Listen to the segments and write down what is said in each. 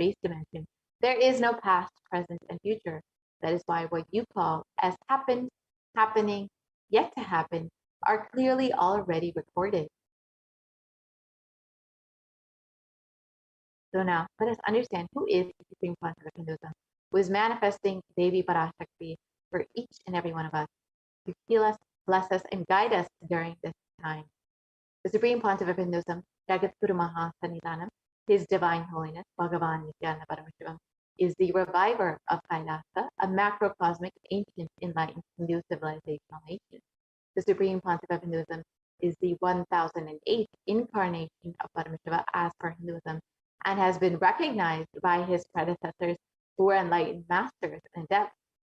space dimension, there is no past, present, and future. That is why what you call as happened, happening, yet to happen are clearly already recorded. So now let us understand who is the Supreme Concept of Hinduism, who is manifesting Devi Parashakti for each and every one of us to heal us, bless us, and guide us during this time. The Supreme Pontiff of Hinduism, Jagat Guru Maha Sannidhanam, His Divine Holiness, Bhagavan Nithyananda Paramashivam, is the reviver of Kailasa, a macrocosmic, ancient, enlightened Hindu civilizational nation. The Supreme Pontiff of Hinduism is the 1008th incarnation of Paramashiva as per Hinduism, and has been recognized by his predecessors who were enlightened masters and adepts.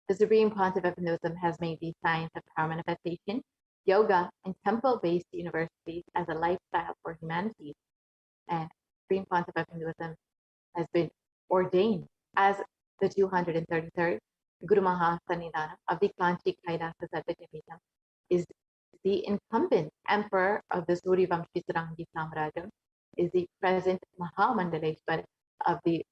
The Supreme Pontiff of Hinduism has made the science of power manifestation, yoga, and temple-based universities as a lifestyle for humanity. And Supreme Pontiff of Hinduism has been ordained as the 233rd Guru Maha Sannidhanam of the Kanchi Kailasa Sarvajapitham, is the incumbent emperor of the Surivamshi Sarangi Samrajam, is the present Mahamandaleshwar of the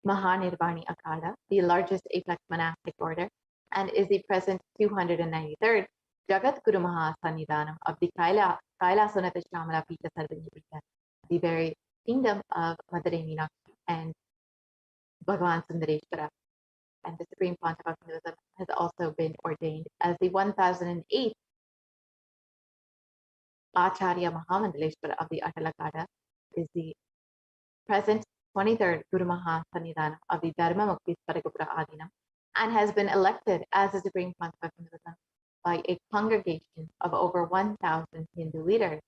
Mahanirvani Akada, the largest apex monastic order, and is the present 293rd Jagat Guru Maha Sannidhanam of the Kailasanatha Shamala Pita Sarvajapita, the very kingdom of Madurai Meenakshi and Bhagavan Sundareshwara. And the Supreme Pontiff of Hinduism has also been ordained as the 1008th Acharya Mahamandaleshwara of the Atalakada, is the present 23rd Guru Maha Sannidhanam of the Dharma Mukti Sparagupra Adinam, and has been elected as the Supreme Pontiff of Hinduism by a congregation of over 1,000 Hindu leaders.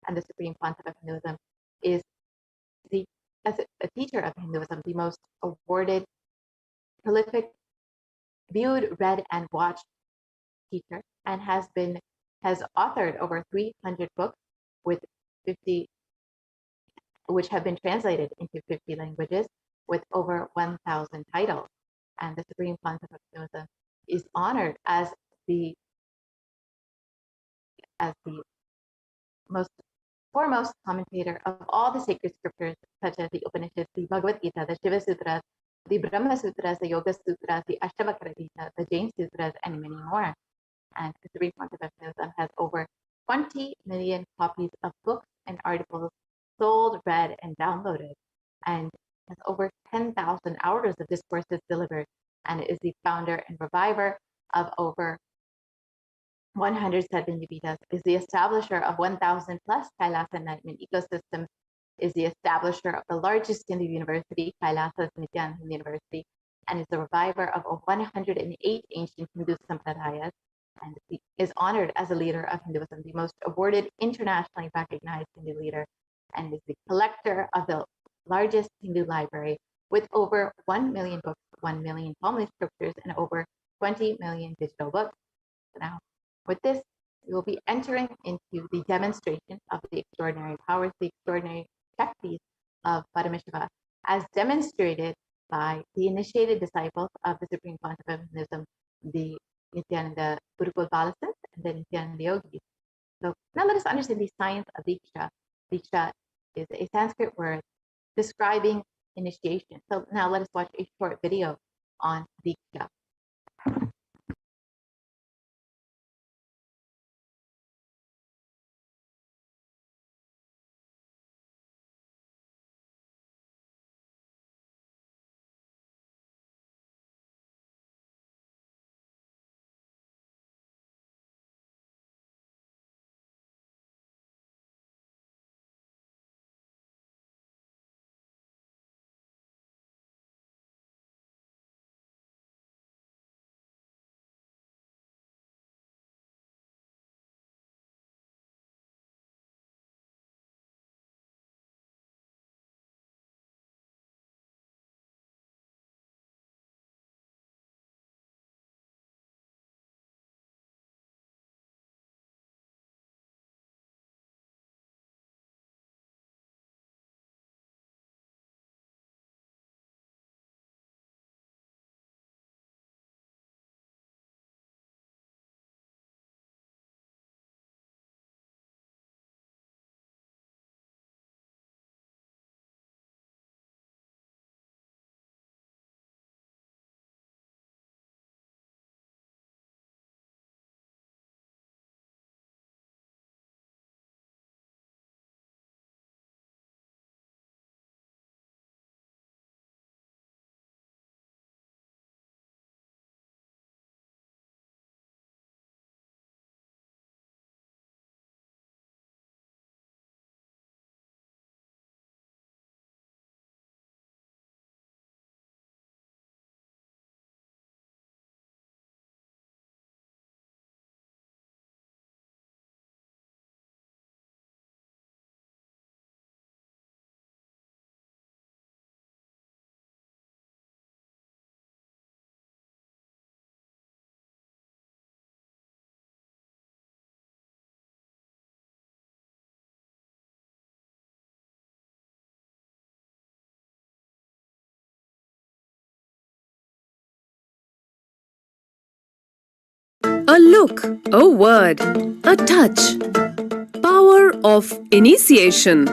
And the Supreme Pontiff of Hinduism is as a teacher of Hinduism, the most awarded, prolific, viewed, read, and watched teacher, and has authored over 300 books with 50, which have been translated into 50 languages with over 1,000 titles. And the Supreme Pontiff of Hinduism is honored as the most foremost commentator of all the sacred scriptures, such as the Upanishads, the Bhagavad Gita, the Shiva Sutras, the Brahma Sutras, the Yoga Sutras, the Ashtavakra Gita, the Jain Sutras, and many more. And the Supreme Pontiff of Hinduism has over 20 million copies of books and articles sold, read, and downloaded, and has over 10,000 hours of discourses delivered, and is the founder and reviver of over 100 Sadhyavidas, is the establisher of 1,000 plus Kailasa enlightenment ecosystems, is the establisher of the largest Hindu university, Kailasa Nithyananda University, and is the reviver of 108 ancient Hindu sampradayas, and is honored as a leader of Hinduism, the most awarded, internationally recognized Hindu leader, and is the collector of the largest Hindu library with over 1 million books, 1 million family scriptures, and over 20 million digital books. Now, with this, we will be entering into the demonstration of the extraordinary powers, the extraordinary Shaktis of Paramashiva, as demonstrated by the initiated disciples of the Supreme Pontiff of Hinduism, the Nithyananda Gurukul Balasants and the Nithyananda Yogis. So now let us understand the science of Diksha. Diksha is a Sanskrit word describing initiation. So now let us watch a short video on Diksha. A look, a word, a touch. Power of initiation.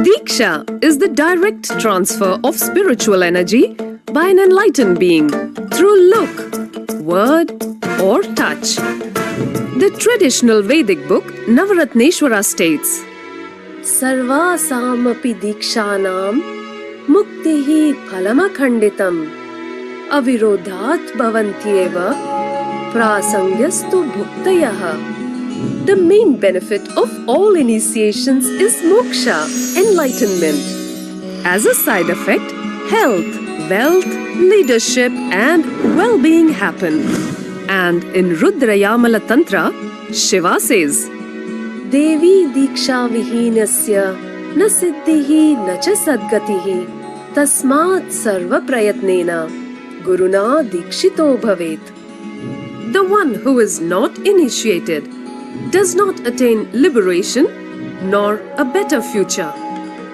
Diksha is the direct transfer of spiritual energy by an enlightened being through look, word, or touch. The traditional Vedic book Navaratneshwara states, Sarvasamapi dikshanam muktihi phalamakhanditam avirodhat bhavantyeva prasangyastu bhuktayaha. The main benefit of all initiations is moksha, enlightenment. As a side effect, health, wealth, leadership and well-being happen. And in Rudrayamala Tantra, Shiva says, Devi diksha vihinasya na siddhihi na cha sadgatihi tasmat sarva prayatnena guruna dikshito bhavet. The one who is not initiated does not attain liberation nor a better future.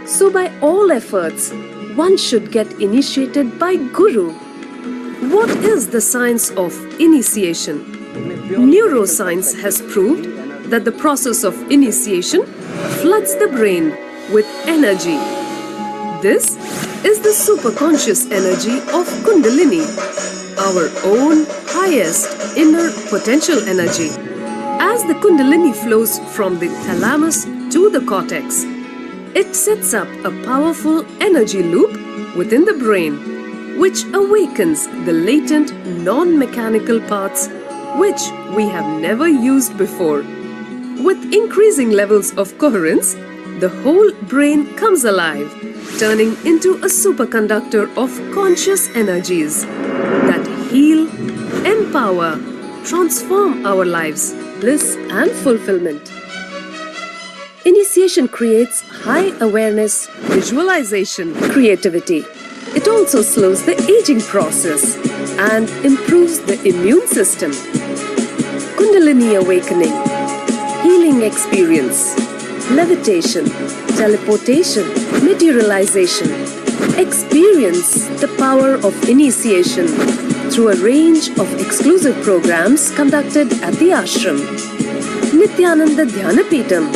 So by all efforts, one should get initiated by Guru. What is the science of initiation? Neuroscience has proved that the process of initiation floods the brain with energy. This is the superconscious energy of Kundalini, our own highest inner potential energy. As the Kundalini flows from the thalamus to the cortex, it sets up a powerful energy loop within the brain, which awakens the latent non-mechanical parts which we have never used before. With increasing levels of coherence, the whole brain comes alive, turning into a superconductor of conscious energies that heal, empower, transform our lives, bliss and fulfillment. Initiation creates high awareness, visualization, creativity. It also slows the aging process and improves the immune system. Kundalini awakening, healing experience, levitation, teleportation, materialization. Experience the power of initiation through a range of exclusive programs conducted at the ashram. Nithyananda Dhyanapitham,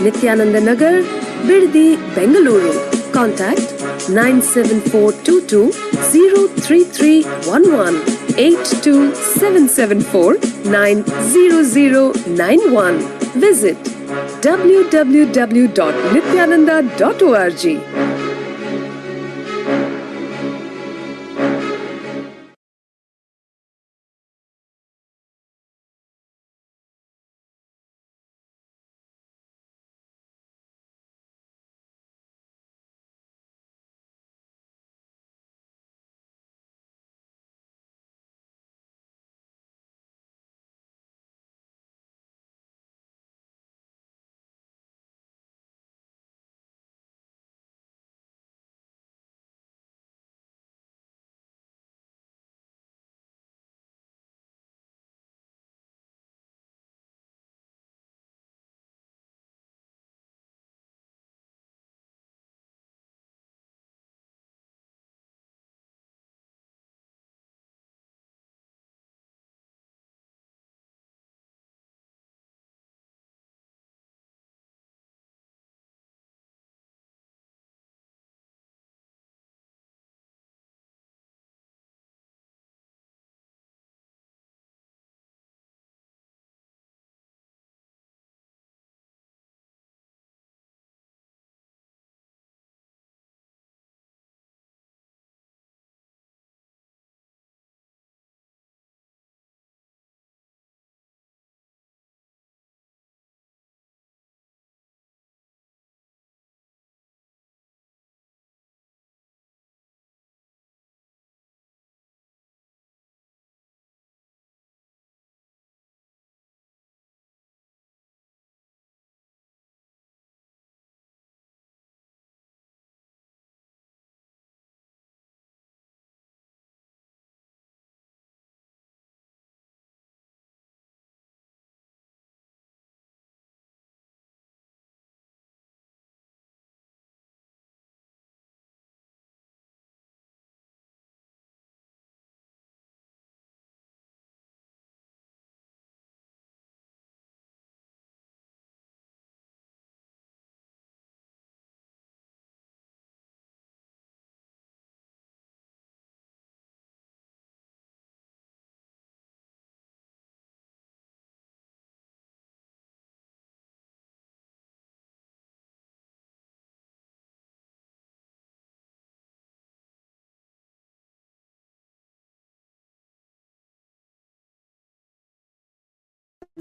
Nithyananda Nagar, Birdi, Bengaluru. Contact 97422 03311 82774 90091. Visit www.nithyananda.org.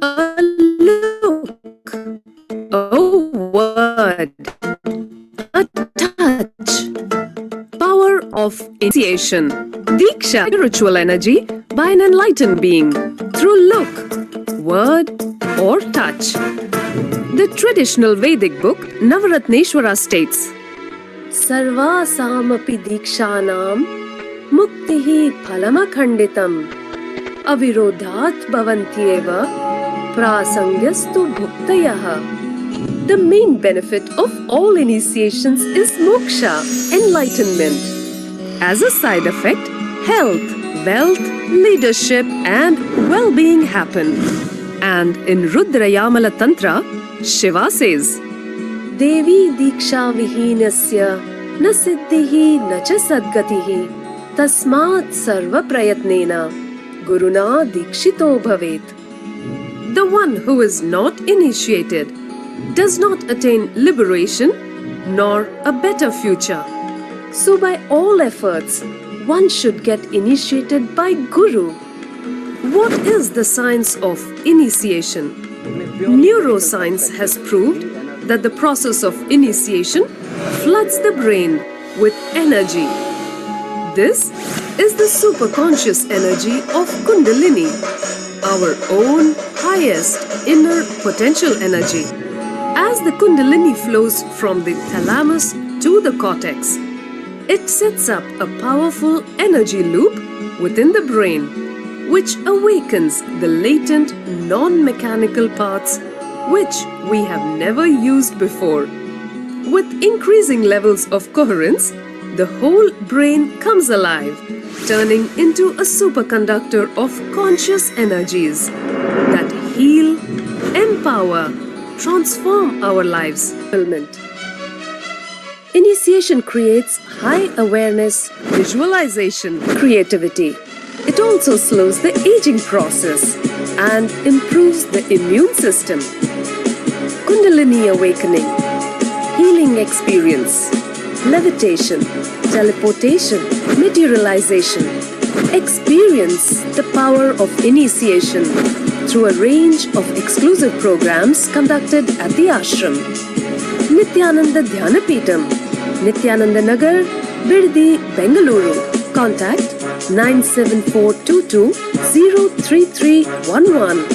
a look, a word, a touch. Power of initiation. Diksha, spiritual energy by an enlightened being through look, word, or touch. The traditional Vedic book Navaratneshwara states, Sarvasamapi dikshanam muktihi phalamakhanditam avirodhat bhavantyeva prasangyastu bhuktayah. The main benefit of all initiations is moksha, enlightenment. As a side effect, health, wealth, leadership, and well-being happen. And in Rudrayamala Tantra, Shiva says, Devi diksha vihinasya na siddhihi na cha sadgatihi tasmat sarva prayatnena guruna dikshito bhavet. The one who is not initiated does not attain liberation nor a better future. So by all efforts, one should get initiated by Guru. What is the science of initiation? Neuroscience has proved that the process of initiation floods the brain with energy. This is the superconscious energy of Kundalini, our own highest inner potential energy. As the Kundalini flows from the thalamus to the cortex, it sets up a powerful energy loop within the brain, which awakens the latent non-mechanical parts which we have never used before. With increasing levels of coherence, the whole brain comes alive, turning into a superconductor of conscious energies that heal, empower, transform our lives. Initiation creates high awareness, visualization, creativity. It also slows the aging process and improves the immune system. Kundalini awakening, healing experience, levitation, teleportation, materialization. Experience the power of initiation through a range of exclusive programs conducted at the ashram. Nithyananda Dhyanapeetham, Nithyananda Nagar, Biddi, Bengaluru. Contact 97422 03311.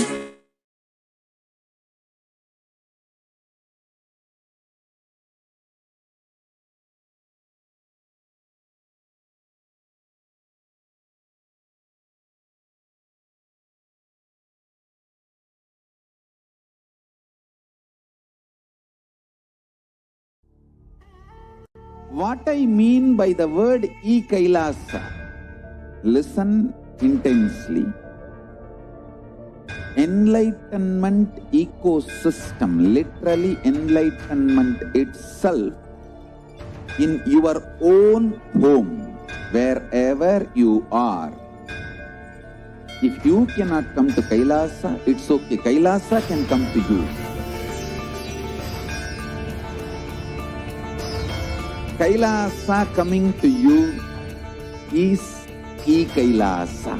What I mean by the word e-Kailasa, listen intensely. Enlightenment ecosystem, literally enlightenment itself, in your own home, wherever you are. If you cannot come to Kailasa, it's okay. Kailasa can come to you. Kailasa coming to you is e-Kailasa.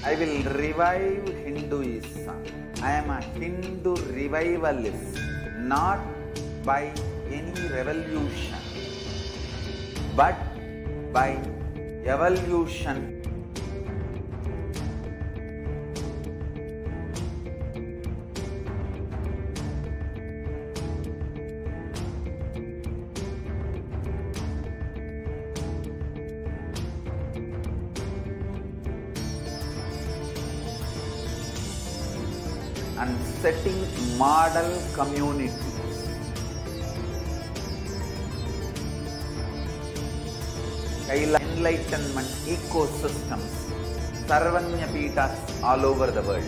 I will revive Hinduism. I am a Hindu revivalist, not by any revolution, but by evolution. And setting model communities. Enlightenment ecosystems, Sarvanya Peethas all over the world.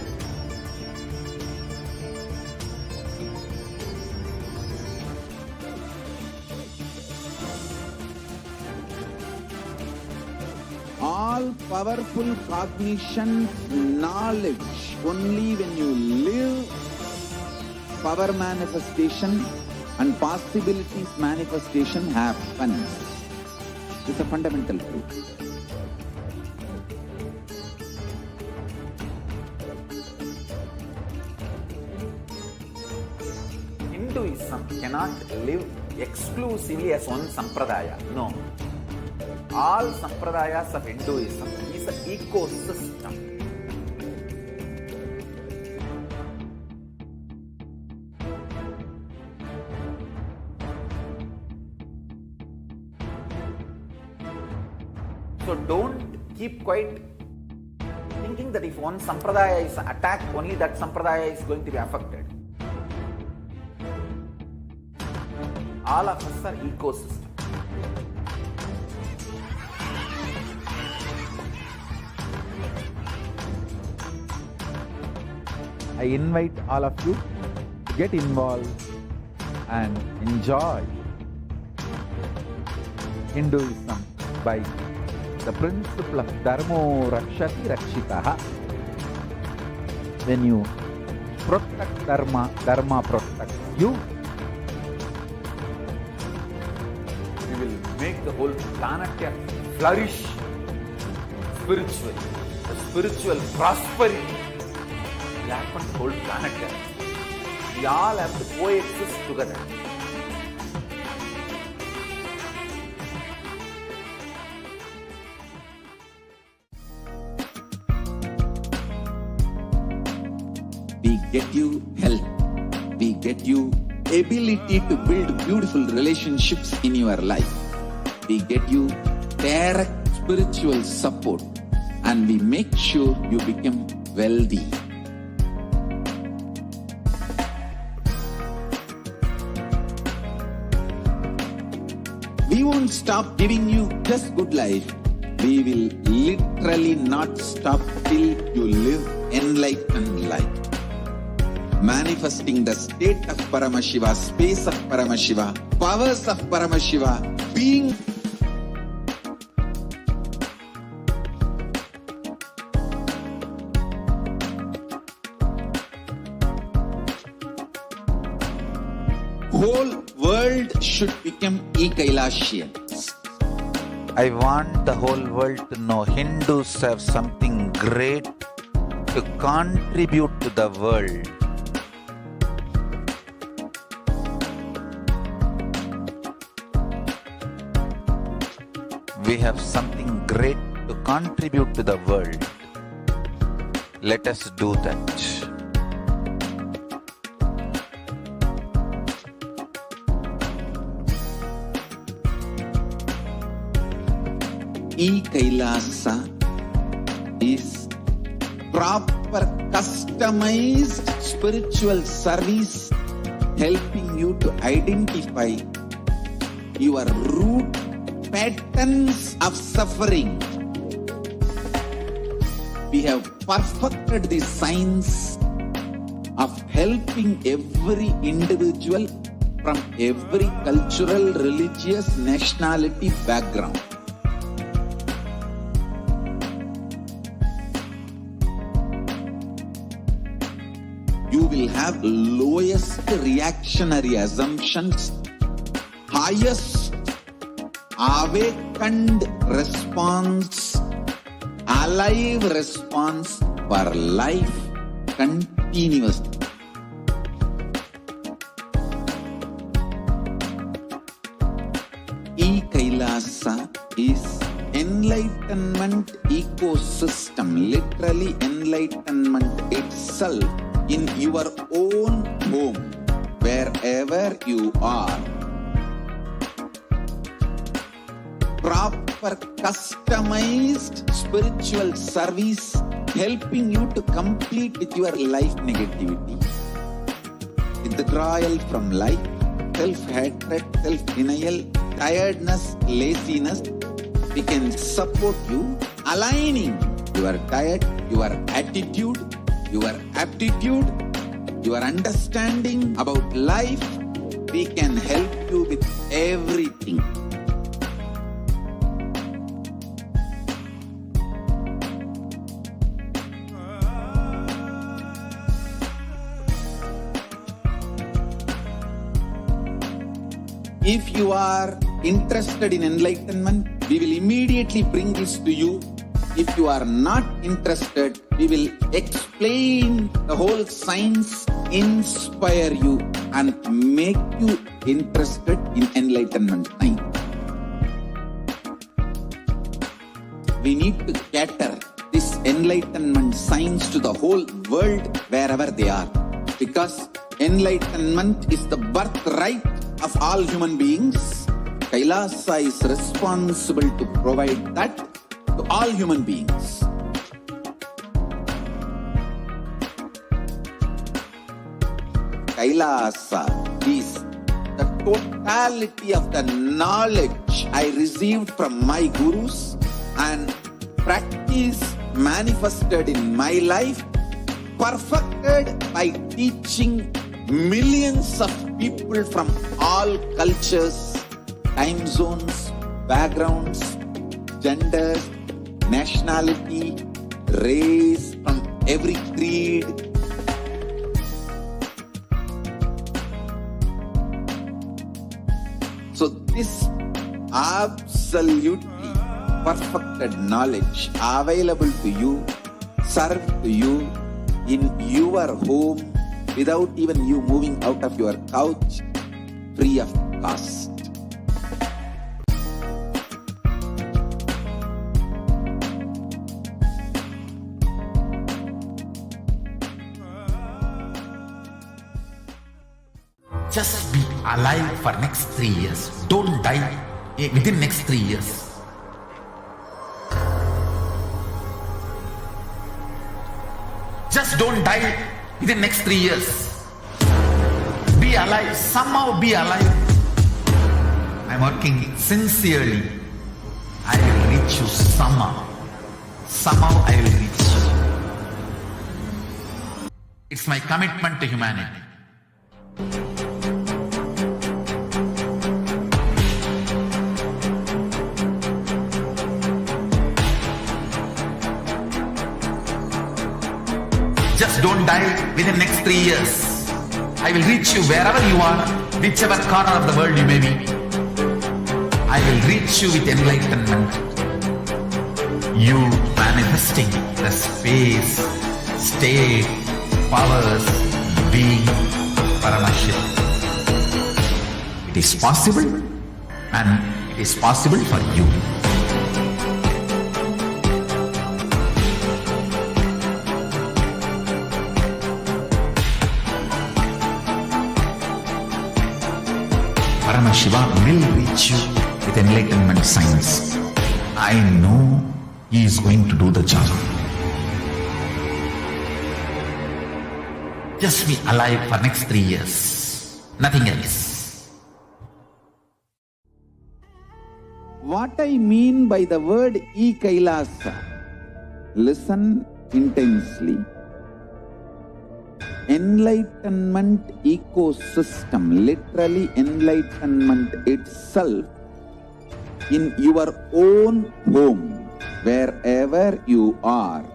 all powerful cognition, knowledge. Only when you live, power manifestation and possibilities manifestation happens. It's a fundamental truth. Hinduism cannot live exclusively as one sampradaya. No. All sampradayas of Hinduism is an ecosystem. So don't keep quiet thinking that if one sampradaya is attacked, only that sampradaya is going to be affected. All of us are ecosystem. I invite all of you to get involved and enjoy Hinduism by the principle of Dharmo Rakshati Rakshitaha. When you protect Dharma, Dharma protects you. We will make the whole planet flourish spiritually. The spiritual prosperity will happen to the whole planet. We all have to coexist together. We get you health. We get you ability to build beautiful relationships in your life. We get you direct spiritual support, and we make sure you become wealthy. We won't stop giving you just good life. We will literally not stop till you live enlightened life. Manifesting the state of Paramashiva, space of Paramashiva, powers of Paramashiva, being. Whole world should become e-Kailashians. I want the whole world to know Hindus have something great to contribute to the world. We have something great to contribute to the world. Let us do that. E-Kailasa is proper customized spiritual service helping you to identify your root patterns of suffering. We have perfected the science of helping every individual from every cultural, religious, nationality background. You will have lowest reactionary assumptions, highest awakened response, alive response for life continuously. E-Kailasa is enlightenment ecosystem, literally enlightenment itself in your own home, wherever you are. Proper customized spiritual service helping you to complete with your life negativity. Withdrawal from life, self-hatred, self-denial, tiredness, laziness. We can support you aligning your diet, your attitude, your aptitude, your understanding about life. We can help you with everything. If you are interested in enlightenment, we will immediately bring this to you. If you are not interested, we will explain the whole science, inspire you and make you interested in enlightenment science. We need to cater this enlightenment science to the whole world wherever they are. Because enlightenment is the birthright of all human beings. Kailasa is responsible to provide that to all human beings. Kailasa is the totality of the knowledge I received from my gurus and practice manifested in my life, perfected by teaching millions of people from all cultures, time zones, backgrounds, genders, nationality, race, from every creed. So this absolutely perfected knowledge available to you, served to you in your home without even you moving out of your couch, free of cost. Just be alive for next 3 years. Don't die within next 3 years. Just don't die within next 3 years. Be alive. Somehow be alive. I'm working sincerely. I will reach you somehow. Somehow I will reach you. It's my commitment to humanity. Just don't die within next 3 years. I will reach you wherever you are, whichever corner of the world you may be. I will reach you with enlightenment. You manifesting the space, state, powers, being Paramashivoham. It is possible, and it is possible for you. Paramashivoham will reach you with enlightenment science. I know he is going to do the job. Just be alive for next 3 years. Nothing else. What I mean by the word e-Kailasa, listen intensely. Enlightenment ecosystem, literally enlightenment itself, in your own home, wherever you are.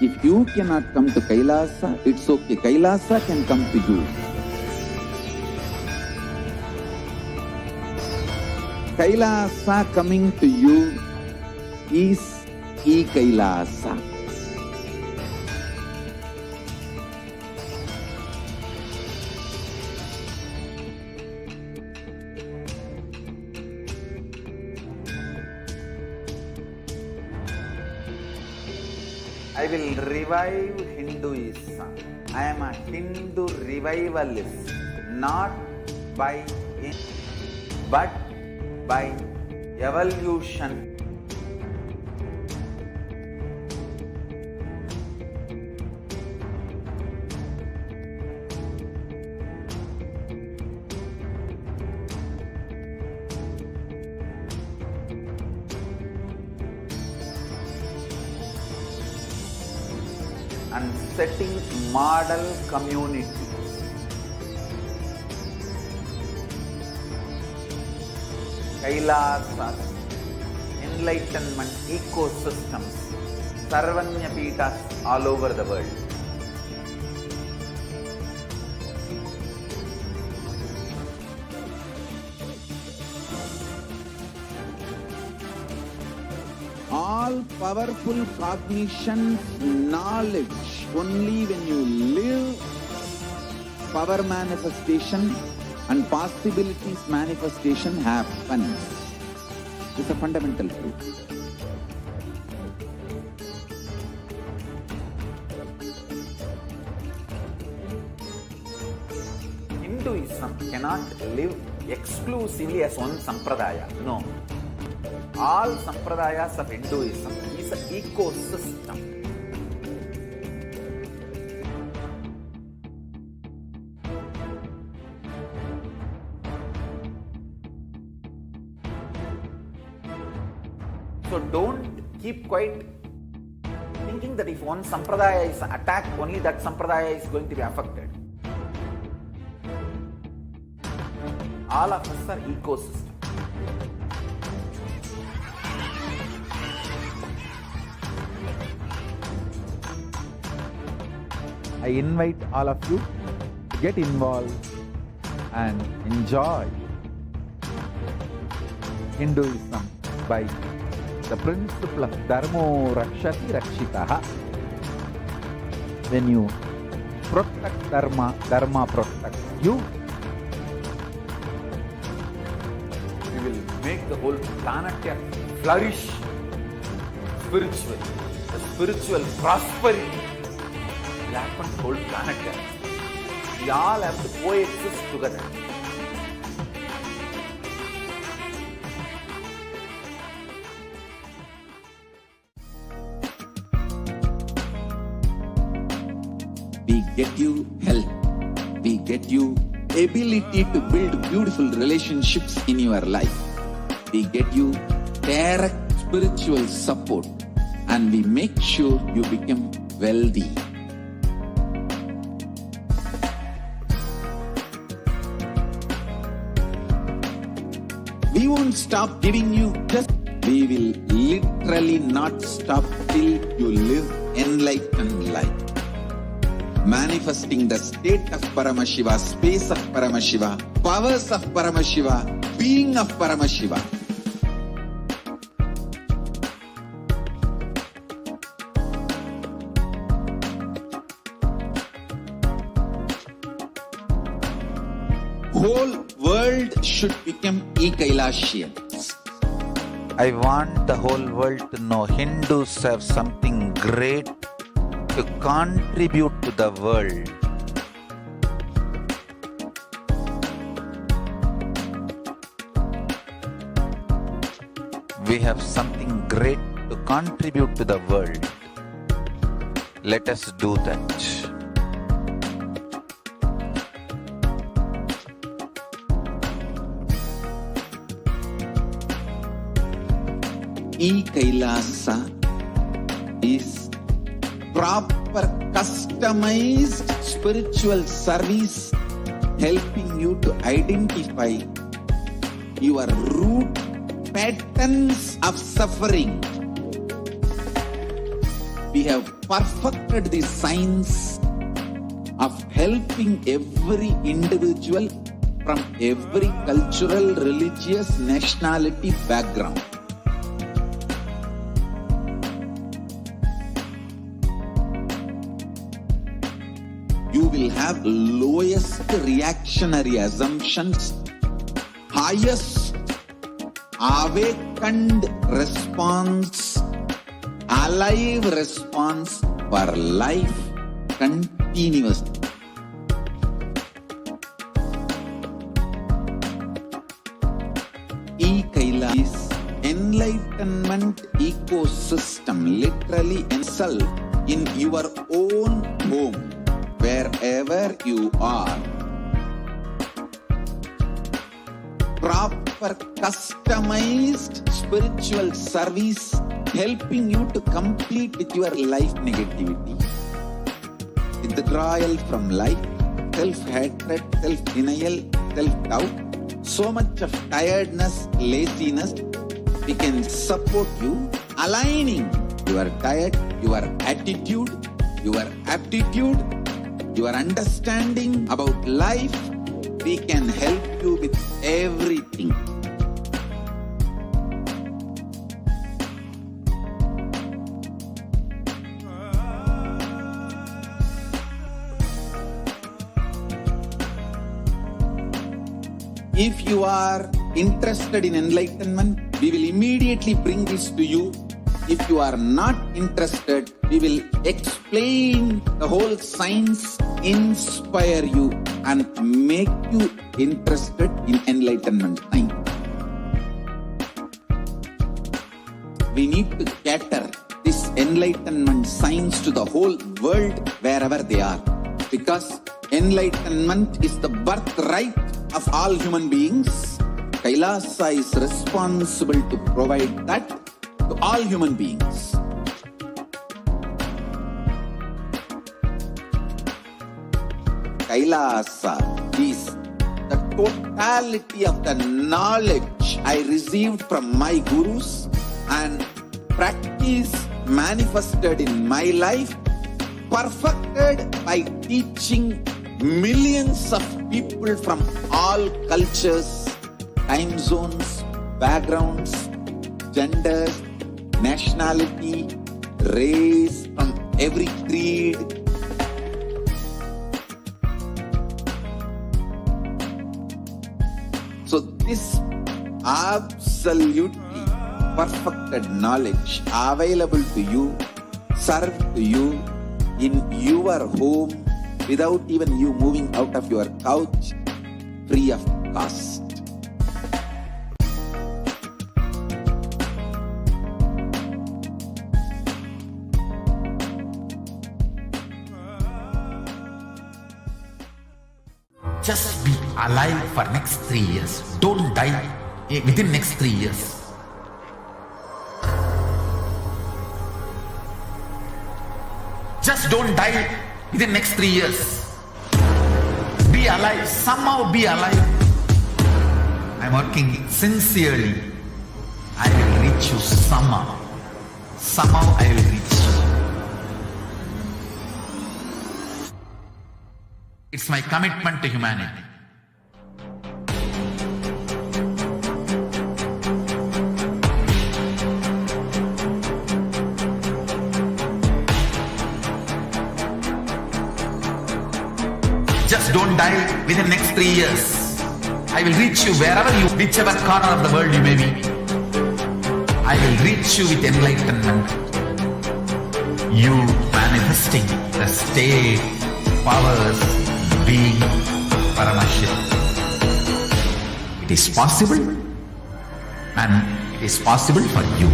If you cannot come to Kailasa, it's okay. Kailasa can come to you. Kailasa coming to you is e-Kailasa. I will revive Hinduism. I am a Hindu revivalist, not by but by evolution. And setting model community. Kailasas, enlightenment ecosystems, Sarvanya Pitas all over the world. all powerful cognition, knowledge. Only when you live, power manifestation and possibilities manifestation happens. It's a fundamental truth. Hinduism cannot live exclusively as one sampradaya. No. All sampradayas of Hinduism is an ecosystem. So don't keep quiet thinking that if one sampradaya is attacked, only that sampradaya is going to be affected. All of us are ecosystem. I invite all of you to get involved and enjoy Hinduism by the principle of Dharmo Rakshati Rakshitaha. When you protect Dharma, Dharma protects you. We will make the whole planet flourish spiritually. The spiritual prosperity will happen to the whole planet. We all have to coexist together. We get you health. We get you ability to build beautiful relationships in your life. We get you direct spiritual support, and we make sure you become wealthy. We won't stop giving you just. We will literally not stop till you live enlightened life. Manifesting the state of Paramashiva, space of Paramashiva, powers of Paramashiva, being of Paramashiva. Whole world should become e-Kailashians. I want the whole world to know Hindus have something great to contribute to the world. We have something great to contribute to the world. Let us do that. E-Kailasa is proper customized spiritual service helping you to identify your root patterns of suffering. We have perfected the science of helping every individual from every cultural, religious, nationality background. You will have lowest reactionary assumptions, highest awakened response, alive response for life continuously. E-Kaila is enlightenment ecosystem, literally itself in your own home, wherever you are. Proper customized spiritual service helping you to complete with your life negativity, withdrawal from life, self-hatred, self-denial, self-doubt, so much of tiredness, laziness. We can support you aligning your diet, your attitude, your aptitude, your understanding about life. We can help you with everything. If you are interested in enlightenment, we will immediately bring this to you. If you are not interested, we will explain the whole science, inspire you and make you interested in enlightenment science. We need to cater this enlightenment science to the whole world wherever they are. Because enlightenment is the birthright of all human beings. Kailasa is responsible to provide that to all human beings. Kailasa is the totality of the knowledge I received from my gurus and practice manifested in my life, perfected by teaching millions of people from all cultures, time zones, backgrounds, genders, nationality, race, from every creed. So this absolutely perfected knowledge available to you, served to you in your home without even you moving out of your couch, free of cost. Just be alive for next 3 years. Don't die within next 3 years. Just don't die within next 3 years. Be alive. Somehow be alive. I'm working sincerely. I will reach you somehow. Somehow I will reach you. It's my commitment to humanity. Just don't die within the next 3 years. I will reach you wherever you, whichever corner of the world you may be. I will reach you with enlightenment. You manifesting the state, powers, being Paramashivoham. It is possible, and it is possible for you.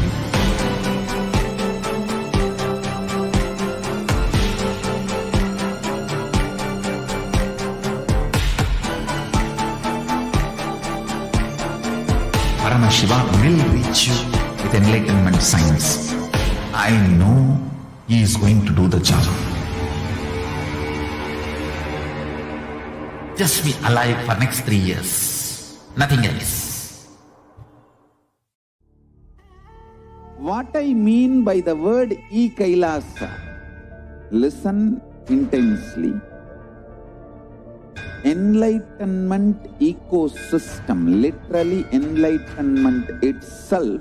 Paramashivoham will reach you with enlightenment science. I know he is going to do the job. Just be alive for next 3 years. Nothing else. What I mean by the word e-Kailasa, listen intensely. Enlightenment ecosystem, literally enlightenment itself,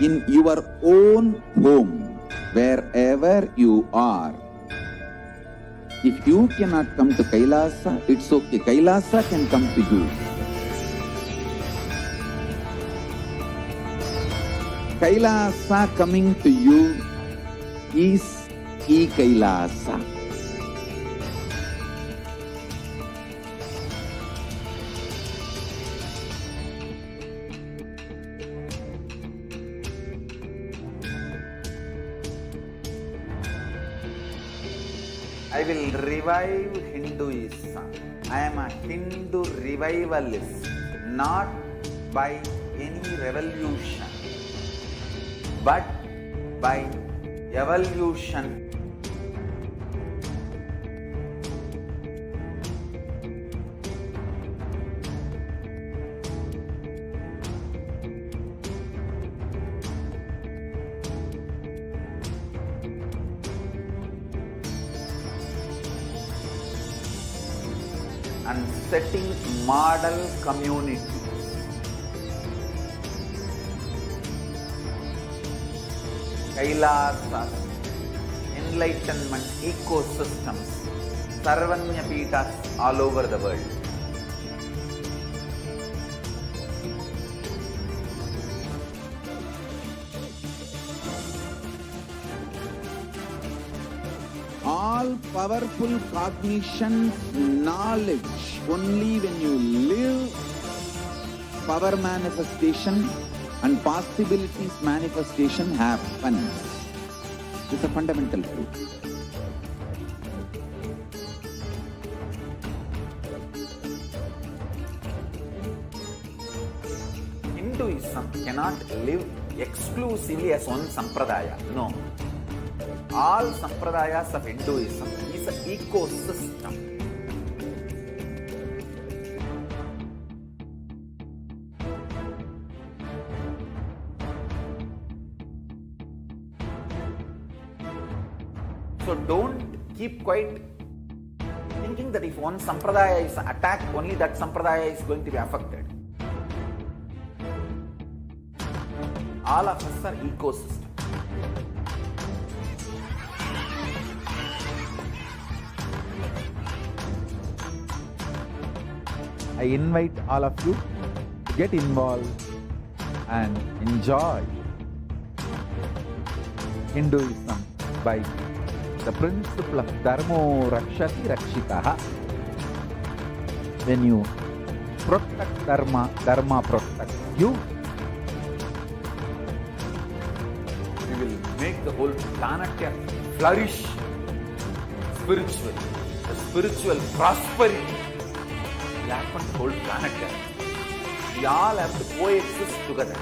in your own home, wherever you are. If you cannot come to Kailasa, it's okay. Kailasa can come to you. Kailasa coming to you is e-Kailasa. I will revive Hinduism. I am a Hindu revivalist, not by any revolution, but by evolution. And setting model community. Kailasa, enlightenment ecosystems, Sarvanya Pitas all over the world. all powerful cognition, knowledge. Only when you live, power manifestation and possibilities manifestation happens. It's a fundamental truth. Hinduism cannot live exclusively as one sampradaya. No. All sampradayas of Hinduism is an ecosystem. So don't keep quiet thinking that if one sampradaya is attacked, only that sampradaya is going to be affected. All of us are ecosystem. I invite all of you to get involved and enjoy Hinduism by the principle of Dharmo Rakshati Rakshitaha. When you protect Dharma, Dharma protects you. We will make the whole planet flourish spiritually. The spiritual prosperity will happen to the whole planet. We all have to coexist together.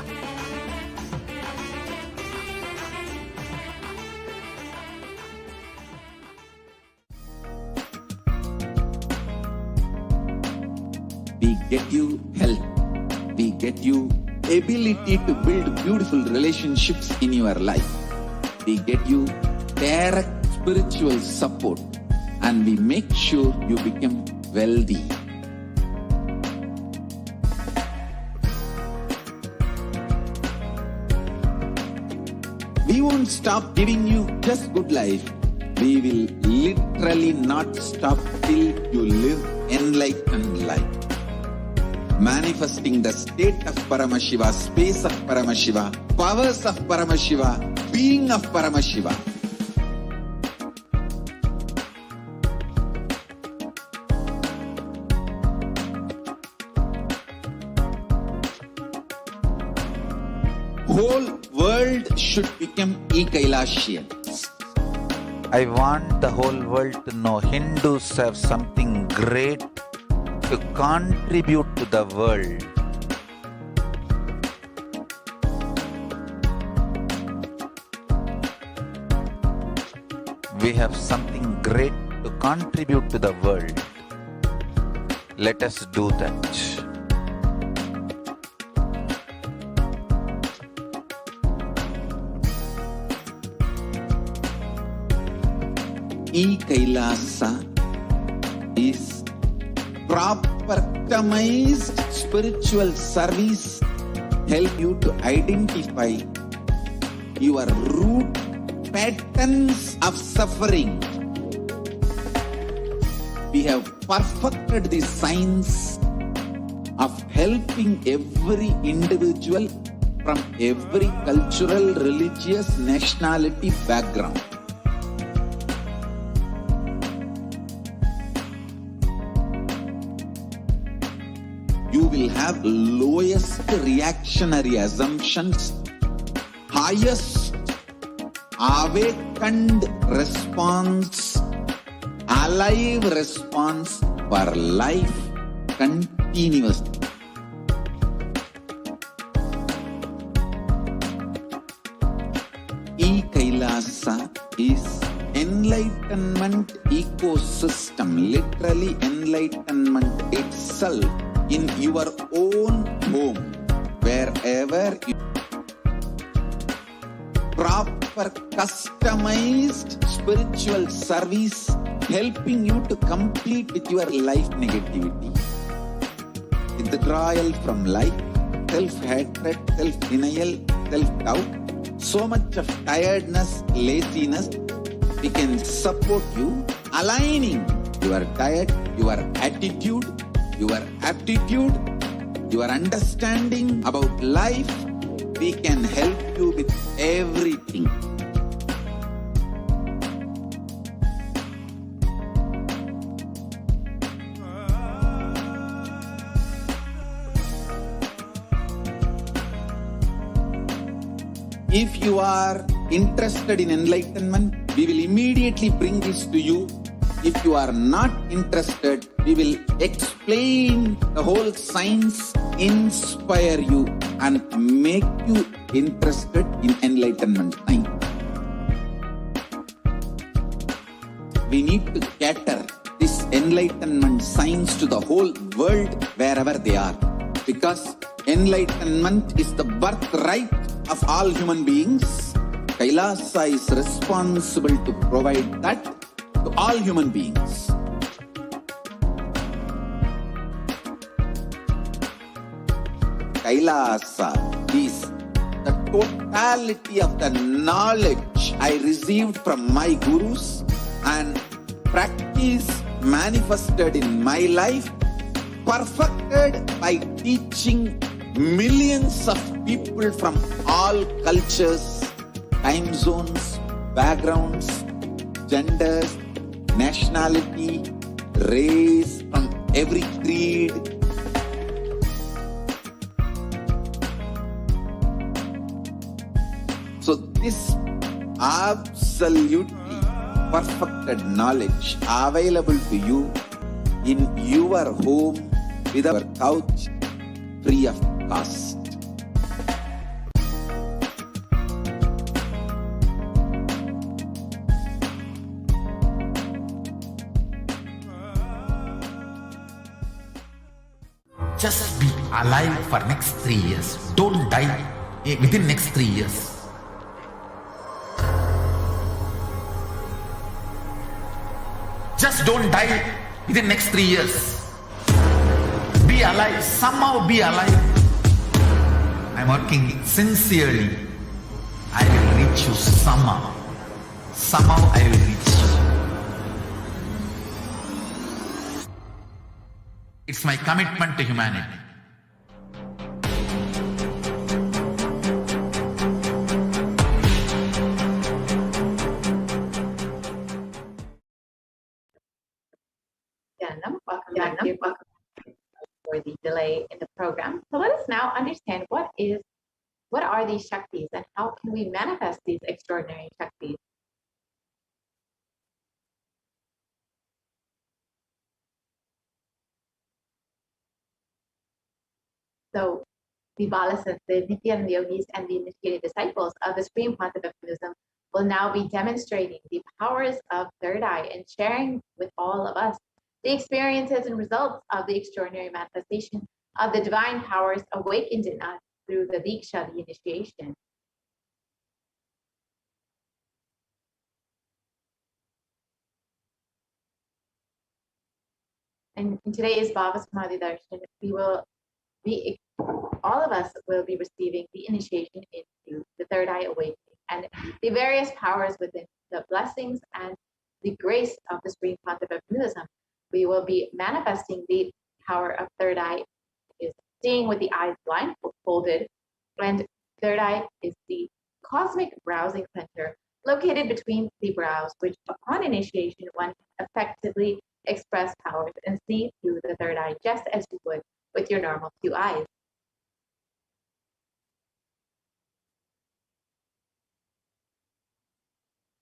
We get you health. We get you ability to build beautiful relationships in your life. We get you direct spiritual support, and we make sure you become wealthy. We won't stop giving you just good life. We will literally not stop till you live enlightened life. Manifesting the state of Paramashiva, space of Paramashiva, powers of Paramashiva, being of Paramashiva. Whole world should become e-Kailashians. I want the whole world to know Hindus have something great to contribute to the world. We have something great to contribute to the world. Let us do that. E-Kailasa is proper customized spiritual service help you to identify your root patterns of suffering. We have perfected the science of helping every individual from every cultural, religious, nationality background. You will have lowest reactionary assumptions, highest awakened response, alive response for life continuously. E-Kailasa is enlightenment ecosystem, literally enlightenment itself in your own home, wherever you proper customized spiritual service helping you to complete with your life negativity. Withdrawal from life, self-hatred, self-denial, self-doubt, so much of tiredness, laziness, we can support you aligning your diet, your attitude, your aptitude, your understanding about life. We can help you with everything. If you are interested in enlightenment, we will immediately bring this to you. If you are not interested, we will explain the whole science, inspire you, and make you interested in enlightenment science. We need to cater this enlightenment science to the whole world wherever they are, because enlightenment is the birthright of all human beings. Kailasa is responsible to provide that to all human beings. Kailasa is the totality of the knowledge I received from my gurus and practice manifested in my life, perfected by teaching millions of people from all cultures, time zones, backgrounds, genders, nationality, race, from every creed. So this absolutely perfected knowledge available to you in your home with our couch, free of cost. Just be alive for next 3 years. Don't die within next 3 years. Just don't die within next 3 years. Be alive. Somehow be alive. I'm working sincerely. I will reach you somehow. Somehow I will reach you. It's my commitment to humanity. Welcome back for the delay in the program. So let us now understand what are these Shaktis and how can we manifest these extraordinary Shaktis? So the Balasas, the Nithyananda yogis, and the initiated disciples of the Supreme Concept of Buddhism will now be demonstrating the powers of third eye and sharing with all of us the experiences and results of the extraordinary manifestation of the divine powers awakened in us through the Diksha, the initiation. And in today's Bhava Samadhi Darshan, all of us will be receiving the initiation into the third eye awakening and the various powers within the blessings and the grace of the Supreme Concept of Buddhism. We will be manifesting the power of third eye, is seeing with the eyes blindfolded, and third eye is the cosmic browsing center located between the brows, which upon initiation one can effectively express powers and see through the third eye just as you would with your normal two eyes.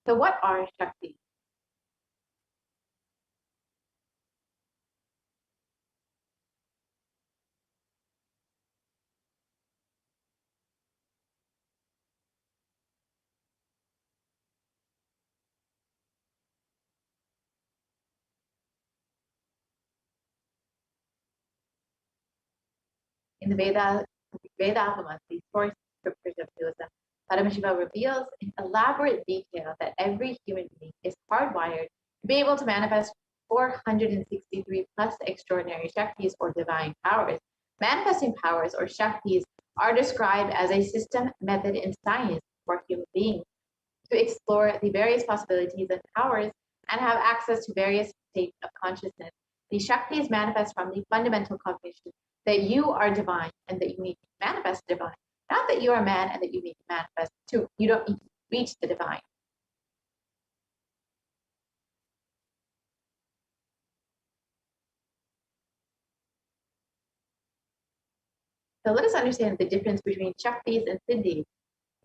So what are Shaktis? In the Veda, the source scriptures of Buddhism, Paramashivoham reveals in elaborate detail that every human being is hardwired to be able to manifest 463 plus extraordinary Shaktis or divine powers. Manifesting powers or Shaktis are described as a system, method, and science for human beings to explore the various possibilities and powers and have access to various states of consciousness. The Shaktis manifest from the fundamental cognition that you are divine and that you need to manifest divine. Not that you are man and that you need to manifest too. You don't need to reach the divine. So let us understand the difference between Shaktis and Siddhis.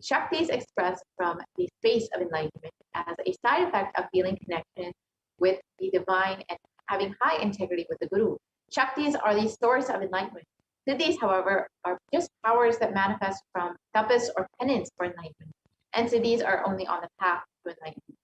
Shakti is expressed from the space of enlightenment as a side effect of feeling connection with the divine and having high integrity with the Guru. Shaktis are the source of enlightenment. Siddhis, however, are just powers that manifest from tapas or penance for enlightenment, and siddhis are only on the path to enlightenment.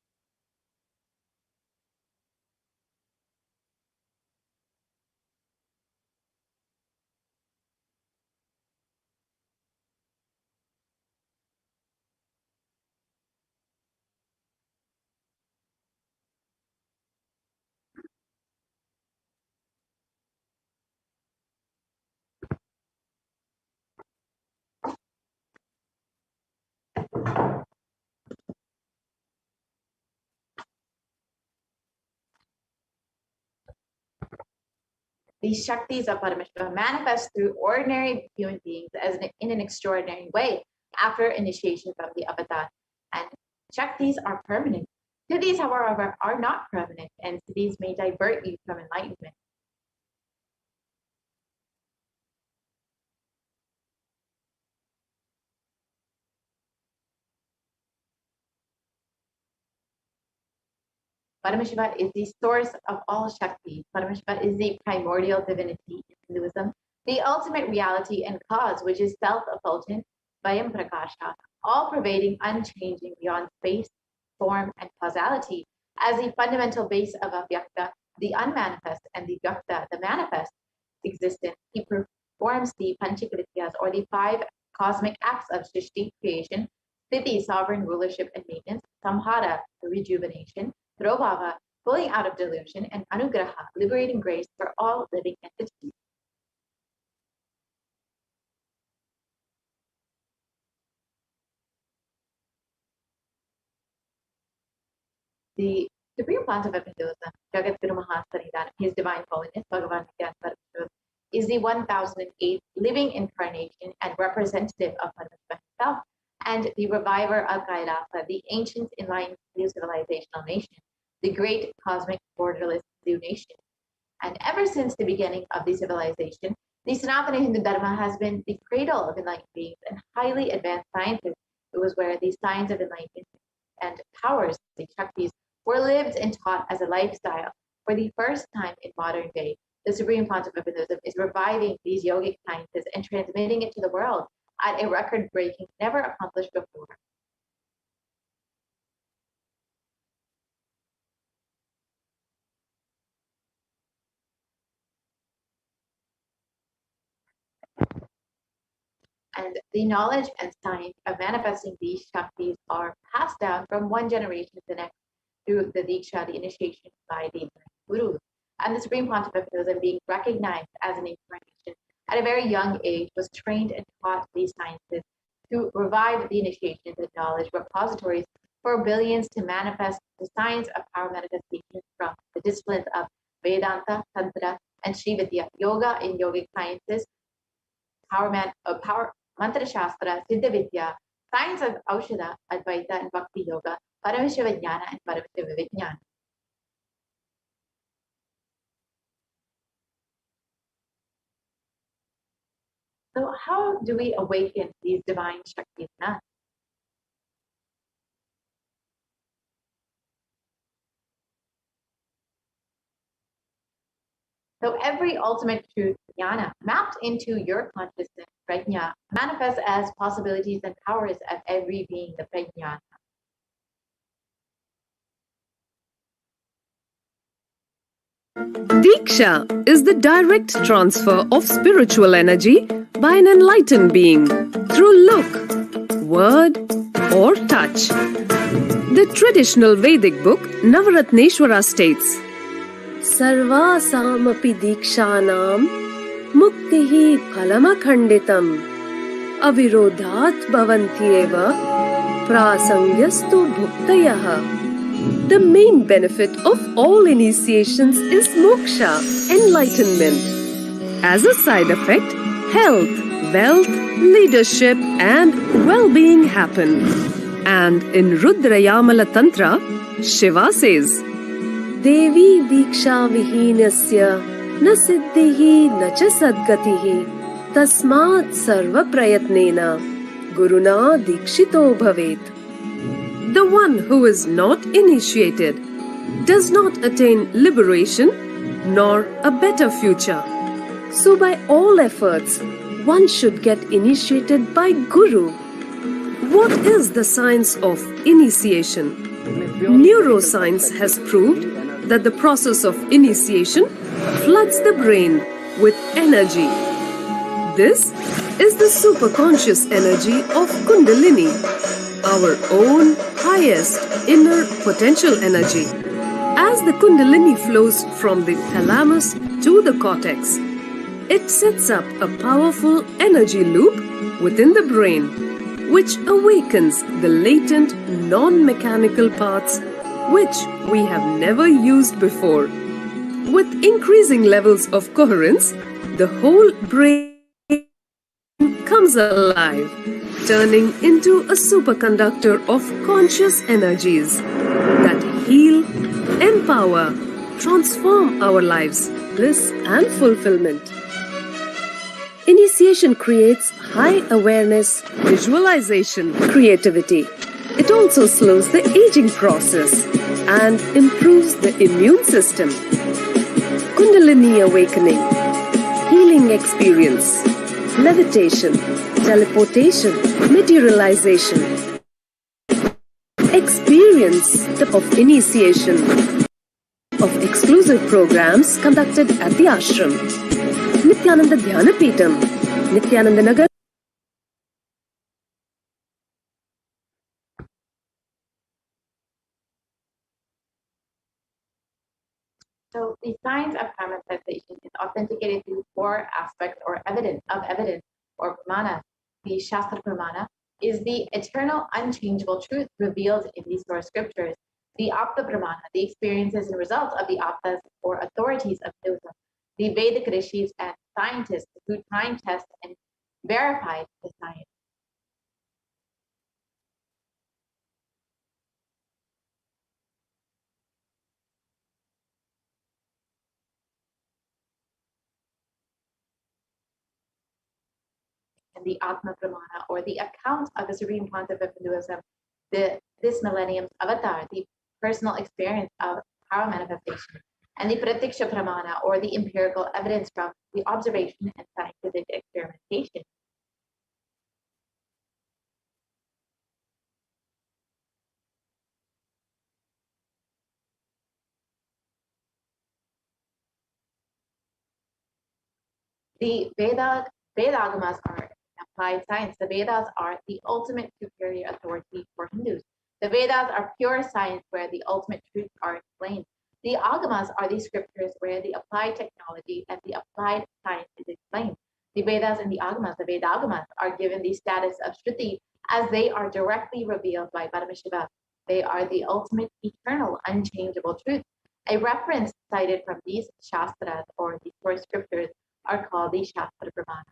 These Shaktis of Paramashivoham manifest through ordinary human beings in an extraordinary way after initiation from the avatar. And Shaktis are permanent. Siddhis, however, are not permanent, and siddhis may divert you from enlightenment. Paramashiva is the source of all Shakti. Paramashiva is the primordial divinity in Hinduism, the ultimate reality and cause, which is self-effulgent, Vayam Prakasha, all-pervading, unchanging beyond space, form, and causality. As the fundamental base of Avyakta, the unmanifest, and the Vyakta, the manifest existence, he performs the Panchakrityas, or the 5 cosmic acts of Srishti, creation, Sthiti, sovereign rulership and maintenance, Samhara, rejuvenation, Prabhava, pulling out of delusion, and Anugraha, liberating grace for all living entities. The Supreme Pontiff of Hinduism, Jagadguru Mahasaridanam, His Divine Holiness, Bhagavan Nithyananda Paramashivam, is the 1008th living incarnation and representative of Paramashiva himself, and the reviver of Kailasa, the ancient enlightened new civilizational nation, the great cosmic borderless Hindu nation. And ever since the beginning of the civilization, the Sanatana Hindu Dharma has been the cradle of enlightened beings and highly advanced sciences. It was where the signs of enlightenment and powers, the Shaktis, were lived and taught as a lifestyle. For the first time in modern day, the Supreme Pontiff of Hinduism is reviving these yogic sciences and transmitting it to the world at a record-breaking, never accomplished before. And the knowledge and science of manifesting these Shaktis are passed down from one generation to the next through the Diksha, the initiation by the Gurus. And the Supreme Pontiff of Hinduism, being recognized as an incarnation at a very young age, was trained and taught these sciences to revive the initiation and knowledge repositories for billions to manifest the science of power manifestation from the disciplines of Vedanta, Tantra, and Srividya, yoga in yogic sciences, power Mantra Shastra, Siddha Vidya, science of Aushadha, Advaita and Bhakti Yoga, Paramashiva Jnana and Paramashiva Vijnana. So how do we awaken these divine Shaktis in us? So every ultimate truth, jnana, mapped into your consciousness, prajna, manifests as possibilities and powers of every being, the prajna. Diksha is the direct transfer of spiritual energy by an enlightened being through look, word, or touch. The traditional Vedic book Navaratneshwara states, Sarvasamapi dikshanam muktihi phalamakhanditam avirodhat bhavantyeva prasangyastu bhuktayah. The main benefit of all initiations is moksha, enlightenment. As a side effect, health, wealth, leadership, and well-being happen. And in Rudrayamala Tantra, Shiva says, Devi diksha vihinasya na siddhihi na cha sadgatihi tasmat sarva prayatnena Guruna Dikshito Bhavet. The one who is not initiated does not attain liberation nor a better future. So by all efforts, one should get initiated by Guru. What is the science of initiation? Neuroscience has proved that the process of initiation floods the brain with energy. This is the superconscious energy of Kundalini, our own highest inner potential energy. As the Kundalini flows from the thalamus to the cortex, it sets up a powerful energy loop within the brain, which awakens the latent non-mechanical parts which we have never used before. With increasing levels of coherence, the whole brain comes alive, turning into a superconductor of conscious energies that heal, empower, transform our lives, bliss and fulfillment. Initiation creates high awareness, visualization, creativity. It also slows the aging process and improves the immune system. Kundalini awakening, healing experience, levitation, teleportation, materialization. Experience of initiation of exclusive programs conducted at the ashram. Nithyananda Dhyanapeetham, Nithyananda Nagar. So the science of paramatization is authenticated through four aspects or evidence or pramana. The Shastra Pramana is the eternal, unchangeable truth revealed in these source scriptures. The Apta Pramana, the experiences and results of the Aptas or authorities of Hinduism. The Vedic rishis and scientists who time test and verified the science. And the Atma Pramana, or the account of the Supreme Pontiff of Hinduism, this millennium's avatar, the personal experience of power manifestation, and the Pratiksha Pramana, or the empirical evidence from the observation and scientific experimentation. The Vedagamas are applied science. The Vedas are the ultimate superior authority for Hindus. The Vedas are pure science where the ultimate truths are explained. The Agamas are the scriptures where the applied technology and the applied science is explained. The Vedas and the Agamas, the Vedagamas, are given the status of Shruti as they are directly revealed by Paramashivoham. They are the ultimate, eternal, unchangeable truth. A reference cited from these Shastras or the source scriptures are called the Shastra Pramana.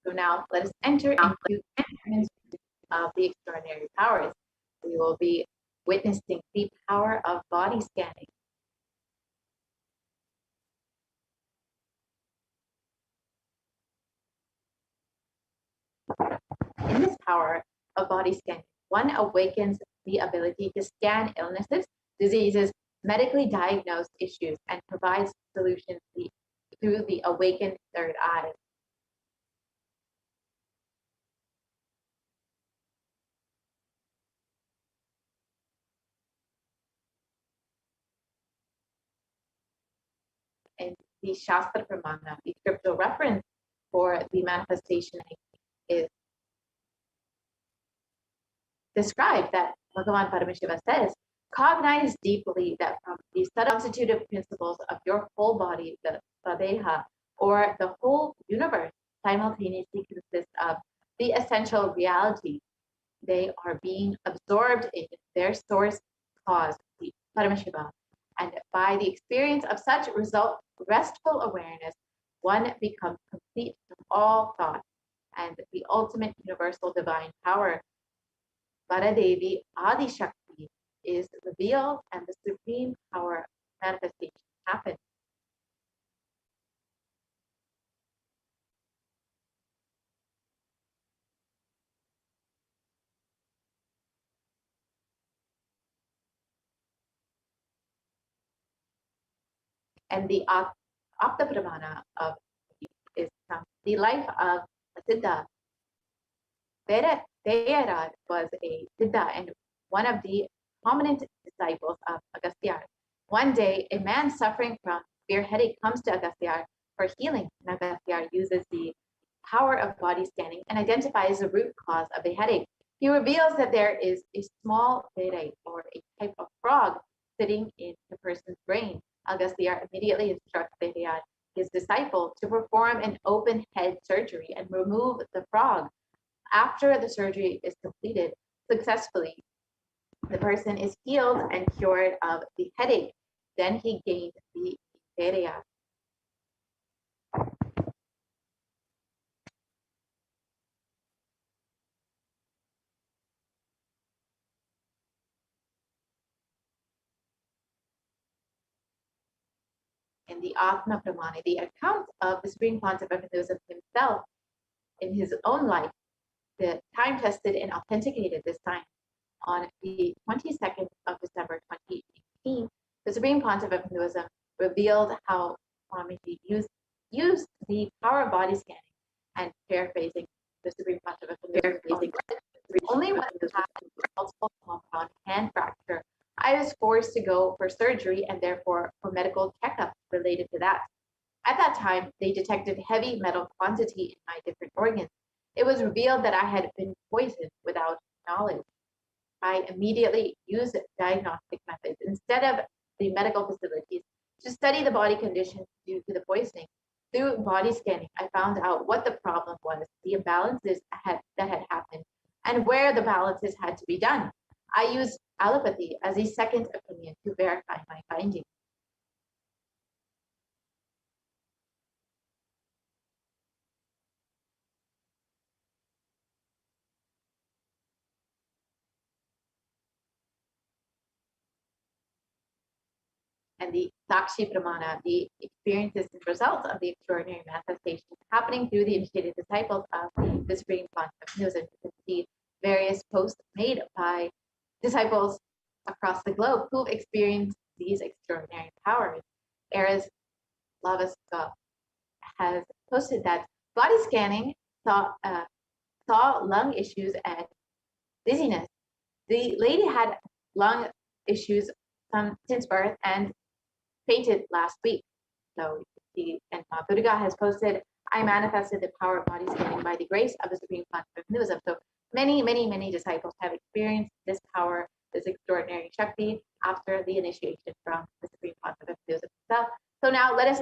So now let us enter into of the extraordinary powers. We will be witnessing the power of body scanning. In this power of body scanning, one awakens the ability to scan illnesses, diseases, medically diagnosed issues, and provides solutions through the awakened third eye. And the Shastra Pramana, the scriptural reference for the manifestation is described that Bhagavan Paramashiva says, cognize deeply that from the substitutive principles of your whole body, the Svadeha, or the whole universe, simultaneously consists of the essential reality. They are being absorbed in their source cause, the Paramashiva. And by the experience of such restful awareness, one becomes complete from all thought, and the ultimate universal divine power, Varadevi Adi Shakti, is revealed and the supreme power manifestation happens. And the Apta Pramana of is the life of Siddha. Teyarad was a Siddha and one of the prominent disciples of Agastya. One day, a man suffering from severe headache comes to Agastya for healing, and Agastya uses the power of body scanning and identifies the root cause of the headache. He reveals that there is a small vere, or a type of frog, sitting in the person's brain. Agastya immediately instructs Vedyad, his disciple, to perform an open head surgery and remove the frog. After the surgery is completed successfully, the person is healed and cured of the headache. Then he gained the Virya. In the Atma Pramani, the account of the Supreme Pontiff of Hinduism himself in his own life, the time-tested and authenticated this time. On the 22nd of December 2018, the Supreme Pontiff of Hinduism revealed how Swamiji used the power of body scanning, and paraphrasing the Supreme Pontiff of Hinduism, only when I had multiple compound hand fracture, I was forced to go for surgery and therefore for medical checkup related to that. At that time, they detected heavy metal quantity in my different organs. It was revealed that I had been poisoned without knowledge. I immediately used diagnostic methods instead of the medical facilities to study the body conditions due to the poisoning. Through body scanning, I found out what the problem was, the imbalances that had happened, and where the balances had to be done. I used allopathy as a second opinion to verify my findings. And the Sakshi Pramana, the experiences and results of the extraordinary manifestations happening through the initiated disciples of the Supreme Pontiff of Hinduism. You can see various posts made by disciples across the globe who've experienced these extraordinary powers. Eris Lavaska has posted that body scanning saw lung issues and dizziness. The lady had lung issues since birth and fainted last week. So you can see, and Durga has posted, I manifested the power of body scanning by the grace of the Supreme Pontiff of Hinduism. So many disciples have experienced this power, this extraordinary Shakti after the initiation from the Supreme Pontiff of Hinduism itself. So now let's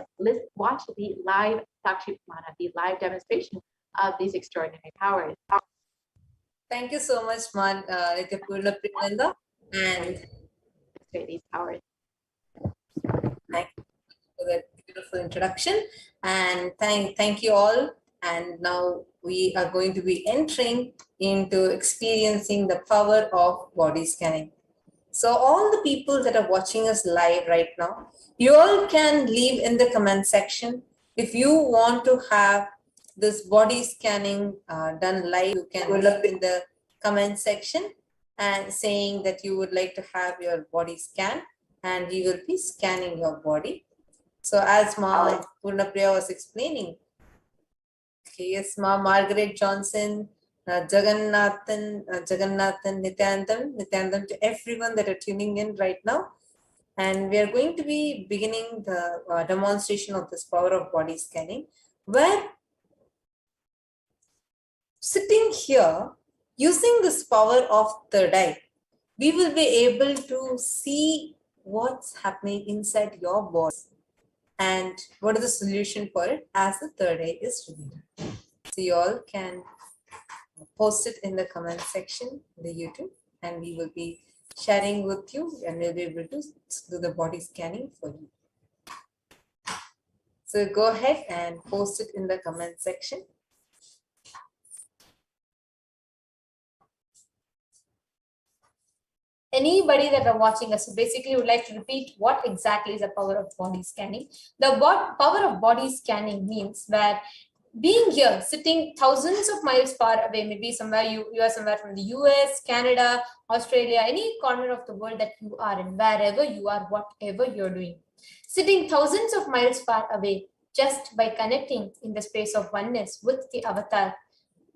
watch the live Sakshi Pramana, the live demonstration of these extraordinary powers. Thank you so much, Nithyananda, and these powers. thank you for that beautiful introduction, and thank you all. And now we are going to be entering into experiencing the power of body scanning. So all the people that are watching us live right now, you all can leave in the comment section. If you want to have this body scanning done live, you can put up in the comment section and saying that you would like to have your body scanned, and we will be scanning your body. So as Ma Purnapriya was explaining, okay, yes, Ma Margaret Johnson, Jagannathan, Nithyanandam, to everyone that are tuning in right now. And we are going to be beginning the demonstration of this power of body scanning, where sitting here, Using this power of third eye, we will be able to see what's happening inside your body and what is the solution for it as the third eye is revealed. So you all can post it in the comment section, the YouTube, and we will be sharing with you and we'll be able to do the body scanning for you. So go ahead and post it in the comment section. Anybody that are watching us, so basically would like to repeat what exactly is the power of body scanning. The power of body scanning means that being here, sitting thousands of miles far away, maybe somewhere you are somewhere from the US, Canada, Australia, any corner of the world that you are in, wherever you are, whatever you're doing, sitting thousands of miles far away, just by connecting in the space of oneness with the avatar,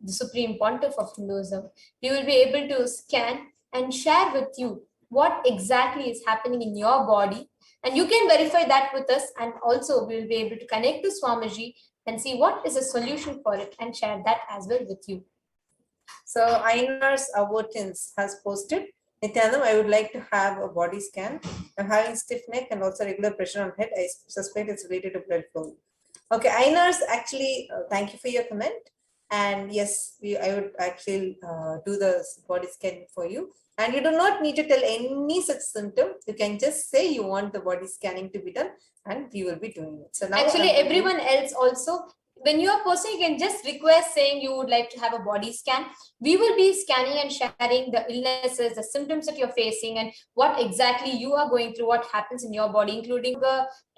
the Supreme Pontiff of Hinduism, we will be able to scan and share with you what exactly is happening in your body. And you can verify that with us. And also we will be able to connect to Swamiji and see what is a solution for it and share that as well with you. So Ainar's Avotins has posted, Nithyanandam, I would like to have a body scan. I'm having stiff neck and also regular pressure on head. I suspect it's related to blood flow. Okay, Ainar's, actually, thank you for your comment. And yes, I would actually do the body scan for you. And you do not need to tell any such symptom. You can just say you want the body scanning to be done and we will be doing it. So now actually everyone else also, when you are posting, you can just request saying you would like to have a body scan. We will be scanning and sharing the illnesses, the symptoms that you're facing and what exactly you are going through, what happens in your body, including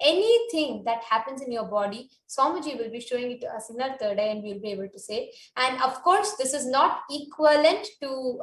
anything that happens in your body. Swamiji will be showing it to us in our third eye and we'll be able to say. And of course, this is not equivalent to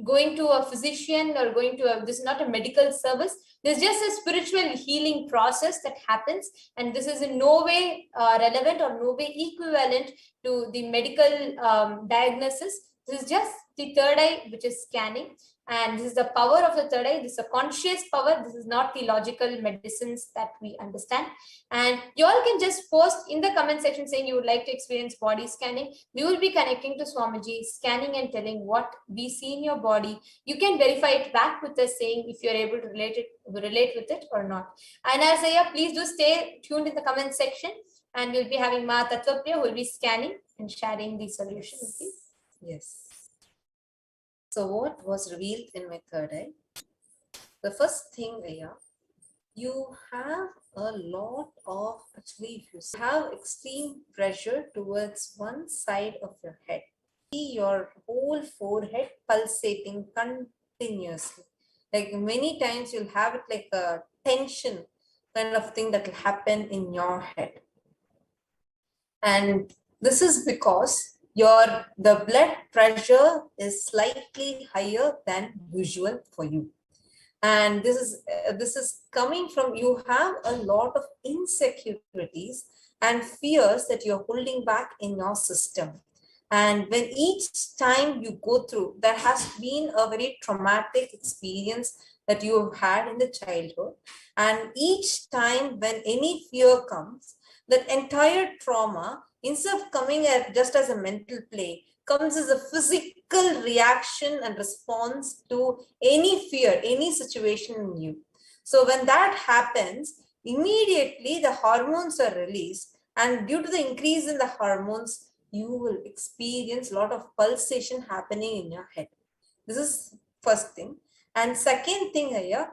going to a physician or going to this is not a medical service. There's just a spiritual healing process that happens, and this is in no way relevant or no way equivalent to the medical diagnosis. This is just the third eye, which is scanning. And this is the power of the third eye. This is a conscious power. This is not the logical medicines that we understand. And you all can just post in the comment section saying you would like to experience body scanning. We will be connecting to Swamiji, scanning and telling what we see in your body. You can verify it back with us saying if you're able to relate with it or not. And Isaiah, please do stay tuned in the comment section. And we'll be having Ma Tattvapriya who will be scanning and sharing the solution with you. Yes. So what was revealed in my third eye? The first thing, Aya, you have a lot of, actually, if you have extreme pressure towards one side of your head, see your whole forehead pulsating continuously. Like many times you'll have it like a tension kind of thing that will happen in your head. And this is because the blood pressure is slightly higher than usual for you. And this is coming from, you have a lot of insecurities and fears that you're holding back in your system. And when each time you go through, there has been a very traumatic experience that you have had in the childhood. And each time when any fear comes, that entire trauma, instead of coming just as a mental play, comes as a physical reaction and response to any fear, any situation in you. So when that happens, immediately the hormones are released, and due to the increase in the hormones, you will experience a lot of pulsation happening in your head. This is first thing. And second thing here,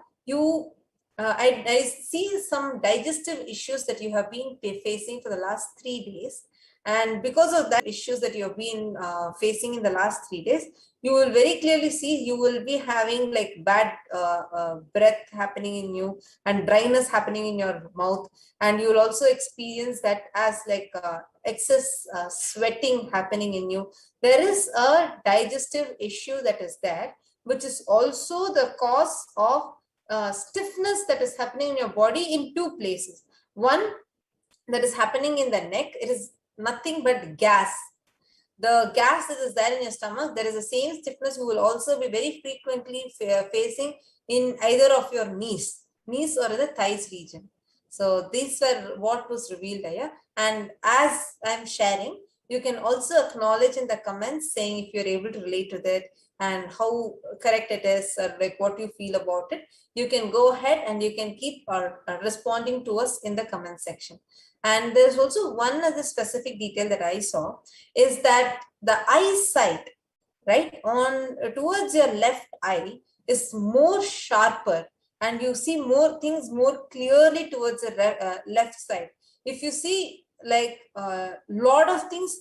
I see some digestive issues that you have been facing for the last 3 days. And because of that issues that you have been facing in the last 3 days, you will very clearly see you will be having like bad breath happening in you and dryness happening in your mouth. And you will also experience that as like excess sweating happening in you. There is a digestive issue that is there, which is also the cause of stiffness that is happening in your body in 2 places. One, that is happening in the neck. It is nothing but gas. The gas that is there in your stomach, there is the same stiffness you will also be very frequently facing in either of your knees or the thighs region. So these were what was revealed here. And as I'm sharing, You can also acknowledge in the comments saying if you're able to relate with it and how correct it is, or like what you feel about it. You can go ahead and you can keep responding to us in the comment section. And there's also one other specific detail that I saw is that the eyesight, right, on towards your left eye is more sharper, and you see more things more clearly towards the left side. If you see like a lot of things,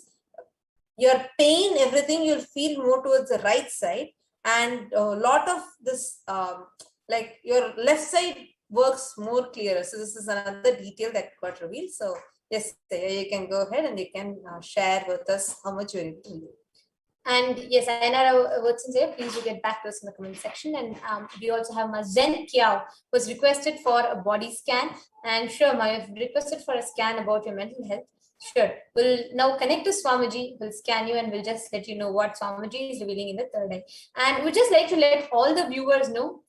your pain, everything, you'll feel more towards the right side, and a lot of this like your left side works more clearer. So this is another detail that got revealed. So yes, you can go ahead and you can share with us how much you're able to do. And yes, Ainara Watson here, please do get back to us in the comment section. And we also have Ma Zen Kiao, was requested for a body scan. And sure, Ma, you've requested for a scan about your mental health. Sure, we'll now connect to Swamiji, we'll scan you, and we'll just let you know what Swamiji is revealing in the third eye. And we'd just like to let all the viewers know,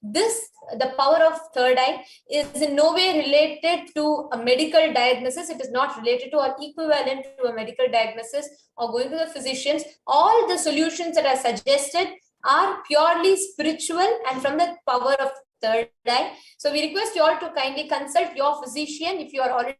the power of third eye is in no way related to a medical diagnosis. It is not related to or equivalent to a medical diagnosis or going to the physicians. All the solutions that are suggested are purely spiritual and from the power of third eye. So we request you all to kindly consult your physician. If you are already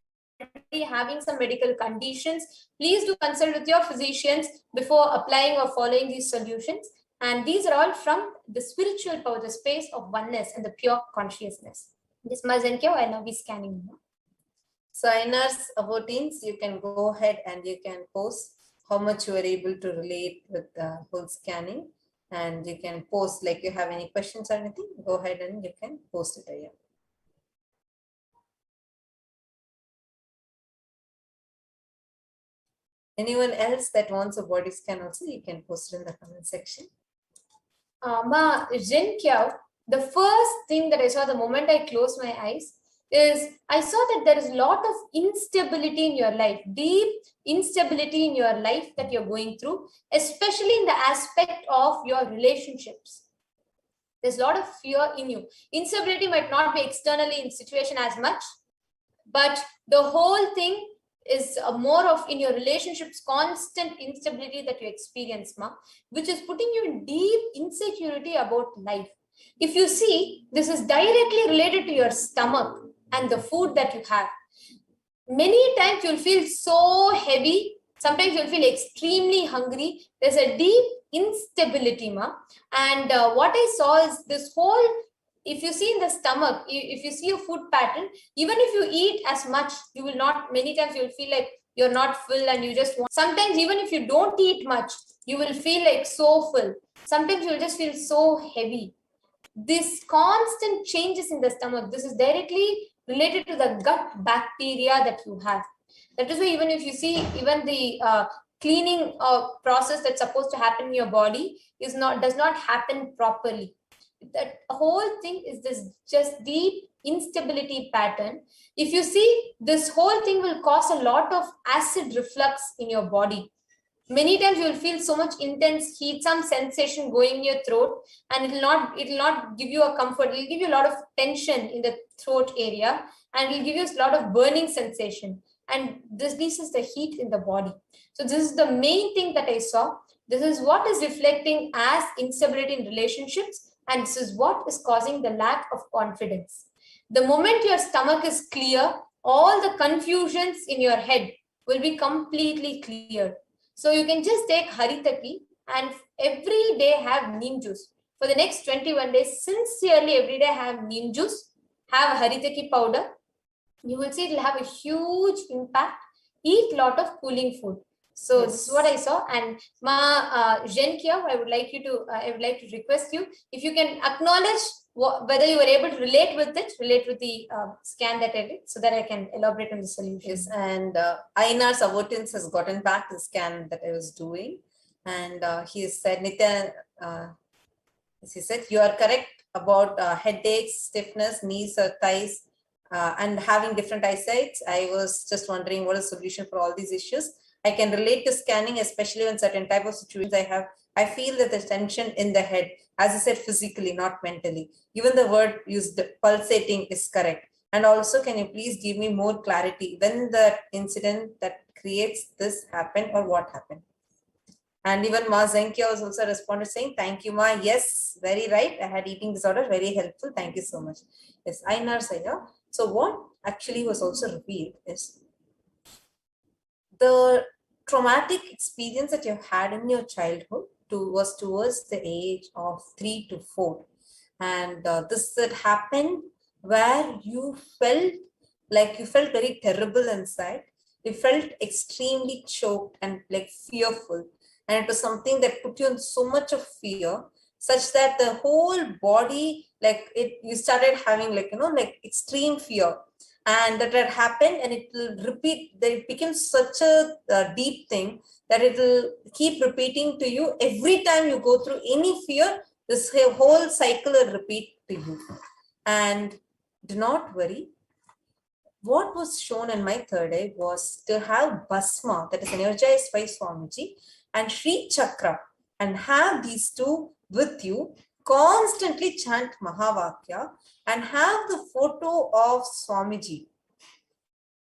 having some medical conditions, please do consult with your physicians before applying or following these solutions. And these are all from the spiritual power, the space of oneness and the pure consciousness. This Mazenkyo, I'll now be scanning now. So Ainar's votees, you can go ahead and you can post how much you are able to relate with the whole scanning, and you can post like you have any questions or anything, go ahead and you can post it here. Anyone else that wants a body scan also, you can post it in the comment section. Ma Jen Kiao, the first thing that I saw the moment I closed my eyes is I saw that there is a lot of instability in your life, deep instability in your life that you're going through, especially in the aspect of your relationships. There's a lot of fear in you. Instability might not be externally in situation as much, but the whole thing is more of in your relationships, constant instability that you experience, Ma, which is putting you in deep insecurity about life. If you see, this is directly related to your stomach and the food that you have. Many times you'll feel so heavy. Sometimes you'll feel extremely hungry. There's a deep instability, Ma. And what I saw is this whole, if you see in the stomach, if you see a food pattern, even if you eat as much, you will not, many times you'll feel like you're not full and you just want, sometimes even if you don't eat much, you will feel like so full. Sometimes you'll just feel so heavy. This constant changes in the stomach, this is directly related to the gut bacteria that you have. That is why even if you see, even the cleaning process that's supposed to happen in your body does not happen properly. That whole thing is this just deep instability pattern. If you see, this whole thing will cause a lot of acid reflux in your body. Many times you will feel so much intense heat, some sensation going in your throat, and it will not give you a comfort. It will give you a lot of tension in the throat area, and it will give you a lot of burning sensation. And this is the heat in the body. So this is the main thing that I saw. This is what is reflecting as instability in relationships. And this is what is causing the lack of confidence. The moment your stomach is clear, all the confusions in your head will be completely clear. So you can just take Haritaki and every day have neem juice. For the next 21 days, sincerely every day have neem juice, have Haritaki powder. You will see it will have a huge impact. Eat a lot of cooling food. So yes, this is what I saw. And Ma Zhenkia, I would like to request you, if you can acknowledge whether you were able to relate with the scan that I did, so that I can elaborate on the solution. Yes, and Ainar Savotins has gotten back the scan that I was doing, and he said, Nitya, he said, you are correct about headaches, stiffness, knees or thighs, and having different eyesight. I was just wondering what is the solution for all these issues. I can relate to scanning, especially when certain type of situations I feel that the tension in the head, as I said, physically, not mentally. Even the word used, pulsating, is correct. And also, can you please give me more clarity when the incident that creates this happen or what happened. And even Ma Zenkia was also responded saying, thank you, Ma. Yes, very right. I had eating disorder, very helpful. Thank you so much. Yes, Ainar Saya. So what actually was also revealed is the traumatic experience that you had in your childhood was towards the age of 3 to 4. And this had happened where you felt very terrible inside. You felt extremely choked and like fearful. And it was something that put you in so much of fear, such that the whole body, you started having extreme fear. And that had happened, and it will repeat, that it became such a deep thing that it will keep repeating to you every time you go through any fear. This whole cycle will repeat to you. And do not worry. What was shown in my third eye was to have Bhasma, that is energized by Swamiji, and Sri Chakra, and have these two with you, constantly chant Mahavakya, and have the photo of Swamiji.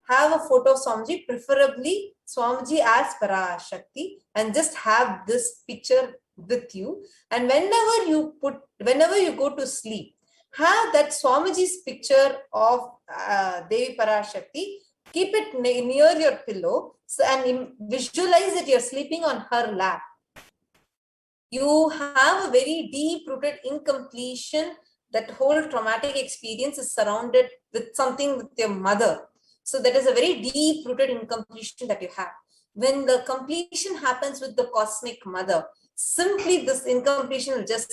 Have a photo of Swamiji, preferably Swamiji as Parashakti, and just have this picture with you. And whenever you go to sleep, have that Swamiji's picture of Devi Parashakti, keep it near your pillow, and visualize that you're sleeping on her lap. You have a very deep-rooted incompletion. That whole traumatic experience is surrounded with something with your mother. So that is a very deep-rooted incompletion that you have. When the completion happens with the cosmic mother, simply this incompletion will just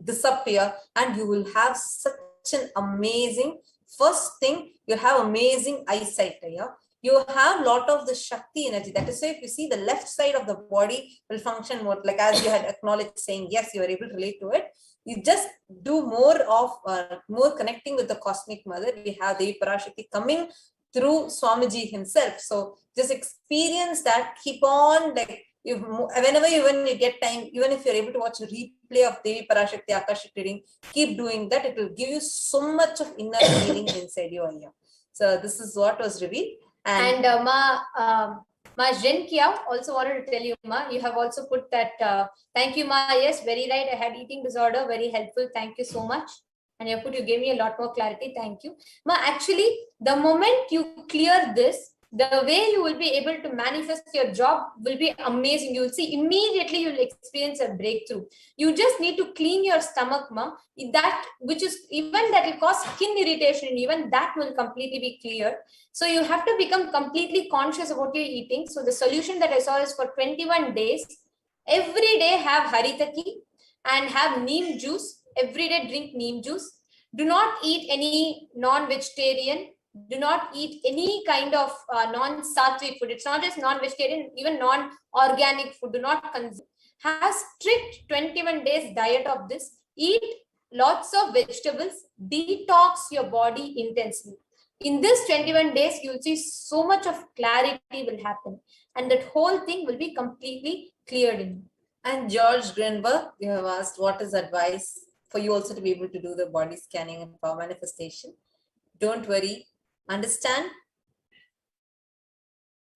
disappear, and you will have such an amazing, first thing, you have amazing eyesight. You have a lot of the Shakti energy. That is why if you see the left side of the body will function more, like as you had acknowledged, saying, yes, you are able to relate to it. You just do more of more connecting with the cosmic mother. We have Devi Parashakti coming through Swamiji himself. So just experience that. Keep on, whenever when you get time, even if you're able to watch a replay of Devi Parashakti Akashic reading, keep doing that. It will give you so much of inner healing inside you. So this is what was revealed. And Ma Zhenkia also wanted to tell you, Ma, you have also put that, thank you, Ma. Yes, very right. I had eating disorder, very helpful. Thank you so much. And you gave me a lot more clarity. Thank you. Ma, actually, the moment you clear this, the way you will be able to manifest your job will be amazing. You will see immediately you'll experience a breakthrough. You just need to clean your stomach, Ma. That will cause skin irritation, even that will completely be cleared. So you have to become completely conscious of what you're eating. So the solution that I saw is for 21 days, every day have haritaki and have neem juice. Every day drink neem juice. Do not eat any non-vegetarian. Do not eat any kind of non-sattvic food. It's not just non-vegetarian, even non-organic food. Do not consume. Have strict 21 days diet of this. Eat lots of vegetables. Detox your body intensely. In this 21 days, you'll see so much of clarity will happen. And that whole thing will be completely cleared in. And George Greenberg, you have asked what is advice for you also to be able to do the body scanning and power manifestation. Don't worry. Understand,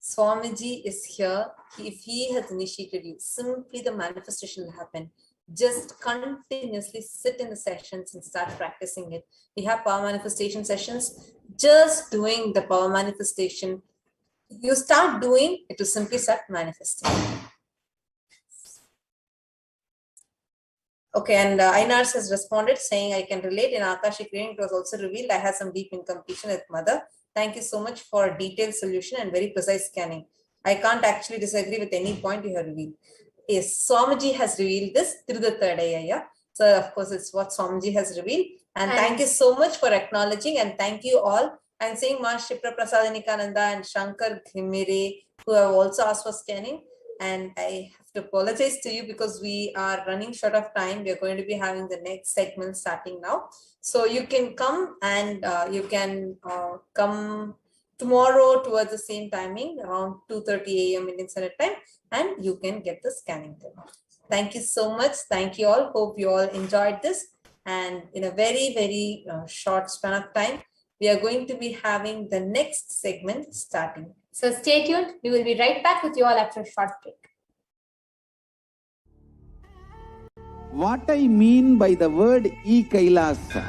Swamiji is here. If he has initiated you, simply the manifestation will happen. Just continuously sit in the sessions and start practicing it. We have power manifestation sessions. Just doing the power manifestation, you start doing, it will simply start manifesting. Okay, and Ainars has responded saying, I can relate. In Akashic reading, it was also revealed I had some deep incompletion with mother. Thank you so much for a detailed solution and very precise scanning. I can't actually disagree with any point you have revealed. Yes, Swamiji has revealed this through the third eye. So of course, it's what Swamiji has revealed. And thank you so much for acknowledging, and thank you all. I'm saying Ma Shipra Prasadikananda and Shankar Ghimire, who have also asked for scanning. And I have to apologize to you because we are running short of time. We are going to be having the next segment starting now. So you can come, and you can come tomorrow towards the same timing, around 2:30 a.m. Indian Standard Time, and you can get the scanning done. Thank you so much. Thank you all. Hope you all enjoyed this. And in a very, very short span of time, we are going to be having the next segment starting. So stay tuned. We will be right back with you all after a short break. What I mean by the word e-Kailasa,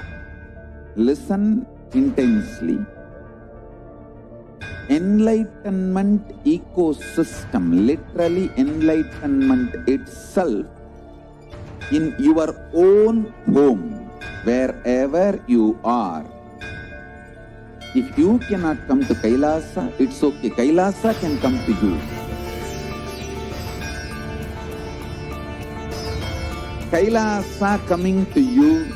listen intensely. Enlightenment ecosystem, literally enlightenment itself, in your own home, wherever you are. If you cannot come to Kailasa, it's okay. Kailasa can come to you. Kailasa coming to you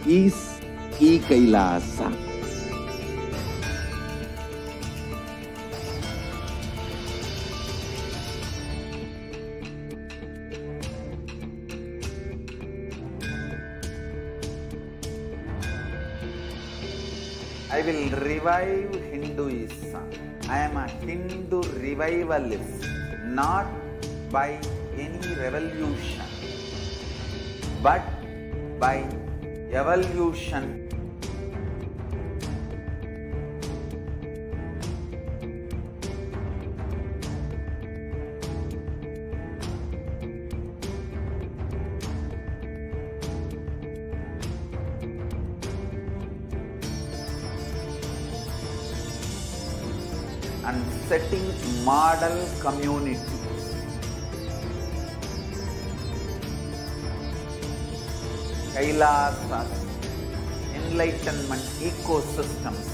is e-Kailasa. I will revive Hinduism. I am a Hindu revivalist, not by any revolution, but by evolution. And setting model community. Kailasas, enlightenment ecosystems,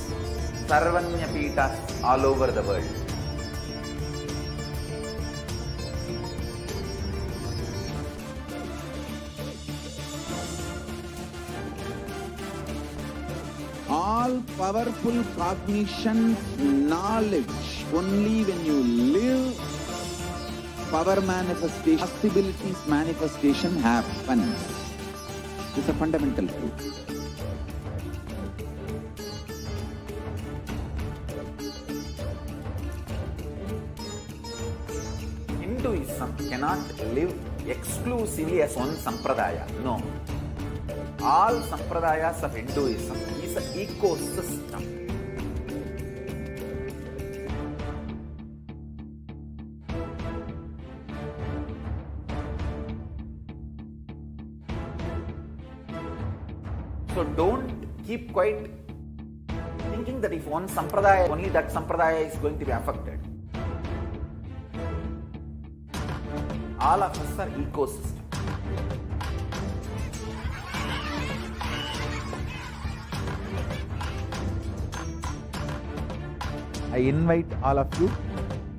Sarvanya Pitas all over the world. All powerful cognition, knowledge, only when you live, power manifestation, possibilities manifestation happens. It's a fundamental truth. Hinduism cannot live exclusively as one sampradaya. No. All sampradayas of Hinduism is an ecosystem. So don't keep quiet thinking that if one sampradaya, only that sampradaya is going to be affected. All of us are ecosystem. I invite all of you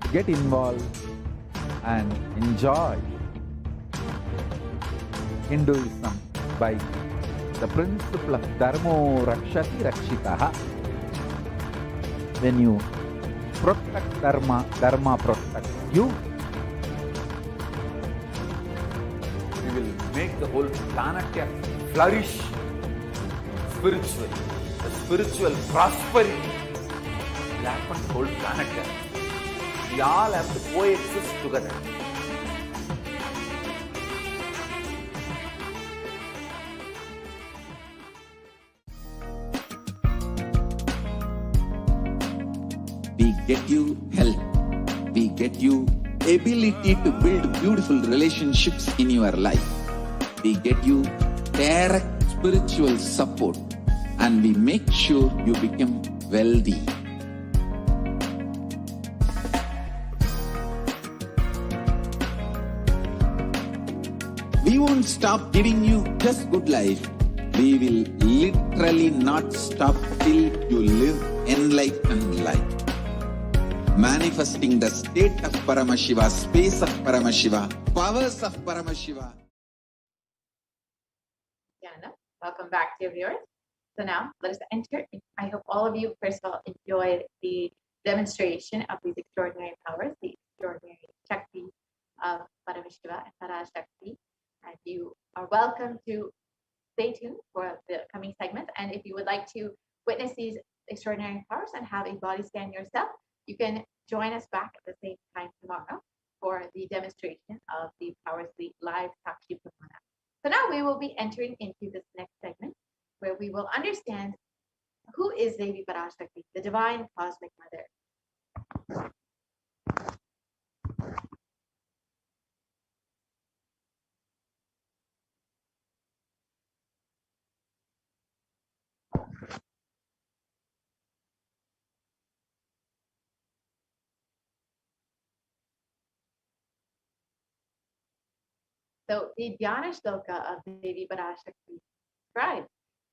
to get involved and enjoy Hinduism by the principle of Dharmo Rakshati Rakshitaha. When you protect Dharma, Dharma protects you. We will make the whole planet flourish spiritually. The spiritual prosperity will happen to the whole planet. We all have to coexist together. We get you health. We get you ability to build beautiful relationships in your life. We get you direct spiritual support, and we make sure you become wealthy. We won't stop giving you just good life. We will literally not stop till you live enlightened life. Manifesting the state of Paramashiva, space of Paramashiva, powers of Paramashiva. Nithyananda, welcome back, dear viewers. So now let us enter. I hope all of you, first of all, enjoyed the demonstration of these extraordinary powers, the extraordinary Shakti of Paramashiva and Parashakti. And you are welcome to stay tuned for the coming segments. And if you would like to witness these extraordinary powers and have a body scan yourself, you can join us back at the same time tomorrow for the demonstration of the powers, the live Sakshi Pramana. So now we will be entering into this next segment where we will understand who is Devi Parashakti, the divine cosmic mother. So the Dhyana Shloka of Devi Parashakti describes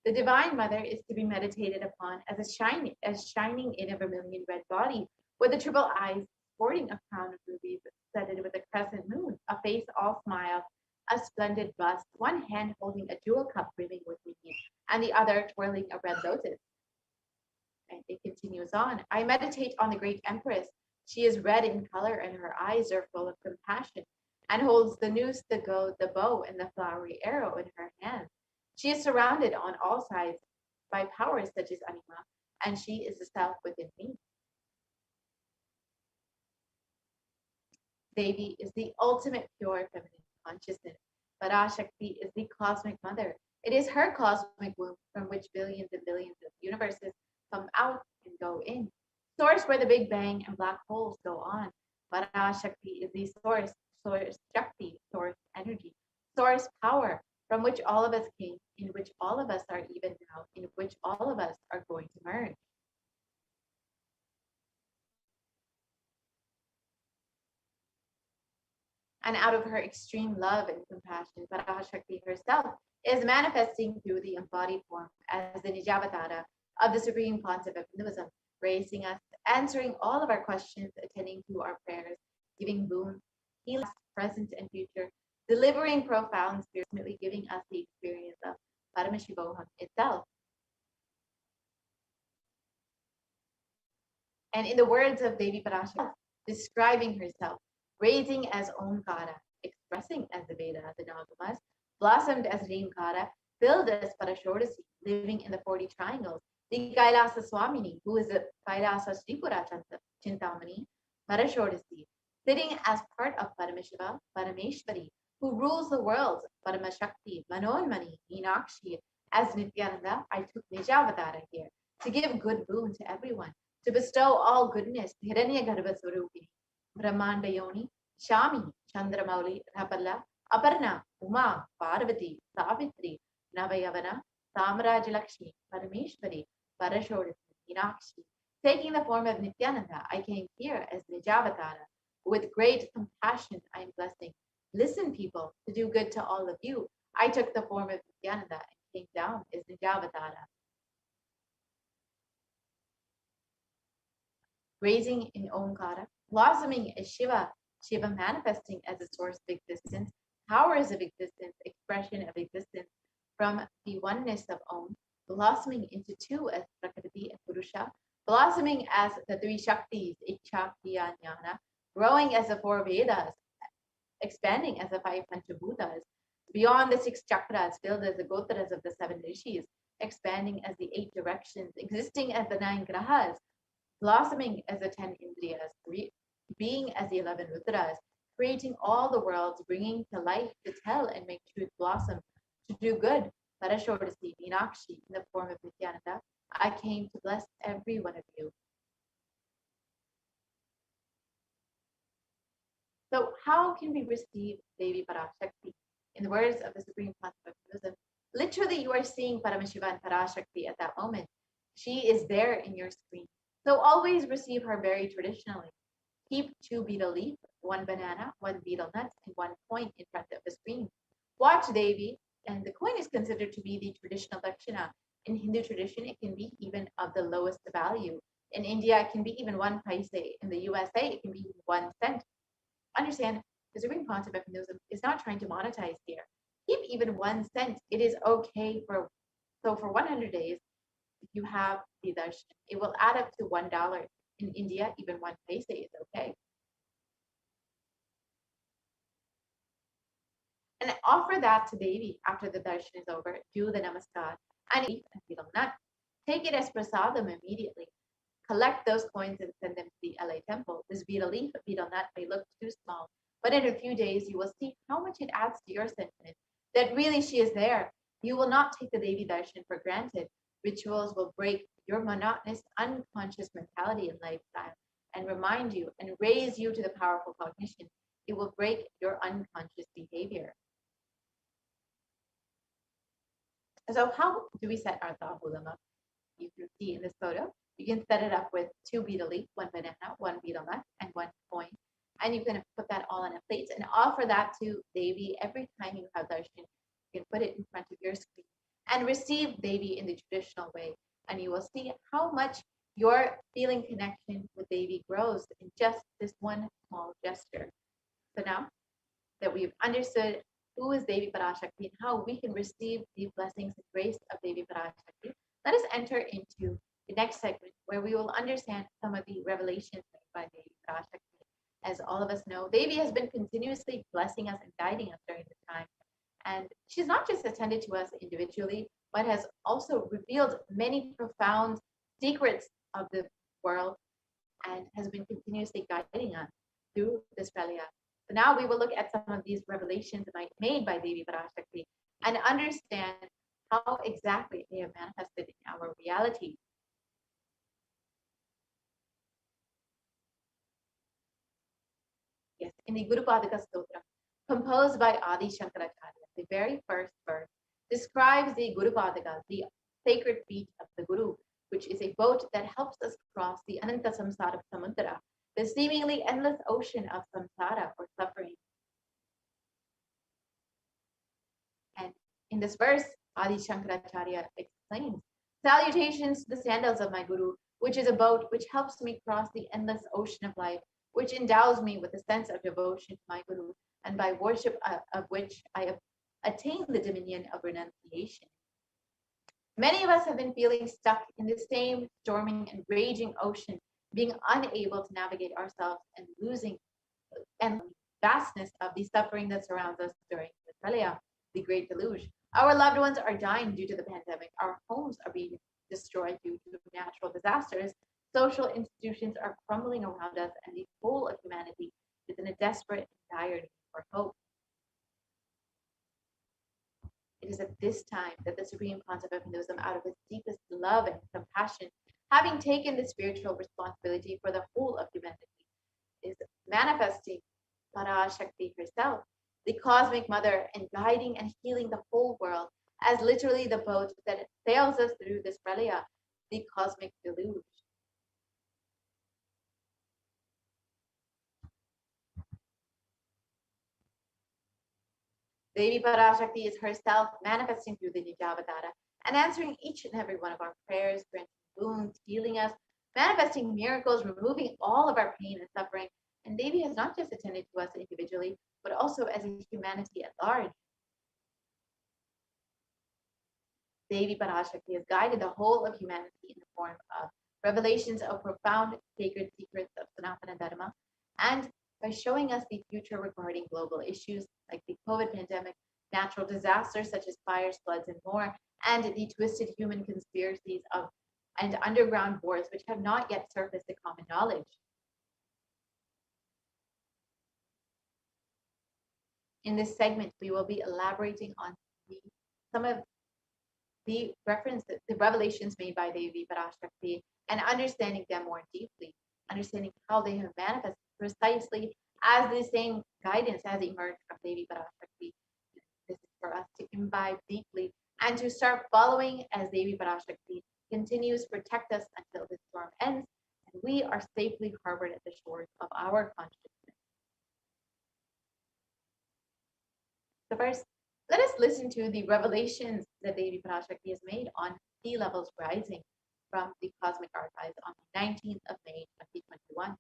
the Divine Mother is to be meditated upon as shining in a vermilion red body, with the triple eyes sporting a crown of rubies studded with a crescent moon, a face all smiles, a splendid bust, one hand holding a jewel cup brimming with mead, and the other twirling a red lotus. And it continues on. I meditate on the great Empress. She is red in color, and her eyes are full of compassion, and holds the noose, the bow, and the flowery arrow in her hand. She is surrounded on all sides by powers such as Anima, and she is the self within me. Devi is the ultimate pure feminine consciousness. Parashakti is the cosmic mother. It is her cosmic womb from which billions and billions of universes come out and go in. Source where the Big Bang and black holes go on. Parashakti is the source Shakti, source energy, source power, from which all of us came, in which all of us are even now, in which all of us are going to merge. And out of her extreme love and compassion, Parashakti herself is manifesting through the embodied form as the Nijavatara of the supreme concept of Hinduism, raising us, answering all of our questions, attending to our prayers, giving boons, healing present and future, delivering profound spiritually, giving us the experience of Paramashivoham itself. And in the words of Devi Parashakti, describing herself, raising as Omkara, expressing as the Veda, the Nagamas, blossomed as Reemkara, filled as Parashodasi, living in the 40 triangles, the Kailasa Swamini, who is the Kailasa Sripura Chintamani, Parashodasi, sitting as part of Paramashiva, Parameshwari, who rules the worlds, Paramashakti, Manonmani, Meenakshi. As Nithyananda, I took Nijavatara here to give good boon to everyone, to bestow all goodness, Hiranyagarbha Swarupini, Brahmanda Yoni, Shami, Chandramauli, Rapala, Aparna, Uma, Parvati, Savitri, Navayavana, Samrajalakshmi, Parameshwari, Parashodasi, Meenakshi. Taking the form of Nithyananda, I came here as Nijavatara. With great compassion, I am blessing. Listen, people, to do good to all of you. I took the form of Nithyananda and came down as Nijavatara. Raising in Omkara, blossoming as Shiva, Shiva manifesting as a source of existence, powers of existence, expression of existence from the oneness of Om, blossoming into two as Prakriti and Purusha, blossoming as the three Shaktis, Ichcha, Kriya, Jnana, growing as the four Vedas, expanding as the five Panchabhutas, beyond the six chakras, filled as the Gotras of the seven Rishis, expanding as the 8 directions, existing as the 9 Grahas, blossoming as the 10 Indriyas, being as the 11 Rudras, creating all the worlds, bringing to life, to tell and make truth blossom, to do good, Parashodasi, Meenakshi, in the form of Nithyananda. I came to bless every one of you. So how can we receive Devi Parashakti? In the words of the Supreme Concept of Hinduism, literally you are seeing Paramashiva and Parashakti at that moment. She is there in your screen. So always receive her very traditionally. Keep 2 betel leaf, 1 banana, 1 betel nut, and 1 coin in front of the screen. Watch Devi, and the coin is considered to be the traditional dakshina. In Hindu tradition, it can be even of the lowest value. In India, it can be even 1 paise. In the USA, it can be 1 cent. Understand, the supreme concept of Hinduism is not trying to monetize here. Keep even 1 cent. It is okay for 100 days. If you have the darshan, it will add up to $1. In India, even 1 paise is okay. And offer that to Devi after the darshan is over. Do the namaskar and eat a betel nut. Take it as prasadam immediately. Collect those coins and send them to the LA temple. This betel leaf, betel nut may look too small, but in a few days you will see how much it adds to your sentiment, that really she is there. You will not take the Devi darshan for granted. Rituals will break your monotonous, unconscious mentality and lifestyle and remind you and raise you to the powerful cognition. It will break your unconscious behavior. So how do we set our tabulam up? You can see in this photo, you can set it up with 2 betel leaf, 1 banana, 1 betel nut, and 1 coin. and you can put that all on a plate and offer that to Devi every time you have darshan. You can put it in front of your screen and receive Devi in the traditional way, and you will see how much your feeling connection with Devi grows in just this one small gesture. So now that we've understood who is Devi Parashakti and how we can receive the blessings and grace of Devi Parashakti, let us enter into the next segment where we will understand some of the revelations made by Devi Parashakti. As all of us know, Devi has been continuously blessing us and guiding us during this time. And she's not just attended to us individually, but has also revealed many profound secrets of the world and has been continuously guiding us through this Pralia. So now we will look at some of these revelations made by Devi Parashakti and understand how exactly they have manifested in our reality. Yes, in the Guru Padaka Stotra, composed by Adi Shankaracharya, the very first verse describes the Guru Padaka, the sacred feet of the Guru, which is a boat that helps us cross the Ananta Samsara Samudra, the seemingly endless ocean of samsara or suffering. And in this verse, Adi Shankaracharya explains, salutations to the sandals of my Guru, which is a boat which helps me cross the endless ocean of life, which endows me with a sense of devotion to my Guru, and by worship of which I have attained the dominion of renunciation. Many of us have been feeling stuck in the same storming and raging ocean, being unable to navigate ourselves and losing and vastness of the suffering that surrounds us during the Pralaya, the Great Deluge. Our loved ones are dying due to the pandemic. Our homes are being destroyed due to natural disasters. Social institutions are crumbling around us, and the whole of humanity is in a desperate and dire need for hope. It is at this time that the Supreme Concept of Hinduism, out of its deepest love and compassion, having taken the spiritual responsibility for the whole of humanity, is manifesting Parashakti herself, the cosmic mother, and guiding and healing the whole world as literally the boat that sails us through this Pralaya, the cosmic deluge. Devi Parashakti is herself manifesting through the Nijavatara and answering each and every one of our prayers, granting boons, healing us, manifesting miracles, removing all of our pain and suffering. And Devi has not just attended to us individually, but also as a humanity at large. Devi Parashakti has guided the whole of humanity in the form of revelations of profound sacred secrets of Sanatana Dharma, and by showing us the future regarding global issues like the COVID pandemic, natural disasters such as fires, floods, and more, and the twisted human conspiracies of and underground wars which have not yet surfaced to common knowledge. In this segment, we will be elaborating on some of the revelations made by Devi Parashakti and understanding them more deeply, understanding how they have manifested precisely as the same guidance has emerged from Devi Parashakti. This is for us to imbibe deeply and to start following as Devi Parashakti continues to protect us until this storm ends and we are safely harbored at the shores of our consciousness. So first, let us listen to the revelations that Devi Parashakti has made on sea levels rising from the Cosmic Archives on the 19th of May, 2021.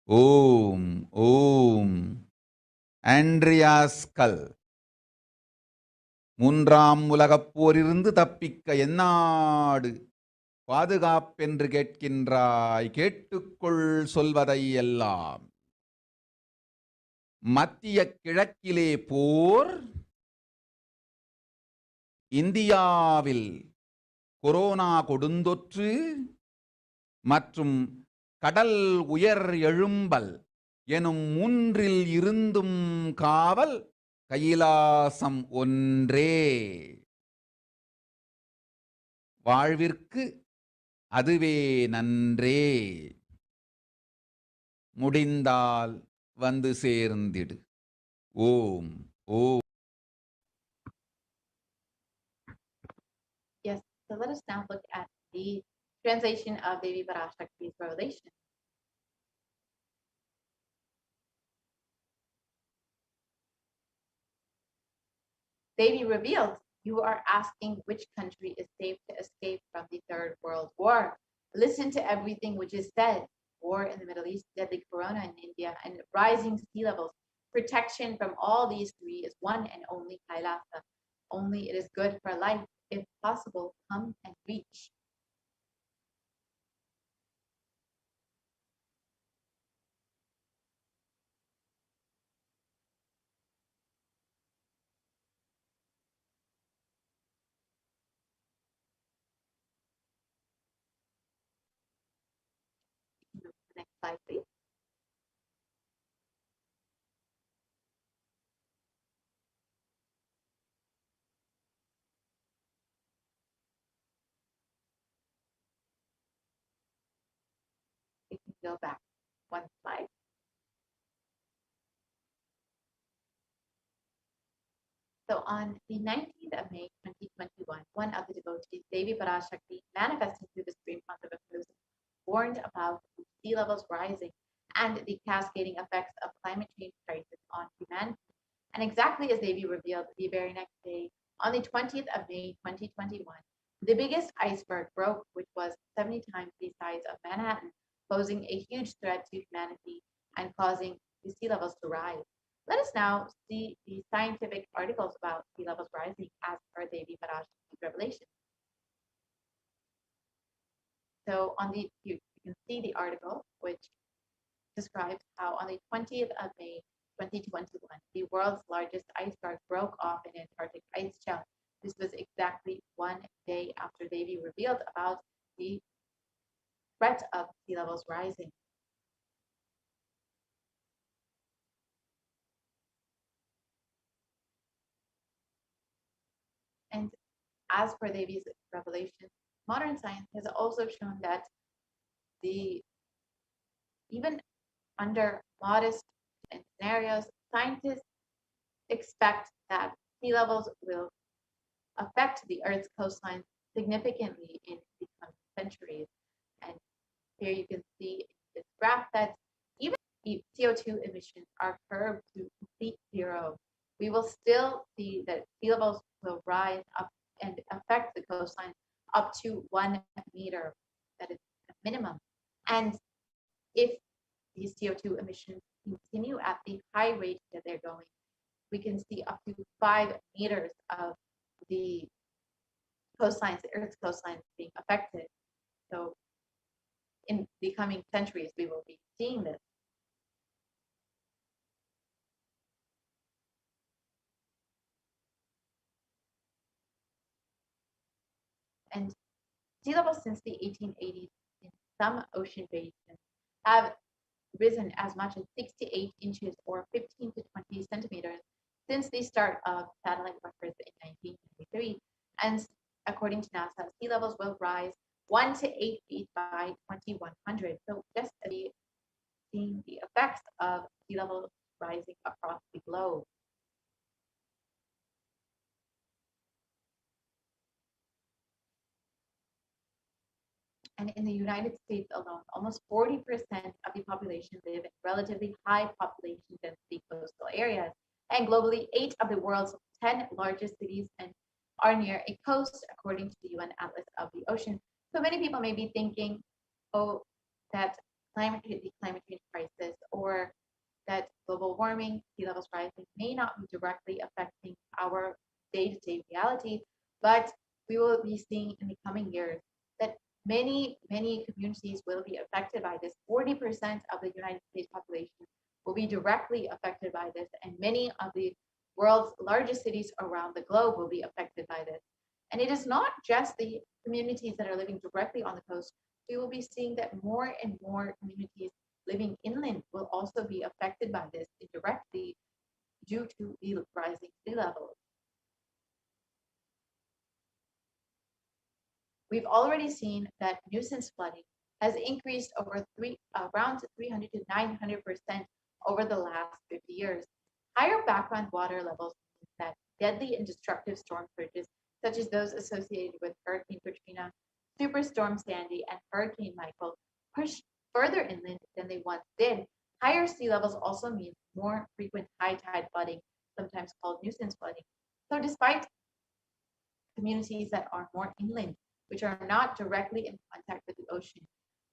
ஓம் Andreas கல் மூன்றாம் உலகப் போரிலிருந்து தப்பிக்க எந்நாடு பாதுகாப்பென்று கேட்கின்றாய், கேட்டுக்கொள் சொல்வதை எல்லாம். மத்திய கிழக்கிலே போர், இந்தியாவில் கொரோனா கொடுந்தொற்று மற்றும் கடல் உயர் எழும்பல் எனும் மூன்றில் இருந்தும் காவல் கைலாசம் ஒன்றே. வாழ்விற்கு அதுவே நன்றே. முடிந்தால் வந்து சேர்ந்திடு. ஓம் ஓம். Yes, so let us now look at the Translation of Devi Parashakti's revelation. Devi revealed, you are asking which country is safe to escape from the Third World War. Listen to everything which is said. War in the Middle East, deadly corona in India, and rising sea levels. Protection from all these three is one and only Kailasa. Only it is good for life. If possible, come and reach. Next slide, please. We can go back one slide. So on the 19th of May, 2021, one of the devotees, Devi Parashakti, manifested through the stream concept of Moses, warned about sea levels rising and the cascading effects of climate change crisis on humanity. And exactly as Devi revealed the very next day, on the 20th of May, 2021, the biggest iceberg broke, which was 70 times the size of Manhattan, posing a huge threat to humanity and causing the sea levels to rise. Let us now see the scientific articles about sea levels rising as per Devi Parashakti's revelation. So on the you can see the article which describes how on the 20th of May 2021, the world's largest iceberg broke off an Antarctic ice shelf. This was exactly one day after Devi revealed about the threat of sea levels rising. And as per Devi's revelation, modern science has also shown that even under modest scenarios, scientists expect that sea levels will affect the Earth's coastline significantly in the coming centuries. And here you can see in this graph that even if CO2 emissions are curbed to complete zero, we will still see that sea levels will rise up and affect the coastline up to 1 meter. That is a minimum. And if these CO2 emissions continue at the high rate that they're going, we can see up to 5 meters of the coastlines, the Earth's coastlines being affected. So in the coming centuries, we will be seeing this. And sea levels since the 1880s in some ocean basins have risen as much as 6 to 8 inches or 15 to 20 centimeters since the start of satellite records in 1993. And according to NASA, sea levels will rise 1 to 8 feet by 2100. So just seeing the effects of sea levels rising across the globe. And in the United States alone, almost 40% of the population live in relatively high population density coastal areas. And globally, 8 of the world's 10 largest cities are near a coast, according to the UN Atlas of the Ocean. So many people may be thinking, oh, that the climate change crisis or that global warming, sea levels rising may not be directly affecting our day-to-day reality, but we will be seeing in the coming years that many communities will be affected by this. 40% of the United States population will be directly affected by this, and many of the world's largest cities around the globe will be affected by this. And it is not just the communities that are living directly on the coast. We will be seeing that more and more communities living inland will also be affected by this indirectly due to the rising sea levels. We've already seen that nuisance flooding has increased around 300 to 900% over the last 50 years. Higher background water levels mean that deadly and destructive storm surges, such as those associated with Hurricane Katrina, Superstorm Sandy and Hurricane Michael pushed further inland than they once did. Higher sea levels also mean more frequent high tide flooding, sometimes called nuisance flooding. So despite communities that are more inland, which are not directly in contact with the ocean,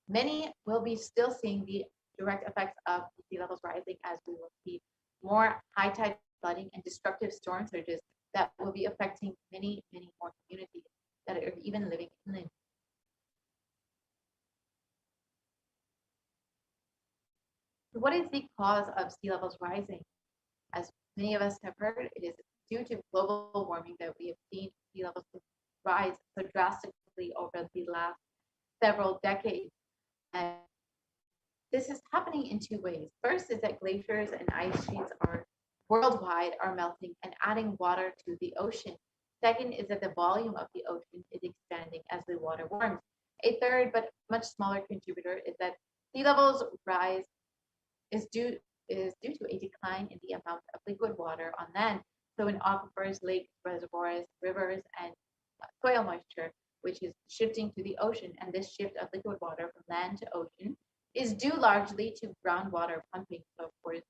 many will be still seeing the direct effects of sea levels rising, as we will see more high tide flooding and destructive storm surges that will be affecting many, many more communities that are even living inland. So what is the cause of sea levels rising? As many of us have heard, it is due to global warming that we have seen sea levels rise so drastically over the last several decades. And this is happening in two ways. First is that glaciers and ice sheets are worldwide are melting and adding water to the ocean. Second is that the volume of the ocean is expanding as the water warms. A third but much smaller contributor is that sea levels rise is due to a decline in the amount of liquid water on land. So in aquifers, lakes, reservoirs, rivers, and soil moisture, which is shifting to the ocean. And this shift of liquid water from land to ocean is due largely to groundwater pumping. So of course,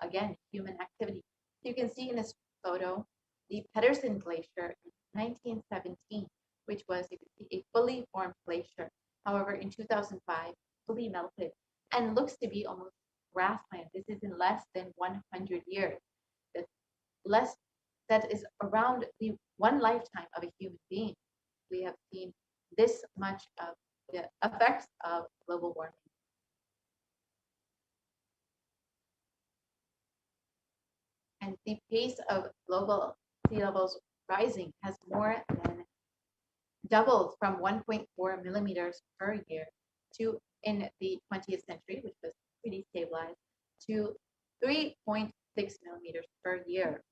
again, human activity. So you can see in this photo, the Pedersen Glacier in 1917, which was, you can see, a fully formed glacier. However, in 2005, fully melted and looks to be almost grassland. This is in less than 100 years. That is around the one lifetime of a human being. We have seen this much of the effects of global warming. And the pace of global sea levels rising has more than doubled from 1.4 millimeters per year to, in the 20th century, which was pretty stabilized, to 3.6 millimeters per year.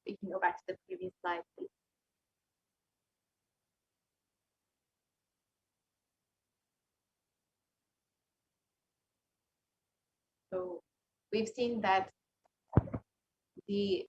We can go back to the previous slide, please. So we've seen that the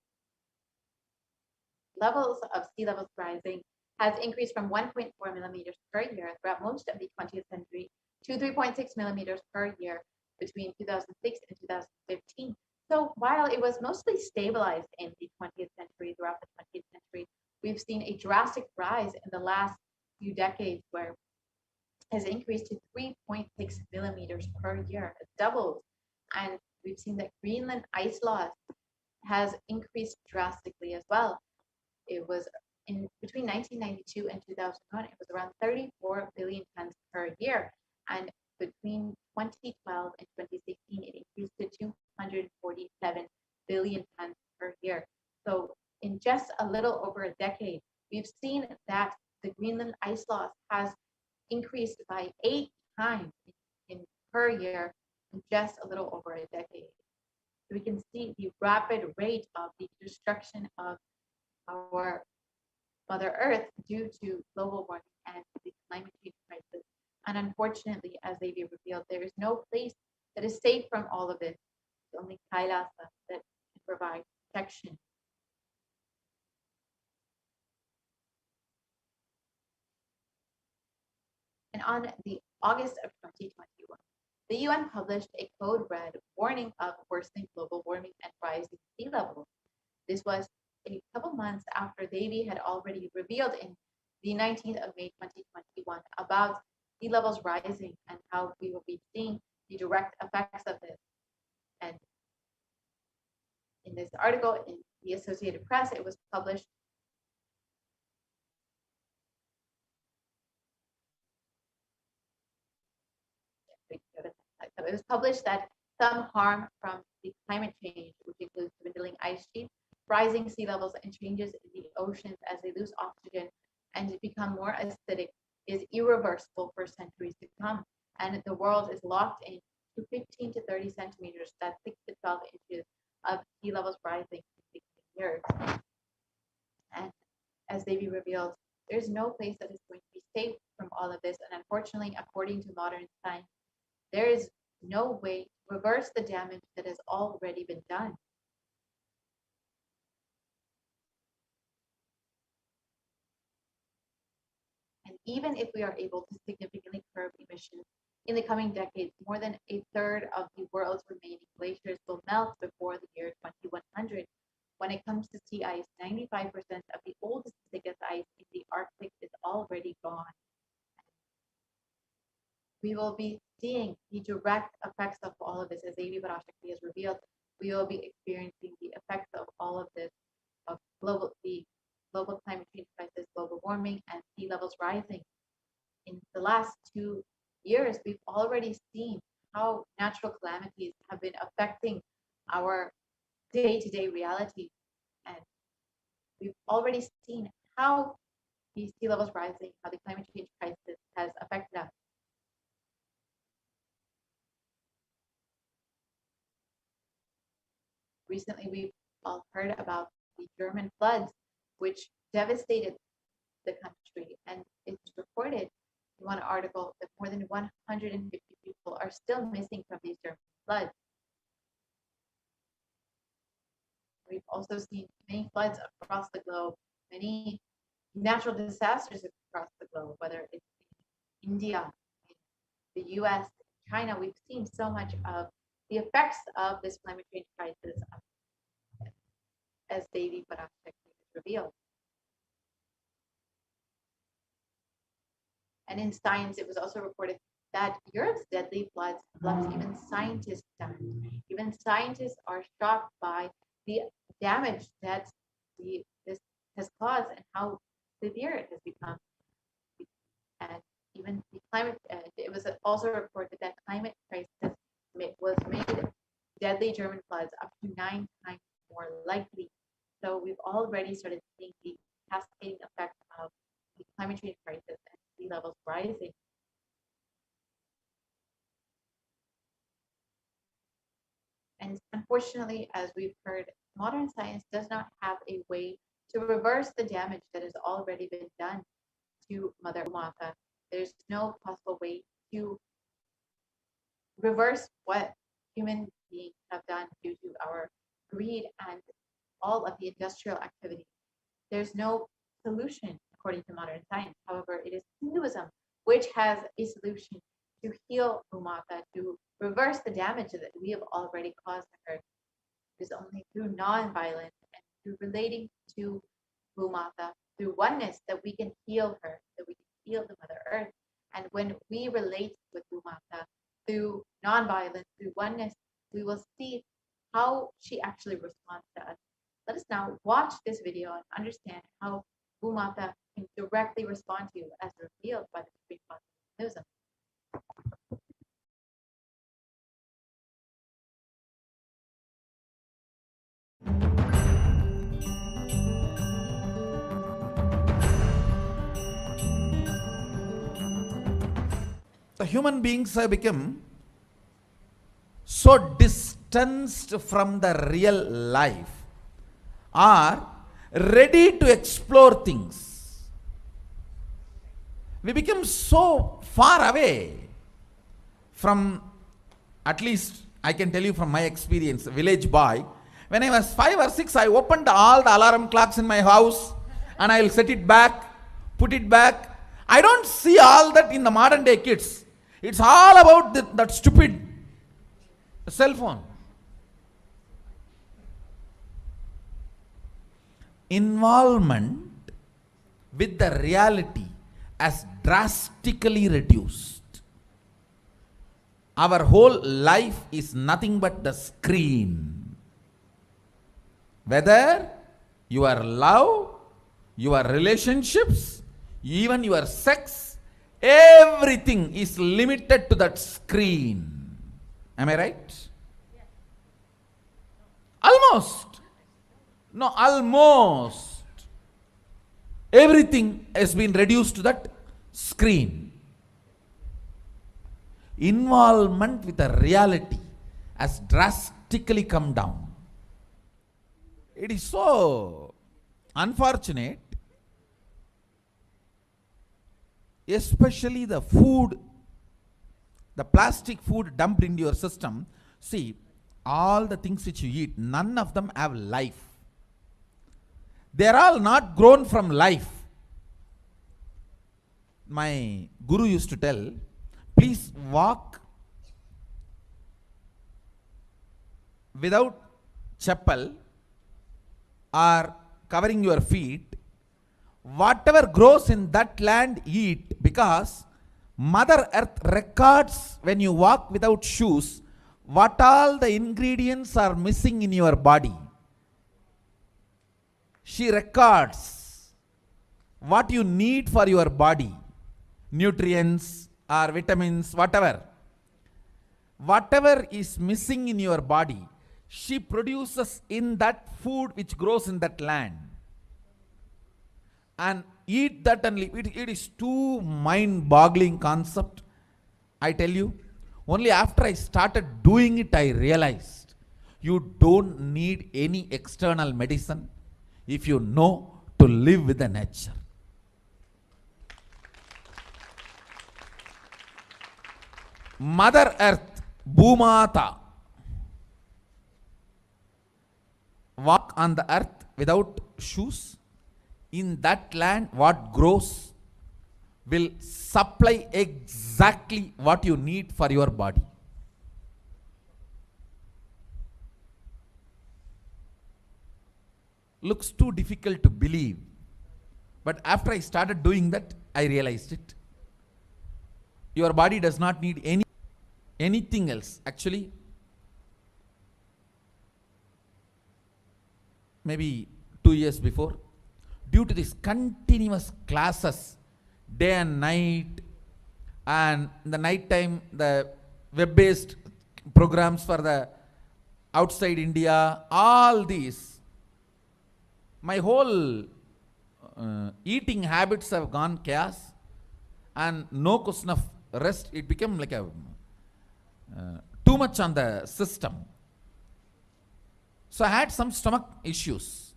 levels of sea levels rising has increased from 1.4 millimeters per year throughout most of the 20th century to 3.6 millimeters per year between 2006 and 2015. So while it was mostly stabilized in the 20th century, throughout the 20th century, we've seen a drastic rise in the last few decades where it has increased to 3.6 millimeters per year. It doubled. And we've seen that Greenland ice loss has increased drastically as well. It was in between 1992 and 2001, it was around 34 billion tons per year. And between 2012 and 2016, it increased to 247 billion tons per year. So in just a little over a decade, we've seen that the Greenland ice loss has increased by 8 times in per year in just a little over a decade. So we can see the rapid rate of the destruction of our Mother Earth due to global warming and the climate change crisis. And unfortunately, as they revealed, there is no place that is safe from all of this. It's only Kailasa that can provide protection. And on the August of 2021, the UN published a code red warning of worsening global warming and rising sea levels. This was a couple months after Davy had already revealed in the 19th of May 2021 about sea levels rising and how we will be seeing the direct effects of this. And in this article in the Associated Press, it was published that some harm from the climate change, which includes dwindling ice sheets, rising sea levels, and changes in the oceans as they lose oxygen and become more acidic, is irreversible for centuries to come. And the world is locked into to 15 to 30 centimeters, that's 6 to 12 inches of sea levels rising in 16 years. And as Devi reveals, there's no place that is going to be safe from all of this. And unfortunately, according to modern science, there is no way to reverse the damage that has already been done. And even if we are able to significantly curb emissions in the coming decades, more than a third of the world's remaining glaciers will melt before the year 2100. When it comes to sea ice, 95% of the oldest, thickest ice in the Arctic is already gone. We will be seeing the direct effects of all of this, as Devi Parashakti has revealed. We will be experiencing the effects of all of this, of the global climate change crisis, global warming, and sea levels rising. In the last 2 years, we've already seen how natural calamities have been affecting our day-to-day reality. And we've already seen how the sea levels rising, how the climate change crisis has affected us. Recently, we've all heard about the German floods, which devastated the country. And it's reported in one article that more than 150 people are still missing from these German floods. We've also seen many floods across the globe, many natural disasters across the globe, whether it's in India, in the US, China. We've seen so much of the effects of this climate change crisis, as Devi Parashakti revealed. And in science, it was also reported that Europe's deadly floods left even scientists stunned. Even scientists are shocked by the damage that this has caused and how severe it has become. And even the climate, it was also reported that climate crisis was made deadly German floods up to 9 times more likely. So we've already started seeing the cascading effect of the climate change crisis and sea levels rising. And unfortunately, as we've heard, modern science does not have a way to reverse the damage that has already been done to Mother Mata. There's no possible way to reverse what human beings have done due to our greed and all of the industrial activity. There's no solution according to modern science. However, it is Hinduism which has a solution to heal Bhumata, to reverse the damage that we have already caused to her. It is only through non-violence and through relating to Bhumata, through oneness, that we can heal her, that we can heal the Mother Earth. And when we relate with Bhumata through non-violence, through oneness, we will see how she actually responds to us. Let us now watch this video and understand how Bhumata can directly respond to you as revealed by the Supreme Concept of Hinduism. The human beings have become so distanced from the real life, are ready to explore things. We become so far away from, at least I can tell you from my experience, village boy. When I was 5 or 6, I opened all the alarm clocks in my house and I'll set it back, put it back. I don't see all that in the modern day kids. It's all about that stupid cell phone. Involvement with the reality has drastically reduced. Our whole life is nothing but the screen. Whether your love, your relationships, even your sex, everything is limited to that screen. Am I right? Almost. No, almost. Everything has been reduced to that screen. involvement with the reality has drastically come down. It is so unfortunate, especially the food, the plastic food dumped into your system. See, all the things which you eat, none of them have life. They are all not grown from life. My guru used to tell, please walk without chappal or covering your feet. Whatever grows in that land, eat, because Mother Earth records when you walk without shoes what all the ingredients are missing in your body. She records what you need for your body, nutrients or vitamins, whatever. Whatever is missing in your body, she produces in that food which grows in that land. And eat that and live. It is too mind-boggling concept. I tell you, only after I started doing it, I realized you don't need any external medicine if you know to live with the nature. Mother Earth, Bhumata, walk on the earth without shoes. In that land, what grows will supply exactly what you need for your body. Looks too difficult to believe, but after I started doing that, I realized it. Your body does not need anything else. Actually, maybe 2 years before, due to these continuous classes, day and night, and in the night time, the web-based programs for the outside India, all these, my whole eating habits have gone chaos, and no question of rest. It became like a too much on the system. So I had some stomach issues.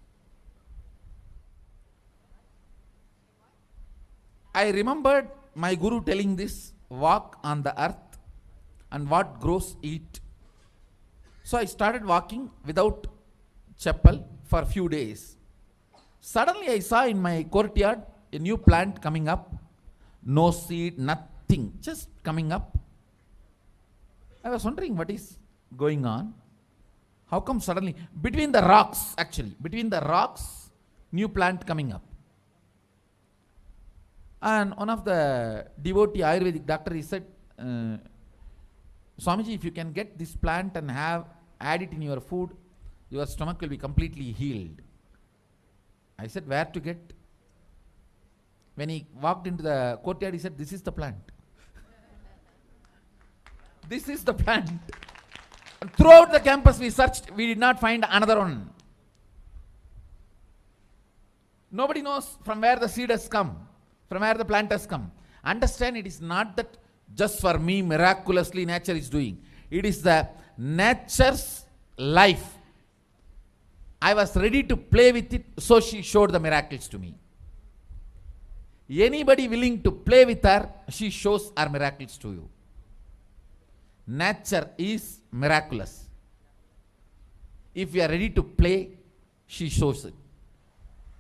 I remembered my guru telling this, walk on the earth and what grows eat. So I started walking without chappal for a few days. Suddenly I saw in my courtyard a new plant coming up. No seed, nothing, just coming up. I was wondering what is going on. How come suddenly, between the rocks, new plant coming up. And one of the devotee Ayurvedic doctor, he said, Swamiji, if you can get this plant and add it in your food, your stomach will be completely healed. I said, where to get? When he walked into the courtyard, he said, this is the plant. This is the plant. And throughout the campus we searched, we did not find another one. Nobody knows from where the seed has come, from where the plant has come. Understand, it is not that just for me miraculously nature is doing. It is the nature's life. I was ready to play with it, so she showed the miracles to me. Anybody willing to play with her, she shows her miracles to you. Nature is miraculous. If we are ready to play, she shows it.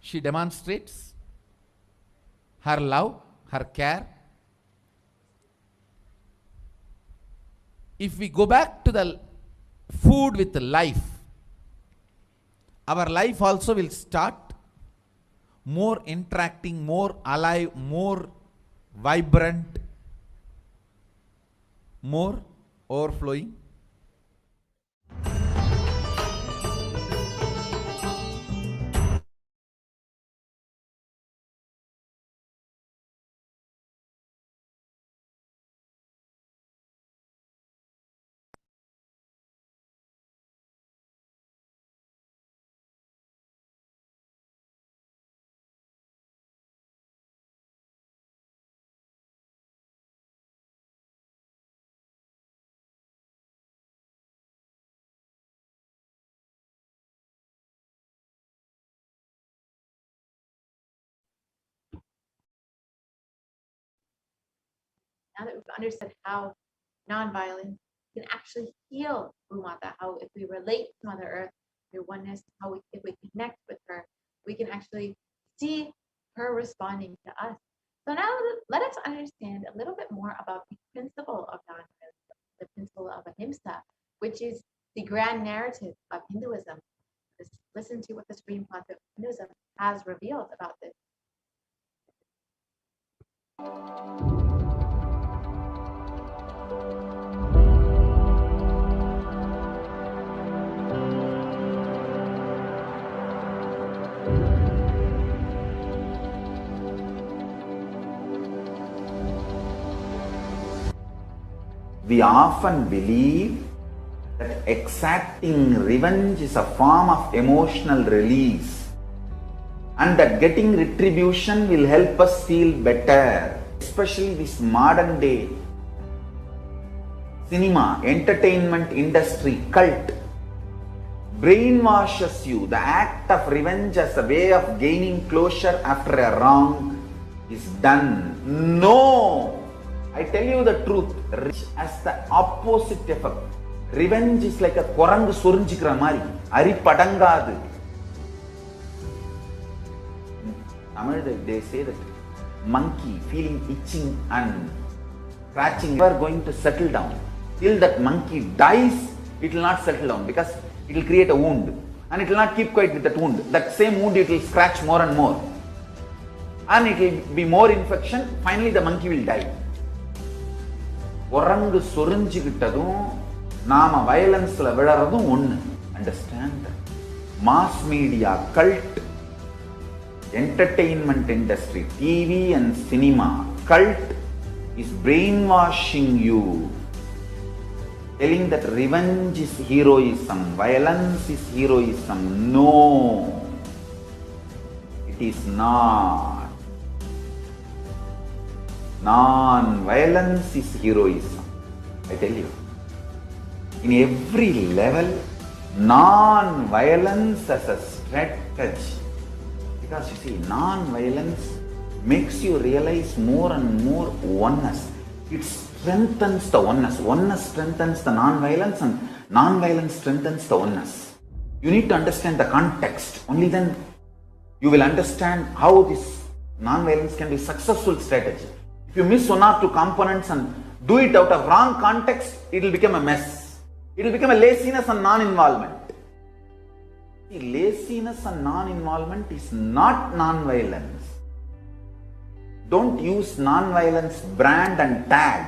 She demonstrates her love, her care. If we go back to the food with life, our life also will start more interacting, more alive, more vibrant, more overflowing. now that we've understood how non-violence can actually heal Bhumata, how if we relate to Mother Earth through oneness, if we connect with her, we can actually see her responding to us. So now let us understand a little bit more about the principle of non-violence, the principle of ahimsa, which is the grand narrative of Hinduism. Let's listen to what the Supreme Pontiff of Hinduism has revealed about this. We often believe that exacting revenge is a form of emotional release and that getting retribution will help us feel better. Especially this modern day cinema, entertainment industry cult brainwashes you. The act of revenge as a way of gaining closure after a wrong is done. No! I tell you the truth, as the opposite effect. Revenge is like a korangu sorinjikra mari, ari padangadu. Tamil, they say that monkey feeling itching and scratching never going to settle down. Till that monkey dies, it will not settle down because it will create a wound and it will not keep quiet with that wound. That same wound it will scratch more and more and it will be more infection. Finally the monkey will die. Korangu sorinjikitadum நாம வயலன்ஸ்ல விழறதும் ஒண்ணு. Understand? Mass media, cult, entertainment industry, TV and cinema, cult is brainwashing you, telling that revenge is heroism, violence is heroism. No, it is not. Non-violence is heroism. I tell you. In every level, non-violence as a strategy. Because you see, non-violence makes you realize more and more oneness. It strengthens the oneness. Oneness strengthens the non-violence and non-violence strengthens the oneness. You need to understand the context. Only then you will understand how this non-violence can be a successful strategy. If you miss one or two components and do it out of wrong context, it will become a mess. It will become a laziness and non-involvement. Laziness and non-involvement is not non-violence. Don't use non-violence brand and tag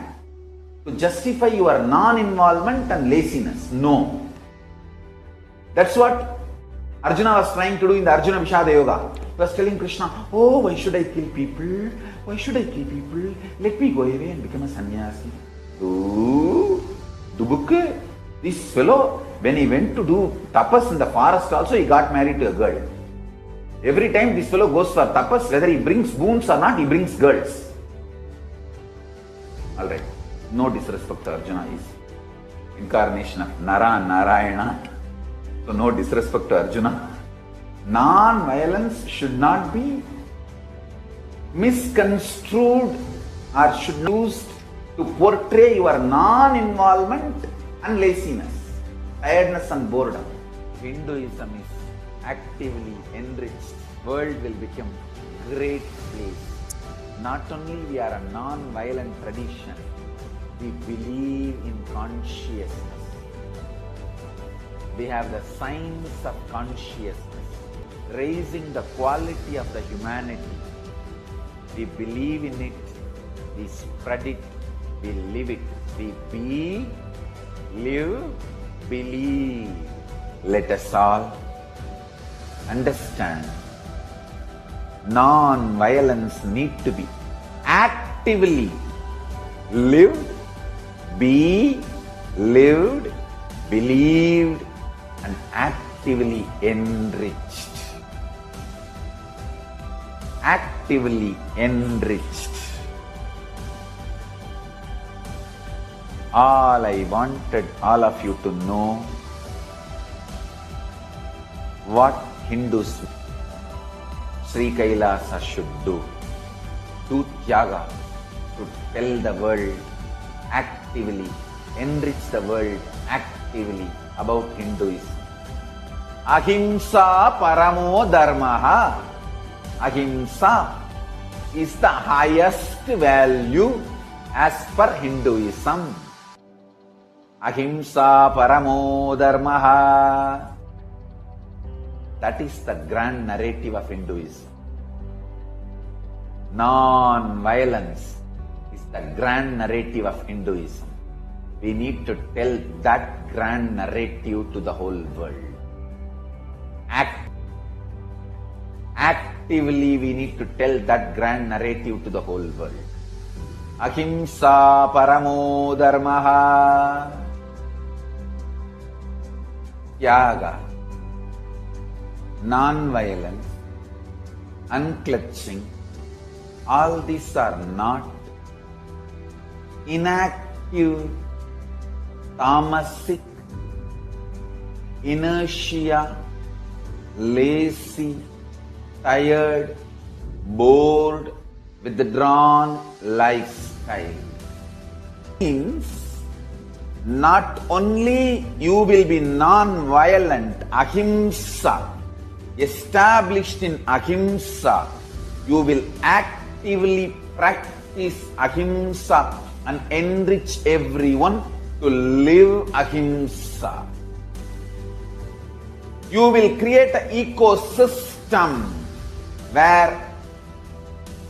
to justify your non-involvement and laziness. No. That's what Arjuna was trying to do in the Arjuna Vishada Yoga. He was telling Krishna, oh, why should I kill people? Why should I kill people? Let me go away and become a sannyasi. Oh, Dubukke. This fellow, when he went to do tapas in the forest also, he got married to a girl. Every time this fellow goes for tapas, whether he brings boons or not, he brings girls. Alright, no disrespect to Arjuna, is incarnation of Nara Narayana. So no disrespect to Arjuna. Non-violence should not be misconstrued or should be used to portray your non-involvement and laziness, tiredness and boredom. Hinduism is actively enriched. World will become great place. Not only we are a non-violent tradition, we believe in consciousness. We have the science of consciousness, raising the quality of the humanity. We believe in it, we spread it, we live it, we be, live, believe. Let us all understand non-violence need to be actively lived, be lived, believed and actively enriched. Actively enriched. All I wanted all of you to know what Hindus Sri Kailasa should do. Do Tyaga, to tell the world actively, enrich the world actively about Hinduism. Ahimsa paramo dharmaha. Ahimsa is the highest value as per Hinduism. Ahimsa paramo dharmaha. That is the grand narrative of Hinduism. Non-violence is the grand narrative of Hinduism. We need to tell that grand narrative to the whole world. Actively we need to tell that grand narrative to the whole world. Ahimsa paramo dharmaha. Tyaga, non-violence, unclutching, all these are not inactive, tamasic, inertia, lazy, tired, bored, withdrawn lifestyle. Means not only you will be non-violent, ahimsa, established in ahimsa, you will actively practice ahimsa and enrich everyone to live ahimsa. You will create an ecosystem where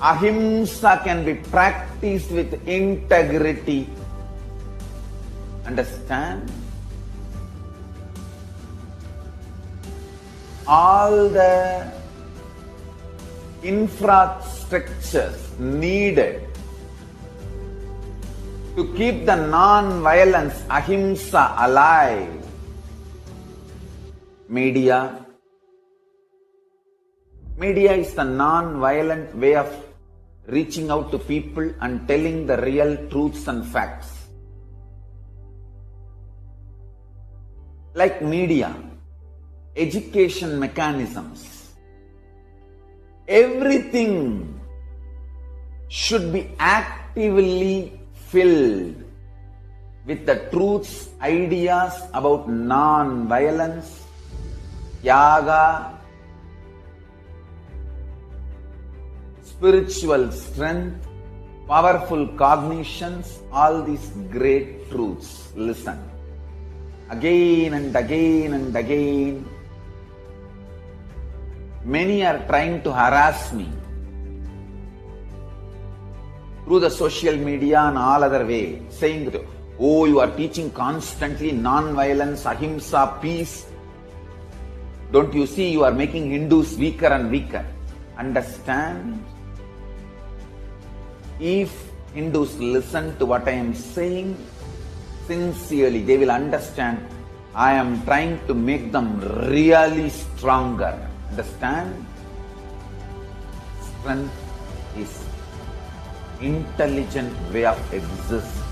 ahimsa can be practiced with integrity. Understand? All the infrastructures needed to keep the non-violence ahimsa alive. Media is the non-violent way of reaching out to people and telling the real truths and facts. Like media, education mechanisms, everything should be actively filled with the truths, ideas about non-violence, Yaga, spiritual strength, powerful cognitions, all these great truths. Listen. Again and again and again, many are trying to harass me through the social media and all other way, saying that, oh, you are teaching constantly non-violence, ahimsa, peace. Don't you see you are making Hindus weaker and weaker? Understand? If Hindus listen to what I am saying sincerely, they will understand I am trying to make them really stronger. Understand? Strength is intelligent way of existing.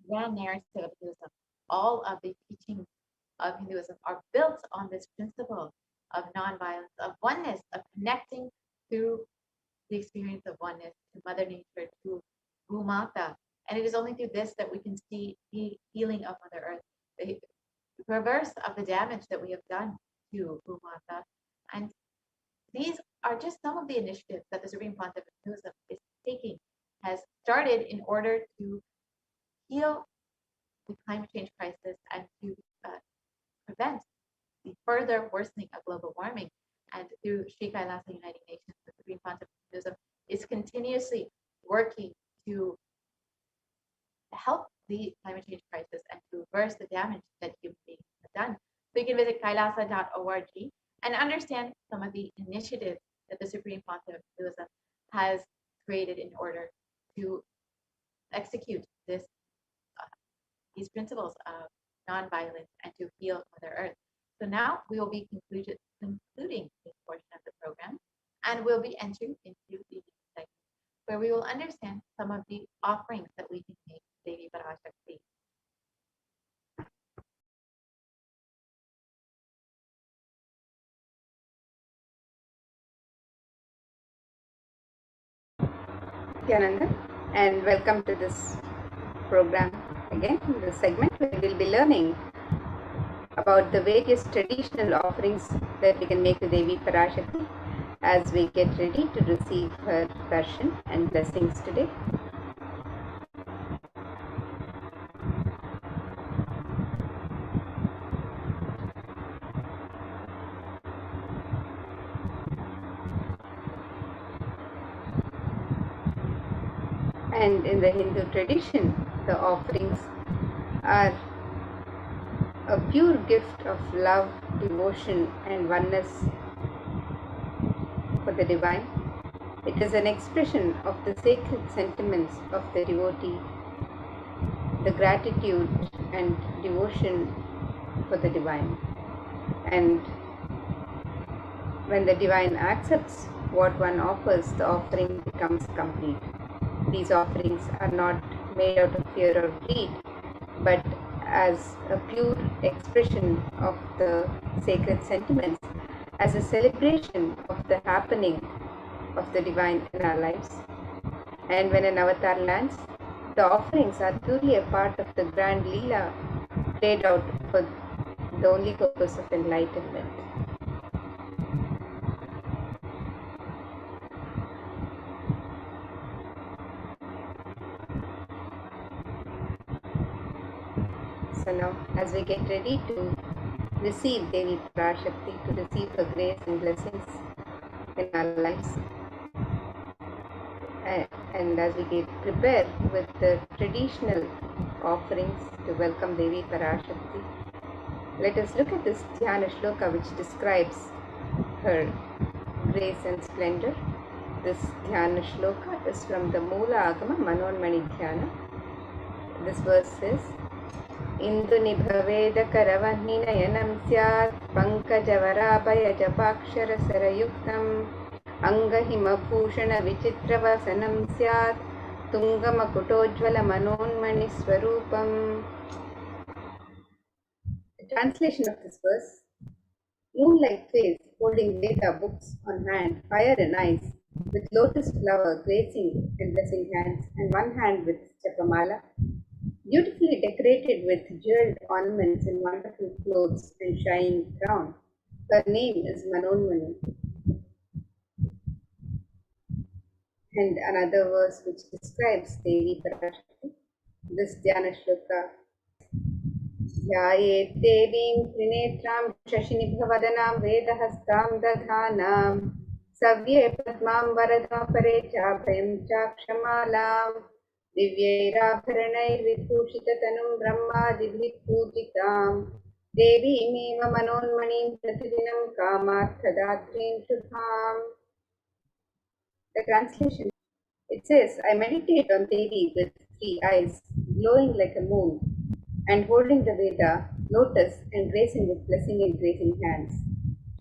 Grand narrative of Hinduism. All of the teachings of Hinduism are built on this principle of non-violence, of oneness, of connecting through the experience of oneness to Mother Nature, to Bhumata. And it is only through this that we can see the healing of Mother Earth, the reverse of the damage that we have done to Bhumata. And these are just some of the initiatives that the Supreme Pontiff of Hinduism is taking, has started in order to heal the climate change crisis and to prevent the further worsening of global warming. And through Sri Kailasa Uniting Nations, the Supreme Pontiff of Hinduism is continuously working to help the climate change crisis and to reverse the damage that human beings have done. So you can visit kailasa.org and understand some of the initiatives that the Supreme Pontiff of Hinduism has created in order to execute these principles of non-violence and to heal Mother Earth. So now we will be concluding this portion of the program, and we'll be entering into the next segment where we will understand some of the offerings that we can make to Devi Parashakti. Nithyananda, and welcome to this program again, this segment where we will be learning about the various traditional offerings that we can make to Devi Parashakti as we get ready to receive her darshan and blessings today. And in the Hindu tradition, the offerings are a pure gift of love, devotion, and oneness for the divine. It is an expression of the sacred sentiments of the devotee, the gratitude and devotion for the divine. And when the divine accepts what one offers, the offering becomes complete. These offerings are not made out of fear or greed, but as a pure expression of the sacred sentiments, as a celebration of the happening of the divine in our lives. And when an avatar lands, the offerings are truly a part of the grand Leela played out for the only purpose of enlightenment. So now, as we get ready to receive Devi Parashakti, to receive her grace and blessings in our lives, and as we get prepared with the traditional offerings to welcome Devi Parashakti, let us look at this Dhyana Shloka which describes her grace and splendor. This Dhyana Shloka is from the Moola Agama Manonmani Dhyana. This verse says, Indu nibhaveda karavahinayanam syat pankajavaraabhaya japakshara sarayuktam angahima bhushana vichitravasanam syat tungamakutojvala manonmani swarupam. The translation of this verse: moonlight face holding Veda books on hand, fire in eyes, with lotus flower gracing and blessing hands, and one hand with chapamala, beautifully decorated with jeweled ornaments in wonderful clothes and shining crown. Her name is Manonmani. And another verse which describes Devi Parashakti, this Dhyana Shloka: Dhyayet Devim Trinetram Shashinibhavadanam Vedahastam Dadhanam Savye Padmam Varadapare Chabhayam Chakshamalam Divyairavharanai Vibhusitatanum Brahmadibhi Pujitam Devimeva Manonmanim Pratidinam Kamarthadadrim Shubham. The translation: it says, I meditate on Devi with 3 eyes, glowing like a moon, and holding the Veda, lotus, and gracing with blessing and gracing hands.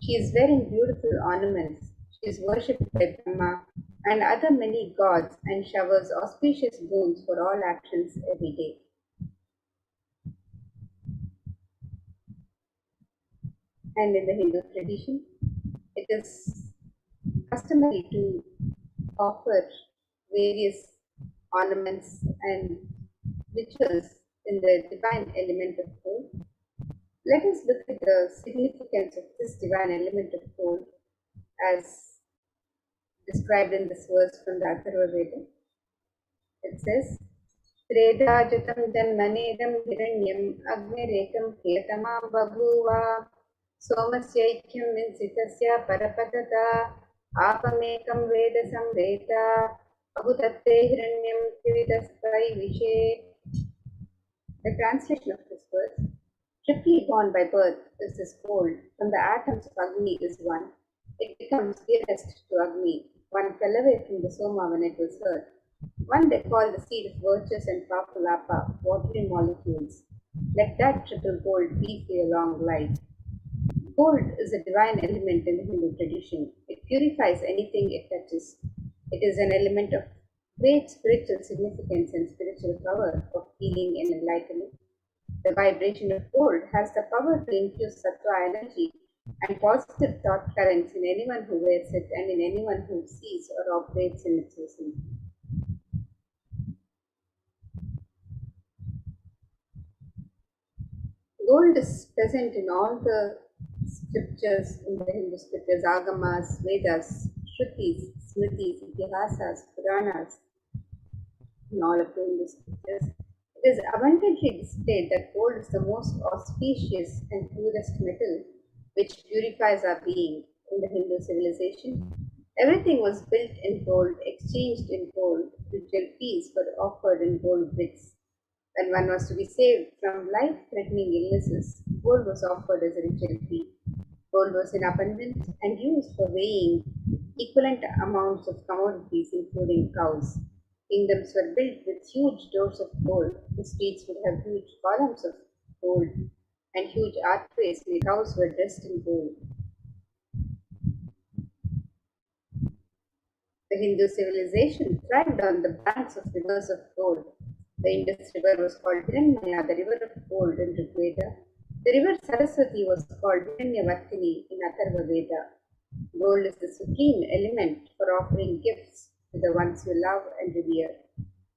She is wearing beautiful ornaments. She is worshipped by Brahma and other many gods and showers auspicious boons for all actions every day. And in the Hindu tradition, it is customary to offer various ornaments and rituals in the divine element of gold. Let us look at the significance of this divine element of gold as described in this verse from the Atharva Veda. It says, Tredajatam janmanedam hiranyam agnirekam priyatamam babhuva somasyaikyam vinsitasya parapadata apamekam veda samveta ahudatte hiranyam trividastai vishe. The translation of this verse: triply born by birth is this gold. From the atoms of Agni is one. It becomes dearest to Agni. One fell away from the Soma when it was heard. One they call the seed of virtues and papalapa, watery molecules. Let that triple gold be for your long life. Gold is a divine element in the Hindu tradition. It purifies anything it touches. It is an element of great spiritual significance and spiritual power of healing and enlightenment. The vibration of gold has the power to infuse sattva energy and positive thought currents in anyone who wears it and in anyone who sees or operates in its vicinity. Gold is present in all the scriptures, in the Hindu scriptures, Agamas, Vedas, Shrutis, Smritis, Itihasas, Puranas, in all of the Hindu scriptures. It is abundantly displayed that gold is the most auspicious and purest metal which purifies our being in the Hindu civilization. Everything was built in gold, exchanged in gold, ritual feasts were offered in gold bricks. When one was to be saved from life-threatening illnesses, gold was offered as a ritual fee. Gold was in abundance and used for weighing equivalent amounts of commodities, including cows. Kingdoms were built with huge doors of gold. The streets would have huge columns of gold and huge archways where cows were dressed in gold. The Hindu civilization thrived on the banks of rivers of gold. The Indus River was called Hiranyamaya, the river of gold in Rig Veda. The river Saraswati was called Hiranyavartini in Atharva Veda. Gold is the supreme element for offering gifts to the ones you love and revere.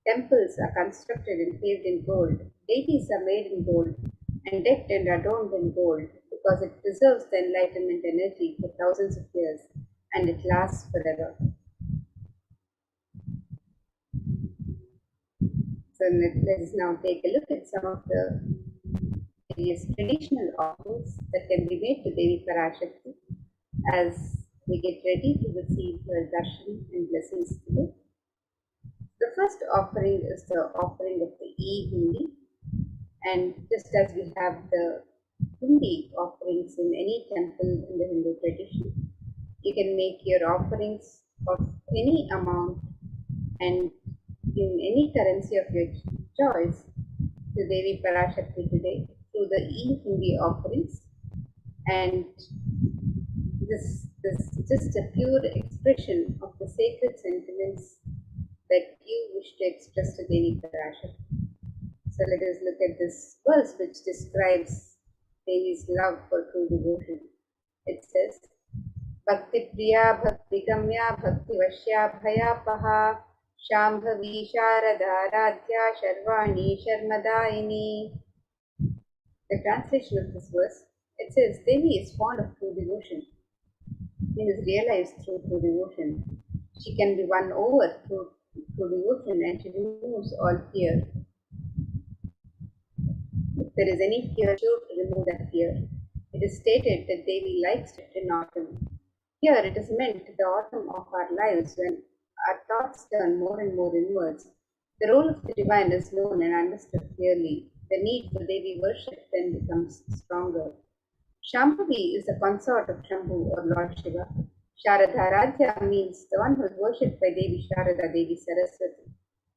Temples are constructed and paved in gold. Deities are made in gold and decked and adorned in gold because it preserves the enlightenment energy for thousands of years and it lasts forever. So let's now take a look at some of the various traditional offerings that can be made to Devi Parashakti as we get ready to receive her darshan and blessings today. The first offering is the offering of the e-hundi, and just as we have the hundi offerings in any temple in the Hindu tradition, you can make your offerings of any amount and in any currency of your choice to Devi Parashakti today through the e-hundi offerings, and this is just a pure expression of the sacred sentiments that you wish to express to Devi Parashakti. So let us look at this verse which describes Devi's love for true devotion. It says, Bhakti Priya Bhakti Gamya Bhakti Vashya Bhayapaha Shambhavi Sharada Radhya Sharvani Sharmadayini. The translation of this verse, it says, Devi is fond of true devotion. She is realized through true devotion. She can be won over through devotion and she removes all fear. If there is any fear, she should remove that fear. It is stated that Devi likes it in autumn. Here it is meant the autumn of our lives when our thoughts turn more and more inwards. The role of the divine is known and understood clearly. The need for Devi worship then becomes stronger. Shambhavi is the consort of Shambhu or Lord Shiva. Sharadharadhya means the one who is worshipped by Devi Sharada, Devi Saraswati.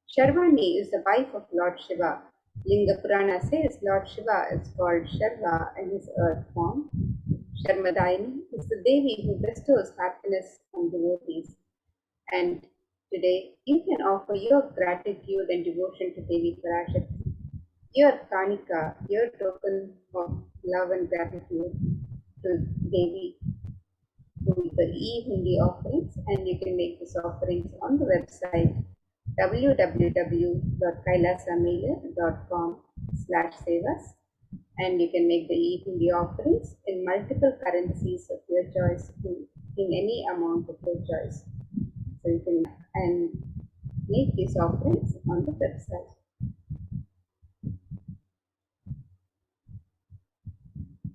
Sharvani is the wife of Lord Shiva. Linga Purana says Lord Shiva is called Sharva in his earth form. Sharmadayini is the Devi who bestows happiness on devotees. And today you can offer your gratitude and devotion to Devi Parashakti. Your kanika, your token of love and gratitude to Devi through the e-hundi offerings, and you can make these offerings on the website www.kailasamailer.com/sevas, and you can make the e-hundi offerings in multiple currencies of your choice in any amount of your choice. So you can make these offerings on the website.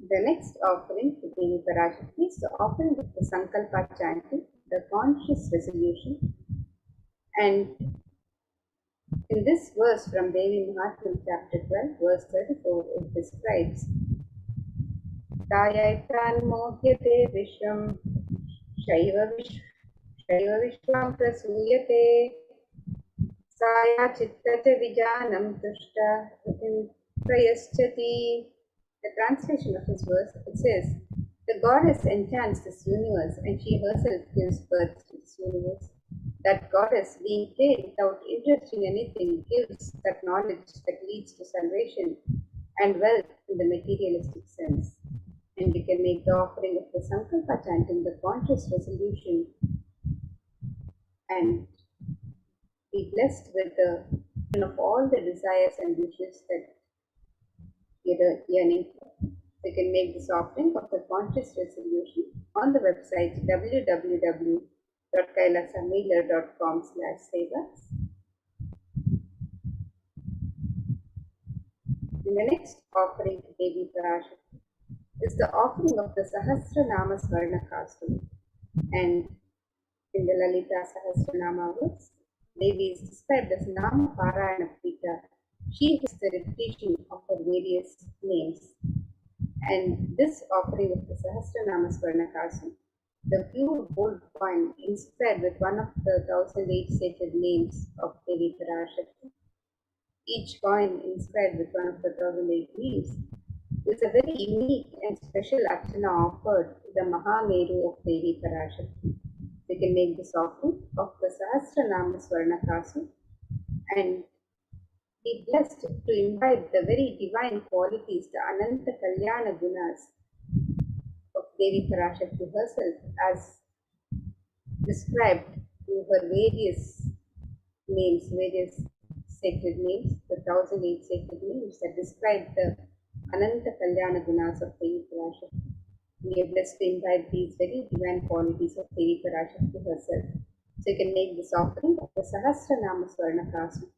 The next offering to Devi Parashakti is the offering of the Sankalpa chanting, the conscious resolution. And in this verse from Devi Mahatmya chapter 12, verse 34, it describes Tayaitan mohyate vishvam shaiva vishvam prasuyate saya chittata vijanam tushta prayaschati. The translation of this verse, it says, the goddess enchants this universe and she herself gives birth to this universe. That goddess, being played without interest in anything, gives that knowledge that leads to salvation and wealth in the materialistic sense. And you can make the offering of the Sankalpa chanting, the conscious resolution, and be blessed with the of all the desires and wishes that you're yearning for. You can make this offering of the conscious resolution on the website www.kailasamailer.com/sevas. And the next offering to Devi Parashakti is the offering of the Sahasranama Swarnakasu. And in the Lalita Sahasranama words, Devi is described as Nama Parayana Prita. She is the repetition of her various names. And this offering of the Sahasranama Swarnakasu, the pure gold coin inscribed with one of the 1008 sacred names of Devi Parashakti, each coin inscribed with one of the 1008 names, is a very unique and special archana offered to the Mahameru of Devi Parashakti. We can make this offering of the Sahasranama Swarnakasu and be blessed to imbibe the very divine qualities, the Ananta Kalyana Gunas of Devi Parashakti herself, as described through her various names, various sacred names, the 1008 sacred names that describe the Ananta Kalyana Gunas of Devi Parashakti. We are blessed to imbibe these very divine qualities of Devi Parashakti herself. So you can make this offering of the Sahasranama Swarnakasu,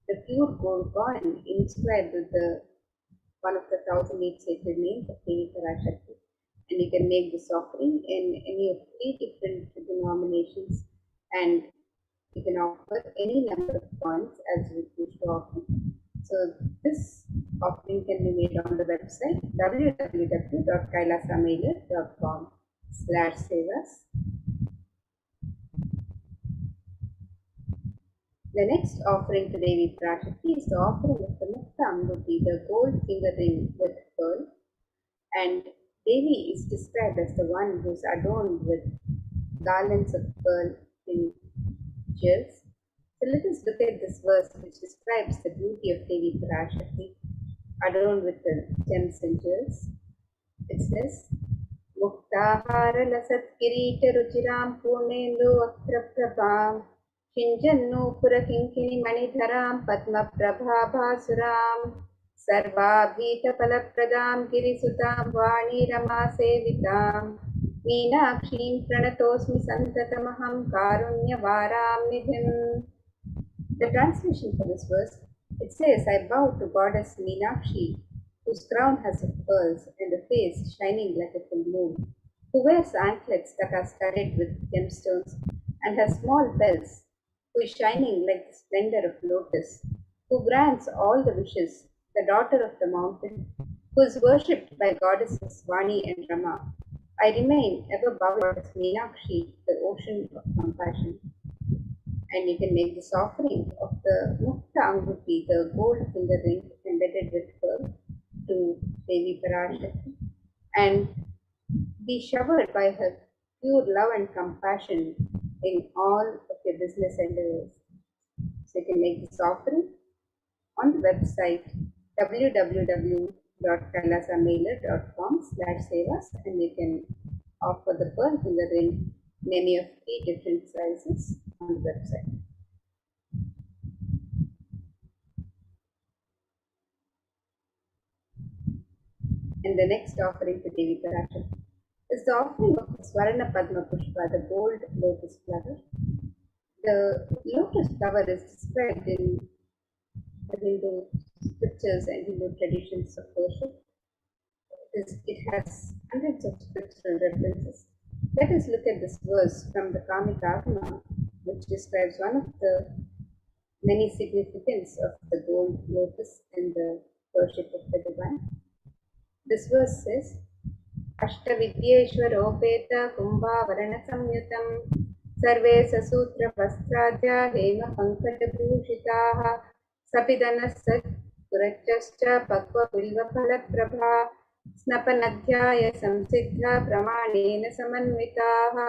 the pure gold coin inscribed with one of the 1008 sacred names of Devi Parashakti. And you can make this offering in any of 3 different denominations, and you can offer any number of coins as you wish to offer. So this offering can be made on the website www.kailasamailer.com/sevas. The next offering to Devi Parashakti is the offering of the Mukta Anguti, the gold finger ring with pearl. And Devi is described as the one who is adorned with garlands of pearl in jewels. So let us look at this verse which describes the beauty of Devi Parashakti, adorned with the gems and jewels. It says, Muktahara lasat kirita ruchiram purnendu akraprabham Shinjannu Purakinkini Manidharam Padma Prabhabhasuram Sarvabhita Palapradam Girisutam Vani Rama Sevitam Meenakshim Pranatosmi Santatamaham Karunya Varam Nidhim. The translation for this verse, it says, I bow to Goddess Meenakshi, whose crown has of pearls and a face shining like a full moon, who wears anklets that are studded with gemstones and has small bells, who is shining like the splendor of lotus, who grants all the wishes, the daughter of the mountain, who is worshipped by goddesses Vani and Rama. I remain ever bowed as Meenakshi, the ocean of compassion. And you can make this offering of the Mukta Anguti, the gold finger ring embedded with pearl, to Devi Parashakti, and be showered by her pure love and compassion in all of your business endeavors. So you can make this offering on the website www.kailasamailer.com/sevas, and you can offer the pearl finger ring in any of 3 different sizes on the website. And the next offering to Devi Parashakti is the offering of the Swarna Padma Pushpa, the gold lotus flower. The lotus flower is described in the Hindu scriptures and Hindu traditions of worship. It has hundreds of scriptural references. Let us look at this verse from the Kamika Agama, which describes one of the many significance of the gold lotus and the worship of the divine. This verse says, Ashtavidyeshwaropeta Kumbhavarana Samyutam Sarve Sasutra Vastraja Hema Pankata Bhushitaha Sapidanasat Purachascha Pakva Bilva Phala Snapanadhyaya Samsiddha Pramanena Samanvitaha.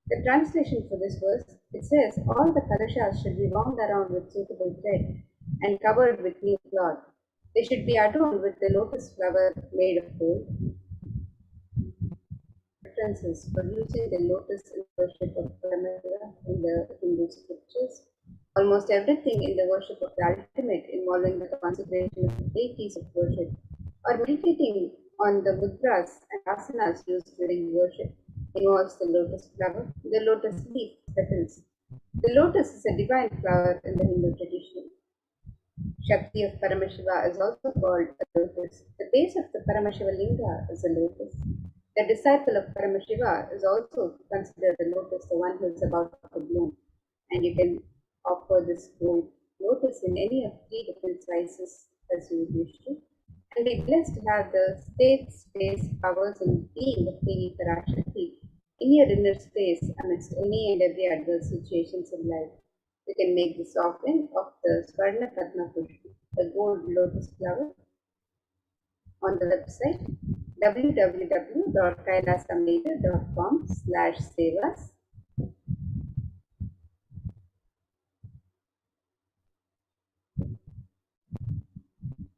The translation for this verse, it says, all the kalashas should be wound around with suitable thread and covered with new cloth. They should be adorned with the lotus flower made of gold. References for using the lotus in worship of Paramashivoham in the Hindu scriptures. Almost everything in the worship of the ultimate involving the consecration of the deities of worship or meditating on the mudras and asanas used during worship involves the lotus flower, the lotus leaf, petals. The lotus is a divine flower in the Hindu tradition. Shakti of Paramashiva is also called a lotus. The base of the Paramashiva linga is a lotus. The disciple of Paramashiva is also considered the lotus, the one who is about to bloom. And you can offer this gold lotus in any of 3 different sizes as you would wish to. And be blessed to have the state, space, powers, and being of Devi Parashakti in your inner space amidst any and every adverse situations in life. You can make this offering of the Swarna Padma Pushpa, the gold lotus flower, on the website www.kailasameda.com/sevas.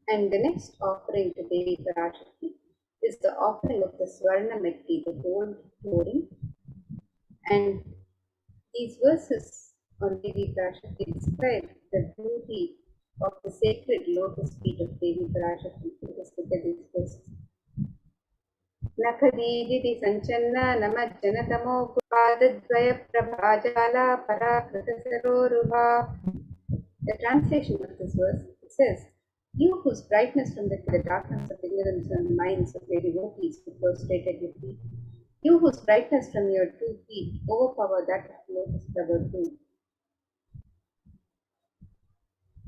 And the next offering to Devi Parashakti is the offering of the Swarna Metti, the gold flooring. And these verses on Devi Parashakti describe the beauty of the sacred lotus feet of Devi Parashakti. Let us look at these verses. Nakadididi Sanchanna Namajjanatamo Prabhajala Parakritasarorubha. The translation of this verse, it says, "You whose brightness from the darkness of ignorance and the minds of your devotees who prostrate at your feet, you whose brightness from your 2 feet overpower that of lotus flower too."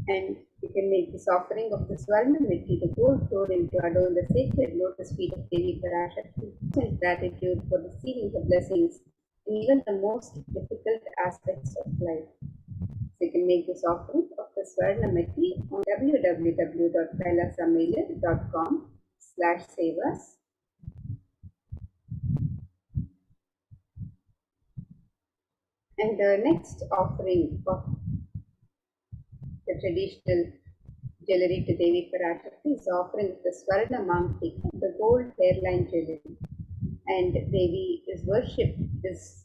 And you can make this offering of the Swarna Metti, the gold flooring, to adorn the sacred lotus feet of Devi Parashakti, in gratitude for receiving the blessings in even the most difficult aspects of life. So you can make this offering of the Swarna Metti on www.kailasameda.com/sevas. And the next offering of the traditional jewelry to Devi Parashakti is offering of the Swarna Mangtika, the gold hairline jewelry. And Devi is worshipped, is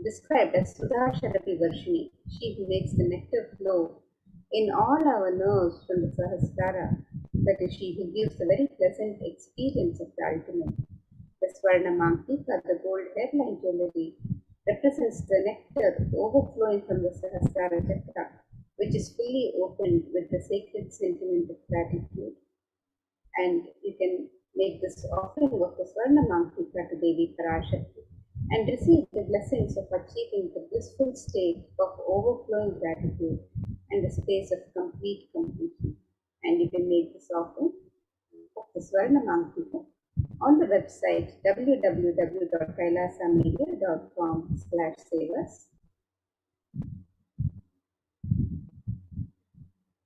described as Sudha Sharapi Varshini, she who makes the nectar flow in all our nerves from the Sahasrara, that is, she who gives the very pleasant experience of the ultimate. The Swarna Mangtika, the gold hairline jewelry, represents the nectar overflowing from the Sahasrara Chakra, which is fully opened with the sacred sentiment of gratitude. And you can make this offering of the Swarna Mangtika to Devi Parashakti and receive the blessings of achieving the blissful state of overflowing gratitude and the space of complete completion. And you can make this offering of the Swarna Mangtika on the website www.kailasamedia.com/sevas.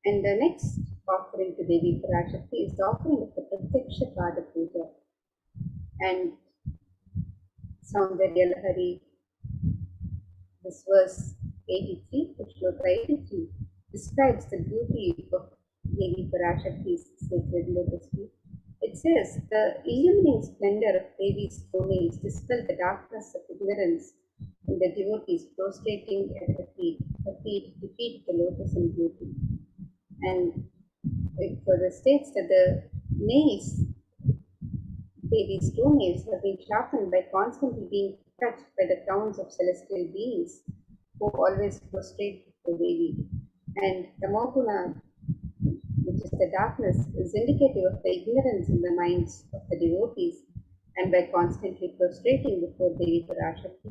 And the next offering to Devi Parashakti is the offering of the Pratyaksha Pada Puja. And Saundarya Lahari, this verse 83, Shloka 83, describes the beauty of Devi Parashakti's sacred lotus feet. It says, "The illumining splendor of Devi's toenails dispel the darkness of ignorance in the devotees prostrating at her feet. Her feet defeat the lotus in beauty." And it further states that the nails, Devi's toenails, have been sharpened by constantly being touched by the crowns of celestial beings who always prostrate to Devi. And Tamoguna, which is the darkness, is indicative of the ignorance in the minds of the devotees, and by constantly prostrating before Devi Parashakti,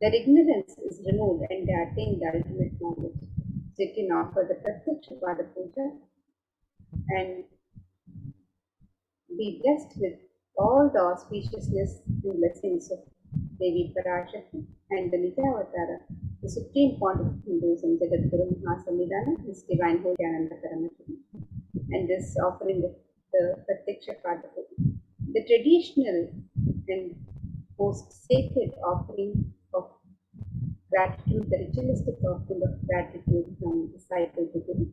their ignorance is removed and they attain the ultimate knowledge. So you can offer the Pratyaksha Pada Puja and be blessed with all the auspiciousness and blessings of Devi Parashakti and the Nityavatara, the supreme pontiff of Hinduism, Jagadguru Mahasamidana, His Divine Nithyananda Paramashivam. And this offering of the Pratyaksha Pada Puja, the traditional and most sacred offering of gratitude, the ritualistic offering of gratitude from disciple to Guru.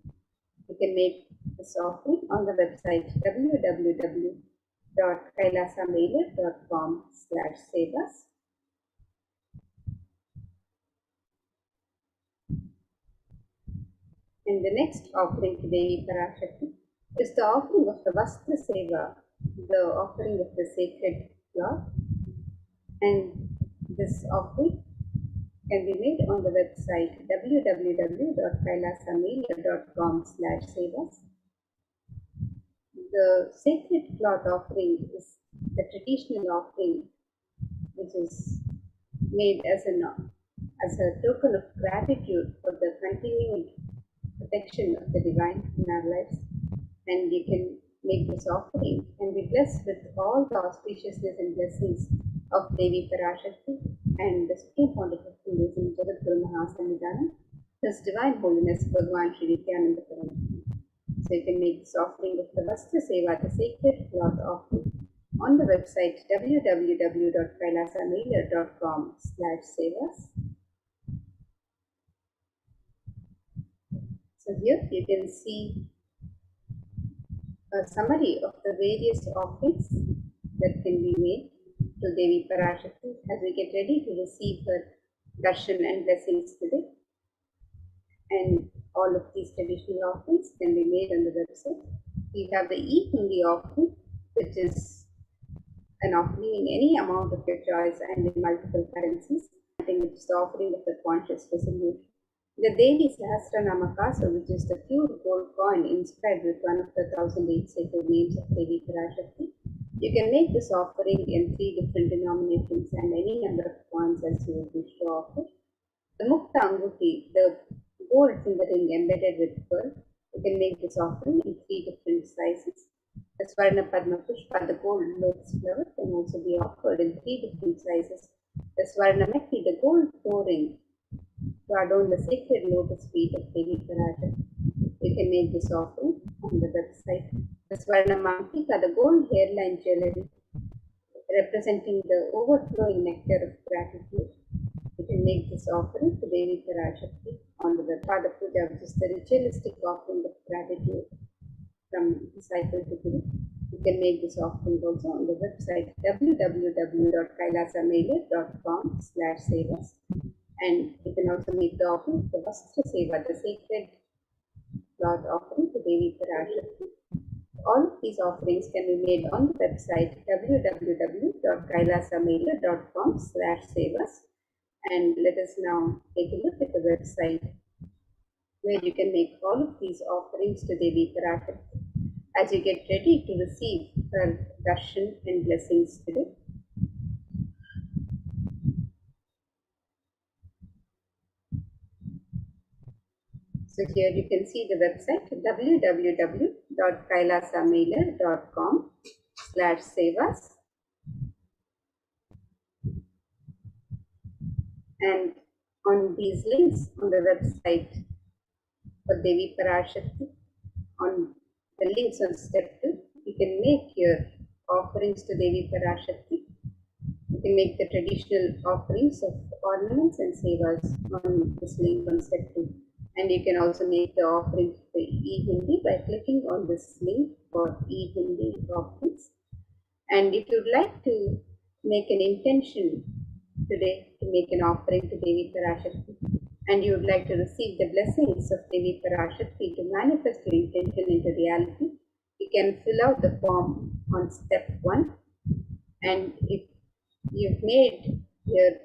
You can make this offering on the website www.kailasameda.com/sevas. And the next offering to Devi Parashakti is the offering of the Vastra Seva, the offering of the sacred cloth, and this offering can be made on the website www.kailasamelia.com/sevas. The sacred cloth offering is the traditional offering which is made as a token of gratitude for the continued protection of the divine in our lives, and you can make this offering and be blessed with all the auspiciousness and blessings of Devi Parashakti and the Supreme Pontiff of Hinduism, Jagadguru Mahasannidhanam, His Divine Holiness Bhagwan Sri Nithyananda Paramashivam. So you can make this offering of the Vastra Seva, the sacred cloth offering, on the website www.kailasamelia.com/sevas. So here you can see a summary of the various offerings that can be made to Devi Parashakti as we get ready to receive her darshan and blessings today. And all of these traditional offerings can be made on the website. We have the e-hundi offering, which is an offering in any amount of your choice and in multiple currencies. I think it's the offering of the conscious resolution. The Devi Sahasranama Kasa, which is the pure gold coin inscribed with one of the 1008 sacred names of Devi Parashakti. You can make this offering in 3 different denominations and any number of coins as you wish to offer. The Mukta Anguti, the gold finger ring embedded with pearl, you can make this offering in 3 different sizes. The Swarna Padma Pushpa, the gold lotus flower, can also be offered in 3 different sizes. The Swarna Mekhi, the gold toe ring, to adorn the sacred lotus feet of Devi Parashakti. You can make this offering on the website. The Swarna Mantika, the gold hairline jewelry, representing the overflowing nectar of gratitude. You can make this offering to Devi Parashakti on the Pada Puja, which is the ritualistic offering of gratitude from disciple to Guru. You can make this offering also on the website www.kailasamelia.com/sevas. And you can also make the offering of the Vastra Seva, the sacred cloth offering to Devi Parashakti. All of these offerings can be made on the website www.kailasamelia.com/sevas. And let us now take a look at the website where you can make all of these offerings to Devi Parashakti as you get ready to receive her darshan and blessings today. So here you can see the website www.kailasamelia.com/sevas. And on these links on the website for Devi Parashakti, on the links on step 2, you can make your offerings to Devi Parashakti. You can make the traditional offerings of ornaments and sevas on this link on step 2. And you can also make the offering to the e-Hindi by clicking on this link for e-Hindi offerings. And if you'd like to make an intention today to make an offering to Devi Parashakti, and you would like to receive the blessings of Devi Parashakti to manifest your intention into reality, you can fill out the form on step 1. And if you've made your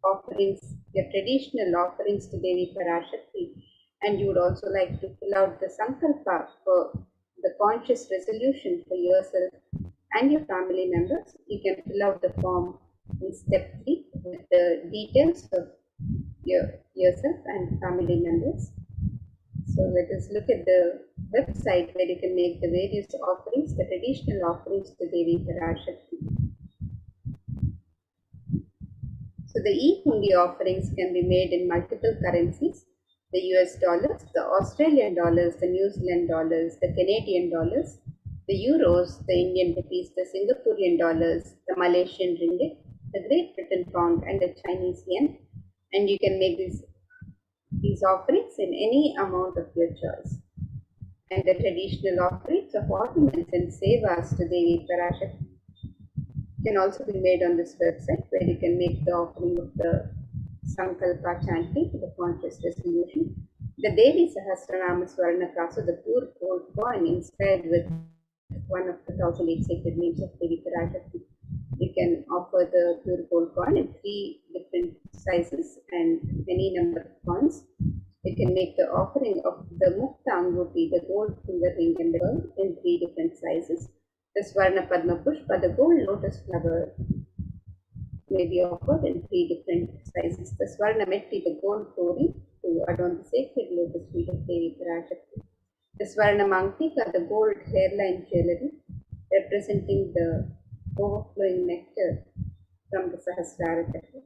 offerings, your traditional offerings to Devi Parashakti, and you would also like to fill out the sankalpa for the conscious resolution for yourself and your family members, you can fill out the form in step 3 with the details of yourself and family members. So let us look at the website where you can make the various offerings, the traditional offerings to Devi Parashakti. So the e-Hundi offerings can be made in multiple currencies: the US dollars, the Australian dollars, the New Zealand dollars, the Canadian dollars, the euros, the Indian rupees, the Singaporean dollars, the Malaysian ringgit, the Great Britain pound, and the Chinese yen. And you can make these offerings in any amount of your choice. And the traditional offerings of ornaments and sevas to Devi Parashakti can also be made on this website, where you can make the offering of the Sankalpa chanting to the conscious resolution. The Devi Sahasranama Swarna Kasa, the pure gold coin inscribed with one of the 1008 sacred names of Devi Parashakti. You can offer the pure gold coin in 3 different sizes and any number of coins. You can make the offering of the Mukta Anguti, the gold finger ring and the pearl in 3 different sizes. The Swarna Padma Pushpa, the gold lotus flower, may be offered in 3 different sizes. The Swarna Metti, the gold tori, to adorn the sacred lotus feet of Devi Parashakti. The Swarna Mantika, the gold hairline jewelry, representing the overflowing nectar from the Sahasrara Chakra.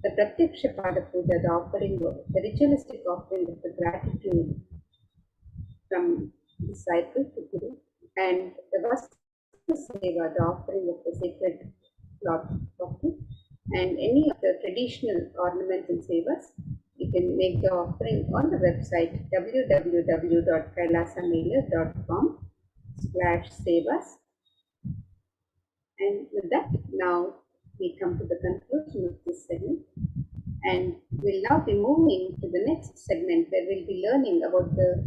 The Pratyaksha Pada Puja, the offering of the ritualistic offering of the gratitude from disciple to Guru, and the Vastra Seva, the offering of the sacred cloth offering, and any of the traditional ornaments and sevas. You can make the offering on the website www.kailasamailer.com/sevas. And with that, now we come to the conclusion of this segment. And we'll now be moving to the next segment where we'll be learning about the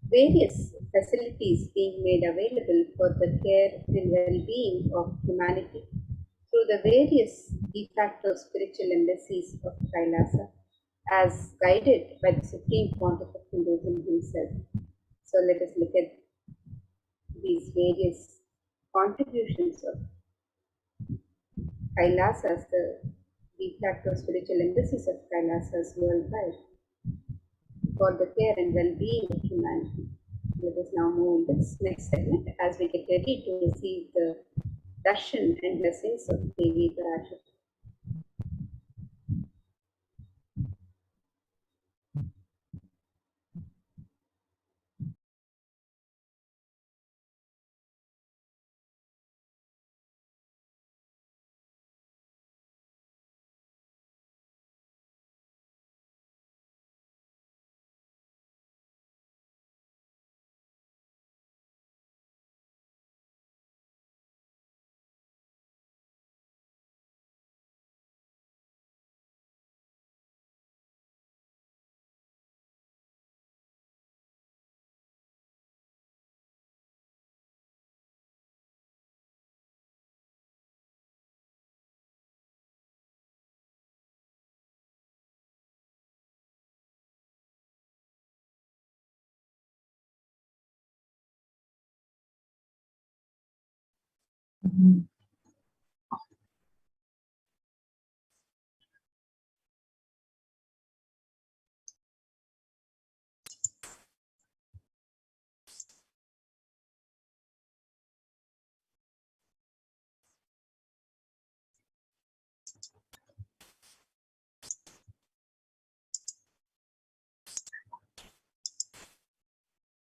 various facilities being made available for the care and well-being of humanity through the various de facto spiritual embassies of Kailasa, as guided by the Supreme Pontiff of Hinduism himself. So let us look at these various contributions of Kailasas, the de facto spiritual embassies of Kailasas worldwide, for the care and well-being of humanity. Let us now move in this next segment as we get ready to receive the darshan and blessings of Devi Parashakti.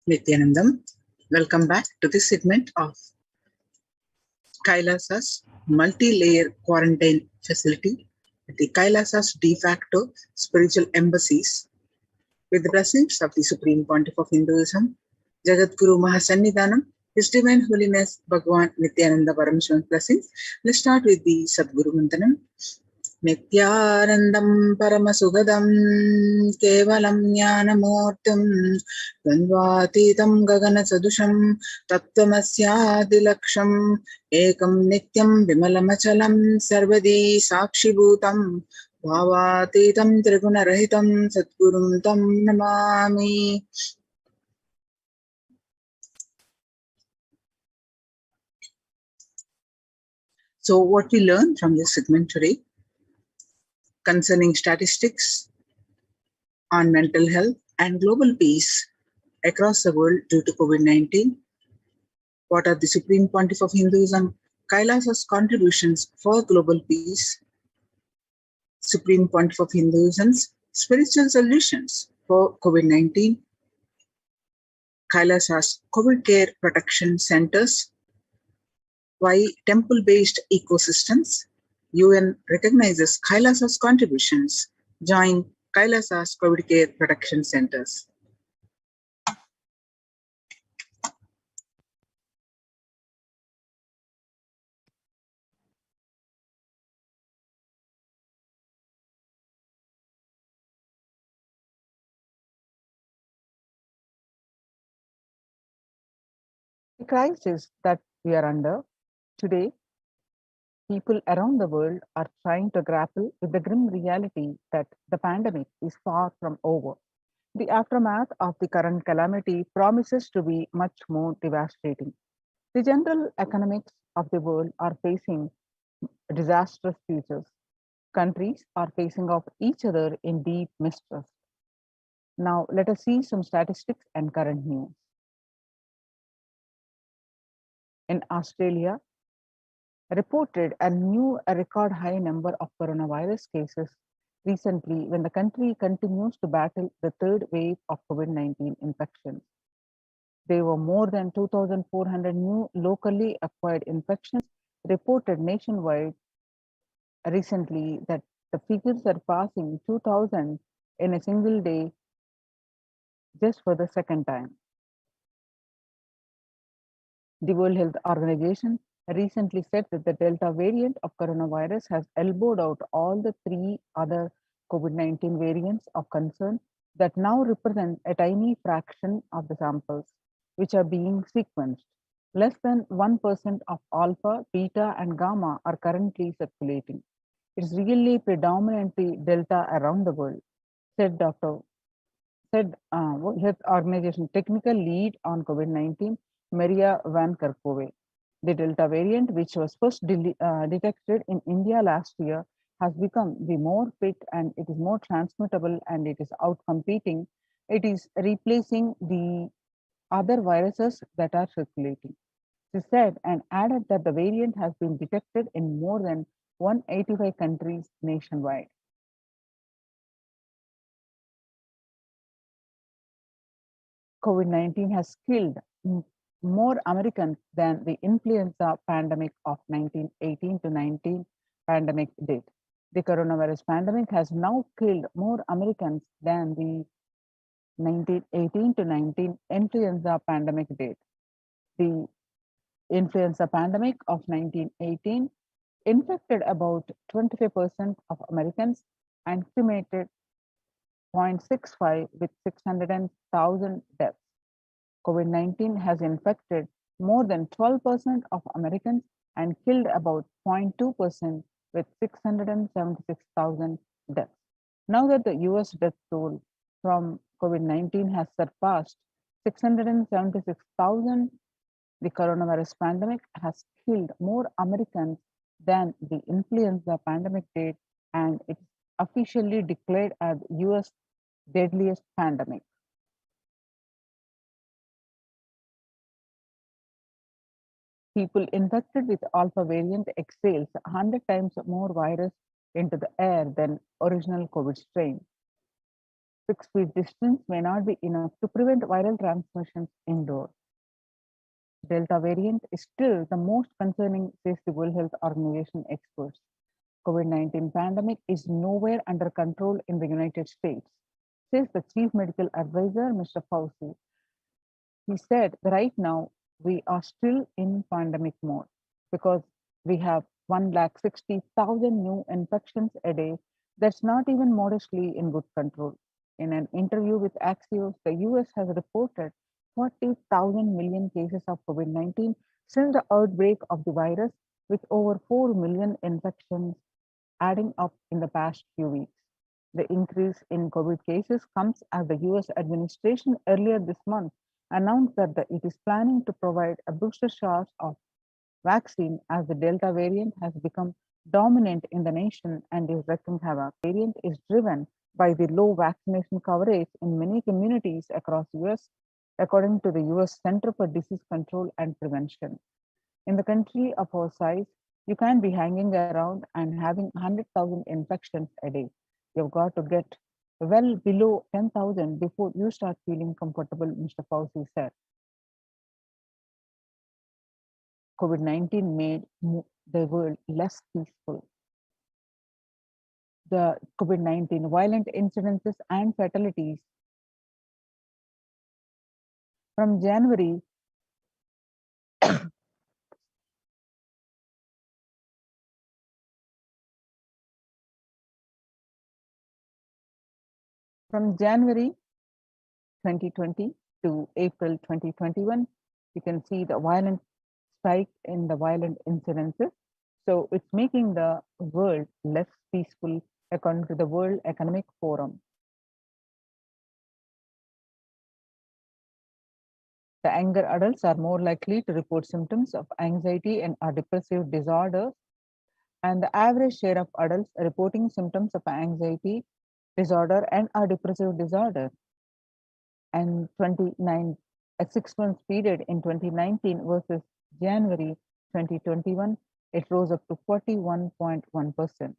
Nithyanandam. Welcome back to this segment of Kailasa's multi-layer quarantine facility at the Kailasa's de facto spiritual embassies with the blessings of the Supreme Pontiff of Hinduism, Jagadguru Mahasannidhanam, His Divine Holiness Bhagavan Nithyananda Paramashivam blessings. Let's start with the Sadguru Vandanam. Nithyanandam Paramasugadam Kevalam Jnanamurtim Dvandvatitam Gagana Sadusham Tattvamasyaadilaksham Ekam Nityam Vimalamachalam Sarvadi Sakshibhutam Bhavatitam Trigunarahitam Satgurum Tam Namami. So what we learned from this segment today concerning statistics on mental health and global peace across the world due to COVID-19. What are the Supreme Pontiff of Hinduism, Kailasa's contributions for global peace, Supreme Pontiff of Hinduism's spiritual solutions for COVID-19, Kailasa's COVID care protection centers, why temple-based ecosystems, UN recognizes Kailasa's contributions, join Kailasa's COVID care protection centers. The crisis that we are under. Today, people around the world are trying to grapple with the grim reality that the pandemic is far from over. The aftermath of the current calamity promises to be much more devastating. The general economics of the world are facing disastrous futures. Countries are facing off each other in deep mistrust. Now, let us see some statistics and current news. In Australia, reported a record high number of coronavirus cases recently when the country continues to battle the third wave of COVID-19 infections. There were more than 2,400 new locally acquired infections reported nationwide recently, that the figures are passing 2,000 in a single day just for the second time. The World Health Organization recently said that the Delta variant of coronavirus has elbowed out all the three other COVID-19 variants of concern that now represent a tiny fraction of the samples which are being sequenced. Less than 1% of alpha, beta, and gamma are currently circulating. It's really predominantly Delta around the world, said World Health Organization technical lead on COVID-19, Maria Van Kerkhove. The Delta variant, which was first detected in India last year, has become the more fit and it is more transmittable and it is outcompeting. It is replacing the other viruses that are circulating. She said and added that the variant has been detected in more than 185 countries nationwide. COVID-19 has killed more Americans than the influenza pandemic of 1918 to 19 pandemic did. The coronavirus pandemic has now killed more Americans than the 1918 to 19 influenza pandemic did. The influenza pandemic of 1918 infected about 25% of Americans and estimated 0.65 with 600,000 deaths. COVID-19 has infected more than 12% of Americans and killed about 0.2% with 676,000 deaths. Now that the US death toll from COVID-19 has surpassed 676,000, the coronavirus pandemic has killed more Americans than the influenza pandemic did, and it's officially declared as US deadliest pandemic. People infected with alpha variant exhales 100 times more virus into the air than original COVID strain. 6 feet distance may not be enough to prevent viral transmissions indoors. Delta variant is still the most concerning, says the World Health Organization experts. COVID-19 pandemic is nowhere under control in the United States, says the Chief Medical Advisor, Mr. Fauci. He said, right now, we are still in pandemic mode because we have 160,000 new infections a day. That's not even modestly in good control. In an interview with Axios, the US has reported 40,000 million cases of COVID-19 since the outbreak of the virus, with over 4 million infections adding up in the past few weeks. The increase in COVID cases comes as the US administration earlier this month announced that it is planning to provide a booster shot of vaccine as the Delta variant has become dominant in the nation and is wreaking havoc. The variant is driven by the low vaccination coverage in many communities across US, according to the US Center for Disease Control and Prevention. In the country of our size, you can't be hanging around and having 100,000 infections a day. You've got to get well below 10,000 before you start feeling comfortable, Mr. Fauci said. COVID-19 made the world less peaceful. The COVID-19 violent incidences and fatalities from January from January 2020 to April 2021, you can see the violent spike in the violent incidences. So it's making the world less peaceful, according to the World Economic Forum. The younger adults are more likely to report symptoms of anxiety and or depressive disorders, and the average share of adults reporting symptoms of anxiety disorder and or depressive disorder and a 6 month period in 2019 versus January 2021, it rose up to 41.1%.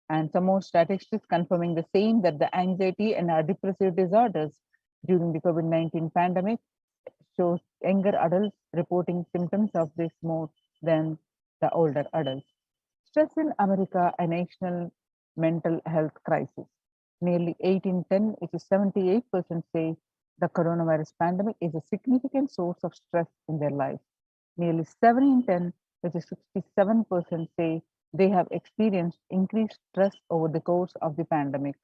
And some more statistics confirming the same, that the anxiety and depressive disorders during the COVID-19 pandemic shows younger adults reporting symptoms of this more than the older adults. Stress in America, a national mental health crisis. Nearly 8 in 10, which is 78%, say the coronavirus pandemic is a significant source of stress in their life. Nearly 7 in 10, which is 67%, say they have experienced increased stress over the course of the pandemic.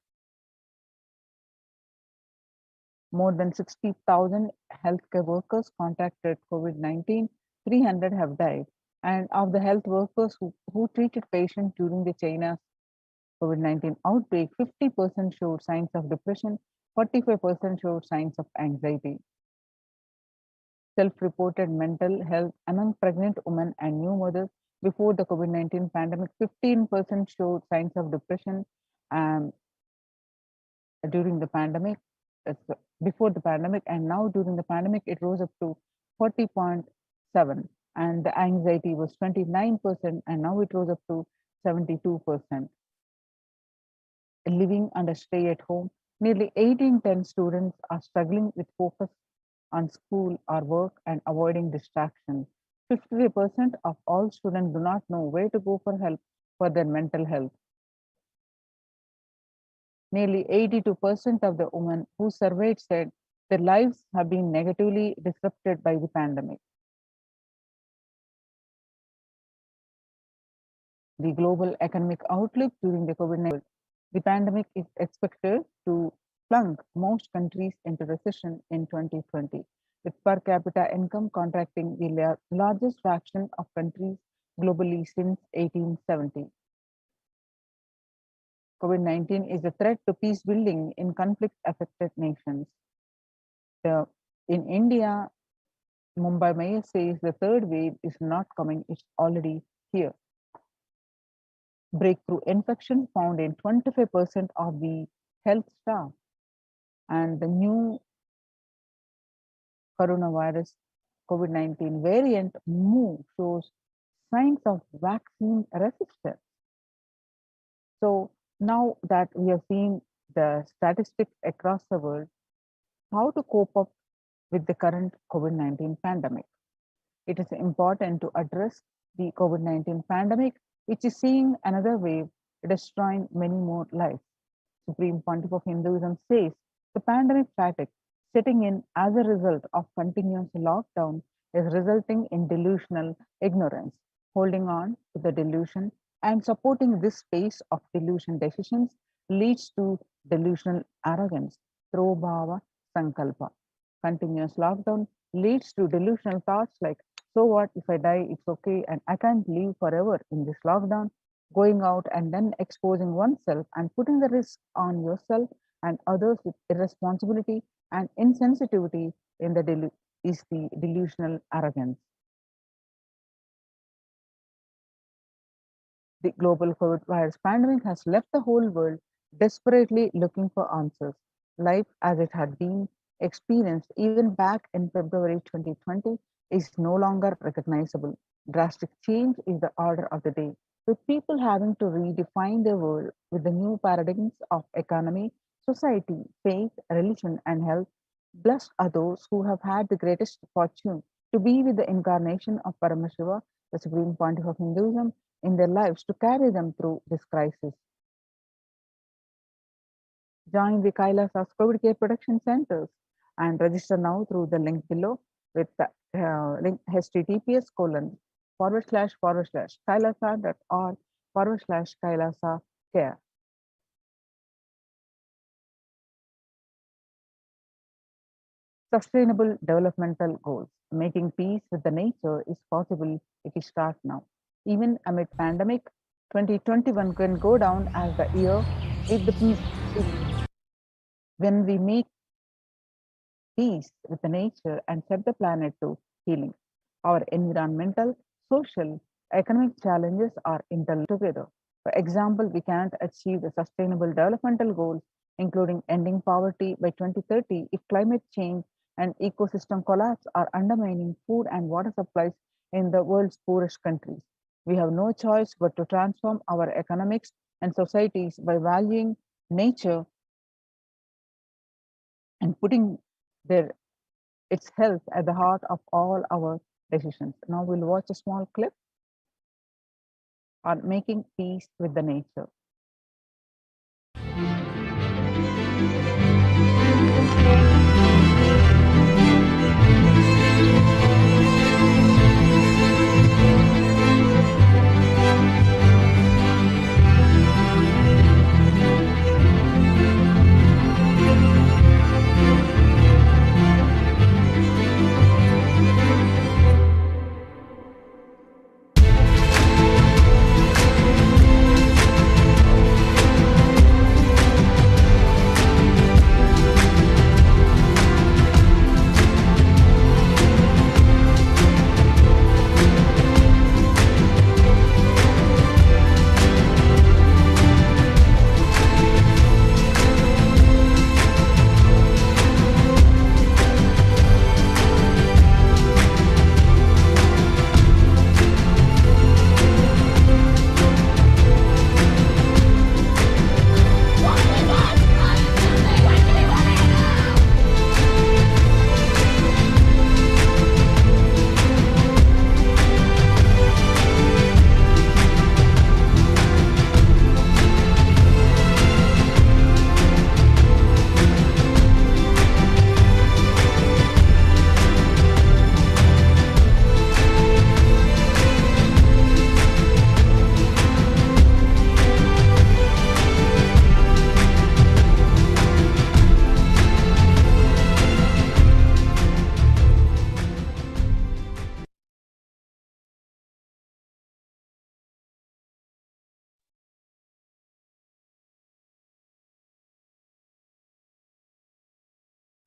More than 60,000 healthcare workers contracted COVID-19, 300 have died. And of the health workers who treated patients during the China's COVID-19 outbreak, 50% showed signs of depression, 45% showed signs of anxiety. Self-reported mental health among pregnant women and new mothers before the COVID-19 pandemic, 15% showed signs of depression during the pandemic, before the pandemic, and now during the pandemic, it rose up to 40.7%, and the anxiety was 29%, and now it rose up to 72%. Living under stay at home, nearly 8 in 10 students are struggling with focus on school or work and avoiding distractions. 53% of all students do not know where to go for help for their mental health. Nearly 82% of the women who surveyed said their lives have been negatively disrupted by the pandemic. The global economic outlook during the COVID-19, the pandemic is expected to plunge most countries into recession in 2020, with per capita income contracting the largest fraction of countries globally since 1870. COVID-19 is a threat to peace building in conflict-affected nations. In India, Mumbai Mayor says the third wave is not coming, it's already here. Breakthrough infection found in 25% of the health staff, and the new coronavirus COVID-19 variant Mu shows signs of vaccine resistance. So now that we have seen the statistics across the world, how to cope up with the current COVID-19 pandemic. It is important to address the COVID-19 pandemic, which is seeing another wave destroying many more lives. Supreme Pontiff of Hinduism says the pandemic fatigue setting in as a result of continuous lockdown is resulting in delusional ignorance. Holding on to the delusion and supporting this space of delusion decisions leads to delusional arrogance. Trobhava Sankalpa. Continuous lockdown leads to delusional thoughts like, so what if I die, it's okay, and I can't live forever in this lockdown. Going out and then exposing oneself and putting the risk on yourself and others with irresponsibility and insensitivity is the delusional arrogance. The global COVID virus pandemic has left the whole world desperately looking for answers. Life as it had been experienced even back in February 2020 is no longer recognizable. Drastic change is the order of the day, with people having to redefine their world with the new paradigms of economy, society, faith, religion, and health. Blessed are those who have had the greatest fortune to be with the incarnation of Paramashiva, the Supreme Pontiff of Hinduism, in their lives to carry them through this crisis. Join the Kailasa's COVID Care Protection Centers and register now through the link below with the link https://kailasa.org/Kailasa care. Sustainable Developmental Goals. Making peace with the nature is possible if we start now. Even amid pandemic, 2021 can go down as the year when we make peace with the nature and set the planet to healing. Our environmental, social, economic challenges are interlinked together. For example, we can't achieve the sustainable developmental goals, including ending poverty by 2030, if climate change and ecosystem collapse are undermining food and water supplies in the world's poorest countries. We have no choice but to transform our economics and societies by valuing nature and putting its health at the heart of all our decisions. Now we'll watch a small clip on making peace with the nature.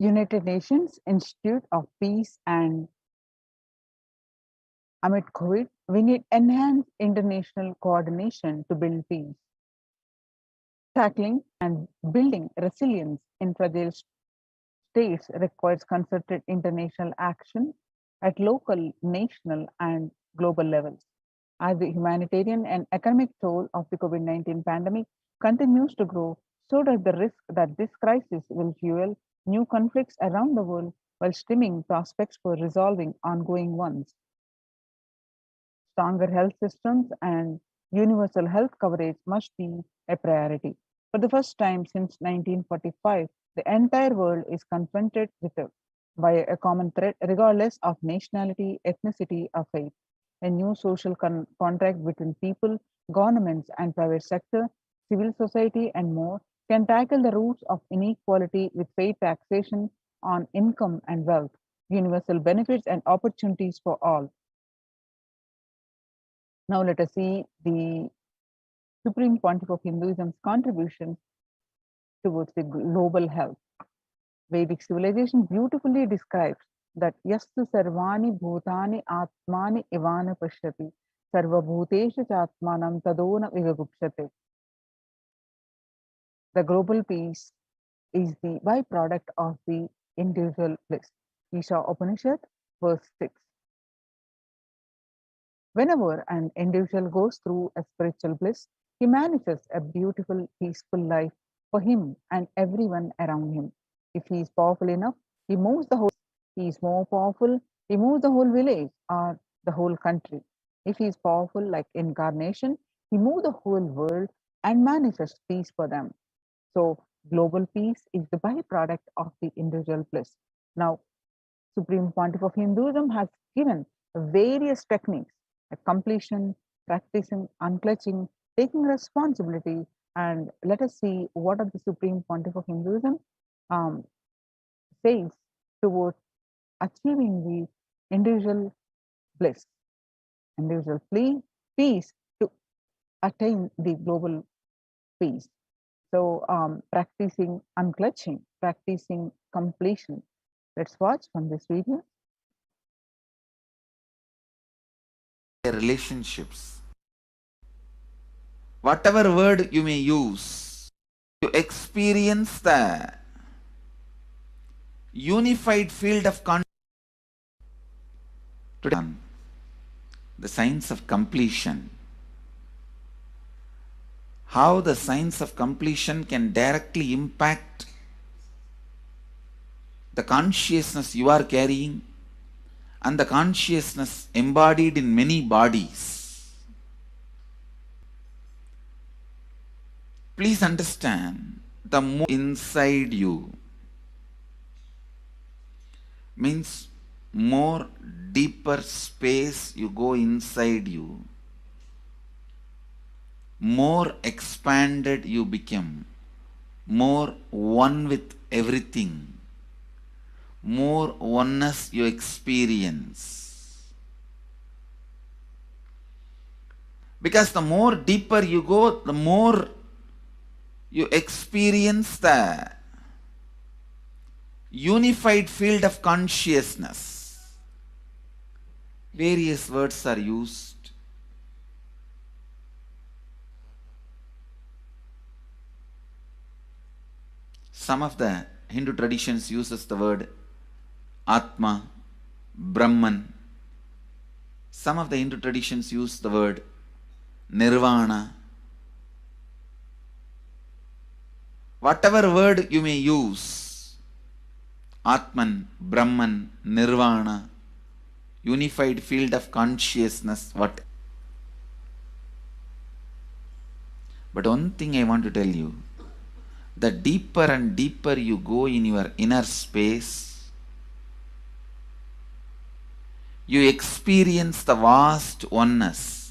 United Nations Institute of Peace and amid COVID, we need enhanced international coordination to build peace. Tackling and building resilience in fragile states requires concerted international action at local, national, and global levels. As the humanitarian and economic toll of the COVID-19 pandemic continues to grow, so does the risk that this crisis will fuel new conflicts around the world while stemming prospects for resolving ongoing ones. Stronger health systems and universal health coverage must be a priority. For the first time since 1945, the entire world is confronted by a common threat, regardless of nationality, ethnicity, or faith. A new social contract between people, governments, and private sector, civil society, and more can tackle the roots of inequality with fair taxation on income and wealth, universal benefits and opportunities for all. Now let us see the Supreme Pontiff of Hinduism's contribution towards the global health. Vedic civilization beautifully describes that yastu sarvani bhutani atmani ivana pashyati sarva bhuteshu chatmanam tadona vigagupshate. The global peace is the byproduct of the individual bliss. Isha Upanishad, verse 6. Whenever an individual goes through a spiritual bliss, he manifests a beautiful, peaceful life for him and everyone around him. If he is powerful enough, he moves the whole. He is more powerful, he moves the whole village or the whole country. If he is powerful like incarnation, he moves the whole world and manifests peace for them. So global peace is the byproduct of the individual bliss. Now, Supreme Pontiff of Hinduism has given various techniques like completion, practicing, unclutching, taking responsibility, and let us see what are the Supreme Pontiff of Hinduism says towards achieving the individual bliss, individual peace to attain the global peace. So practicing unclutching, practicing completion. Let's watch from this video. Relationships. Whatever word you may use, to experience the unified field of consciousness. Today, the science of completion. How the science of completion can directly impact the consciousness you are carrying and the consciousness embodied in many bodies. Please understand, the more inside you means more deeper space you go inside you, more expanded you become, more one with everything, more oneness you experience. Because the more deeper you go, the more you experience the unified field of consciousness. Various words are used. Some of the Hindu traditions uses the word Atma, Brahman. Some of the Hindu traditions use the word Nirvana. Whatever word you may use, Atman, Brahman, Nirvana, unified field of consciousness, what? But one thing I want to tell you, the deeper and deeper you go in your inner space, you experience the vast oneness.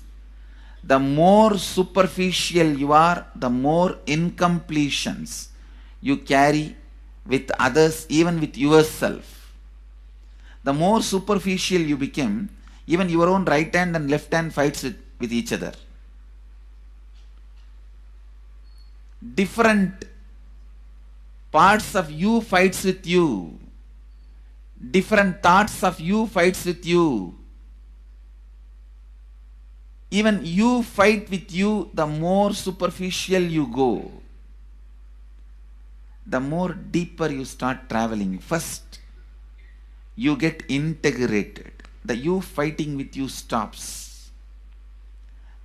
The more superficial you are, the more incompletions you carry with others, even with yourself. The more superficial you become, even your own right hand and left hand fights with each other. Different parts of you fights with you. Different thoughts of you fights with you. Even you fight with you, the more superficial you go, the more deeper you start traveling. First, you get integrated. The you fighting with you stops.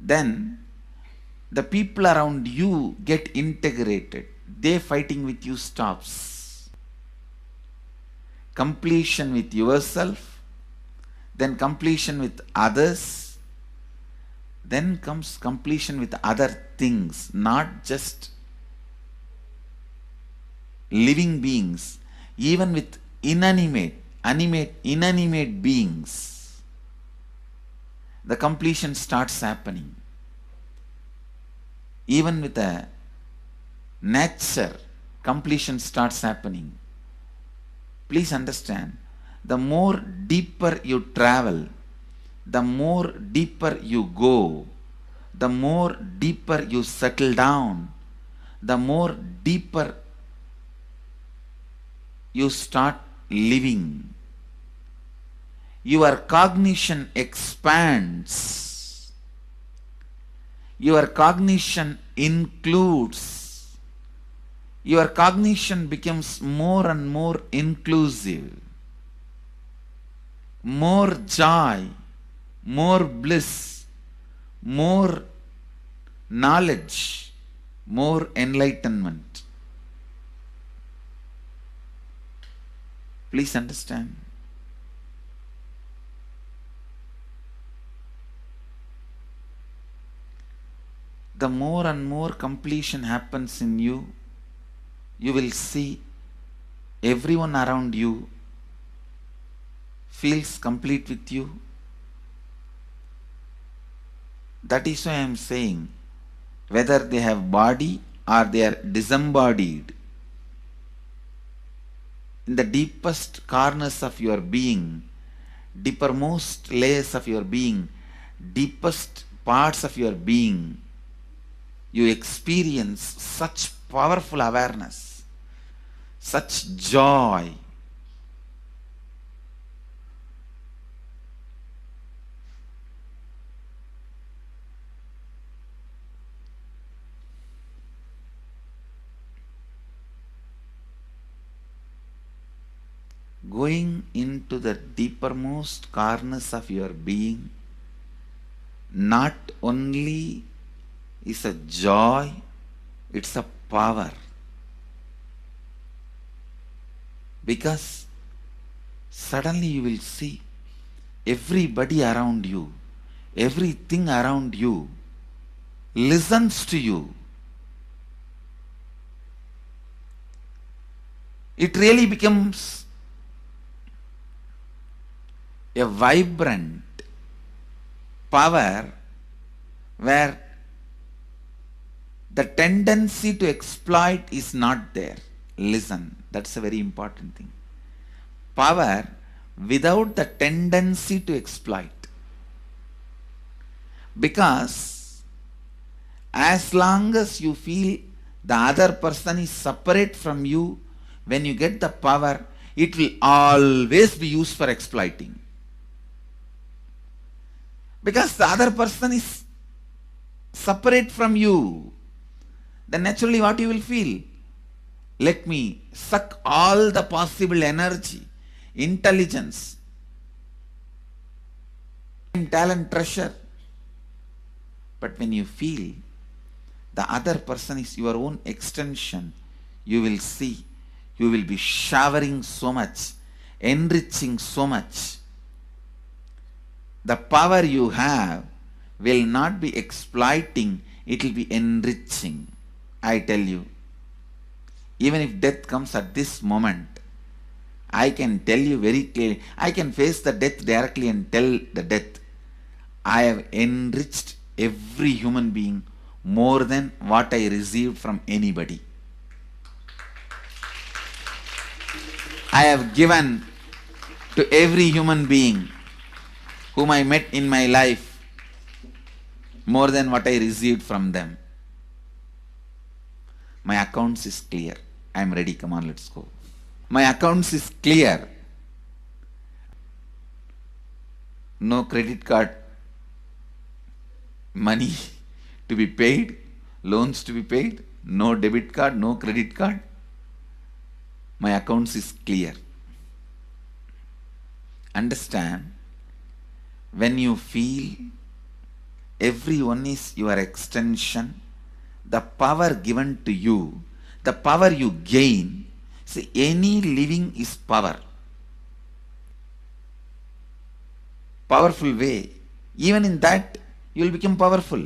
Then, the people around you get integrated. They fighting with you stops. Completion with yourself, then completion with others, then comes completion with other things, not just living beings, even with inanimate beings. The completion starts happening. Even with a nature, completion starts happening. Please understand, the more deeper you travel, the more deeper you go, the more deeper you settle down, the more deeper you start living. Your cognition expands. Your cognition includes. Your cognition becomes more and more inclusive. More joy, more bliss, more knowledge, more enlightenment. Please understand. The more and more completion happens in you, you will see everyone around you feels complete with you. That is why I am saying, whether they have body or they are disembodied, in the deepest corners of your being, deepermost layers of your being, deepest parts of your being, you experience such powerful awareness, such joy. Going into the deepermost corners of your being not only is a joy, it's a power. Because suddenly you will see everybody around you, everything around you listens to you. It really becomes a vibrant power where the tendency to exploit is not there. Listen, that's a very important thing. Power without the tendency to exploit. Because as long as you feel the other person is separate from you, when you get the power, it will always be used for exploiting. Because the other person is separate from you, then naturally what you will feel? Let me suck all the possible energy, intelligence, talent, treasure. But when you feel the other person is your own extension, you will see, you will be showering so much, enriching so much. The power you have will not be exploiting, it will be enriching. I tell you, even if death comes at this moment, I can tell you very clearly, I can face the death directly and tell the death, I have enriched every human being more than what I received from anybody. I have given to every human being whom I met in my life more than what I received from them. My accounts is clear. I am ready. Come on, let's go. My accounts is clear. No credit card money to be paid, loans to be paid, no debit card, no credit card. My accounts is clear. Understand, when you feel everyone is your extension, the power given to you, the power you gain, see, any living is power. Powerful way. Even in that, you will become powerful.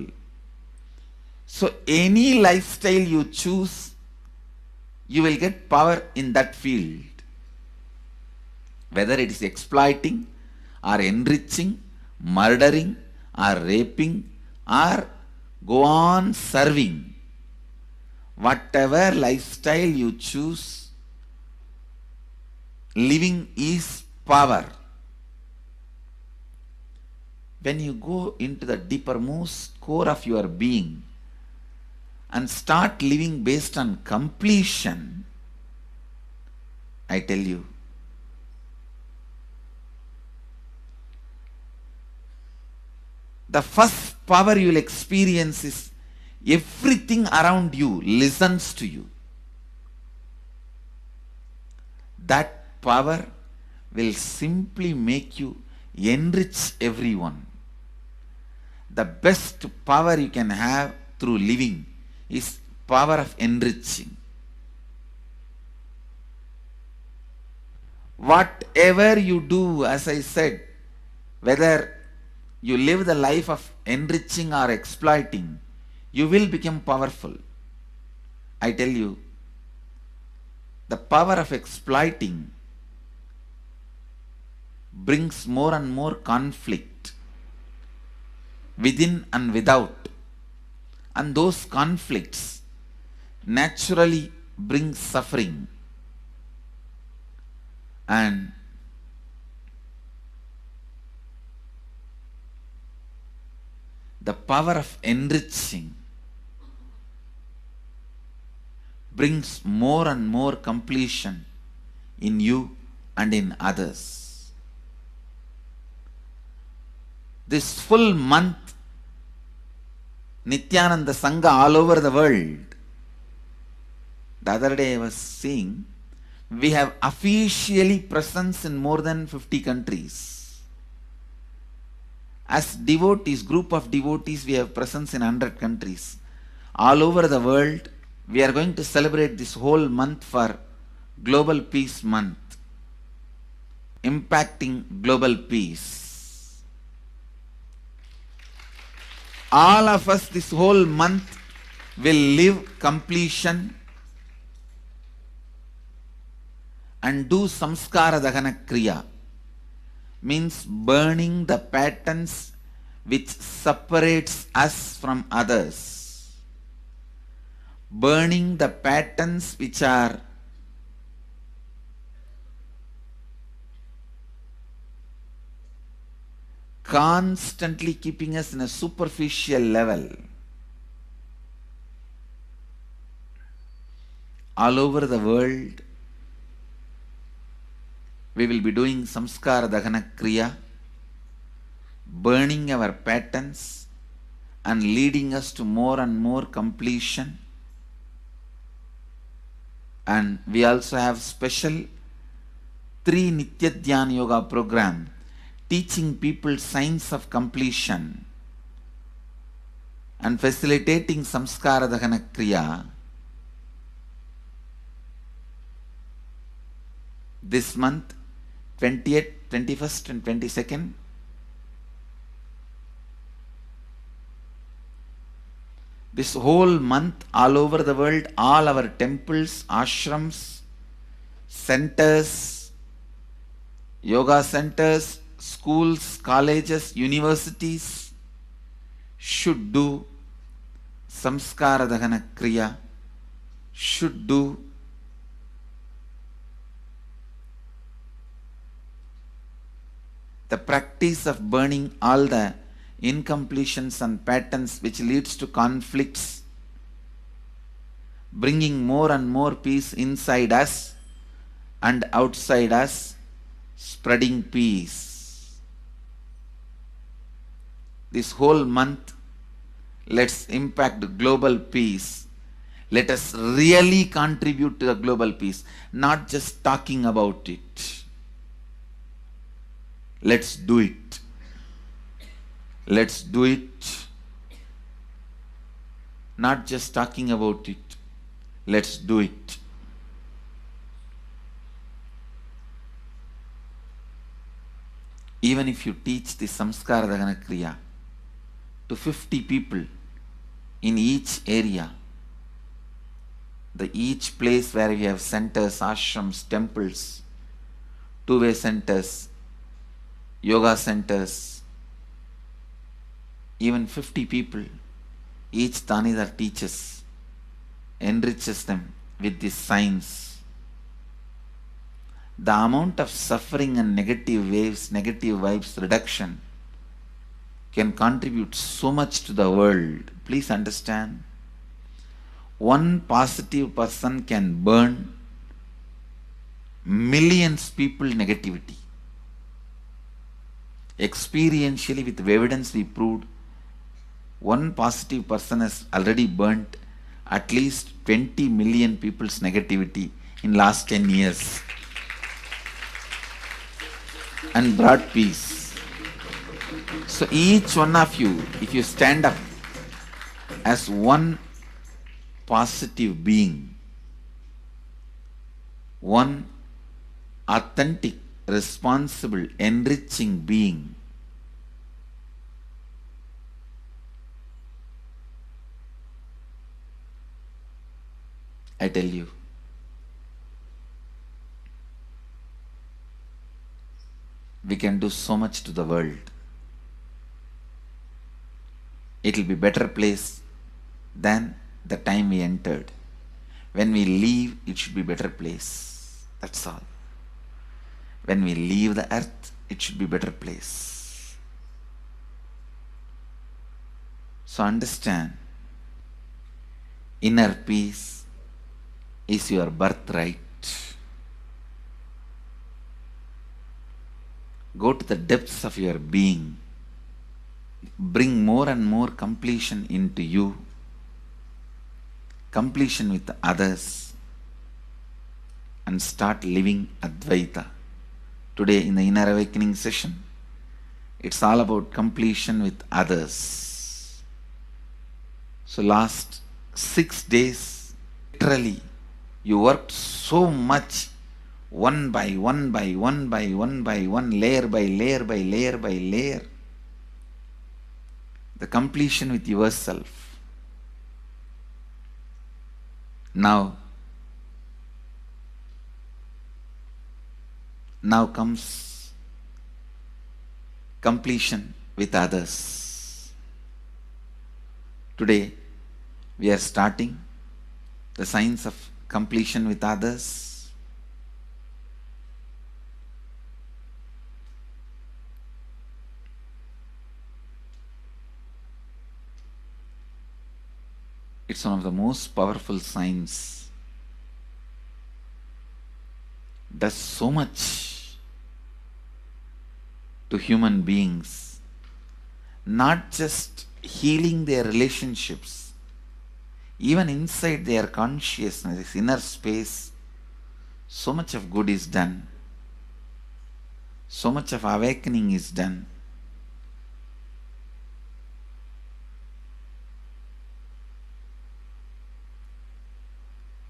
So any lifestyle you choose, you will get power in that field. Whether it is exploiting or enriching, murdering or raping or go on serving. Whatever lifestyle you choose, living is power. When you go into the deepermost core of your being and start living based on completion, I tell you, the first power you will experience is everything around you listens to you. That power will simply make you enrich everyone. The best power you can have through living is power of enriching. Whatever you do, as I said, whether you live the life of enriching or exploiting, you will become powerful. I tell you, the power of exploiting brings more and more conflict within and without. And those conflicts naturally bring suffering. And the power of enriching brings more and more completion in you and in others. This full month, Nithyananda Sangha all over the world. The other day I was seeing, we have officially presence in more than 50 countries. As devotees, group of devotees, we have presence in 100 countries. All over the world, we are going to celebrate this whole month for Global Peace Month, impacting global peace. All of us this whole month will live completion and do samskara dahana kriya, means burning the patterns which separates us from others, burning the patterns which are constantly keeping us in a superficial level. All over the world, we will be doing samskara dahana kriya, burning our patterns and leading us to more and more completion. And we also have special 3 Nitya Dhyana Yoga program teaching people science of completion and facilitating samskara dahana kriya. This month, 20th, 21st and 22nd, this whole month all over the world, all our temples, ashrams, centers, yoga centers, schools, colleges, universities should do samskara dahana kriya, should do the practice of burning all the incompletions and patterns which leads to conflicts, bringing more and more peace inside us and outside us, spreading peace. This whole month, let's impact global peace. Let us really contribute to the global peace, not just talking about it. Let's do it. Let's do it. Not just talking about it. Let's do it. Even if you teach the samskara dahana kriya to 50 people in each area, each place where we have centers, ashrams, temples, two-way centers, yoga centers, even 50 people, each Tanidar teaches, enriches them with this science. The amount of suffering and negative waves, negative vibes reduction can contribute so much to the world. Please understand, one positive person can burn millions people negativity. Experientially, with evidence we proved, one positive person has already burnt at least 20 million people's negativity in last 10 years and brought peace. So each one of you, if you stand up as one positive being, one authentic, responsible, enriching being, I tell you, we can do so much to the world. It will be a better place than the time we entered. When we leave, it should be a better place. That's all. When we leave the earth, it should be a better place. So understand, inner peace is your birthright. Go to the depths of your being. Bring more and more completion into you. Completion with others. And start living Advaita. Today in the Inner Awakening session, it's all about completion with others. So last 6 days, literally, you worked so much, one by one by one by one by one, layer by layer by layer by layer. The completion with yourself. Now comes completion with others. Today, we are starting the science of completion with others. It's one of the most powerful science. Does so much to human beings, not just healing their relationships, even inside their consciousness, this inner space, so much of good is done, so much of awakening is done.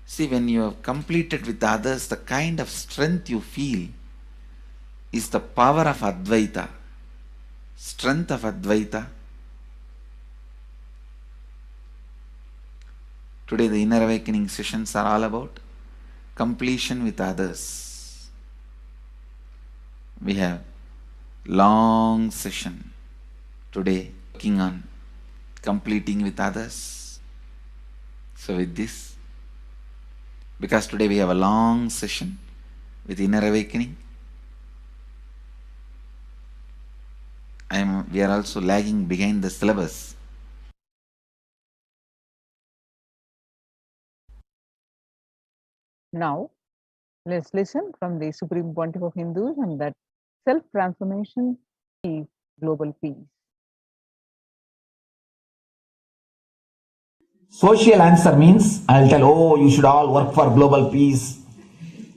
See, when you have completed with others, the kind of strength you feel is the power of Advaita, strength of Advaita. Today the Inner Awakening sessions are all about completion with others. We have long session today working on completing with others. So with this, because today we have a long session with Inner Awakening, we are also lagging behind the syllabus. Now, let's listen from the Supreme Pontiff of Hinduism that self-transformation is global peace. Social answer means I'll tell, oh, you should all work for global peace.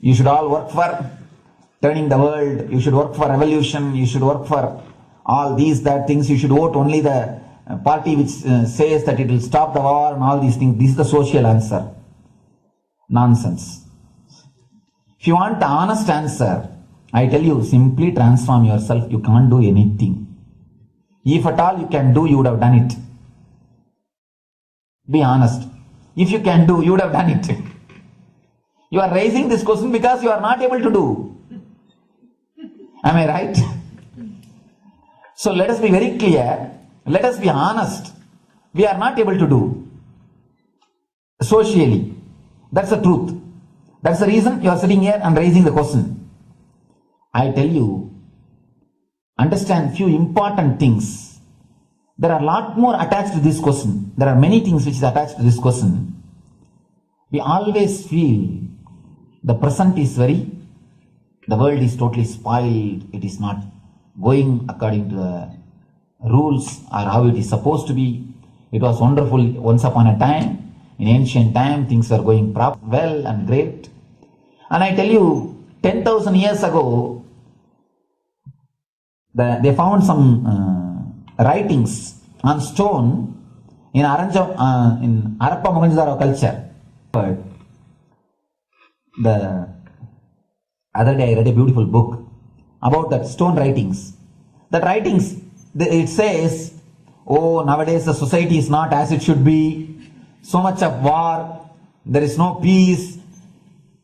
You should all work for turning the world. You should work for revolution. You should work for all these, that things. You should vote only the party which says that it will stop the war and all these things. This is the social answer. Nonsense. If you want the honest answer, I tell you, simply transform yourself. You can't do anything. If at all you can do, you would have done it. Be honest. If you can do, you would have done it. You are raising this question because you are not able to do. Am I right? So let us be very clear. Let us be honest. We are not able to do. Socially. That's the truth. That's the reason you are sitting here and raising the question. I tell you, understand few important things. There are a lot more attached to this question. There are many things which is attached to this question. We always feel the present is the world is totally spoiled. It is not going according to the rules or how it is supposed to be. It was wonderful once upon a time. In ancient time, things were going well and great. And I tell you, 10,000 years ago, they found some writings on stone in Harappa Mohenjo-daro culture. But the other day I read a beautiful book about that stone writings. That writings, it says, oh, nowadays the society is not as it should be. So much of war, there is no peace.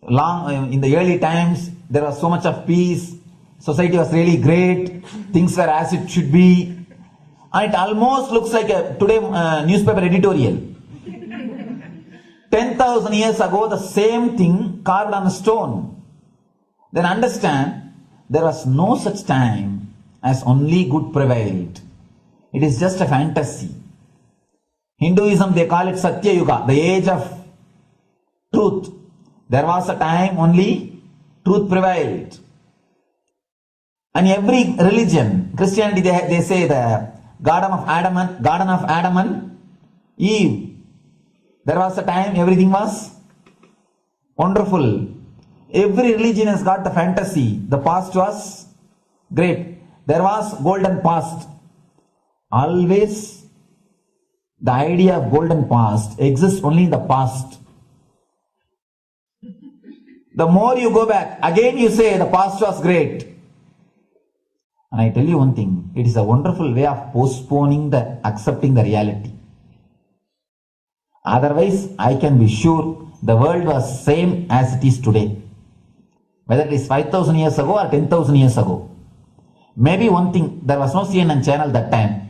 In the early times, there was so much of peace. Society was really great. Things were as it should be. And it almost looks like a today newspaper editorial. 10,000 years ago, the same thing carved on a stone. Then understand, there was no such time as only good prevailed. It is just a fantasy. Hinduism, they call it Satya Yuga, the age of truth. There was a time only truth prevailed. And every religion, Christianity, they say the Garden of Adam and Eve. There was a time everything was wonderful. Every religion has got the fantasy. The past was great. There was golden past. Always the idea of golden past exists only in the past. The more you go back, again you say the past was great. And I tell you one thing, it is a wonderful way of postponing accepting the reality. Otherwise, I can be sure the world was same as it is today. Whether it is 5,000 years ago or 10,000 years ago. Maybe one thing, there was no CNN channel that time.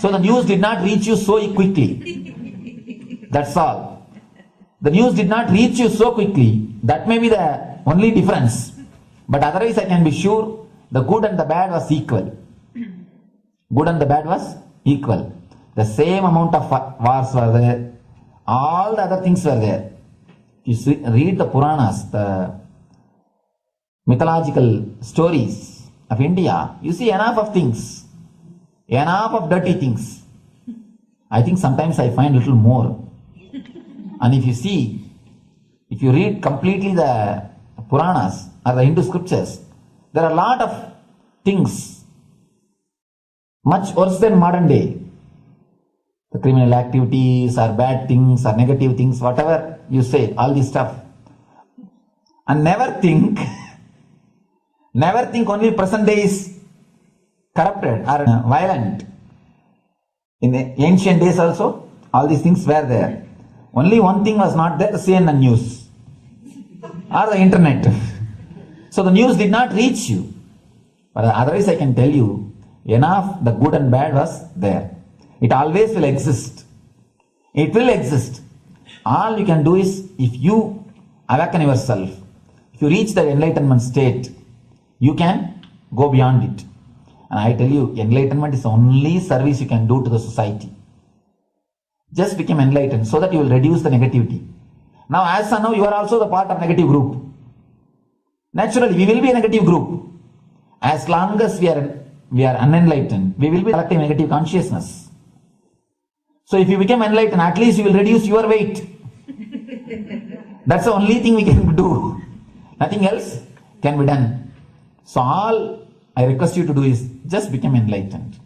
So the news did not reach you so quickly. That's all. The news did not reach you so quickly. That may be the only difference. But otherwise, I can be sure the good and the bad was equal. Good and the bad was equal. The same amount of wars were there. All the other things were there. You read the Puranas, the mythological stories of India, you see enough of things. Enough of dirty things. I think sometimes I find a little more. And if you read completely the Puranas or the Hindu scriptures, there are a lot of things much worse than modern day. The criminal activities or bad things or negative things, whatever you say, all this stuff. And never think only present day is corrupted or violent. In the ancient days also, all these things were there. Only one thing was not there, the CNN news or the internet. So the news did not reach you. But otherwise I can tell you, enough the good and bad was there. It always will exist. It will exist. All you can do is, if you awaken yourself, if you reach the enlightenment state, you can go beyond it. And I tell you, enlightenment is the only service you can do to the society. Just become enlightened so that you will reduce the negativity. Now, as of now, you are also the part of negative group. Naturally, we will be a negative group. As long as we are unenlightened, we will be collecting negative consciousness. So if you become enlightened, at least you will reduce your weight. That's the only thing we can do. Nothing else can be done. So all I request you to do is just become enlightened.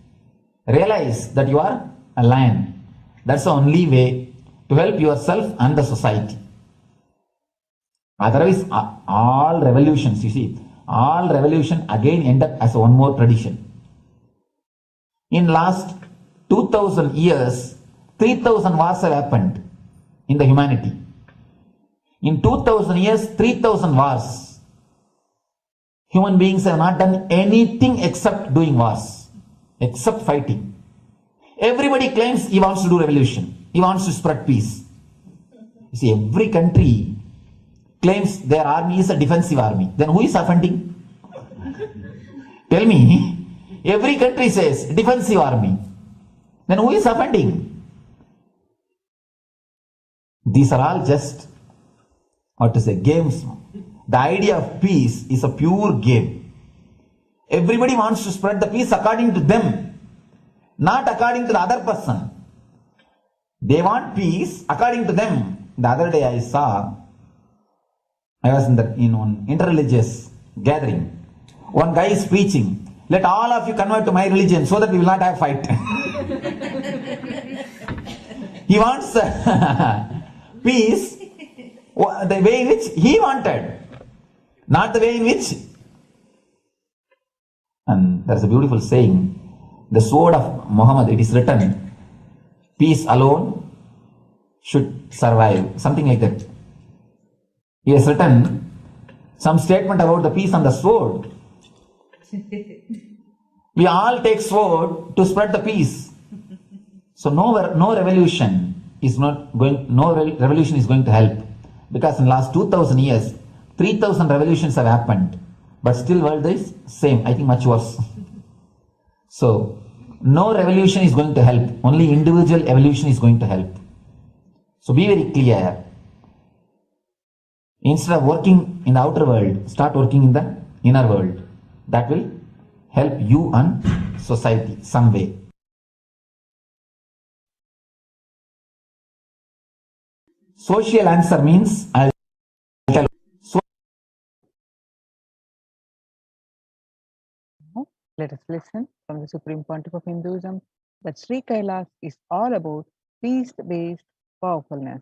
Realize that you are a lion. That's the only way to help yourself and the society. Otherwise, all revolutions, you see, all revolution again end up as one more tradition. In last 2000 years, 3000 wars have happened in the humanity. In 2000 years, 3000 wars. Human beings have not done anything except doing wars, except fighting. Everybody claims he wants to do revolution. He wants to spread peace. You see, every country claims their army is a defensive army. Then who is offending? Tell me. Every country says defensive army. Then who is offending? These are all just, games. The idea of peace is a pure game. Everybody wants to spread the peace according to them, not according to the other person. They want peace according to them. The other day I was in one interreligious gathering. One guy is preaching, let all of you convert to my religion so that we will not have fight. He wants peace the way in which he wanted, not the way in which. And there's a beautiful saying, the sword of Muhammad, it is written, peace alone should survive, something like that. He has written some statement about the peace on the sword. We all take sword to spread the peace. So no revolution is going to help, because in the last 2000 years 3000 revolutions have happened. but still world is same, I think much worse. So no revolution is going to help, only individual evolution is going to help. So be very clear. Instead of working in the outer world, start working in the inner world. That will help you and society some way. Social answer means I'll tell. So Let us listen from the Supreme Pontiff of Hinduism that Sri Kailas is all about peace-based powerfulness.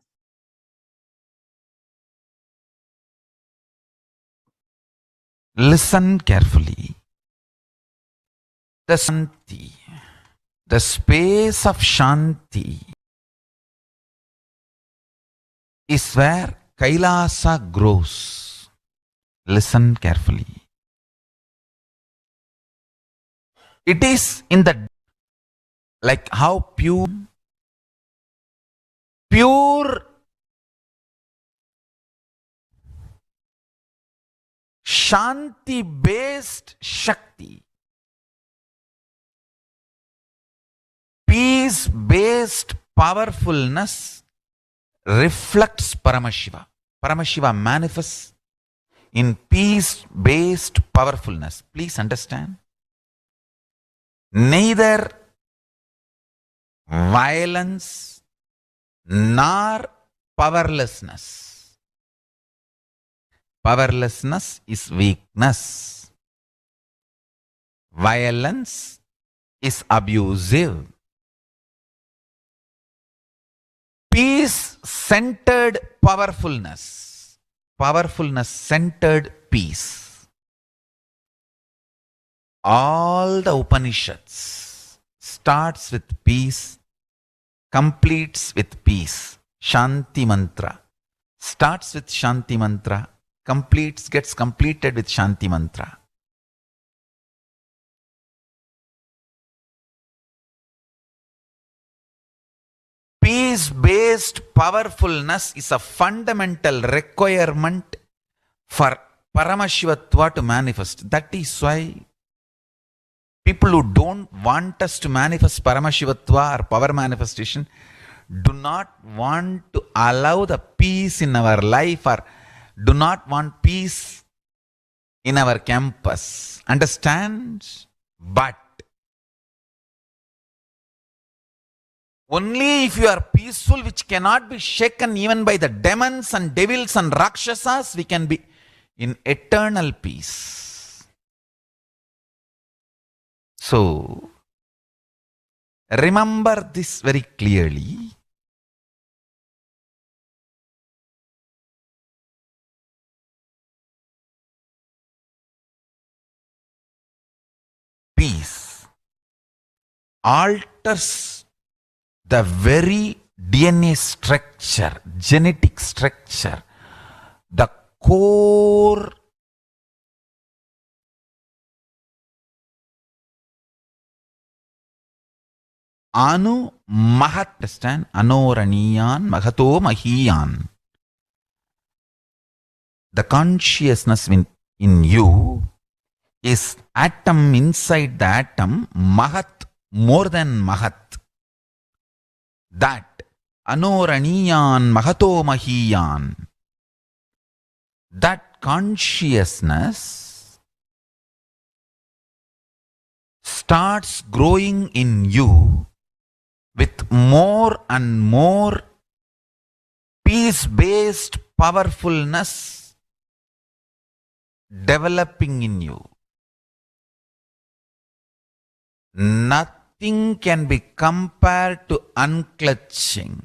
listen carefully. The Shanti, the space of Shanti is where Kailasa grows. Listen carefully. It is in the, like how pure Shanti based Shakti, peace based powerfulness reflects Paramashiva. Paramashiva manifests in peace based powerfulness. Please understand. Neither violence nor powerlessness. Powerlessness is weakness. Violence is abusive. Peace-centered powerfulness. Powerfulness-centered peace. All the Upanishads starts with peace, completes with peace. Shanti mantra starts with Shanti mantra, gets completed with Shanti mantra. Peace-based powerfulness is a fundamental requirement for Paramashivatva to manifest. That is why people who don't want us to manifest Paramashivatva or power manifestation do not want to allow the peace in our life or do not want peace in our campus. Understand? But only if you are peaceful, which cannot be shaken even by the demons and devils and rakshasas, we can be in eternal peace. So, remember this very clearly. Peace alters the very DNA structure, genetic structure, the core Anu Mahat, understand? Anoraniyan Mahato Mahiyan. The consciousness in you is atom inside the atom, Mahat, more than Mahat. That Anoraniyan Mahato Mahiyan. That consciousness starts growing in you with more and more peace-based powerfulness developing in you. Nothing can be compared to unclutching.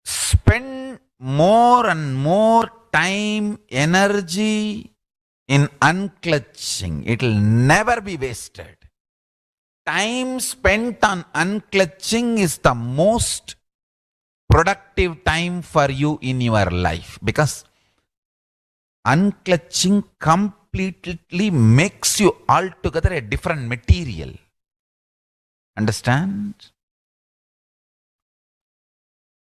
Spend more and more time, energy in unclutching. It will never be wasted. Time spent on unclutching is the most productive time for you in your life, because unclutching completely makes you altogether a different material. Understand?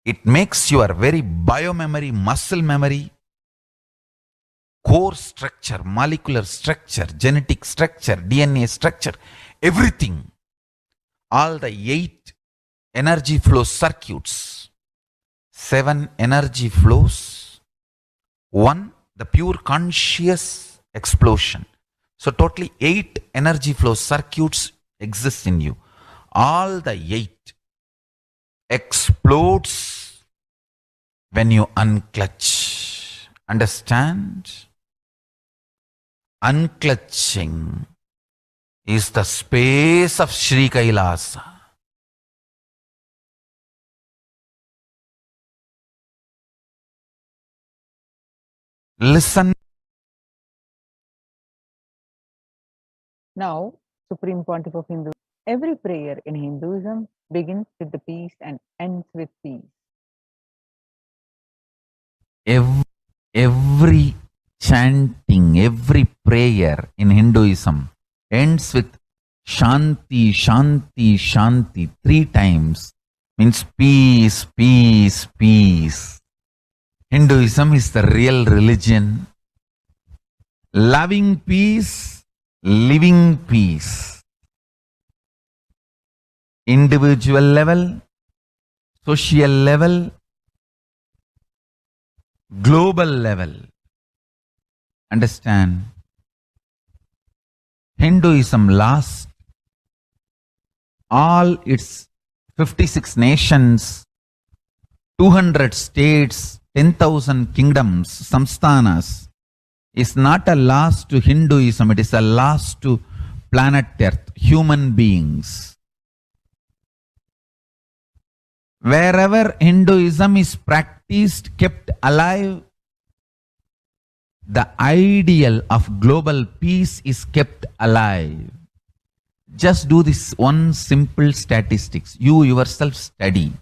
It makes your very biomemory, muscle memory core structure, molecular structure, genetic structure, DNA structure, everything. All the 8 energy flow circuits, 7 energy flows, 1 the pure conscious explosion. So totally 8 energy flow circuits exist in you. All the 8 explodes when you unclutch. Understand? Unclutching is the space of Sri Kailasa. Listen. Now, Supreme Pontiff of Hindu, every prayer in Hinduism begins with the peace and ends with peace. Every chanting, every prayer in Hinduism ends with Shanti, Shanti, Shanti 3 times. Means peace, peace, peace. Hinduism is the real religion. Loving peace, living peace. Individual level, social level, global level. Understand? Hinduism lost all its 56 nations, 200 states, 10,000 kingdoms, samsthanas, is not a loss to Hinduism, it is a loss to planet Earth, human beings. Wherever Hinduism is practiced, kept alive, the ideal of global peace is kept alive. Just do this one simple statistics. You yourself study.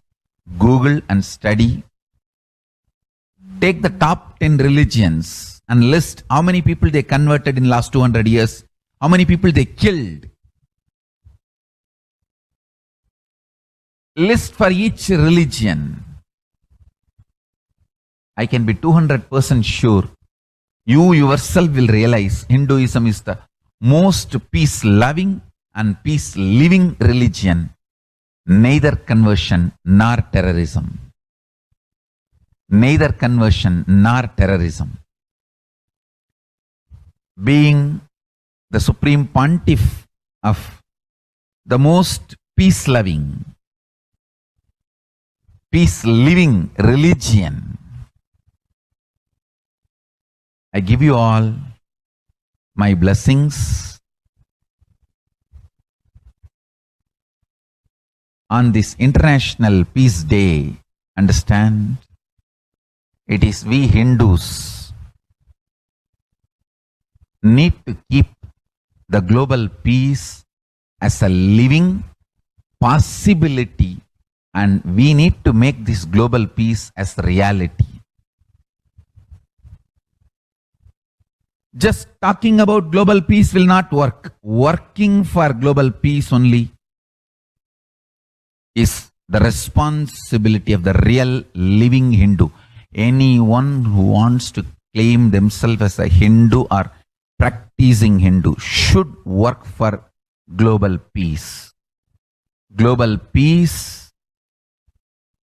Google and study. Take the top 10 religions and list how many people they converted in last 200 years, how many people they killed. List for each religion. I can be 200% sure you yourself will realize Hinduism is the most peace-loving and peace-living religion, neither conversion nor terrorism. Neither conversion nor terrorism. Being the Supreme Pontiff of the most peace-loving, peace-living religion, I give you all my blessings on this International Peace Day. Understand? It is we Hindus need to keep the global peace as a living possibility, and we need to make this global peace as reality. Just talking about global peace will not work. Working for global peace only is the responsibility of the real living Hindu. Anyone who wants to claim themselves as a Hindu or practicing Hindu should work for global peace. Global peace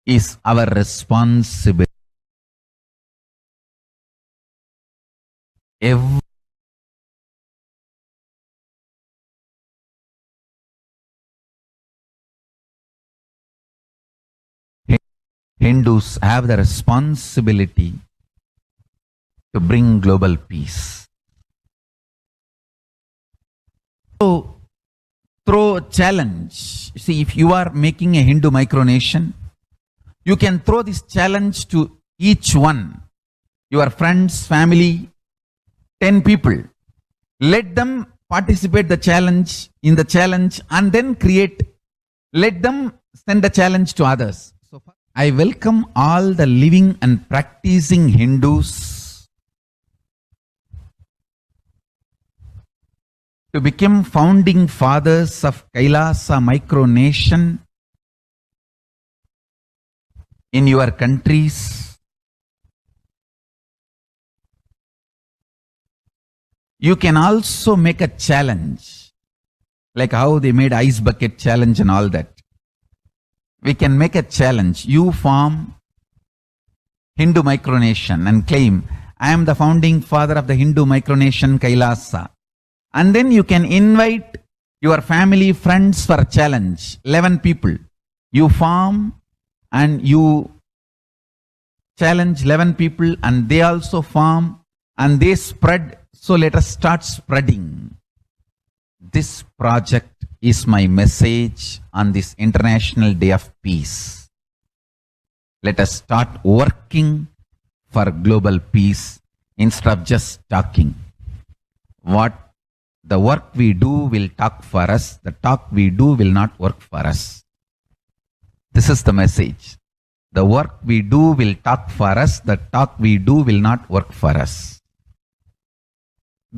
is our responsibility. Hindus have the responsibility to bring global peace. So, throw a challenge. See, if you are making a Hindu micronation, you can throw this challenge to each one, your friends, family, 10 people. Let them participate in the challenge and then create. Let them send a challenge to others. So I welcome all the living and practicing Hindus to become founding fathers of Kailasa micronation in your countries. You can also make a challenge, like how they made ice bucket challenge and all that. We can make a challenge. You form Hindu micronation and claim, I am the founding father of the Hindu micronation Kailasa. And then you can invite your family, friends for a challenge. 11 people. You form and you challenge 11 people and they also form and they spread. So let us start spreading. This project is my message on this International Day of Peace. Let us start working for global peace instead of just talking. What the work we do will talk for us. The talk we do will not work for us. This is the message. The work we do will talk for us. The talk we do will not work for us.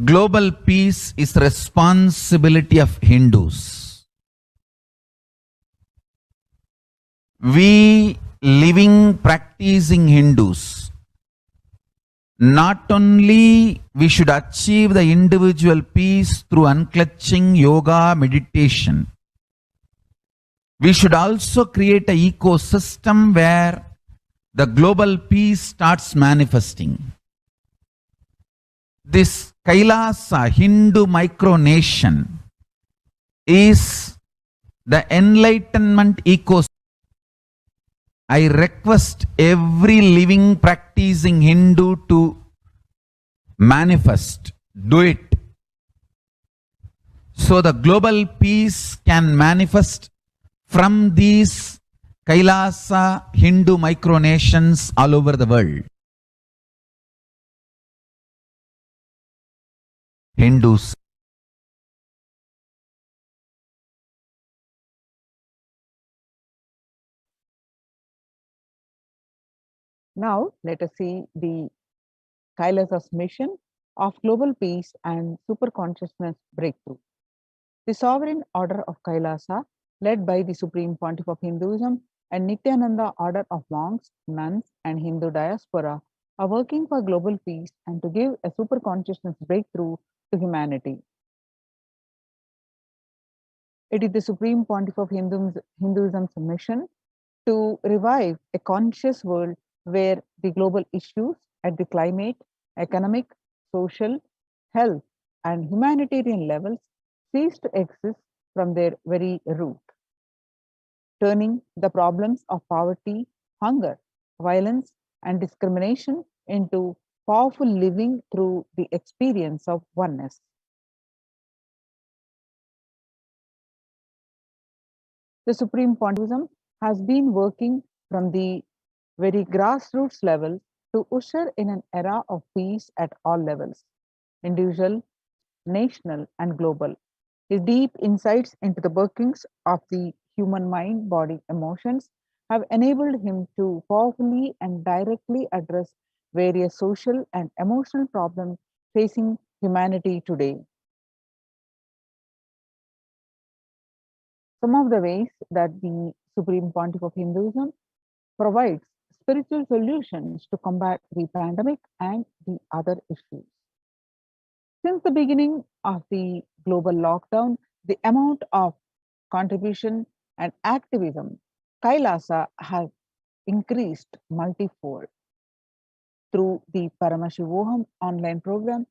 Global peace is the responsibility of Hindus. We living, practicing Hindus, not only we should achieve the individual peace through unclutching yoga, meditation, we should also create an ecosystem where the global peace starts manifesting. This Kailasa Hindu micronation is the enlightenment ecosystem. I request every living practicing Hindu to manifest, do it. So the global peace can manifest from these Kailasa Hindu micronations all over the world. Hindus. Now, let us see the Kailasa's mission of global peace and superconsciousness breakthrough. The sovereign order of Kailasa, led by the Supreme Pontiff of Hinduism and Nithyananda order of monks, nuns, and Hindu diaspora, are working for global peace and to give a superconsciousness breakthrough to humanity. It is the Supreme Pontiff of Hinduism's mission to revive a conscious world where the global issues at the climate, economic, social, health, and humanitarian levels cease to exist from their very root, turning the problems of poverty, hunger, violence, and discrimination into powerful living through the experience of oneness. The Supreme Pontiffism has been working from the very grassroots level to usher in an era of peace at all levels, individual, national, and global. His deep insights into the workings of the human mind, body, emotions have enabled him to powerfully and directly address various social and emotional problems facing humanity today. Some of the ways that the Supreme Pontiff of Hinduism provides spiritual solutions to combat the pandemic and the other issues. Since the beginning of the global lockdown, the amount of contribution and activism Kailasa has increased multifold through the Paramashivoham online program,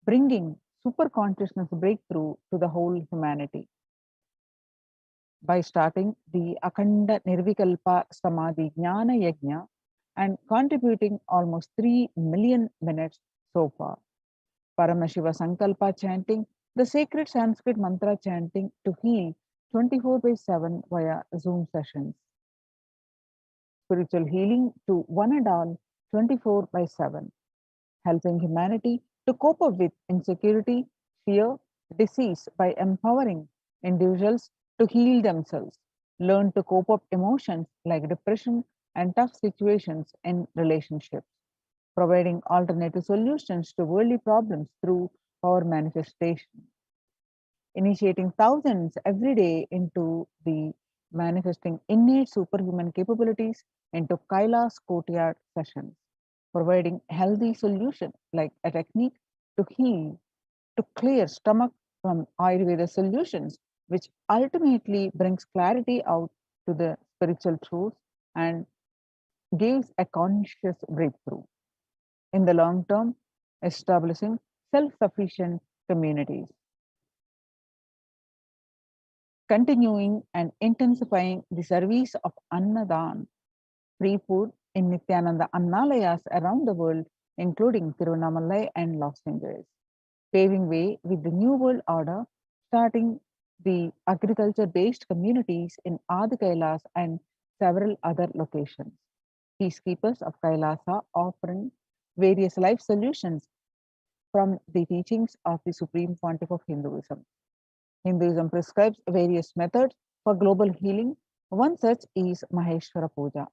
bringing super consciousness breakthrough to the whole humanity. By starting the Akhanda Nirvikalpa Samadhi Jnana Yajna and contributing almost 3 million minutes so far. Paramashiva Sankalpa chanting, the sacred Sanskrit mantra chanting to heal 24/7 via Zoom sessions. Spiritual healing to one and all 24/7, helping humanity to cope up with insecurity, fear, disease by empowering individuals to heal themselves, learn to cope up emotions like depression and tough situations in relationships, providing alternative solutions to worldly problems through power manifestation, initiating thousands every day into the manifesting innate superhuman capabilities into Kailas courtyard sessions, providing healthy solutions like a technique to heal to clear stomach from Ayurveda solutions, which ultimately brings clarity out to the spiritual truths and gives a conscious breakthrough. In the long term, establishing self-sufficient communities. Continuing and intensifying the service of Annadan, free food in Nithyananda Annalayas around the world, including Tiruvannamalai and Los Angeles, paving way with the New World Order, starting the agriculture-based communities in Adi Kailas and several other locations. Peacekeepers of Kailasa offering various life solutions from the teachings of the Supreme Pontiff of Hinduism. Hinduism prescribes various methods for global healing. One such is Maheshwara Puja,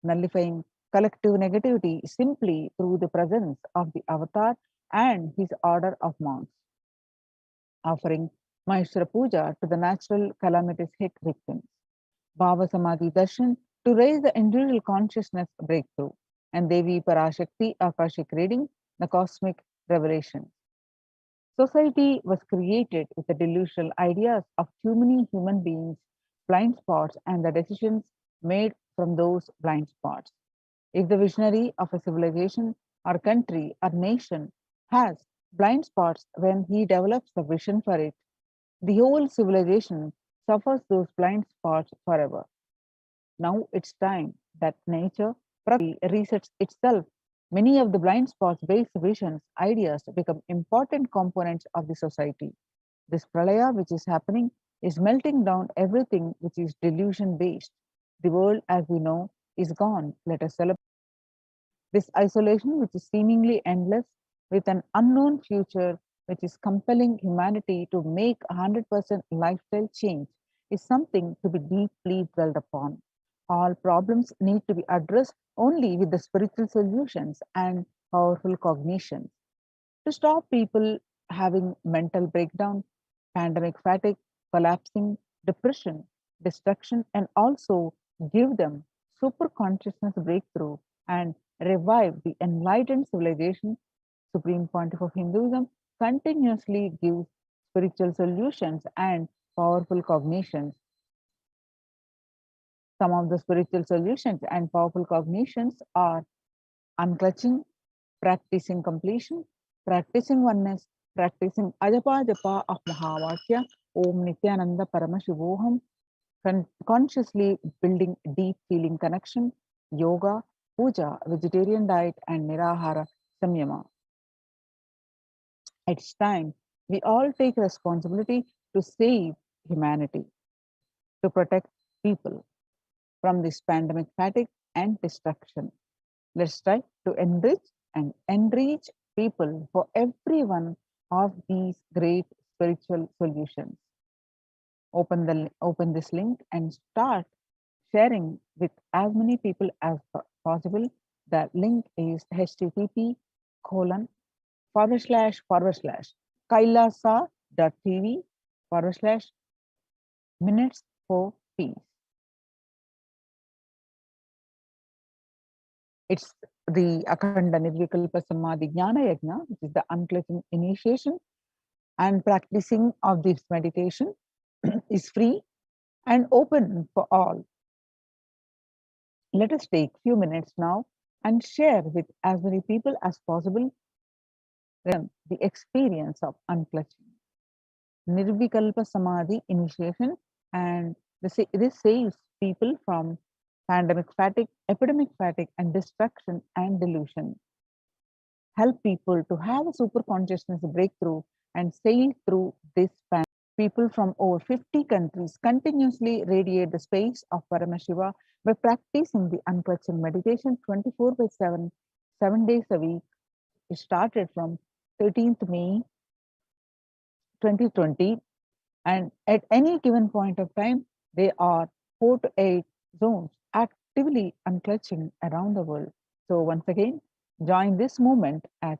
nullifying collective negativity simply through the presence of the avatar and his order of monks. Offering Maheshwara Puja to the natural calamities hit victims. Bhava Samadhi Darshan to raise the individual consciousness breakthrough. And Devi Parashakti Akashic reading, the cosmic revelation. Society was created with the delusional ideas of too many human beings, blind spots, and the decisions made from those blind spots. If the visionary of a civilization or country or nation has blind spots when he develops the vision for it, the whole civilization suffers those blind spots forever. Now it's time that nature resets itself. Many of the blind spots based visions, ideas become important components of the society. This pralaya which is happening is melting down everything which is delusion based. The world as we know is gone. Let us celebrate this isolation which is seemingly endless with an unknown future which is compelling humanity to make 100% lifestyle change is something to be deeply dwelled upon. All problems need to be addressed only with the spiritual solutions and powerful cognitions. To stop people having mental breakdown, pandemic fatigue, collapsing, depression, destruction, and also give them super consciousness breakthrough and revive the enlightened civilization, Supreme Pontiff of Hinduism continuously gives spiritual solutions and powerful cognitions. Some of the spiritual solutions and powerful cognitions are unclutching, practicing completion, practicing oneness, practicing ajapa japa of Mahavakya, Om Nithyananda Paramashivoham, consciously building deep feeling connection, yoga, puja, vegetarian diet, and nirahara samyama. It's time we all take responsibility to save humanity, to protect people from this pandemic fatigue and destruction. Let's try to enrich and enrich people for every one of these great spiritual solutions. Open this link and start sharing with as many people as possible. The link is http://kailasa.tv/minutes for peace. It's the Akhanda Nirvikalpa Samadhi Jnana Yajna, which is the unclutching initiation and practicing of this meditation is free and open for all. Let us take few minutes now and share with as many people as possible the experience of unclutching. Nirvikalpa Samadhi initiation, and this saves people from pandemic fatigue, epidemic fatigue, and destruction and delusion. Help people to have a super consciousness breakthrough and sail through this pandemic. People from over 50 countries continuously radiate the space of Paramashiva by practicing the unclutching meditation 24/7, 7 days a week. It started from 13th May 2020, and at any given point of time, there are 4 to 8 zones actively unclutching around the world. So once again, join this movement at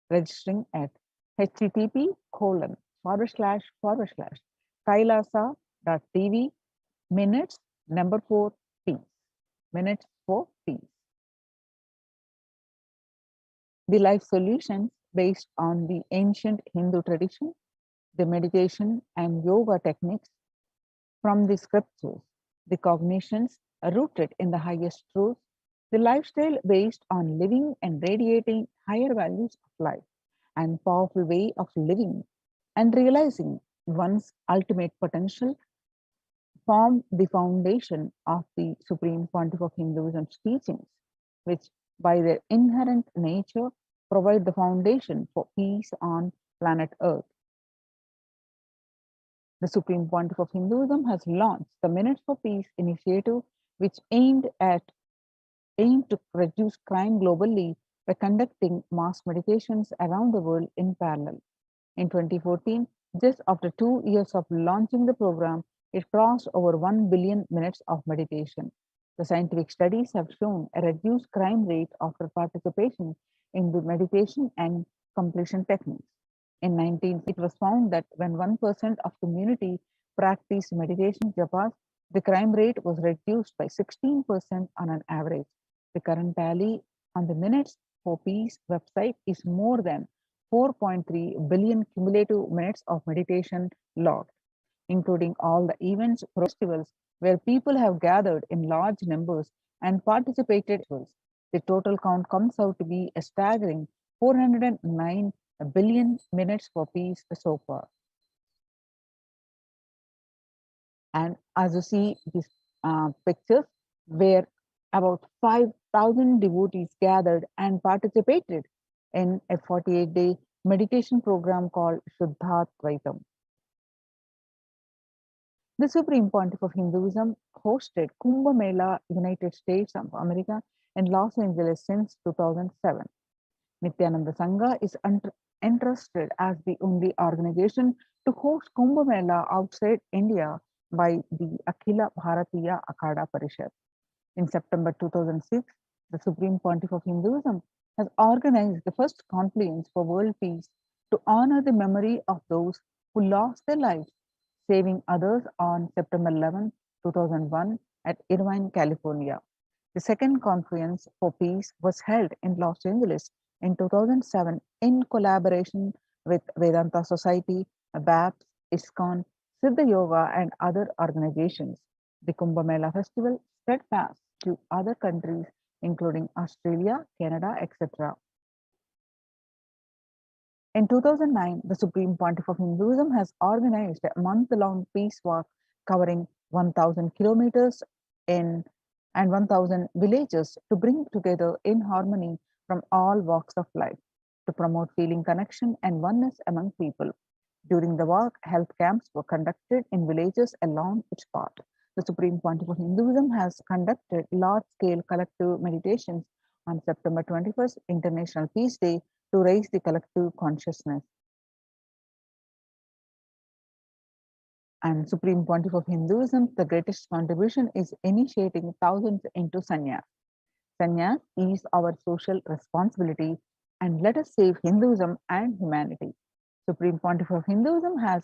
registering at http://kailasa.tv/minutes 4 minutes for peace. The life solutions based on the ancient Hindu tradition, the meditation and yoga techniques from the scriptures, the cognitions rooted in the highest truths, the lifestyle based on living and radiating higher values of life and powerful way of living and realizing one's ultimate potential form the foundation of the Supreme Pontiff of Hinduism's teachings, which by their inherent nature provide the foundation for peace on planet Earth. The Supreme Pontiff of Hinduism has launched the Minutes for Peace initiative, which aimed to reduce crime globally by conducting mass meditations around the world in parallel. In 2014, just after 2 years of launching the program, it crossed over 1 billion minutes of meditation. The scientific studies have shown a reduced crime rate after participation in the meditation and completion techniques. In 19, it was found that when 1% of community practiced meditation in Japan, the crime rate was reduced by 16% on an average. The current tally on the Minutes for Peace website is more than 4.3 billion cumulative minutes of meditation logged, including all the events, festivals where people have gathered in large numbers and participated. The total count comes out to be a staggering 409 billion minutes for peace so far. And as you see these pictures, where about 5,000 devotees gathered and participated in a 48-day meditation program called Shuddhatvaitam. The Supreme Pontiff of Hinduism hosted Kumbh Mela, United States of America in Los Angeles since 2007. Nithyananda Sangha is entrusted as the only organization to host Kumbh Mela outside India by the Akhila Bharatiya Akhada Parishad. In September 2006, the Supreme Pontiff of Hinduism has organized the first confluence for world peace to honor the memory of those who lost their lives saving others on September 11, 2001 at Irvine, California. The second conference for peace was held in Los Angeles in 2007 in collaboration with Vedanta Society, BAPS, ISKCON, Siddha Yoga, and other organizations. The Kumbh Mela festival spread fast to other countries, including Australia, Canada, etc. In 2009, the Supreme Pontiff of Hinduism has organized a month-long peace walk covering 1,000 kilometers and 1,000 villages to bring together in harmony from all walks of life, to promote feeling connection and oneness among people. During the walk, health camps were conducted in villages along its path. The Supreme Pontiff of Hinduism has conducted large-scale collective meditations on September 21st, International Peace Day, to raise the collective consciousness. And Supreme Pontiff of Hinduism, the greatest contribution is initiating thousands into sannyas. Sannyas is our social responsibility, and let us save Hinduism and humanity. Supreme Pontiff of Hinduism has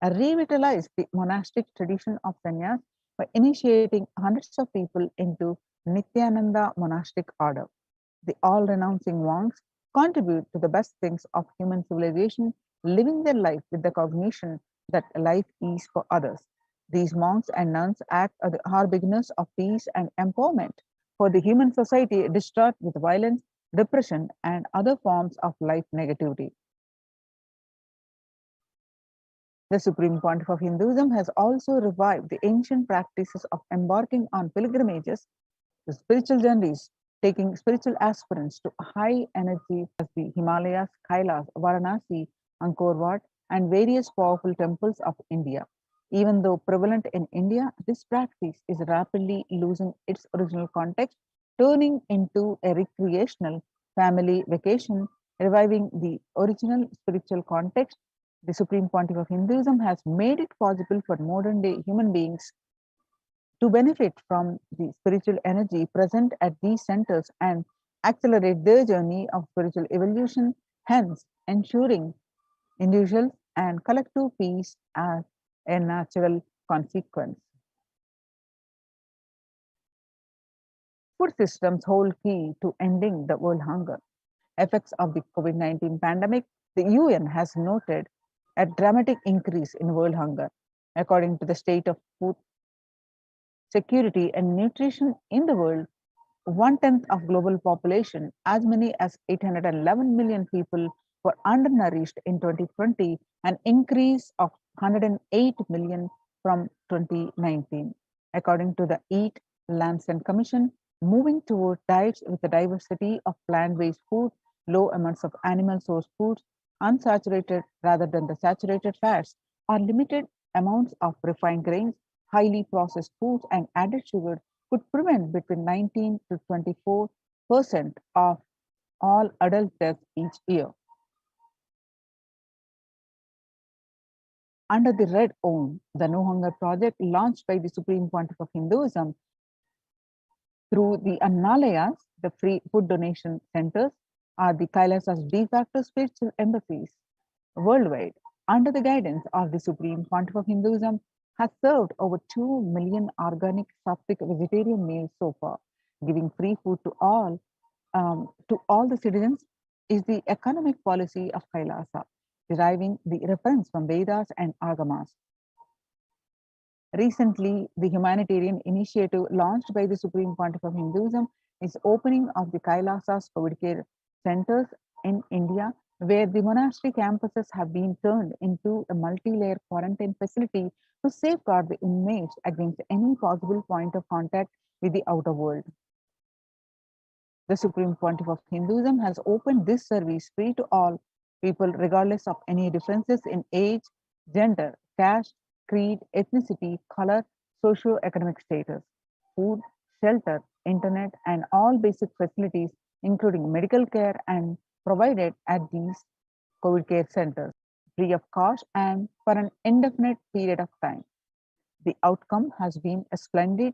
revitalized the monastic tradition of sannyas by initiating hundreds of people into Nithyananda monastic order. The all-renouncing monks contribute to the best things of human civilization, living their life with the cognition that life is for others. These monks and nuns act as the harbingers of peace and empowerment for the human society distraught with violence, depression, and other forms of life negativity. The Supreme Pontiff of Hinduism has also revived the ancient practices of embarking on pilgrimages, the spiritual journeys, taking spiritual aspirants to high energy as the Himalayas, Kailas, Varanasi, Angkor Wat, and various powerful temples of India. Even though prevalent in India, this practice is rapidly losing its original context, turning into a recreational family vacation, reviving the original spiritual context. The Supreme Pontiff of Hinduism has made it possible for modern day human beings to benefit from the spiritual energy present at these centers and accelerate their journey of spiritual evolution, hence ensuring individual and collective peace as a natural consequence. Food systems hold key to ending the world hunger. effects of the COVID-19 pandemic, the UN has noted a dramatic increase in world hunger. According to the State of Food Security and Nutrition in the world, 1/10 of global population, as many as 811 million people, were undernourished in 2020, an increase of 108 million from 2019. According to the Eat, Lancet Commission, moving toward diets with a diversity of plant-based food, low amounts of animal source foods, unsaturated rather than the saturated fats, or limited amounts of refined grains, highly processed foods, and added sugar could prevent between 19 to 24% of all adult deaths each year. Under the Red Om, the No Hunger Project launched by the Supreme Pontiff of Hinduism through the Annalayas, the free food donation centers, are the Kailasa's de facto spiritual embassies worldwide. Under the guidance of the Supreme Pontiff of Hinduism, has served over 2 million organic, sattvic vegetarian meals so far. Giving free food to all the citizens is the economic policy of Kailasa, deriving the reference from Vedas and Agamas. Recently, the humanitarian initiative launched by the Supreme Pontiff of Hinduism is opening of the Kailasa's COVID care centers in India, where the monastery campuses have been turned into a multi-layer quarantine facility to safeguard the inmates against any possible point of contact with the outer world. The Supreme Pontiff of Hinduism has opened this service free to all people, regardless of any differences in age, gender, caste, creed, ethnicity, color, socio-economic status, food, shelter, internet, and all basic facilities, including medical care, and provided at these COVID care centers, free of cost and for an indefinite period of time. The outcome has been a splendid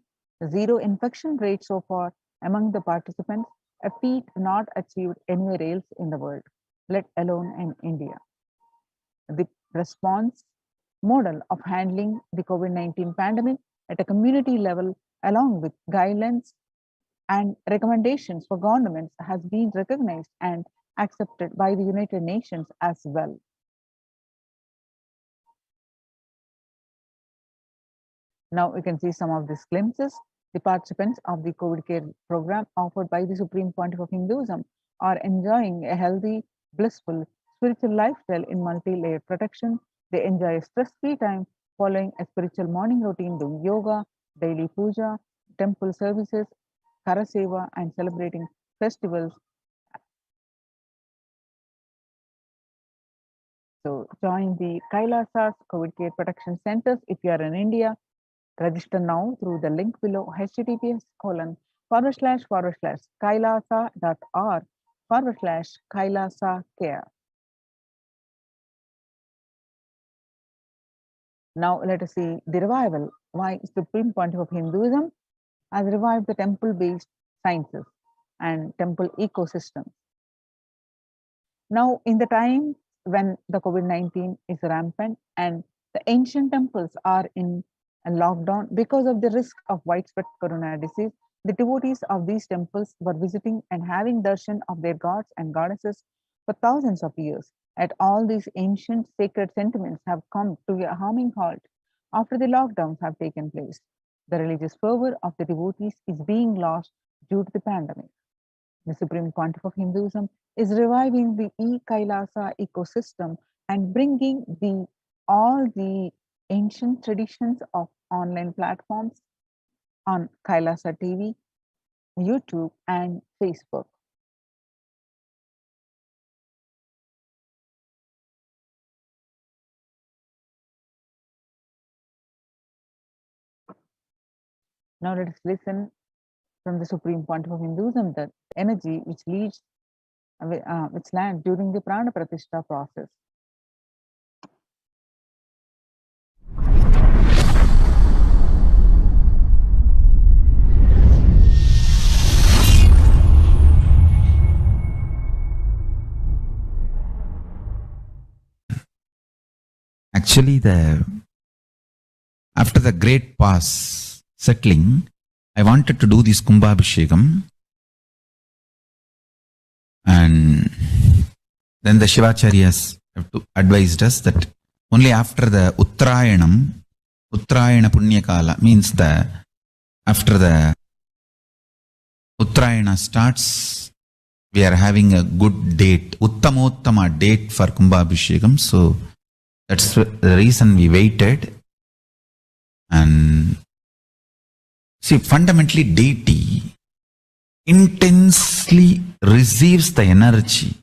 zero infection rate so far among the participants, a feat not achieved anywhere else in the world, let alone in India. The response model of handling the COVID-19 pandemic at a community level, along with guidelines and recommendations for governments, has been recognized and accepted by the United Nations as well. Now you can see some of these glimpses. The participants of the COVID care program offered by the Supreme Pontiff of Hinduism are enjoying a healthy, blissful, spiritual lifestyle in multi-layered protection. They enjoy a stress-free time following a spiritual morning routine, doing yoga, daily puja, temple services, karaseva, and celebrating festivals. So join the Kailasa's COVID care protection centers if you are in India. Register now through the link below, https://kailasa.org/kailasa care. Now let us see the revival. Why Supreme Pontiff of Hinduism has revived the temple-based sciences and temple ecosystem. Now, in the time when the COVID-19 is rampant and the ancient temples are in a lockdown because of the risk of widespread corona disease, the devotees of these temples were visiting and having darshan of their gods and goddesses for thousands of years. At all these ancient sacred sentiments have come to a harming halt after the lockdowns have taken place. The religious fervor of the devotees is being lost due to the pandemic. The Supreme Pontiff of Hinduism is reviving the e-Kailasa ecosystem and bringing all the ancient traditions of online platforms on Kailasa TV, YouTube, and Facebook. Now let us listen from the Supreme Pontiff of Hinduism the energy which leads, which lands during the Prana Pratishtha process. Actually, after the great pause settling, I wanted to do this Kumbhabhishekam And then the Shivacharyas have advised us that only after the Uttrayanam, Uttrayana Punyakala means after the Uttrayana starts, we are having a good date, Uttamottama date for Kumbhabhishekam. So that's the reason we waited. And see, fundamentally deity intensely receives the energy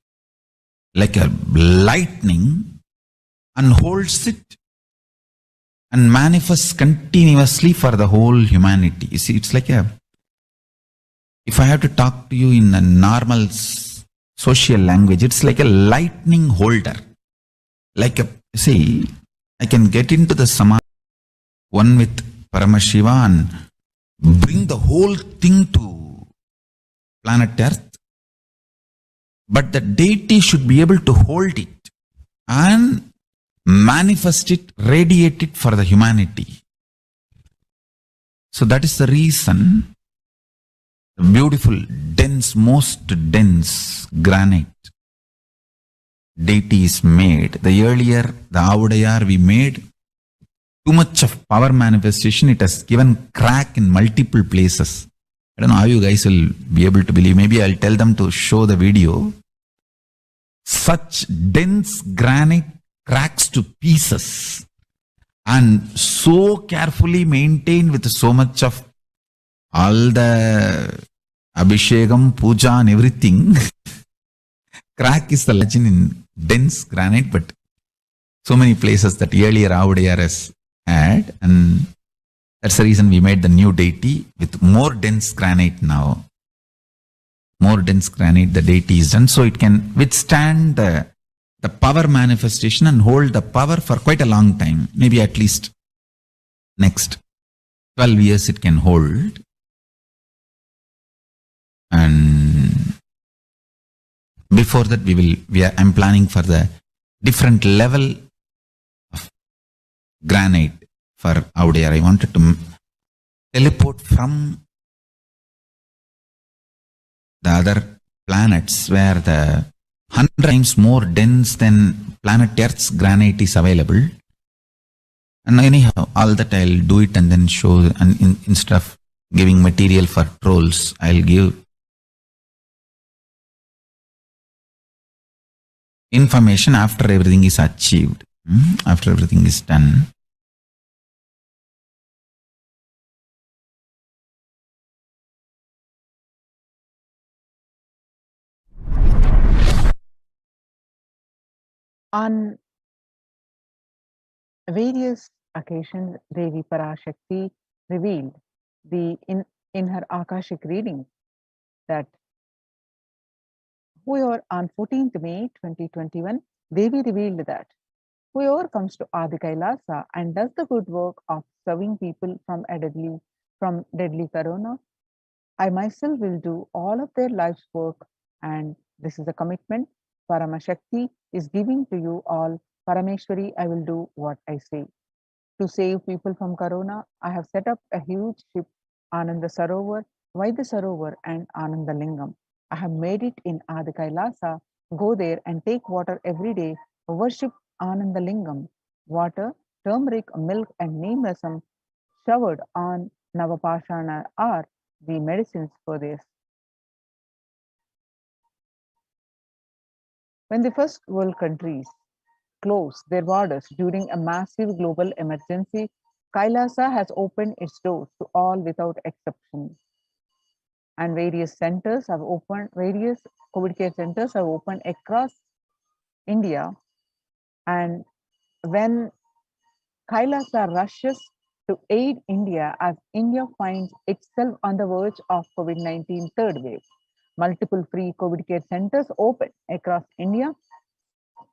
like a lightning and holds it and manifests continuously for the whole humanity. You see, it's like if I have to talk to you in a normal social language, it's like a lightning holder. See, I can get into the Samadhi, one with Paramashiva, and bring the whole thing to planet Earth. But the deity should be able to hold it and manifest it, radiate it for the humanity. So that is the reason the beautiful, dense, most dense granite deity is made. The earlier, the Avudayar we made, too much of power manifestation, it has given crack in multiple places. I don't know how you guys will be able to believe. Maybe I'll tell them to show the video. Such dense granite cracks to pieces and so carefully maintained with so much of all the Abhishekam, Puja and everything. Crack is the legend in dense granite, but so many places that earlier Avudayar has had, and that's the reason we made the new deity with more dense granite now. More dense granite, the deity is done, so it can withstand the power manifestation and hold the power for quite a long time. Maybe at least next 12 years it can hold. And before that I'm planning for the different level of granite for Avudayar. I wanted to teleport from the other planets where the 100 times more dense than planet Earth's granite is available. And anyhow, all that I'll do it and then show, and instead of giving material for trolls, I'll give information after everything is achieved, after everything is done. On various occasions, Devi Parashakti revealed in her Akashic reading that whoever on 14th May 2021, Devi revealed that whoever comes to Adi Kailasa and does the good work of serving people from deadly corona, I myself will do all of their life's work, and this is a commitment Paramashakti is giving to you all. Parameshwari, I will do what I say. To save people from corona, I have set up a huge ship, Ananda Sarovar, Vaidya Sarovar and Ananda Lingam. I have made it in Adi Kailasa. Go there and take water every day. Worship Ananda Lingam. Water, turmeric, milk and neem rasam showered on Navapashana are the medicines for this. When the first world countries closed their borders during a massive global emergency, Kailasa has opened its doors to all without exception. And various COVID care centers have opened across India. And when Kailasa rushes to aid India as India finds itself on the verge of COVID-19 third wave, multiple free COVID care centers open across India.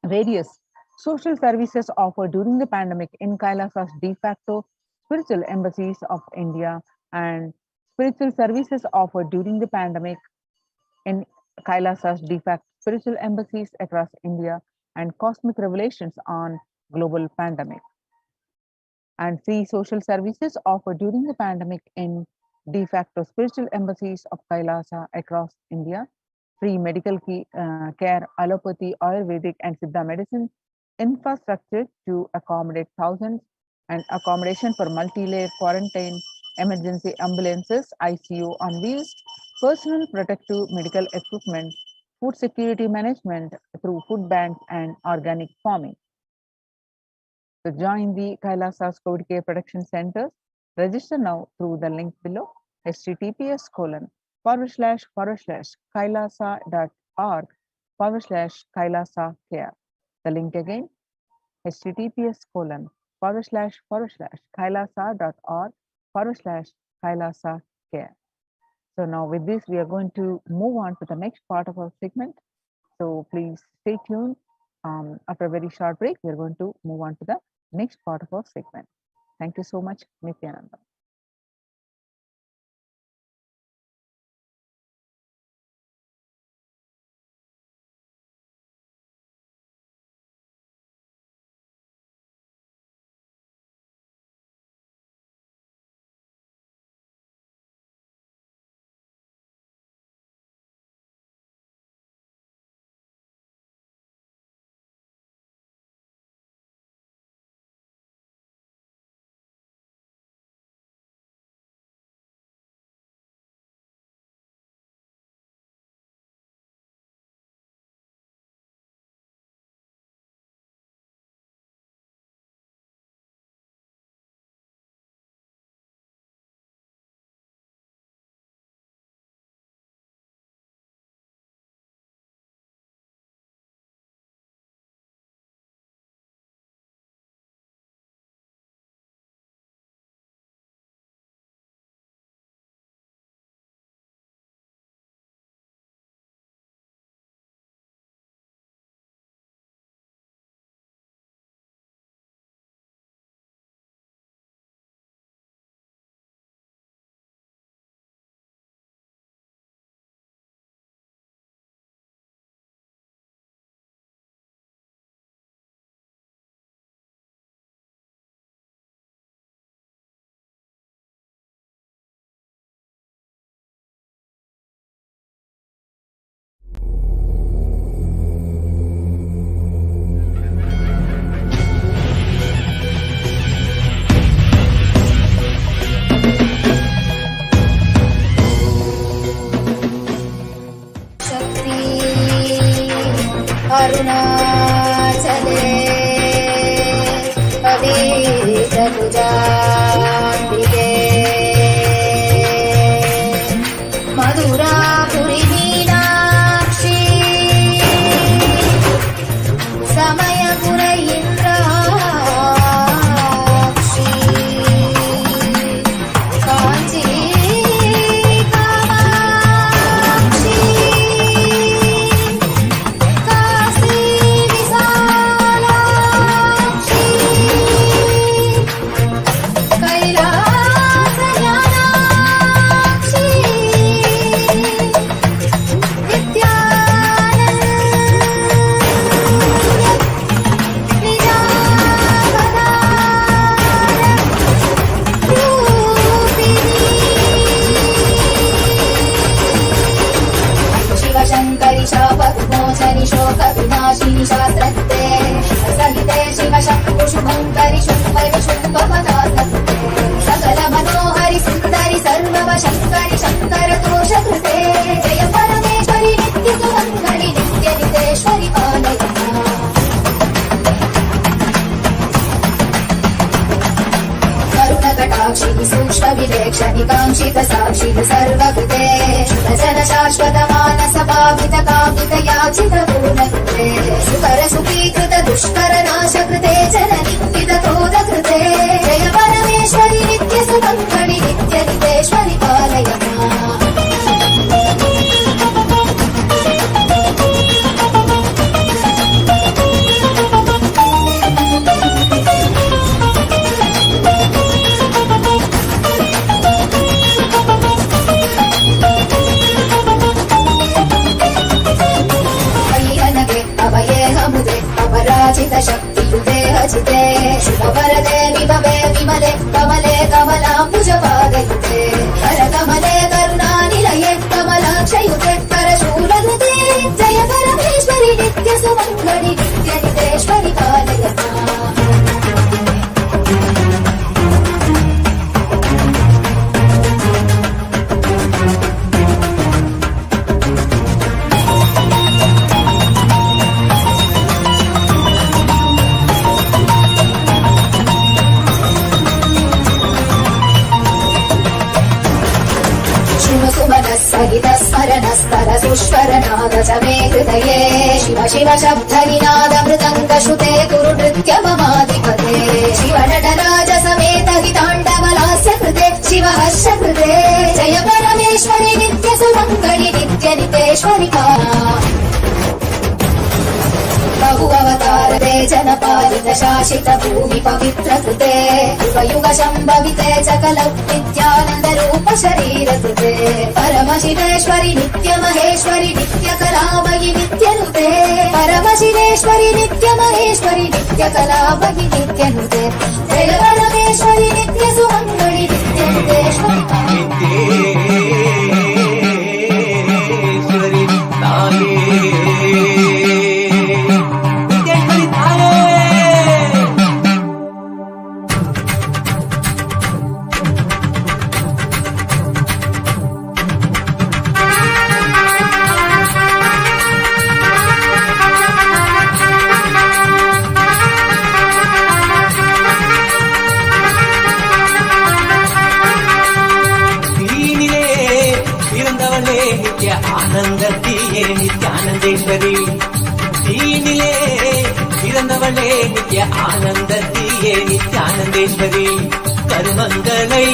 Various social services offered during the pandemic in Kailasa's de facto spiritual embassies of India, and spiritual services offered during the pandemic in Kailasa's de facto spiritual embassies across India, and cosmic revelations on global pandemic. And free social services offered during the pandemic in de facto spiritual embassies of Kailasa across India, free medical care, allopathy, Ayurvedic, and Siddha medicine, infrastructure to accommodate thousands, and accommodation for multi-layer quarantine, emergency ambulances, ICU on wheels, personal protective medical equipment, food security management through food banks and organic farming. To join the Kailasa's COVID Care Protection Centers, register now through the link below, https://kailasa.org/Kailasa care. The link again, https://kailasa.org/Kailasa care. So now with this, we are going to move on to the next part of our segment. So please stay tuned. After a very short break, we're going to move on to the next part of our segment. Thank you so much, Nithyananda. अरुणाचले अदीतभुजाम्बिके मधुरापुरी Meenakshi Samaypur Indrakshi Kanchi शोकविनाशिनी शास्त्रते सहिते शिवशङ्कुशुभङ्करि शुम्भरि शुम्भपदासते सकल मनोहरि सुन्दरि सर्ववशङ्करि शङ्कर दोषकृते जय परमेश्वरि नित्य सुमङ्गलि नित्य नितेश्वरि पालय करुणकटाक्षिणि सूक्ष्मविवेक्षणि काङ्क्षित साक्षिणि सर्वकृते भजन शाश्वत मानस भावित कामित याचित पूर्णकृते सुकर सुखीकृत दुष्कर नाशकृते जननिन्दित क्रोधकृते जय परमेश्वरि नित्य सुमङ्गलि नित्य नितेश्वरि पालय अपराजित शक्ति हृदय हजिते सुमनः सहितः स्मरणस्तर सुष्वरनाद च मे हृदये शिव शिव शब्दनिनाद मृदङ्गश्रुते कुरु नृत्य ममाधिपते शिव नटराज समेत हिताण्डवलास्य कृते शिव हर्ष कृते जय परमेश्वरि नित्य सुमङ्गलि नित्य नितेश्वरिका बहु अवतारते जनपालित शासित भूमि पवित्र कृते युगयुग शम्भविते सकल नित्यानन्द रूप शरीर कृते परमशिवेश्वरि नित्य महेश्वरि नित्य कलामयि नित्य नुते परमशिवेश्वरि नित्य महेश्वरि नित्य कलामयि नित्य नुते जय परमेश्वरि नित्य सुमङ्गलि नित्य नुतेश्वरि ஆனந்தத்தியே நித்யானந்தேஸ்வரி தீனிலே பிறந்தவளே நித்ய ஆனந்தத்தியே நித்யானந்தேஸ்வரி கருமங்களை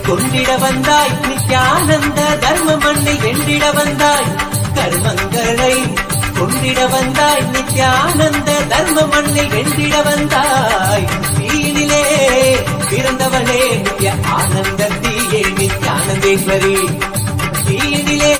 கொண்டிட வந்தாய் நித்யானந்த தர்ம மண்ணை வென்றிட வந்தாய் கர்மங்களை கொண்டிட வந்தாய் நித்யானந்த தர்ம மண்ணை வென்றிட வந்தாய் தீனிலே பிறந்தவளே நித்ய ஆனந்தத்தியே நித்யானந்தேஸ்வரி தீனிலே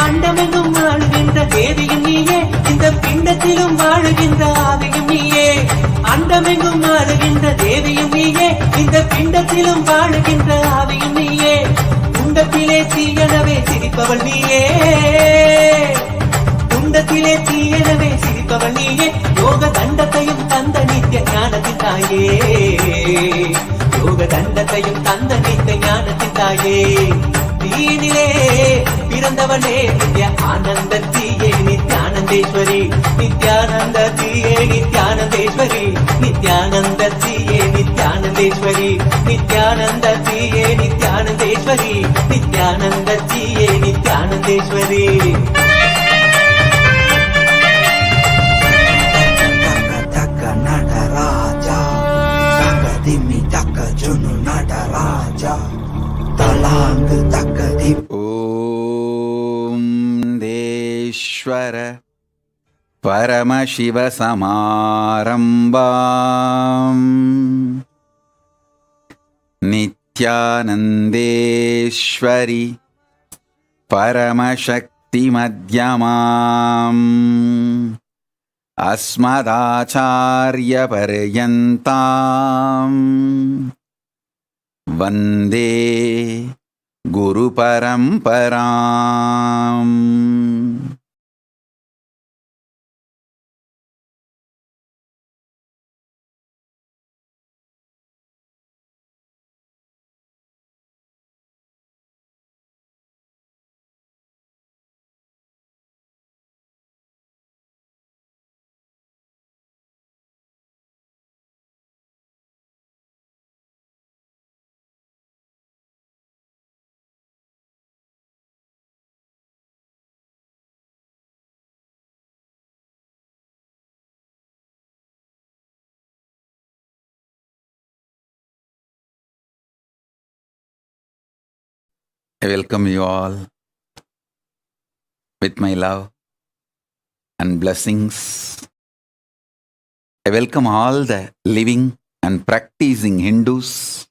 அண்டமெங்கும் வாழுகின்ற தேவியும் நீயே இந்த பிண்டத்திலும் வாழுகின்ற ஆவியும் நீயே அண்டமெங்கும் வாழுகின்ற தேவியும் நீயே இந்த பிண்டத்திலும் வாழுகின்ற ஆவியும் நீயே குண்டத்திலே தீயனவே சிரிப்பவள் நீயே குண்டத்திலே தீயனவே சிரிப்பவள் நீயே யோக தண்டத்தையும் தந்த நித்திய ஞானத்தின் தாயே யோக தண்டத்தையும் தந்த நித்திய ஞானத்தின் தாயே தீனிலே பிறந்தவனே நித்ய ஆனந்தத்தியே நித்யானந்தேஸ்வரி நித்யானந்தத்தியே நித்யானந்தேஸ்வரி நித்யானந்தத்தியே நித்யானந்தேஸ்வரி நித்யானந்தத்தியே நித்யானந்தேஸ்வரி நித்யானந்தத்தியே நித்யானந்தேஸ்வரி தக்க நடராஜா தக்கதிமி தக்க ஜுனு நடராஜா தலாங்கு தக்கதி ஓம் தேஸ்வர பரமசிவ சமாரம்பாம் நித்யானந்தேஸ்வரி பரமசக்தி மத்யமாம் அஸ்மதாச்சார்ய பர்யந்தாம் வந்தே குரு பரம்பராம். I welcome you all with my love and blessings. I welcome all the living and practicing Hindus,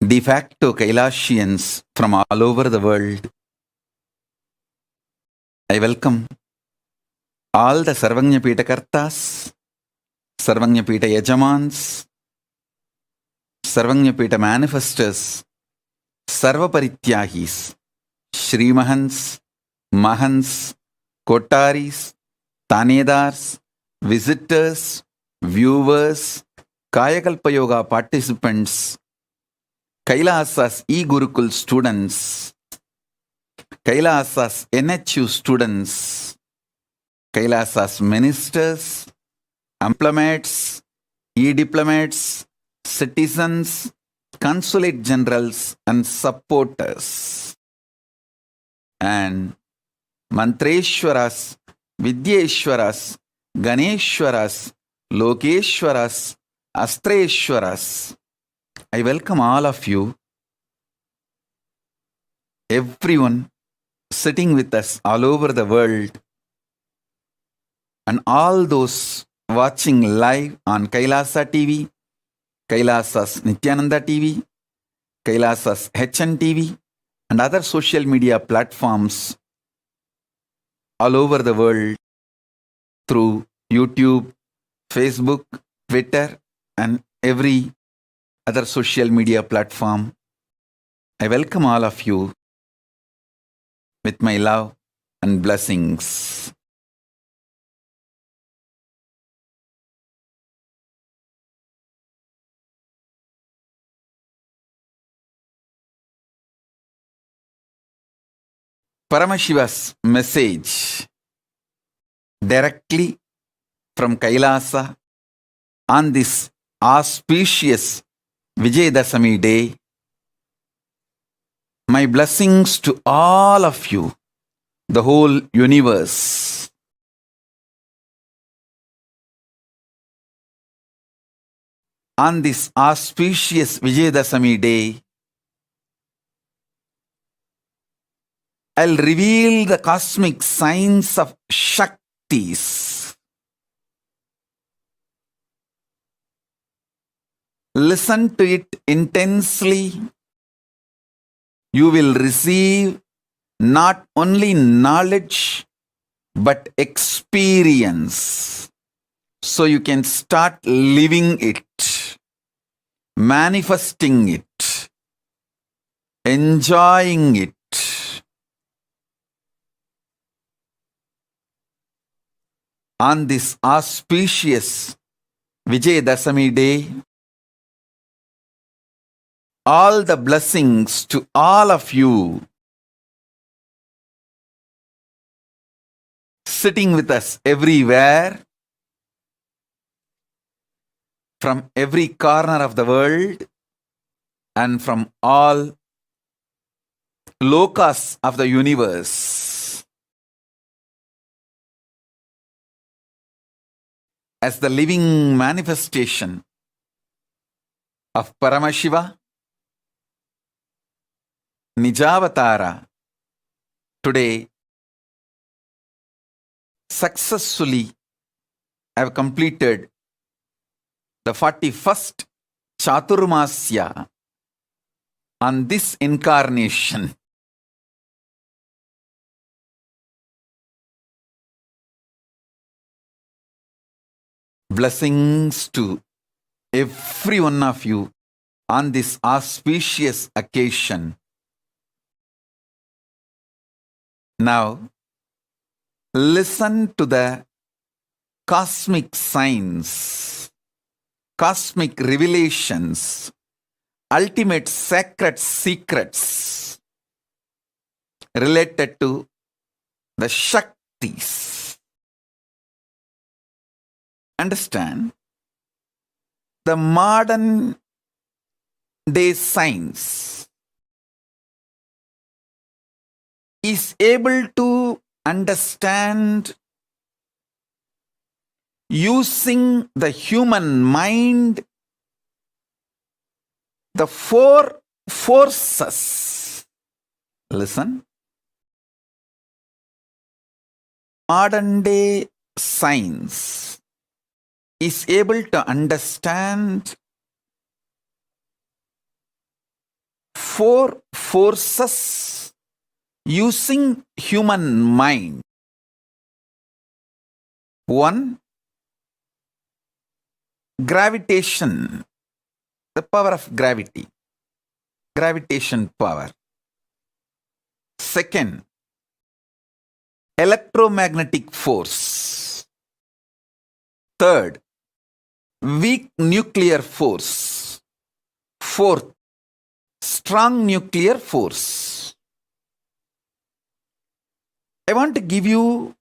de facto Kailashians from all over the world. I welcome all the Sarvanya Pitakartas Sarvanyapita Yajamans, Sarvanyapita Manifestors, Sarvaparityahis, Shrimahans, Mahans, Kotaris, Tanedars, visitors, viewers, Kayakalpa Yoga participants, Kailasa's e-Gurukul students, Kailasa's NHU students, Kailasa's ministers, diplomats, e-diplomats, citizens, consulate generals and supporters, and Mantreshwaras, Vidyeshwaras, Ganeshwaras, Lokeshwaras, Astreshwaras. I welcome all of you, everyone sitting with us all over the world, and all those watching live on Kailasa TV, Kailasa's Nithyananda TV, Kailasa's HN TV, and other social media platforms all over the world through YouTube, Facebook, Twitter, and every other social media platform. I welcome all of you with my love and blessings. Paramashiva's message directly from Kailasa on this auspicious Vijayadasami day. My blessings to all of you, the whole universe. On this auspicious Vijayadasami day, I'll reveal the cosmic signs of Shaktis. Listen to it intensely. You will receive not only knowledge but experience. So you can start living it, manifesting it, enjoying it. On this auspicious Vijayadasami day, all the blessings to all of you sitting with us everywhere, from every corner of the world and from all lokas of the universe. As the living manifestation of Paramashiva, Nijavatara, today successfully I have completed the 41st Chaturmasya on this incarnation. Blessings to every one of you on this auspicious occasion. Now, listen to the cosmic signs, cosmic revelations, ultimate sacred secrets related to the Shaktis. Understand, the modern day science is able to understand using the human mind the four forces. Listen. Modern day science is able to understand four forces using human mind. One, gravitation, the power of gravity, gravitation power. Second, electromagnetic force. Third, weak nuclear force. Fourth, strong nuclear force. I want to give you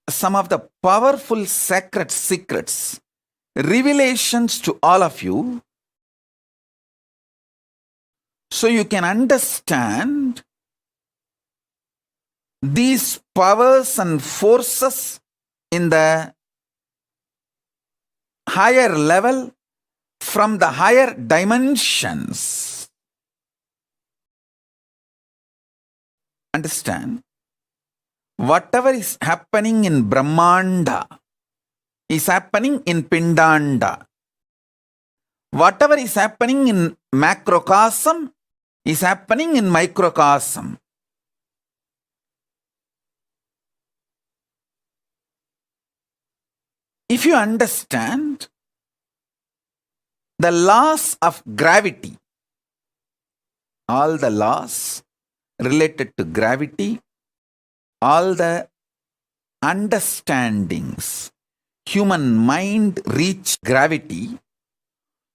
some of the powerful sacred secrets, revelations to all of you, so you can understand these powers and forces in the higher level, from the higher dimensions. Understand? Whatever is happening in Brahmanda is happening in Pindanda. Whatever is happening in macrocosm is happening in microcosm. If you understand the laws of gravity, all the laws related to gravity, all the understandings, human mind reach gravity,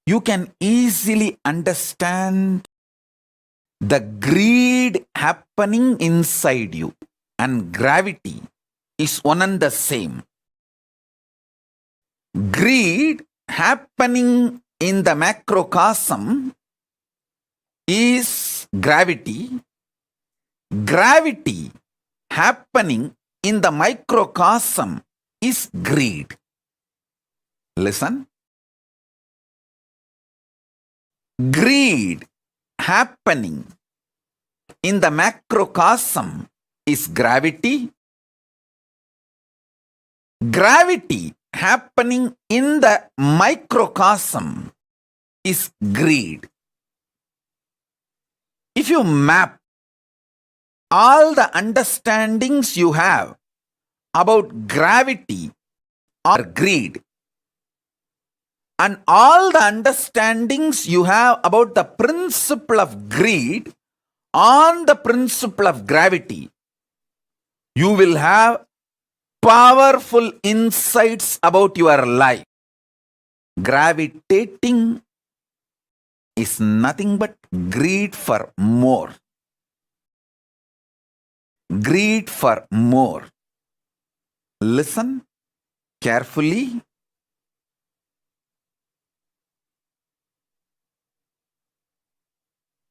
you can easily understand the greed happening inside you, and gravity is one and the same. Greed happening in the macrocosm is gravity. Gravity happening in the microcosm is greed. Listen. Greed happening in the macrocosm is gravity. Gravity happening in the microcosm is greed. If you map all the understandings you have about gravity or greed, and all the understandings you have about the principle of greed on the principle of gravity, you will have powerful insights about your life. Gravitating is nothing but greed for more. Greed for more. Listen carefully.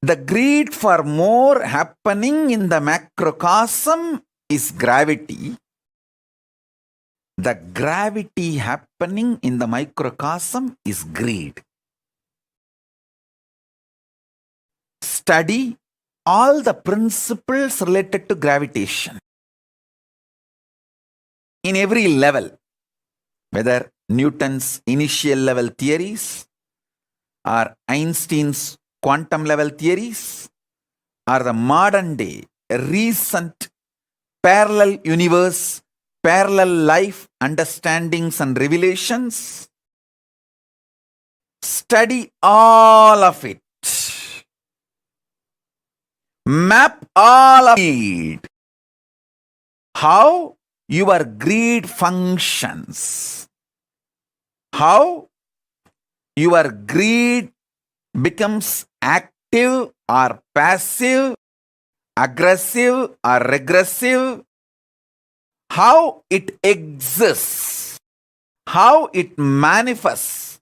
The greed for more happening in the macrocosm is gravity. The gravity happening in the microcosm is greed. Study all the principles related to gravitation in every level, whether Newton's initial level theories or Einstein's quantum level theories or the modern day recent parallel universe, parallel life understandings and revelations. Study all of it. Map all of it. How your greed functions. How your greed becomes active or passive, aggressive or regressive. How it exists. How it manifests.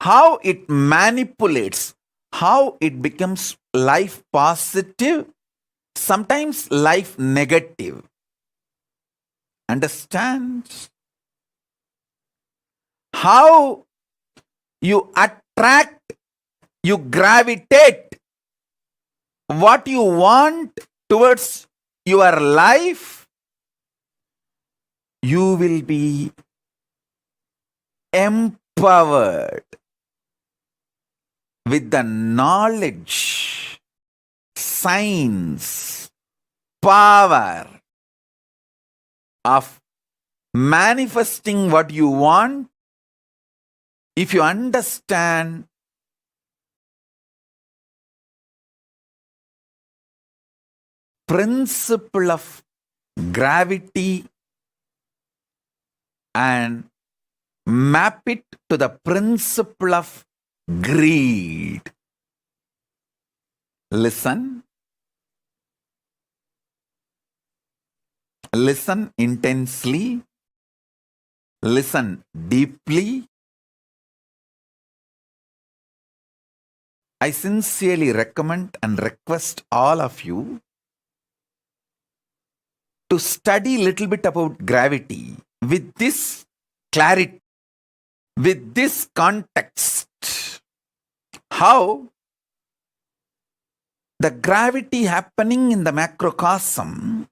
How it manipulates. How it becomes life positive, sometimes life negative. Understand? How you attract, you gravitate what you want towards your life, you will be empowered with the knowledge, science, power of manifesting what you want if you understand principle of gravity and map it to the principle of greed. Listen. Listen intensely. Listen deeply. I sincerely recommend and request all of you to study a little bit about gravity with this clarity, with this context. How the gravity happening in the macrocosm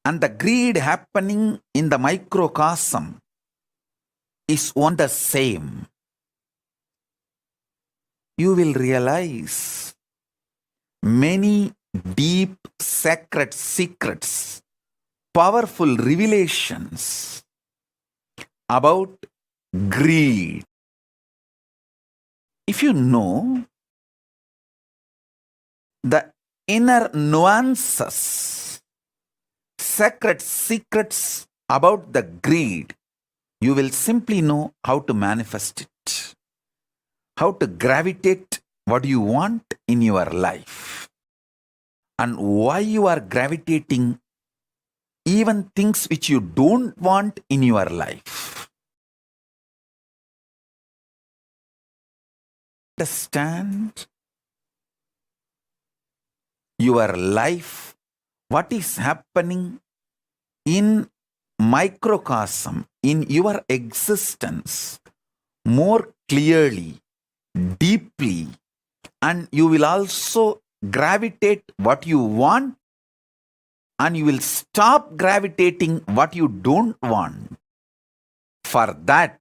and the greed happening in the microcosm is one the same. You will realize many deep sacred secrets, powerful revelations about greed. If you know the inner nuances, sacred secrets about the greed, you will simply know how to manifest it, how to gravitate what you want in your life, and why you are gravitating even things which you don't want in your life. Understand your life, what is happening in microcosm, in your existence more clearly, deeply, and you will also gravitate what you want and you will stop gravitating what you don't want. For that,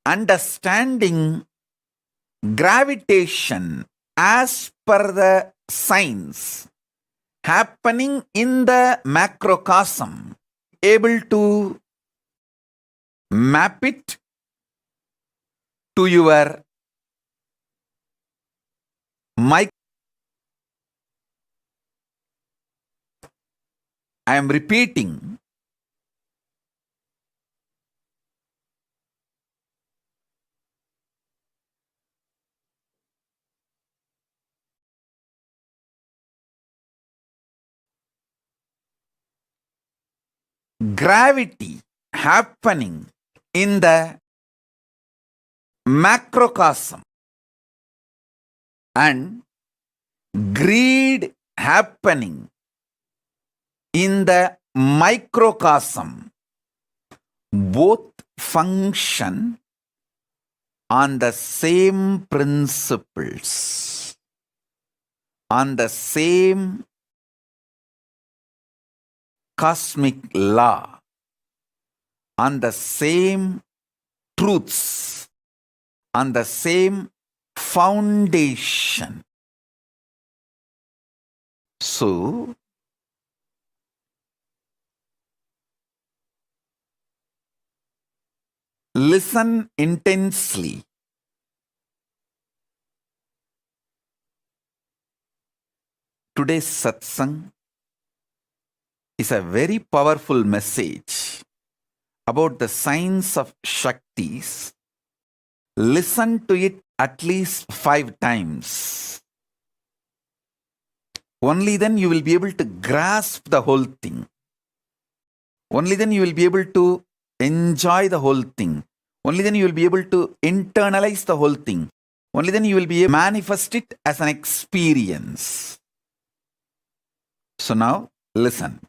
understanding gravitation as per the science happening in the macrocosm, able to map it to your micro. I am repeating. Gravity happening in the macrocosm and greed happening in the microcosm both function on the same principles, on the same cosmic law, on the same truths, on the same foundation. So, listen intensely. Today's satsang is a very powerful message about the science of Shaktis. Listen to it at least 5 times. Only then you will be able to grasp the whole thing. Only then you will be able to enjoy the whole thing. Only then you will be able to internalize the whole thing. Only then you will be able to manifest it as an experience. So now, listen.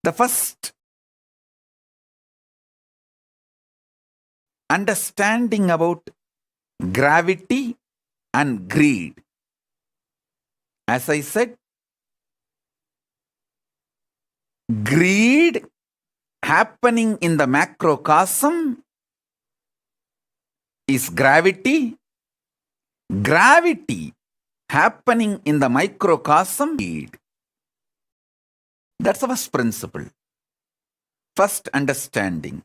The first understanding about gravity and greed. As I said, greed happening in the macrocosm is gravity. Gravity happening in the microcosm, greed. That's the first principle. first understanding.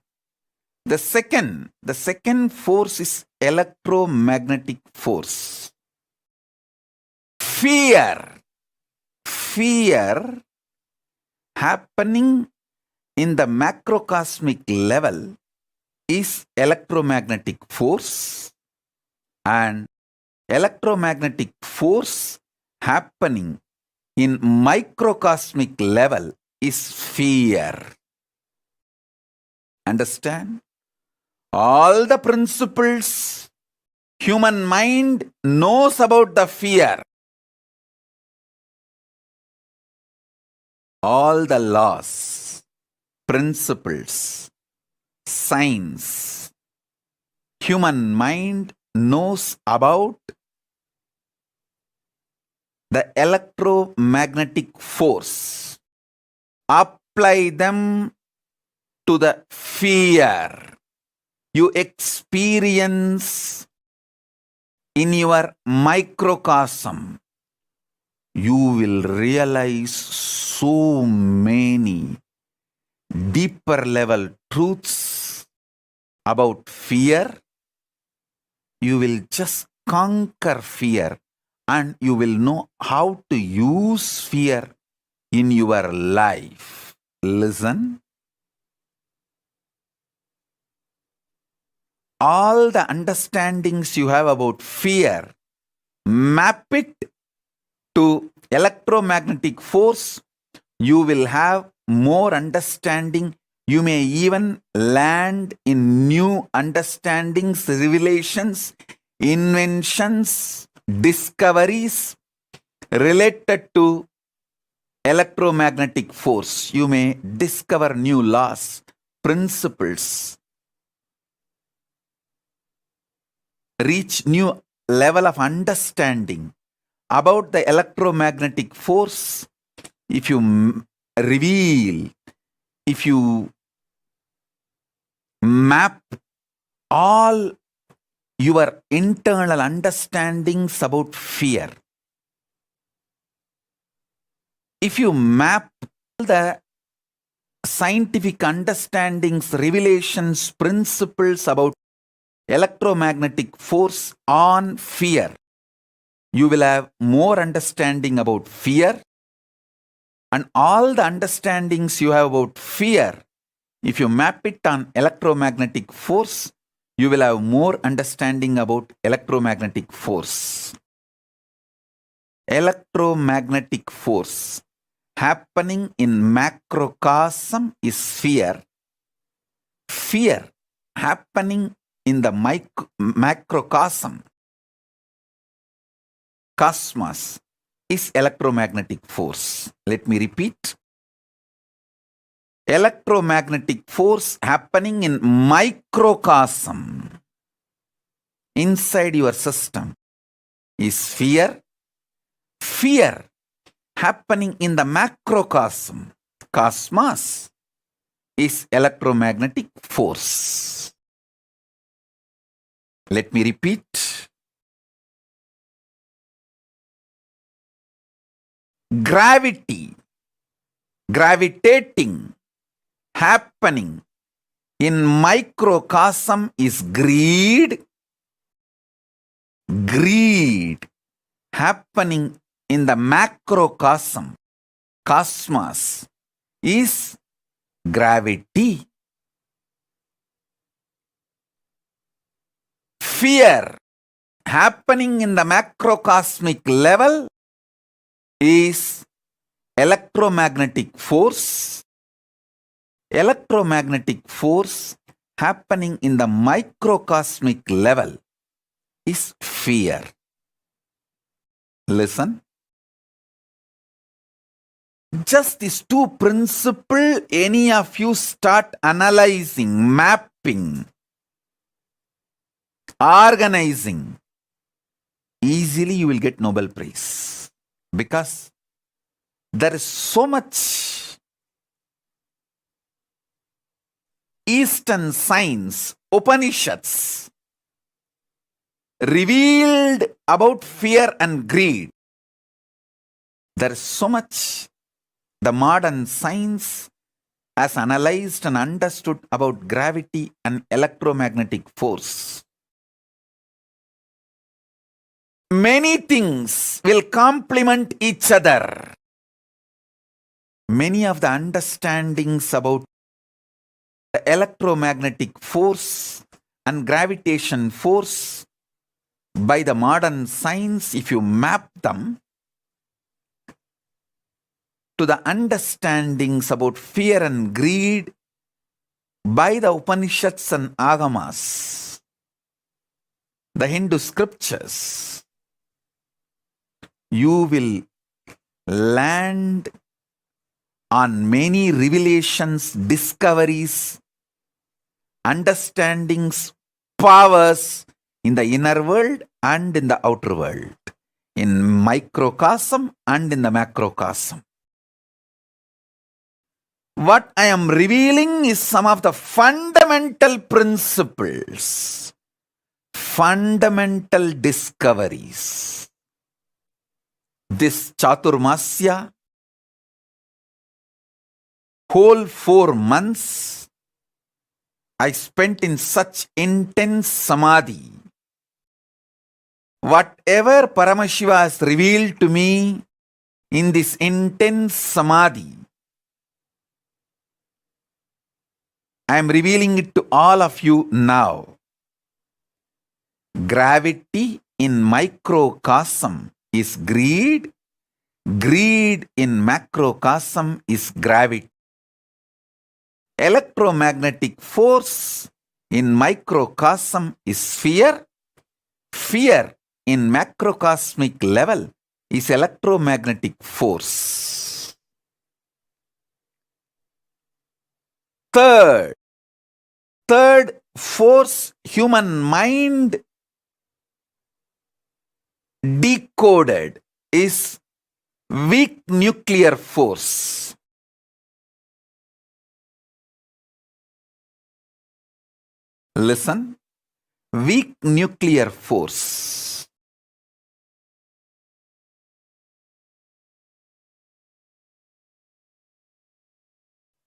The second force is electromagnetic force. Fear happening in the macrocosmic level is electromagnetic force, and electromagnetic force happening in microcosmic level is fear. Understand? All the principles human mind knows about the fear. All the laws, principles, science, human mind knows about the electromagnetic force. Apply them to the fear you experience in your microcosm. You will realize so many deeper level truths about fear. You will just conquer fear, and you will know how to use fear in your life. Listen. All the understandings you have about fear, map it to electromagnetic force. You will have more understanding. You may even land in new understandings, revelations, inventions, discoveries related to electromagnetic force. You may discover new laws, principles, reach new level of understanding about the electromagnetic force. If you reveal, if you map all your internal understandings about fear, if you map the scientific understandings, revelations, principles about electromagnetic force on fear, you will have more understanding about fear. And all the understandings you have about fear, if you map it on electromagnetic force, you will have more understanding about electromagnetic force. Electromagnetic force happening in macrocosm is fear. Fear happening in the macrocosm, cosmos, is electromagnetic force. Let me repeat. Electromagnetic force happening in microcosm, inside your system, is fear. Fear happening in the macrocosm, cosmos, is electromagnetic force. Let me repeat. Gravity, gravitating, happening in microcosm is greed. Greed happening in the macrocosm, cosmos, is gravity. Fear happening in the macrocosmic level is electromagnetic force. Electromagnetic force happening in the microcosmic level is fear. Listen. Just these two principles, any of you start analyzing, mapping, organizing, easily you will get Nobel Prize. Because there is so much Eastern science, Upanishads, revealed about fear and greed. There is so much the modern science has analyzed and understood about gravity and electromagnetic force, many things will complement each other. Many of the understandings about the electromagnetic force and gravitation force by the modern science, if you map them to the understandings about fear and greed by the Upanishads and Agamas, the Hindu scriptures, you will land on many revelations, discoveries, understandings, powers in the inner world and in the outer world, in microcosm and in the macrocosm. What I am revealing is some of the fundamental principles, fundamental discoveries. This Chaturmasya, whole 4 months, I spent in such intense samadhi. Whatever Paramashiva has revealed to me in this intense samadhi, I am revealing it to all of you now. Gravity in microcosm is greed. Greed in macrocosm is gravity. Electromagnetic force in microcosm is fear. Fear in macrocosmic level is electromagnetic force. Third force human mind decoded is weak nuclear force. Listen, weak nuclear force.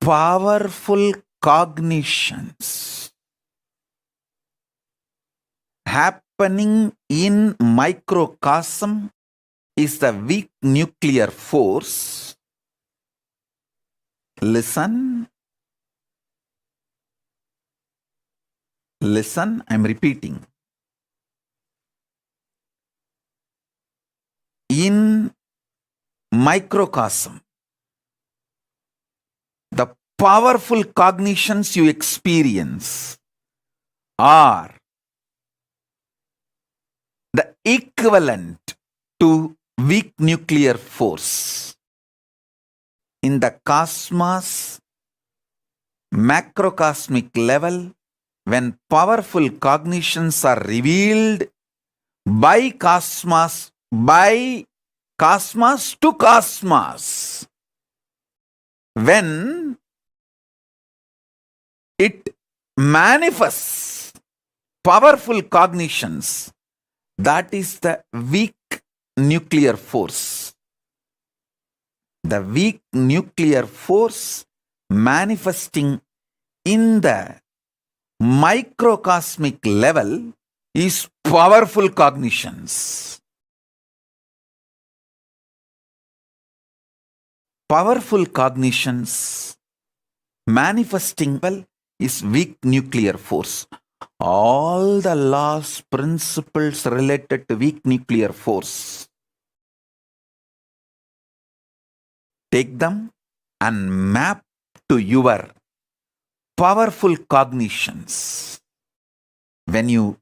Powerful cognitions happening in microcosm is the weak nuclear force. Listen. Listen, I'm repeating. In microcosm, the powerful cognitions you experience are the equivalent to weak nuclear force. In the cosmos, macrocosmic level, when powerful cognitions are revealed by cosmos to cosmos, when it manifests powerful cognitions, that is the weak nuclear force. The weak nuclear force manifesting in the microcosmic level is powerful cognitions. Powerful cognitions manifesting well is weak nuclear force. All the laws, principles related to weak nuclear force, take them and map to your powerful cognitions. When you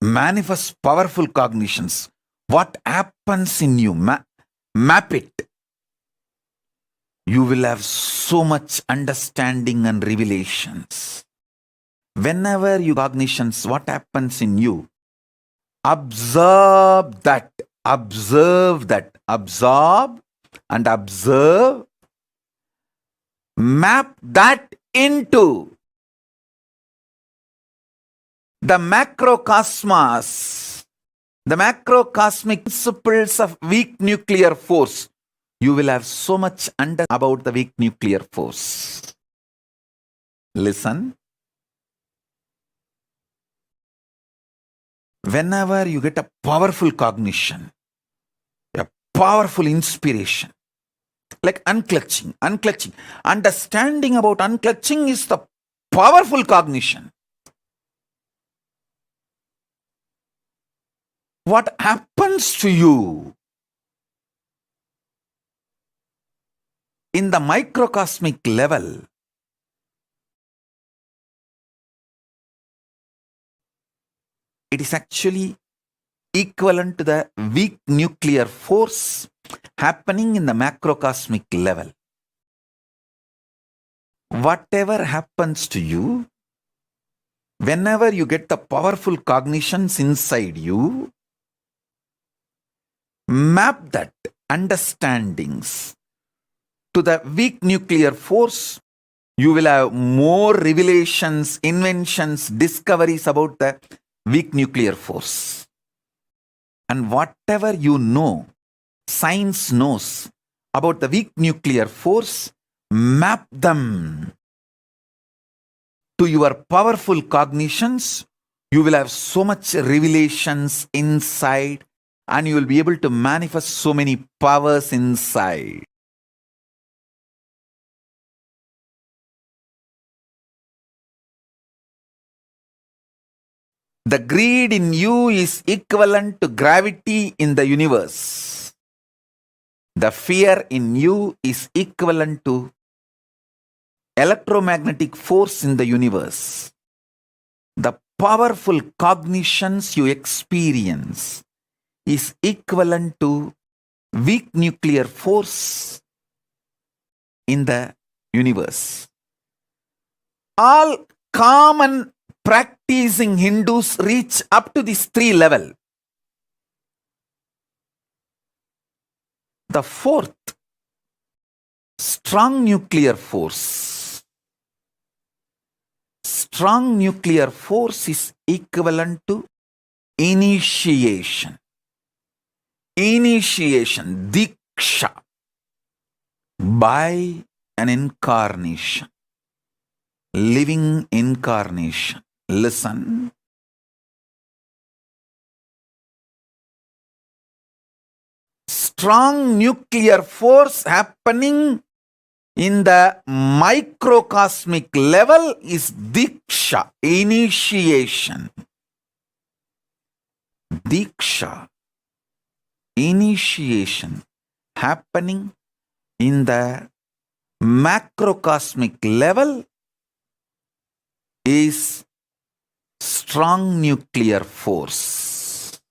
manifest powerful cognitions, what happens in you? Map it. You will have so much understanding and revelations. Whenever you cognitions, what happens in you? Observe that. Observe that. Absorb and observe. Map that into the macrocosmos, the macrocosmic principles of weak nuclear force. you will have so much about the weak nuclear force. Listen. Whenever you get a powerful cognition, a powerful inspiration, like unclutching, understanding about unclutching is the powerful cognition. What happens to you in the microcosmic level? It is actually equivalent to the weak nuclear force happening in the macrocosmic level. Whatever happens to you, whenever you get the powerful cognitions inside you, map that understandings to the weak nuclear force, you will have more revelations, inventions, discoveries about the weak nuclear force. And whatever you know, science knows about the weak nuclear force, map them to your powerful cognitions. You will have so much revelations inside, and you will be able to manifest so many powers inside. The greed in you is equivalent to gravity in the universe. The fear in you is equivalent to electromagnetic force in the universe. The powerful cognitions you experience is equivalent to weak nuclear force in the universe. All common practicing Hindus reach up to this 3 level. The 4th, strong nuclear force. Strong nuclear force is equivalent to initiation. Initiation, diksha, by an incarnation, living incarnation. Listen. Strong nuclear force happening in the microcosmic level is diksha, initiation. Diksha, initiation happening in the macrocosmic level is strong nuclear force.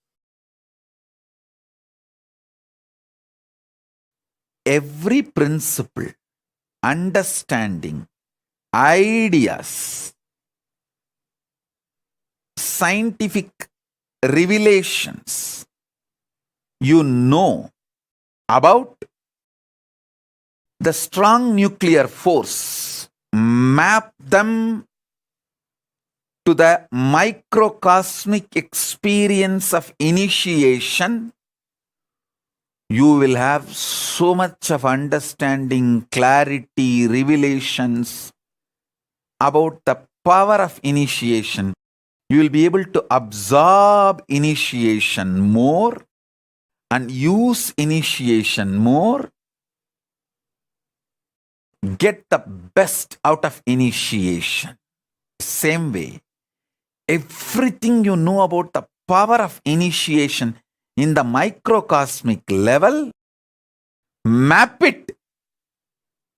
Every principle, understanding, ideas, scientific revelations you know about the strong nuclear force, map them to the microcosmic experience of initiation. You will have so much of understanding, clarity, revelations about the power of initiation. You will be able to absorb initiation more and use initiation more. Get the best out of initiation. Same way, everything you know about the power of initiation in the microcosmic level, map it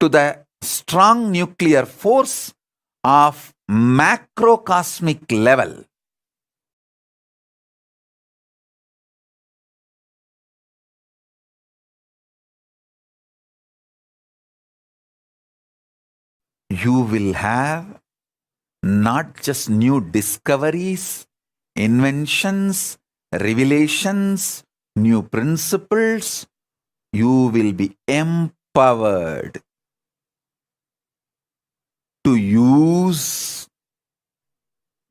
to the strong nuclear force of macrocosmic level. You will have not just new discoveries, inventions, revelations, new principles. You will be empowered to use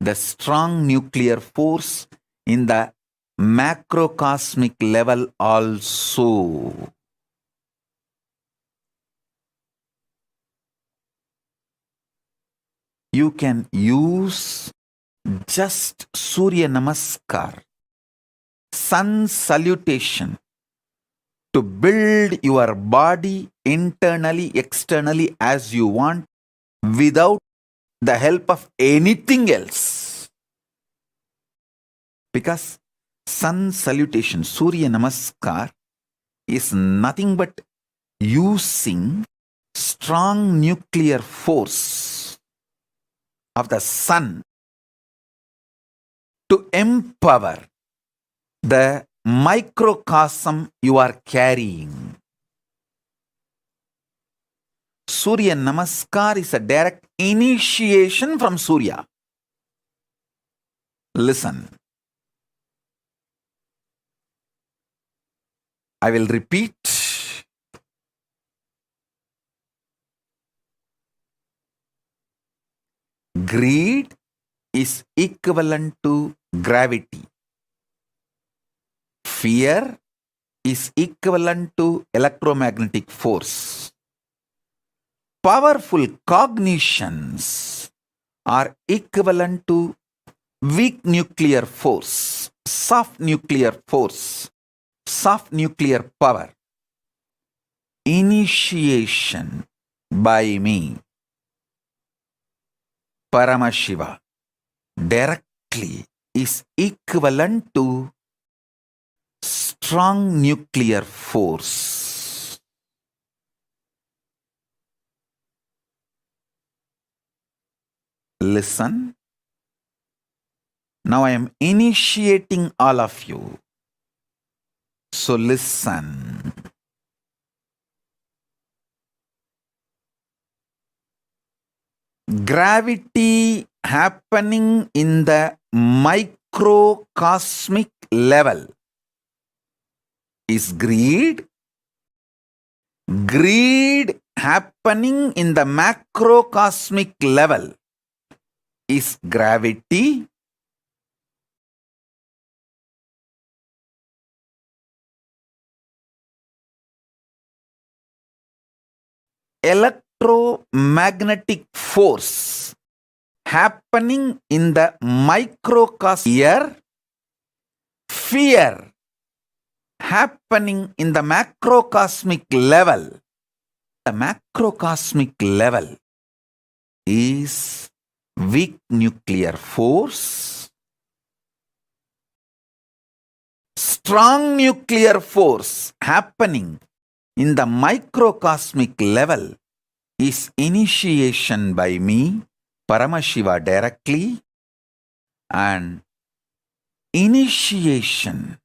the strong nuclear force in the macrocosmic level also. you can use just Surya Namaskar, sun salutation, to build your body internally, externally as you want, without the help of anything else. Because sun salutation, Surya Namaskar, is nothing but using strong nuclear force of the sun to empower the microcosm you are carrying. Surya Namaskar is a direct initiation from Surya. Listen. I will repeat. Greed is equivalent to gravity. Fear is equivalent to electromagnetic force. Powerful cognitions are equivalent to weak nuclear force, soft nuclear force, soft nuclear power. Initiation by me, Paramashiva, directly is equivalent to strong nuclear force. Listen. Now I am initiating all of you. So listen. Gravity happening in the microcosmic level is greed. Greed happening in the macrocosmic level is gravity. Electromagnetic force happening in the microcosm. Fear happening in the macrocosmic level. The macrocosmic level is weak nuclear force. Strong nuclear force happening in the microcosmic level is initiation by me, Paramashiva, directly, and initiation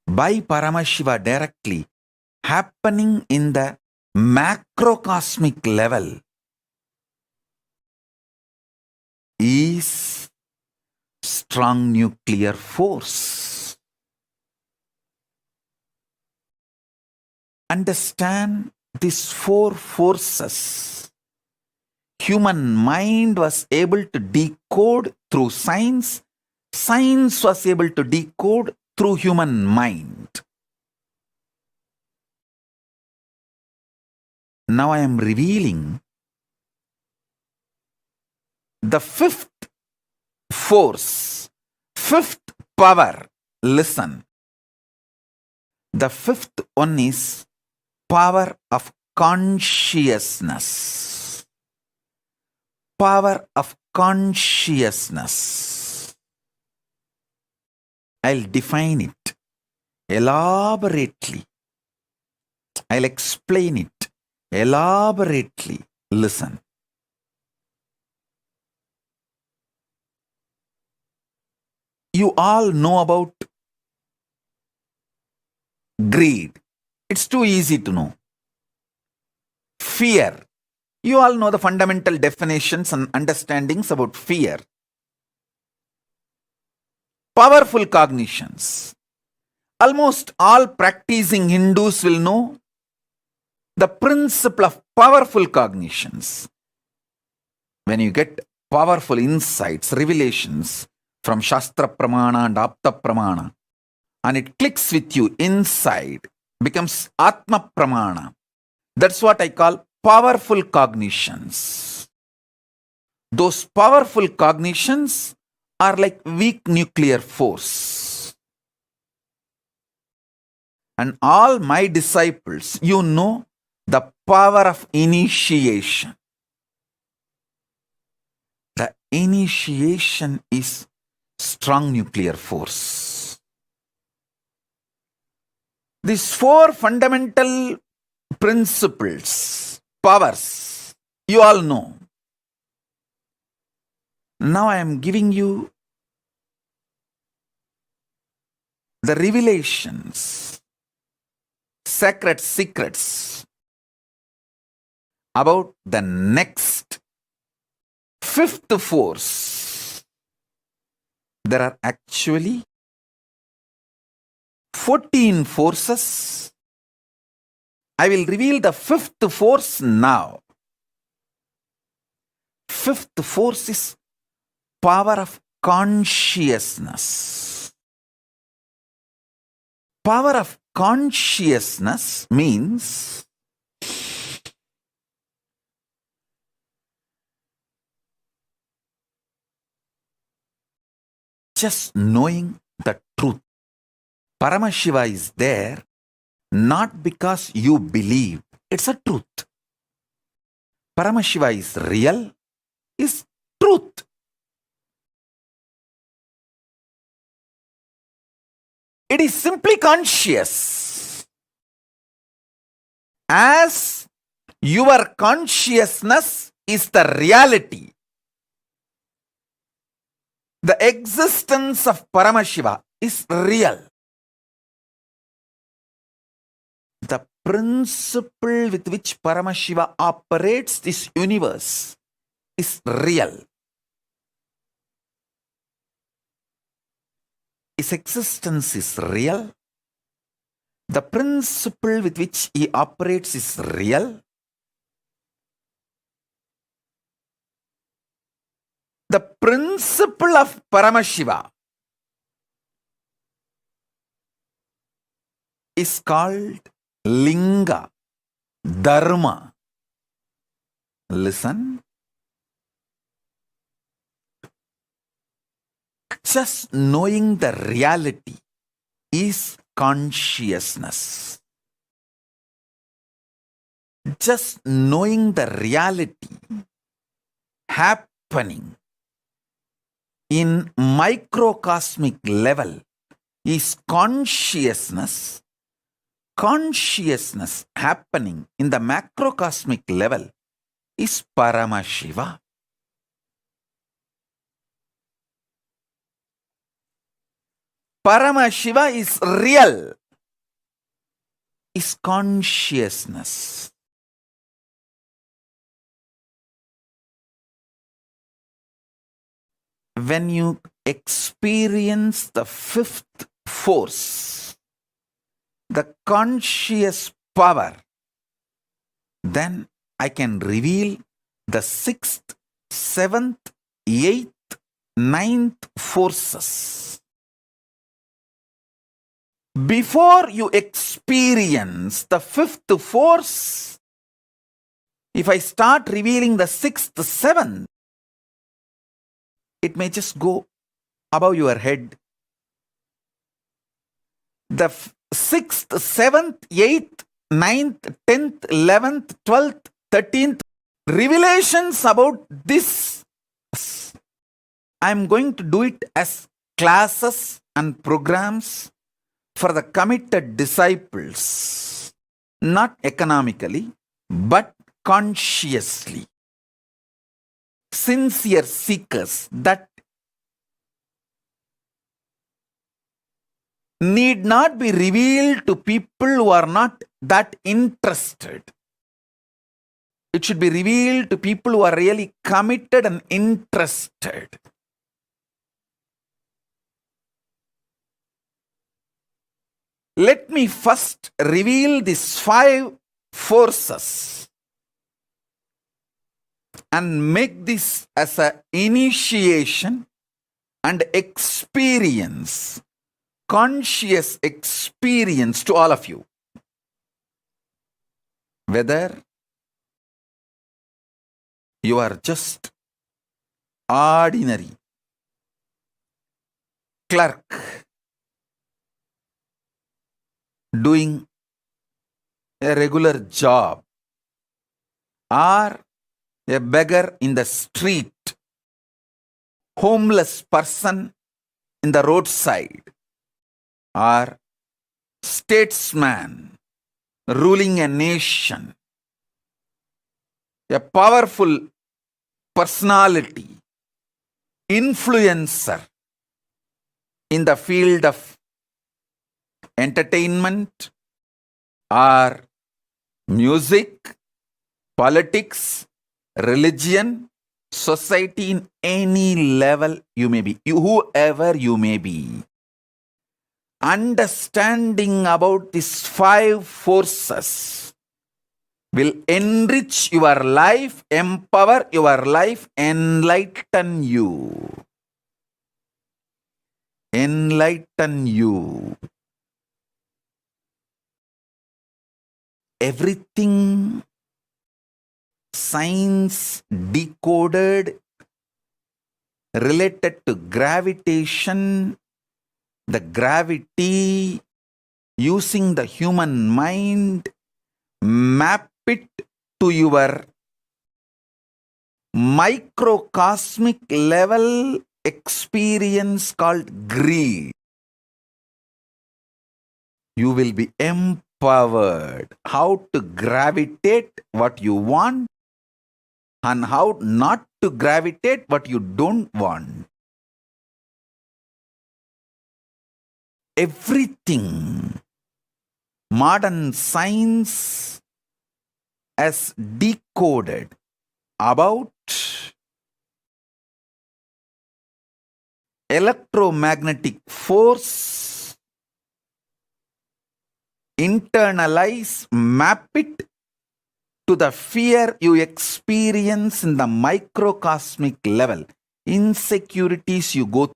by Paramashiva directly happening in the macrocosmic level is strong nuclear force. Understand these four forces. Human mind was able to decode through science. Science was able to decode through human mind. Now I am revealing the fifth force, fifth power. Listen. The fifth one is power of consciousness. Power of consciousness. I'll define it elaborately. I'll explain it elaborately. Listen. You all know about greed. It's too easy to know. Fear. You all know the fundamental definitions and understandings about fear. Powerful cognitions. Almost all practicing Hindus will know the principle of powerful cognitions. When you get powerful insights, revelations from Shastra Pramana and Apta Pramana, and it clicks with you inside, becomes Atma Pramana. That's what I call powerful cognitions. those powerful cognitions are like weak nuclear force. And all my disciples, you know the power of initiation. The initiation is strong nuclear force. These four fundamental principles, powers, you all know. Now I am giving you the revelations, sacred secrets about the next fifth force. There are actually 14 forces. I will reveal the fifth force now. Fifth force is power of consciousness. Power of consciousness means just knowing the truth. Paramashiva is there not because you believe. It's a truth. Paramashiva is real, is truth. It is simply conscious. As your consciousness is the reality, the existence of Paramashiva is real. The principle with which Paramashiva operates this universe is real. His existence is real. The principle with which he operates is real. The principle of Paramashiva is called Linga, Dharma. Listen. Just knowing the reality is consciousness. Just knowing the reality happening in microcosmic level is consciousness. Consciousness happening in the macrocosmic level is Paramashiva. Paramashiva is real, is consciousness. When you experience the fifth force, the conscious power, then I can reveal the sixth, seventh, eighth, ninth forces. Before you experience the fifth force, if I start revealing the sixth, seventh, it may just go above your head. The sixth, seventh, eighth, ninth, 10th, 11th, 12th, 13th revelations about this, I am going to do it as classes and programs for the committed disciples, not economically, but consciously. Sincere seekers that need not be revealed to people who are not that interested. It should be revealed to people who are really committed and interested. Let me first reveal these 5 forces and make this as an initiation and experience, conscious experience to all of you. Whether you are just ordinary clerk doing a regular job, or a beggar in the street, homeless person in the roadside, or statesman ruling a nation, a powerful personality, influencer in the field of entertainment or music, politics, religion, society, in any level you may be, whoever you may be. Understanding about these 5 forces will enrich your life, empower your life, enlighten you. Enlighten you. Everything science decoded related to gravitation, the gravity, using the human mind, map it to your microcosmic level experience called greed. You will be empowered how to gravitate what you want and how not to gravitate what you don't want. Everything modern science has decoded about electromagnetic force, internalize, map it to the fear you experience in the microcosmic level, insecurities you go through,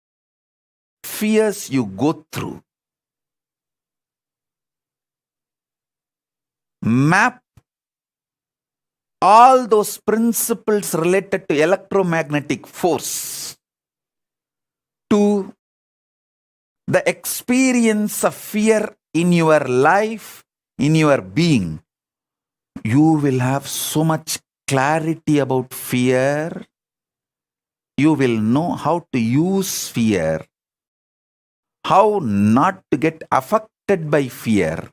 fears you go through. Map all those principles related to electromagnetic force to the experience of fear in your life, in your being. You will have so much clarity about fear. You will know how to use fear, how not to get affected by fear,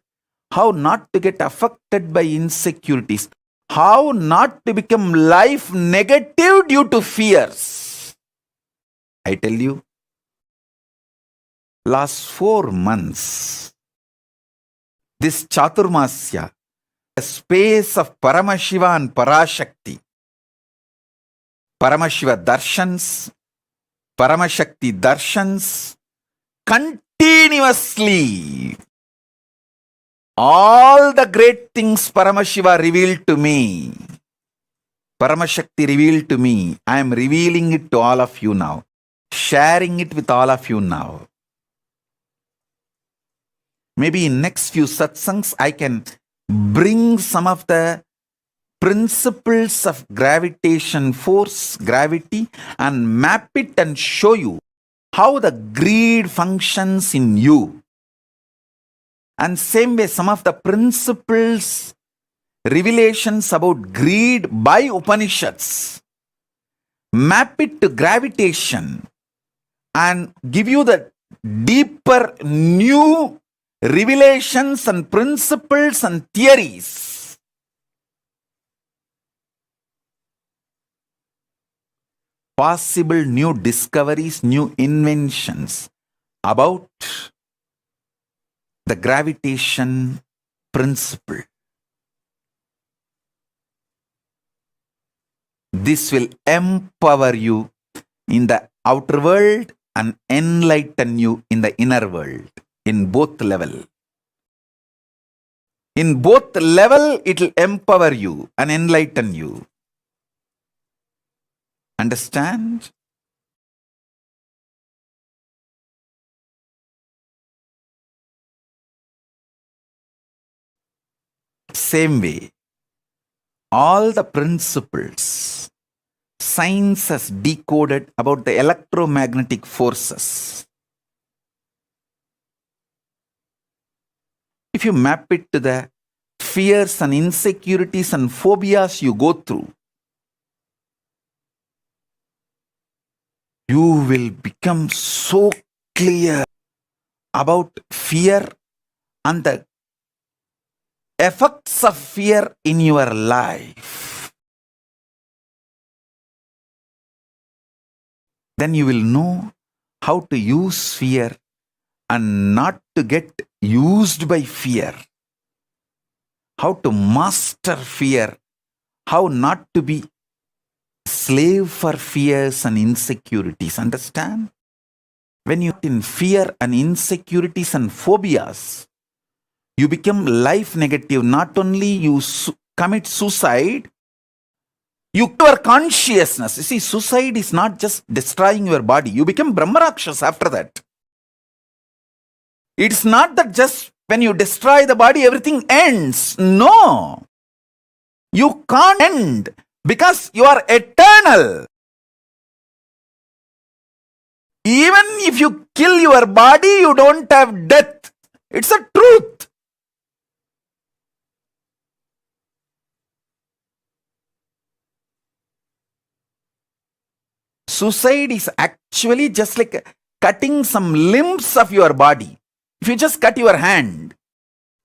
how not to get affected by insecurities, how not to become life negative due to fears. I tell you, last 4 months, this Chaturmasya, the space of Paramashiva and Parashakti, Paramashiva darshans, Paramashakti darshans, continuously all the great things Paramashiva revealed to me, Paramashakti revealed to me, I am revealing it to all of you now, sharing it with all of you now. Maybe in next few satsangs I can bring some of the principles of gravitation force, gravity, and map it and show you how the greed functions in you. And same way, some of the principles, revelations about greed by Upanishads, map it to gravitation and give you the deeper new revelations and principles and theories. Possible new discoveries, new inventions about the gravitation principle. This will empower you in the outer world and enlighten you in the inner world, in both level. In both level, it will empower you and enlighten you. Understand? Same way, all the principles science has decoded about the electromagnetic forces. If you map it to the fears and insecurities and phobias you go through, you will become so clear about fear and the effects of fear in your life. Then you will know how to use fear and not to get used by fear. How to master fear. How not to be slave for fears and insecurities. Understand? When you're in fear and insecurities and phobias, you become life negative. Not only you commit suicide, your consciousness. You see, suicide is not just destroying your body. You become Brahmarakshas after that. It's not that just when you destroy the body, everything ends. No. You can't end because you are eternal. Even if you kill your body, you don't have death. It's a truth. Suicide is actually just like cutting some limbs of your body. If you just cut your hand,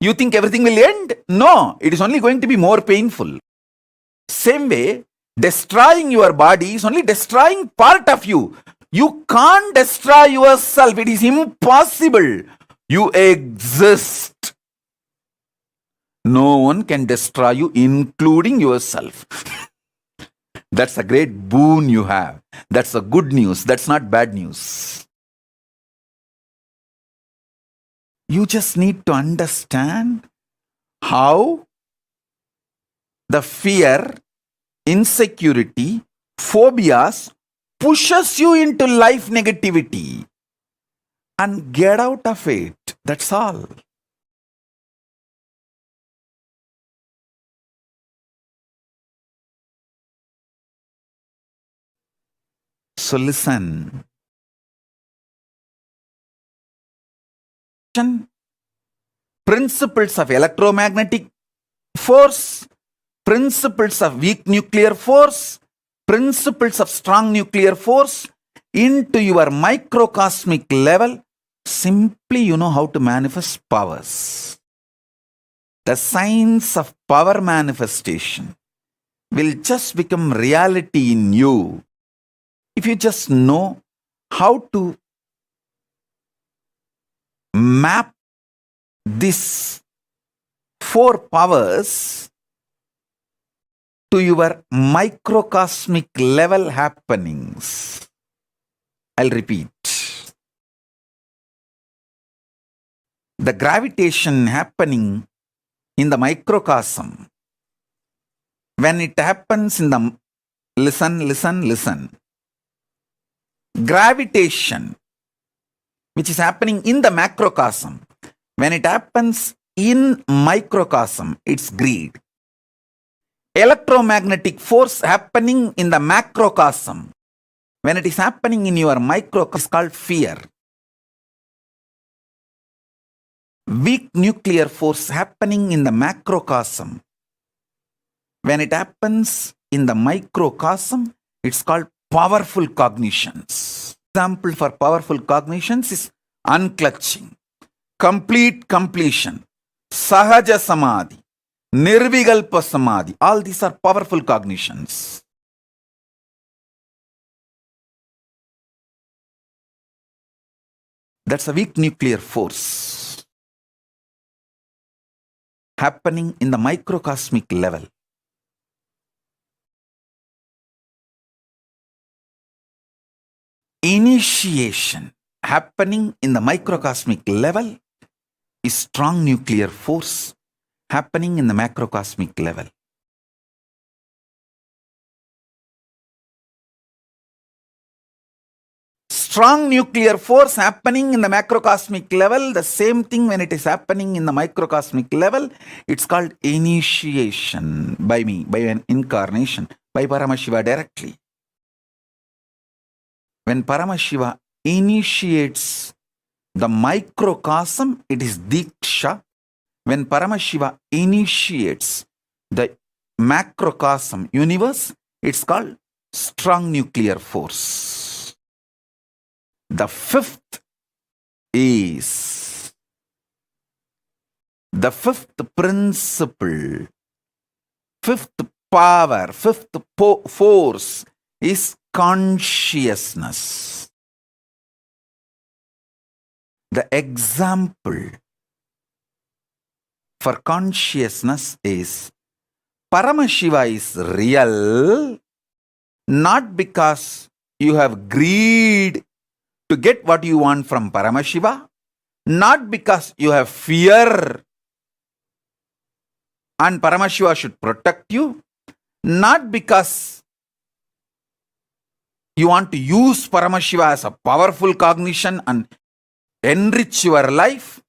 you think everything will end? No, it is only going to be more painful. Same way, destroying your body is only destroying part of you. You can't destroy yourself. It is impossible. You exist. No one can destroy you, including yourself. That's a great boon you have. That's a good news. That's not bad news. You just need to understand how the fear, insecurity, phobias pushes you into life negativity and get out of it. That's all. So listen. Principles of electromagnetic force, principles of weak nuclear force, principles of strong nuclear force into your microcosmic level. Simply you know how to manifest powers. The science of power manifestation will just become reality in you if you just know how to map these 4 powers to your microcosmic level happenings. I'll repeat. The gravitation happening in the microcosm, when it happens in the, listen. Gravitation, which is happening in the macrocosm, when it happens in microcosm, it's greed. Electromagnetic force happening in the macrocosm, when it is happening in your microcosm, it's called fear. Weak nuclear force happening in the macrocosm, when it happens in the microcosm, it's called powerful cognitions. Example for powerful cognitions is unclutching, complete completion, sahaja samadhi, nirvigalpa samadhi. All these are powerful cognitions. That's a weak nuclear force happening in the microcosmic level. Initiation happening in the microcosmic level is strong nuclear force happening in the macrocosmic level. Strong nuclear force happening in the macrocosmic level, the same thing when it is happening in the microcosmic level, it's called initiation by me, by an incarnation, by Paramashiva directly. When Paramashiva initiates the microcosm, it is Diksha. When Paramashiva initiates the macrocosm universe, it's called strong nuclear force. The fifth principle, fifth power, fifth force is consciousness. The example for consciousness is Paramashiva is real not because you have greed to get what you want from Paramashiva, not because you have fear and Paramashiva should protect you, not because you want to use Paramashiva as a powerful cognition and enrich your life,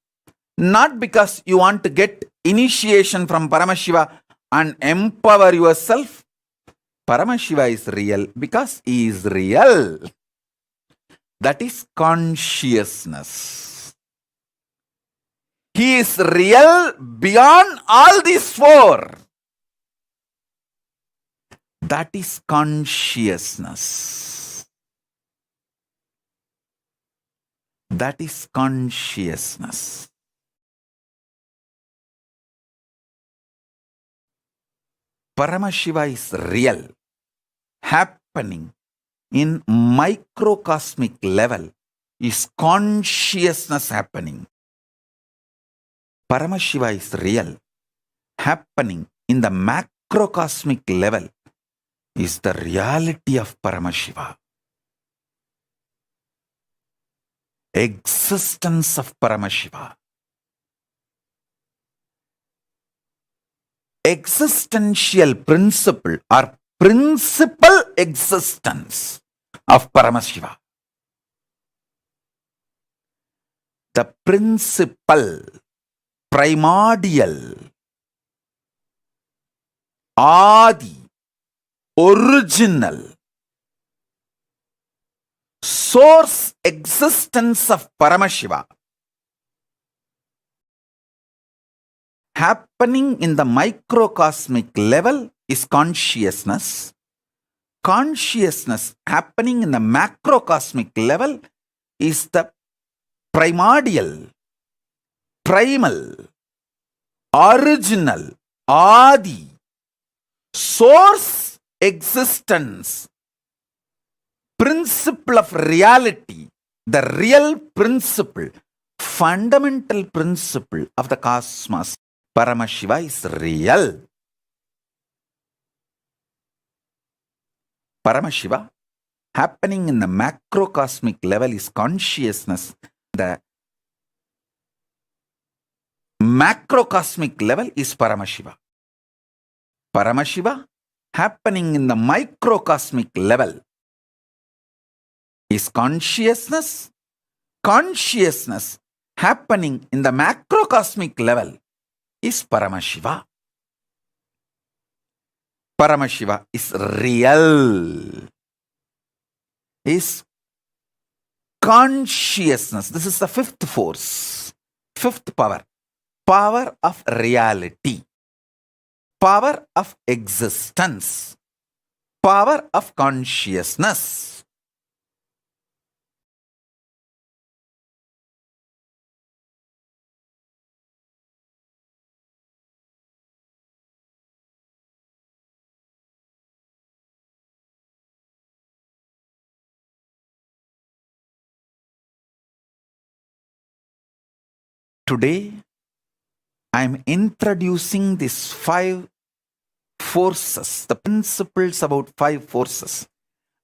not because you want to get initiation from Paramashiva and empower yourself. Paramashiva is real because he is real. That is consciousness. He is real beyond all these four. That is consciousness. That is consciousness. Paramashiva is real, happening in microcosmic level is consciousness happening. Paramashiva is real, happening in the macrocosmic level is the reality of Paramashiva. Existence of Paramashiva. Existential principle or principal existence of Paramashiva. The principal, primordial, Adi, original, source existence of Paramashiva happening in the microcosmic level is consciousness. Consciousness happening in the macrocosmic level is the primordial, primal, original, Adi, source existence, principle of reality, the real principle, fundamental principle of the cosmos. Paramashiva is real. Paramashiva happening in the macrocosmic level is consciousness. The macrocosmic level is Paramashiva. Paramashiva happening in the microcosmic level is consciousness. Consciousness happening in the macrocosmic level is Paramashiva. Paramashiva is real. Is consciousness. This is the fifth force, fifth power. Power of reality. Power of existence. Power of consciousness. Today, I am introducing these 5 forces, the principles about 5 forces,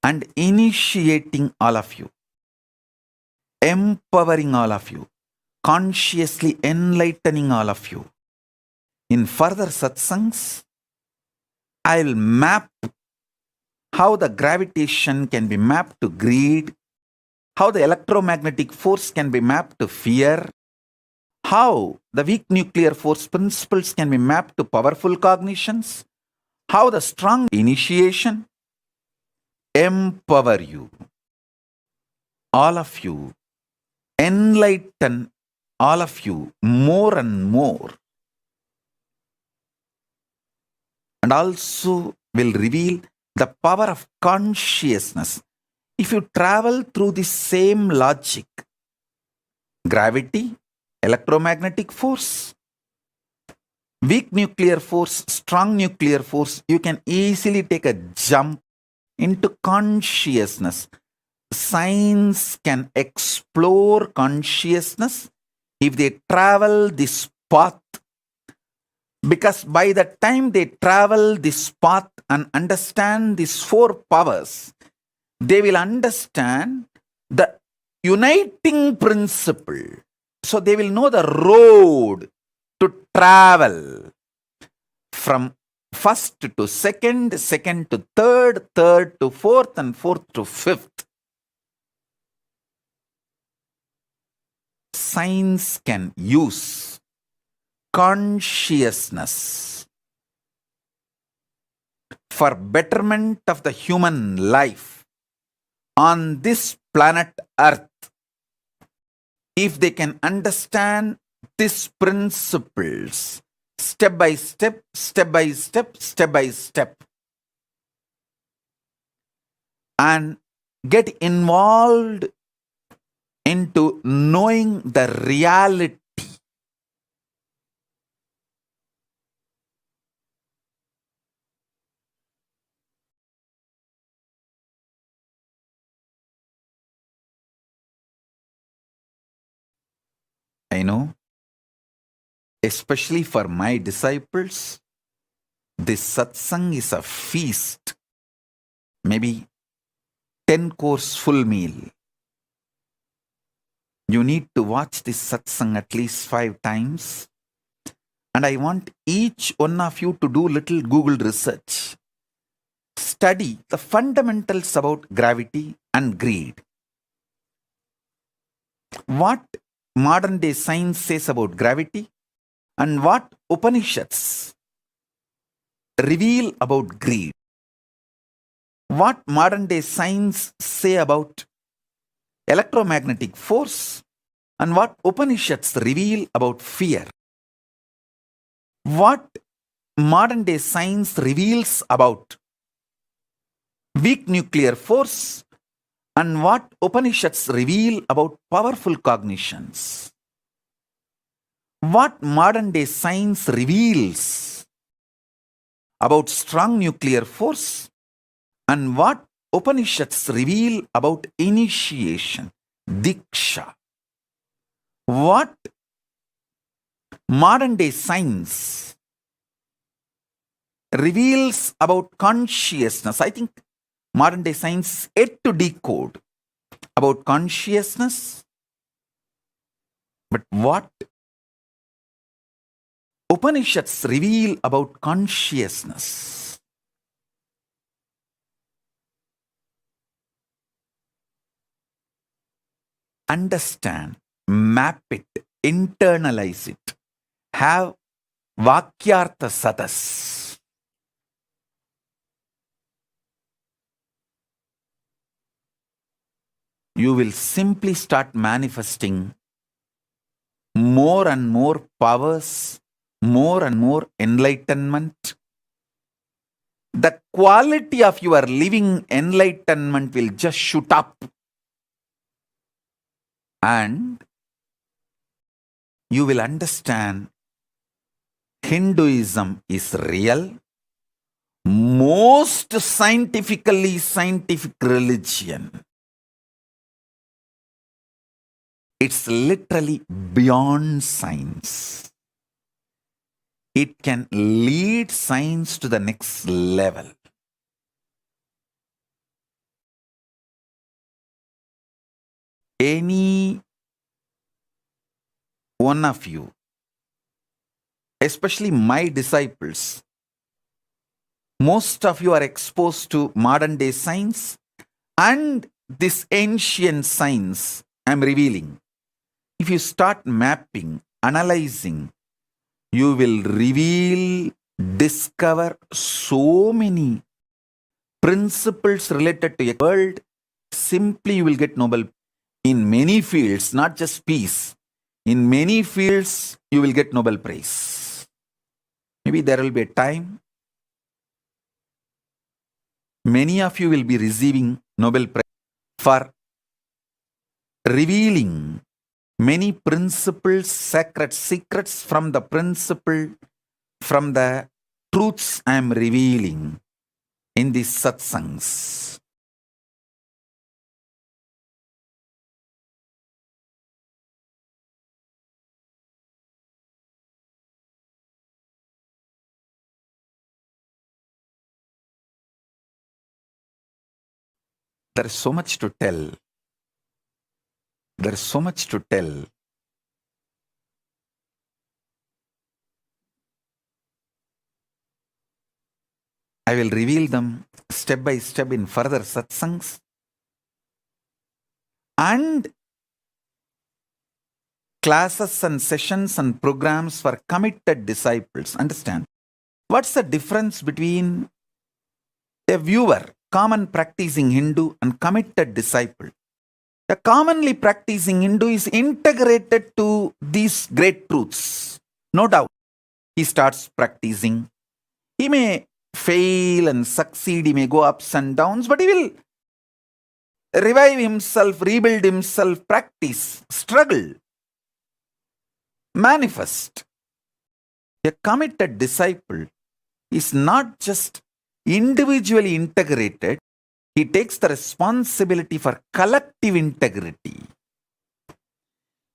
and initiating all of you, empowering all of you, consciously enlightening all of you. In further satsangs, I will map how the gravitation can be mapped to greed, how the electromagnetic force can be mapped to fear, how the weak nuclear force principles can be mapped to powerful cognitions, how the strong initiation empower you. all of you, enlighten all of you more and more, and also will reveal the power of consciousness. If you travel through the same logic, gravity, electromagnetic force, weak nuclear force, strong nuclear force, you can easily take a jump into consciousness. Science can explore consciousness if they travel this path, because by the time they travel this path and understand these four powers, they will understand the uniting principle. So they will know the road to travel from first to second, second to third, third to fourth, and fourth to fifth. Science can use consciousness for betterment of the human life on this planet Earth. If they can understand these principles step by step, step by step, step by step, and get involved into knowing the reality, I know, especially for my disciples, this satsang is a feast, maybe 10-course full meal. You need to watch this satsang at least 5 times. And I want each one of you to do little Google research. Study the fundamentals about gravity and greed. What modern day science says about gravity and what Upanishads reveal about greed. What modern day science say about electromagnetic force and what Upanishads reveal about fear. What modern day science reveals about weak nuclear force and what Upanishads reveal about powerful cognitions. What modern day science reveals about strong nuclear force and what Upanishads reveal about initiation, diksha. What modern day science reveals about consciousness. I think modern day science yet to decode about consciousness. But what Upanishads reveal about consciousness? Understand, map it, internalize it, have Vakyartha Sadas. You will simply start manifesting more and more powers, more and more enlightenment. The quality of your living enlightenment will just shoot up. And you will understand Hinduism is real, most scientifically scientific religion. It's literally beyond science. It can lead science to the next level. Any one of you, especially my disciples, most of you are exposed to modern day science and this ancient science I'm revealing. If you start mapping, analyzing, you will reveal, discover so many principles related to your world. Simply you will get Nobel. in many fields, not just peace. In many fields, you will get Nobel Prize. Maybe there will be a time many of you will be receiving Nobel Prize for revealing many principles, sacred secrets from the principle, from the truths I am revealing in these satsangs. There is so much to tell. There is so much to tell. I will reveal them step by step in further satsangs. And classes and sessions and programs for committed disciples. Understand? What's the difference between a viewer, common practicing Hindu, and committed disciple? A commonly practicing Hindu is integrated to these great truths. No doubt. He starts practicing. He may fail and succeed. He may go ups and downs, but he will revive himself, rebuild himself, practice, struggle, manifest. A committed disciple is not just individually integrated, he takes the responsibility for collective integrity.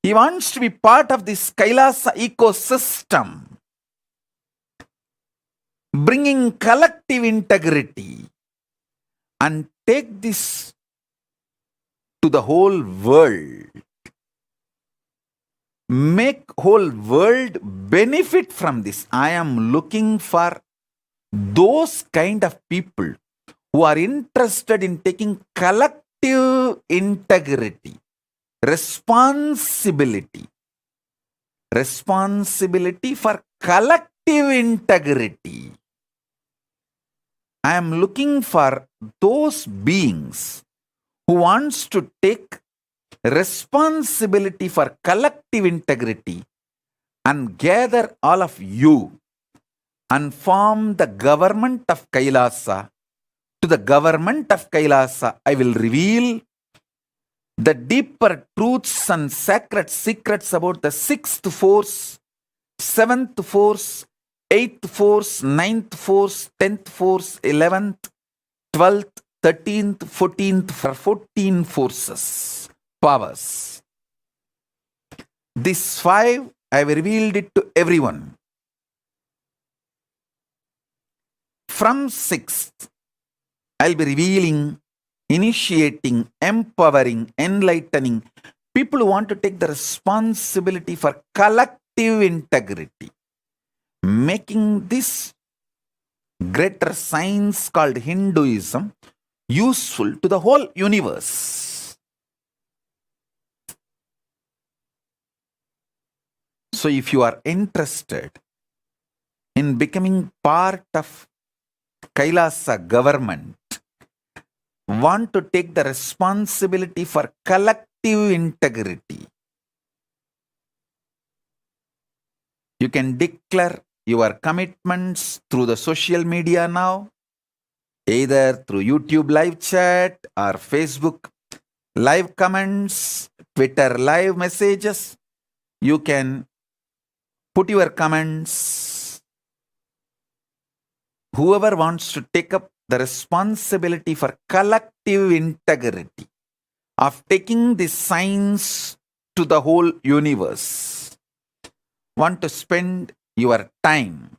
He wants to be part of this Kailasa ecosystem, bringing collective integrity, and take this to the whole world. Make whole world benefit from this. I am looking for those kind of people who are interested in taking collective integrity, responsibility for collective integrity. I am looking for those beings who wants to take responsibility for collective integrity and gather all of you and form the government of Kailasa. To the government of Kailasa, I will reveal the deeper truths and sacred secrets about the 6th force, 7th force, 8th force, 9th force, 10th force, 11th, 12th, 13th, 14th, 14 forces, powers. These 5, I have revealed it to everyone. From 6th, I'll be revealing, initiating, empowering, enlightening people who want to take the responsibility for collective integrity, making this greater science called Hinduism useful to the whole universe. So if you are interested in becoming part of Kailasa government, want to take the responsibility for collective integrity, you can declare your commitments through the social media now, either through YouTube live chat or Facebook live comments, Twitter live messages. You can put your comments. Whoever wants to take up the responsibility for collective integrity of taking this science to the whole universe, want to spend your time.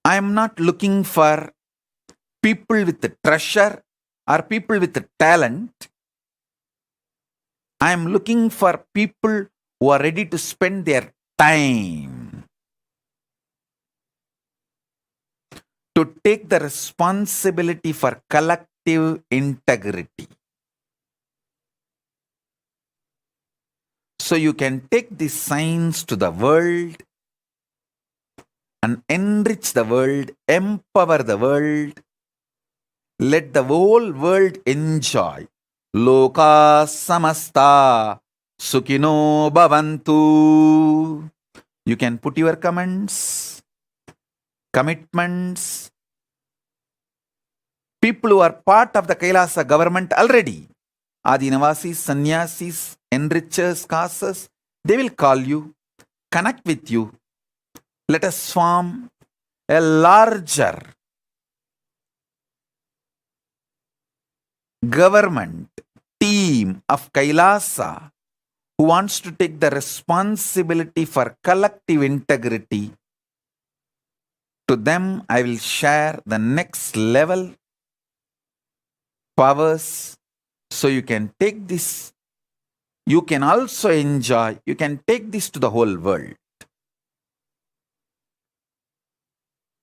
I am not looking for people with the treasure or people with the talent. I am looking for people who are ready to spend their time to take the responsibility for collective integrity. So you can take this science to the world and enrich the world, empower the world, let the whole world enjoy Loka samasta sukino bhavantu. You can put your comments, commitments. People who are part of the Kailasa government already, Adinavasis, Sannyasis, enrichers, casters, they will call you, connect with you. Let us form a larger government team of Kailasa who wants to take the responsibility for collective integrity. To them, I will share the next level powers so you can take this. You can also enjoy, you can take this to the whole world.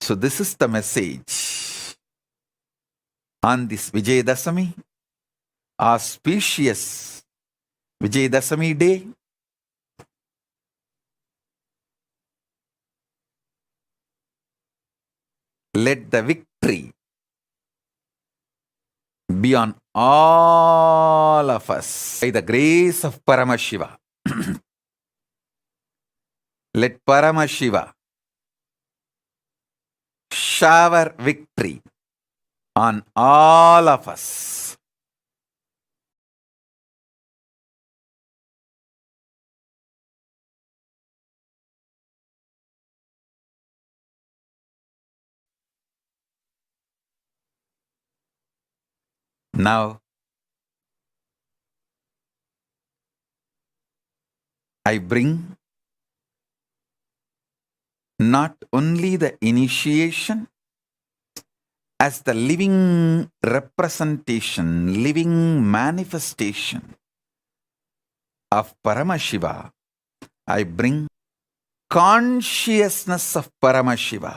So this is the message on this Vijayadasami, auspicious Vijayadasami day. Let the victory be on all of us by the grace of Paramashiva. Let Paramashiva shower victory on all of us. Now, I bring not only the initiation as the living representation, living manifestation of Paramashiva, I bring consciousness of Paramashiva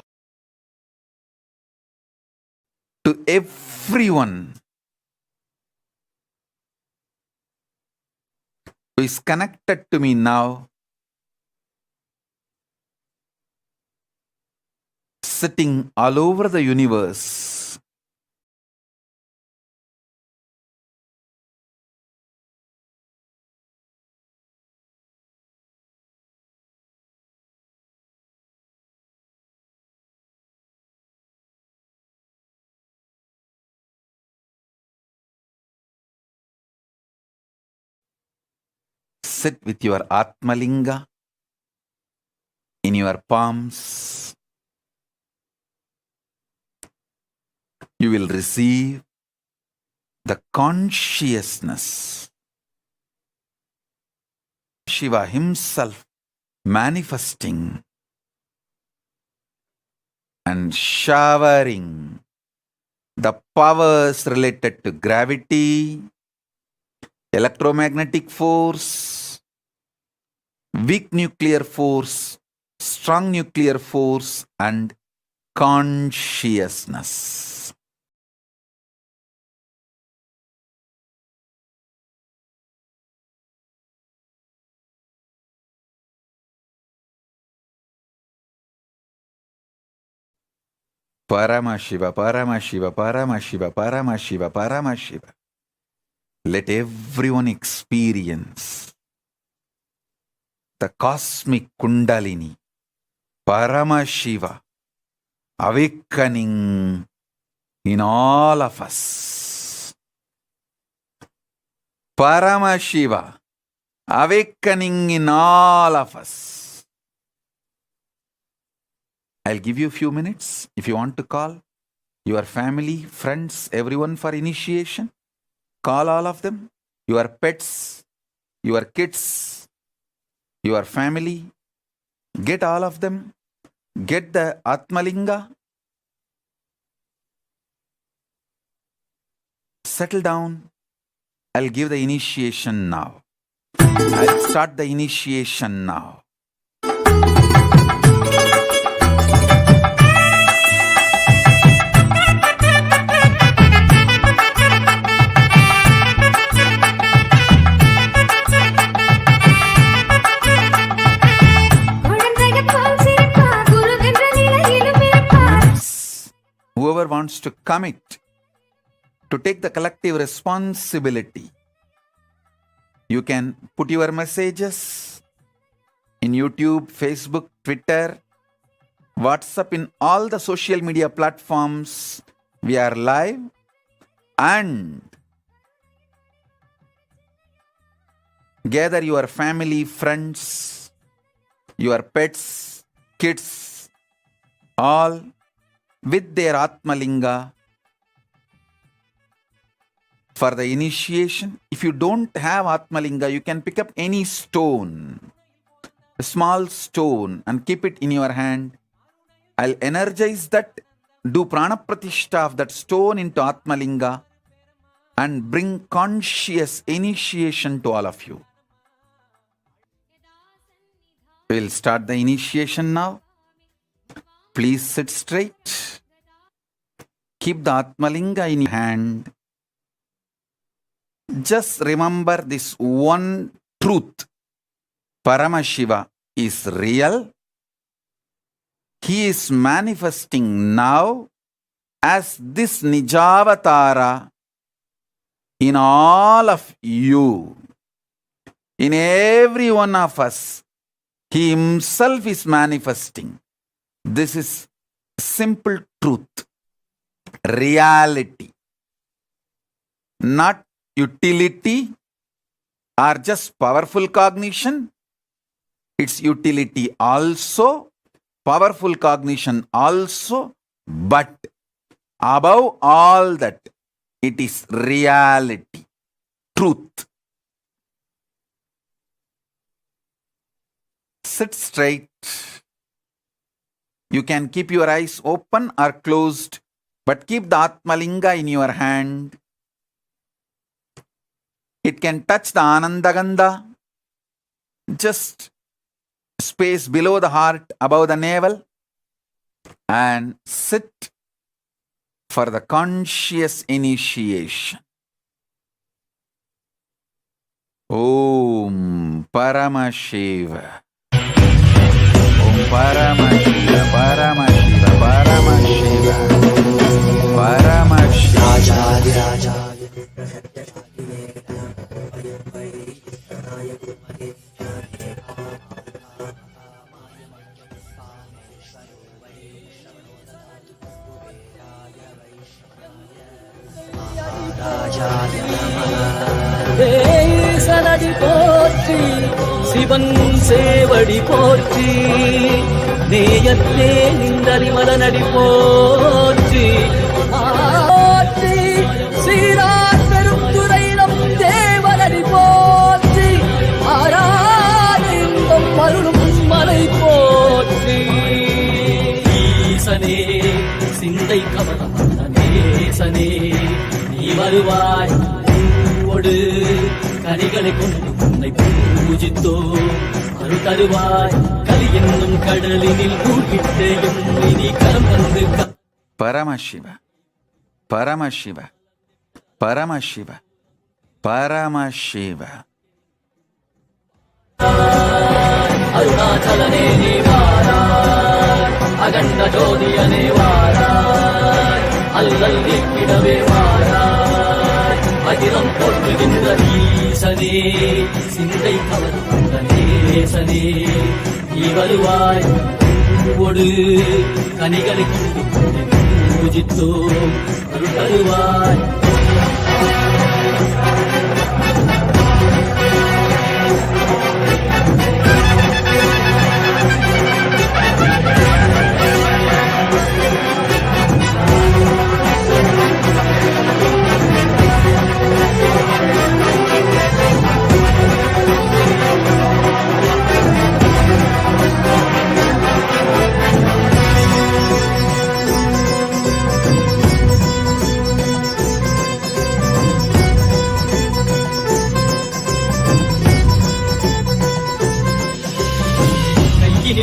to everyone who is connected to me now, sitting all over the universe. Sit with your Atmalinga in your palms. You will receive the consciousness. Shiva himself manifesting and showering the powers related to gravity, electromagnetic force, weak nuclear force, strong nuclear force, and consciousness. Paramashiva, Paramashiva, Paramashiva, Paramashiva, Paramashiva. Let everyone experience the cosmic Kundalini, Paramashiva, awakening in all of us. Paramashiva, awakening in all of us. I'll give you a few minutes if you want to call your family, friends, everyone for initiation. Call all of them, your pets, your kids, your family. Get all of them. Get the Atmalinga. Settle down. I'll give the initiation now. I'll start the initiation now. Whoever wants to commit to take the collective responsibility You can put your messages in YouTube, Facebook, Twitter, WhatsApp, in all the social media platforms. We are live, and gather your family, friends, your pets, kids, all with their Atmalinga for the initiation. If you don't have Atmalinga, you can pick up any stone, a small stone, and keep it in your hand. I'll energize that, do Prana Pratishta of that stone into Atmalinga, and bring conscious initiation to all of you. We'll start the initiation now. Please sit straight. Keep the Atmalinga in your hand. Just remember this one truth. Paramashiva is real. He is manifesting now as this Nijavatara in all of you, in every one of us. He himself is manifesting. This is simple truth, reality, not utility or just powerful cognition. It's utility also, powerful cognition also, but above all that, it is reality, truth. Sit straight. You can keep your eyes open or closed, but keep the Atmalinga in your hand. It can touch the Anandagandha, just space below the heart, above the navel, and sit for the conscious initiation. Om Paramashiva. Om Paramashiva, Paramashiva, Paramashiva, Paramashiva. சனடி போற்றி சிவன் சேவடி போற்றி நேயத்தே நின்றறிமலனடி போற்றி போற்றி சீரார் பெருந்துரையிடம் தேவனடி போற்றி ஆராத இன்பம் அருளும் மலை போற்றி ஈசனே சிந்தை கவனம் நேசனே நீ வருவாய் கனிகளை கொண்டு உன்னை பூஜித்தோ அருள் தருவாய் கலி என்னும் கடலினில் கூட்டிட்டேயும் இனி கரம் வந்து Paramashiva, Paramashiva, Paramashiva, Paramashiva. அருணாச்சலனே நீவாராய் அகண்ட ஜோதியனே வாராய் அல்லல் நீக்கிடவே வாராய் அதிரம் போற்றுகின்ற ஈசனே சிந்தை கவர்ந்த நேசனே நீ வருவாய் ஒடு கனிகளை கொண்டு பூஜித்தோ அருள் தருவாய்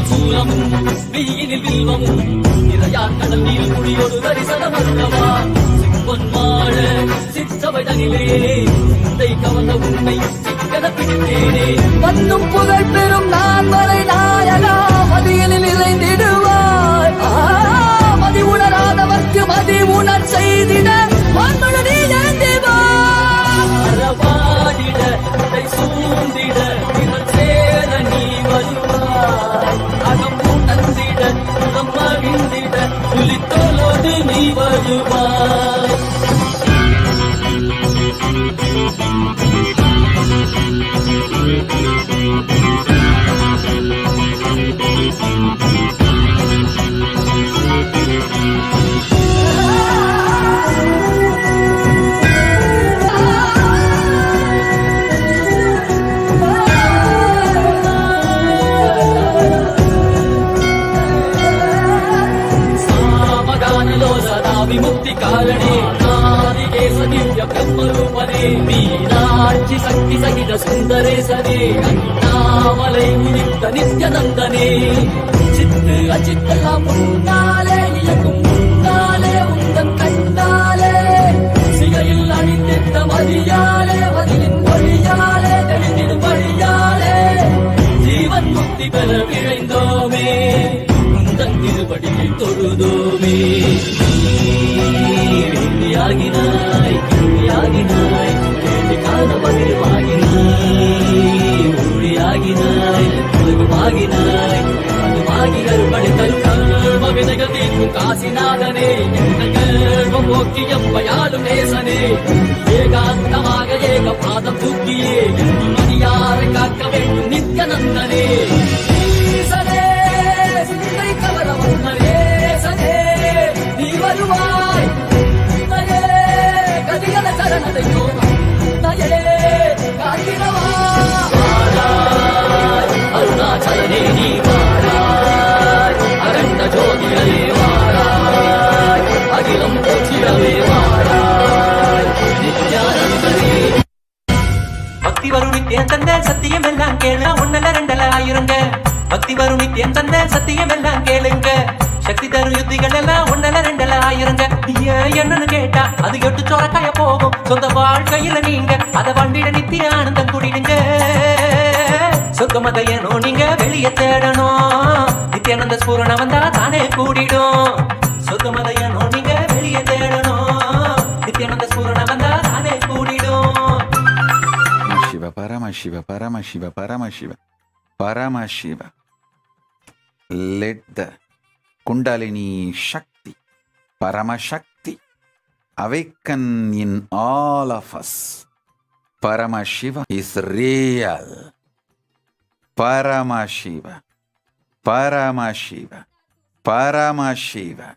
சூலமும் வெயிலில் வில்வமும் நிறையார் கடல் நீர் குடியோடு தரிசனம் அல்லவா சிம்பொன் மாட சிற்றவதனிலே சிந்தை கவர்ந்த உன்னை சிக்கன பிடித்தேனே வந்தும் புகழ் பெறும் நான் வரை நாயகா மதியலில் இறைந்திடுவாய் மதி உணராதவர்க்கு மதி உணர் செய்திட மண்மணி நீ ஏந்திவாடிட విముక్తి కారణే నాదికేశ దివ్య బ్రహ్మరూపనే మీనాక్షి శక్తి సహిత సుందరేశనే అన్నామలై మునిక్త నిత్యనందనే சித்து அச்சித்தெல்லாம் முன்னாலே இயக்கும் முன்னாலே உந்தன் கண்டாலே சிகையில் அணிந்திட்ட மதியாலே மதியின் மொழியாலே தெளிந்திடும் வழியாலே ஜீவன் முக்தி பெற விழைந்தோமே உந்தன் திருப்படியில் தொழுதோமே ஆகினாய் ஆகினாய் கேள்வி காண பதிலுமாகினாய் ஊழியாகினாய் உலகமாகினாய் அதுமாகி அருள்படி தருகல்வ வினைகள் தீர்க்கும் காசிநாதனே எந்த கல்வம் போக்கி எம்பையாளும் நேசனே ஏகாந்தமாக ஏக பாதம் தூக்கியே மணியாரை காக்க வேண்டும் நித்யநந்தனே ஈசனே சிந்தை கவர வந்தனே சனே நீ வருவாய் கதிகல சரணதையோ நயே காத்திரவா அருணாச்சலனே நீ வாராய் அரண்ட ஜோதிகளே வாராய் அகிலம் போற்றிடவே வாராய் நித்யானந்தனே பக்தி வரும் நித்தியம் தந்த சத்தியம் எல்லாம் கேளு ஒன்னல ரெண்டல ஆயிரங்க பக்தி வரும் நித்தியம் தந்த சத்தியம் எல்லாம் கேளுங்க சக்தி தரும் யுத்திகள் எல்லாம் ஒன்னல ரெண்டல ஆயிரங்க என்னன்னு கேட்டா அது எட்டு சோரக்காய போகும் சொந்த வாழ்க்கையில நீங்க அத வண்டிட நித்திய ஆனந்தம் குடிடுங்க சொர்க்கமதையனோ நீங்க வெளியே தேடணும் நித்யானந்த ஸ்பூரண வந்தா தானே கூடிடும் சொர்க்கமதையனோ நீங்க வெளியே தேடணும் நித்யானந்த ஸ்பூரண வந்தா தானே கூடிடும் Shiva, Paramashiva, Paramashiva, Paramashiva, Paramashiva. Let the Kundalini Shakti, Paramashakti, awaken in all of us. Paramashiva is real. Paramashiva, Paramashiva, Paramashiva.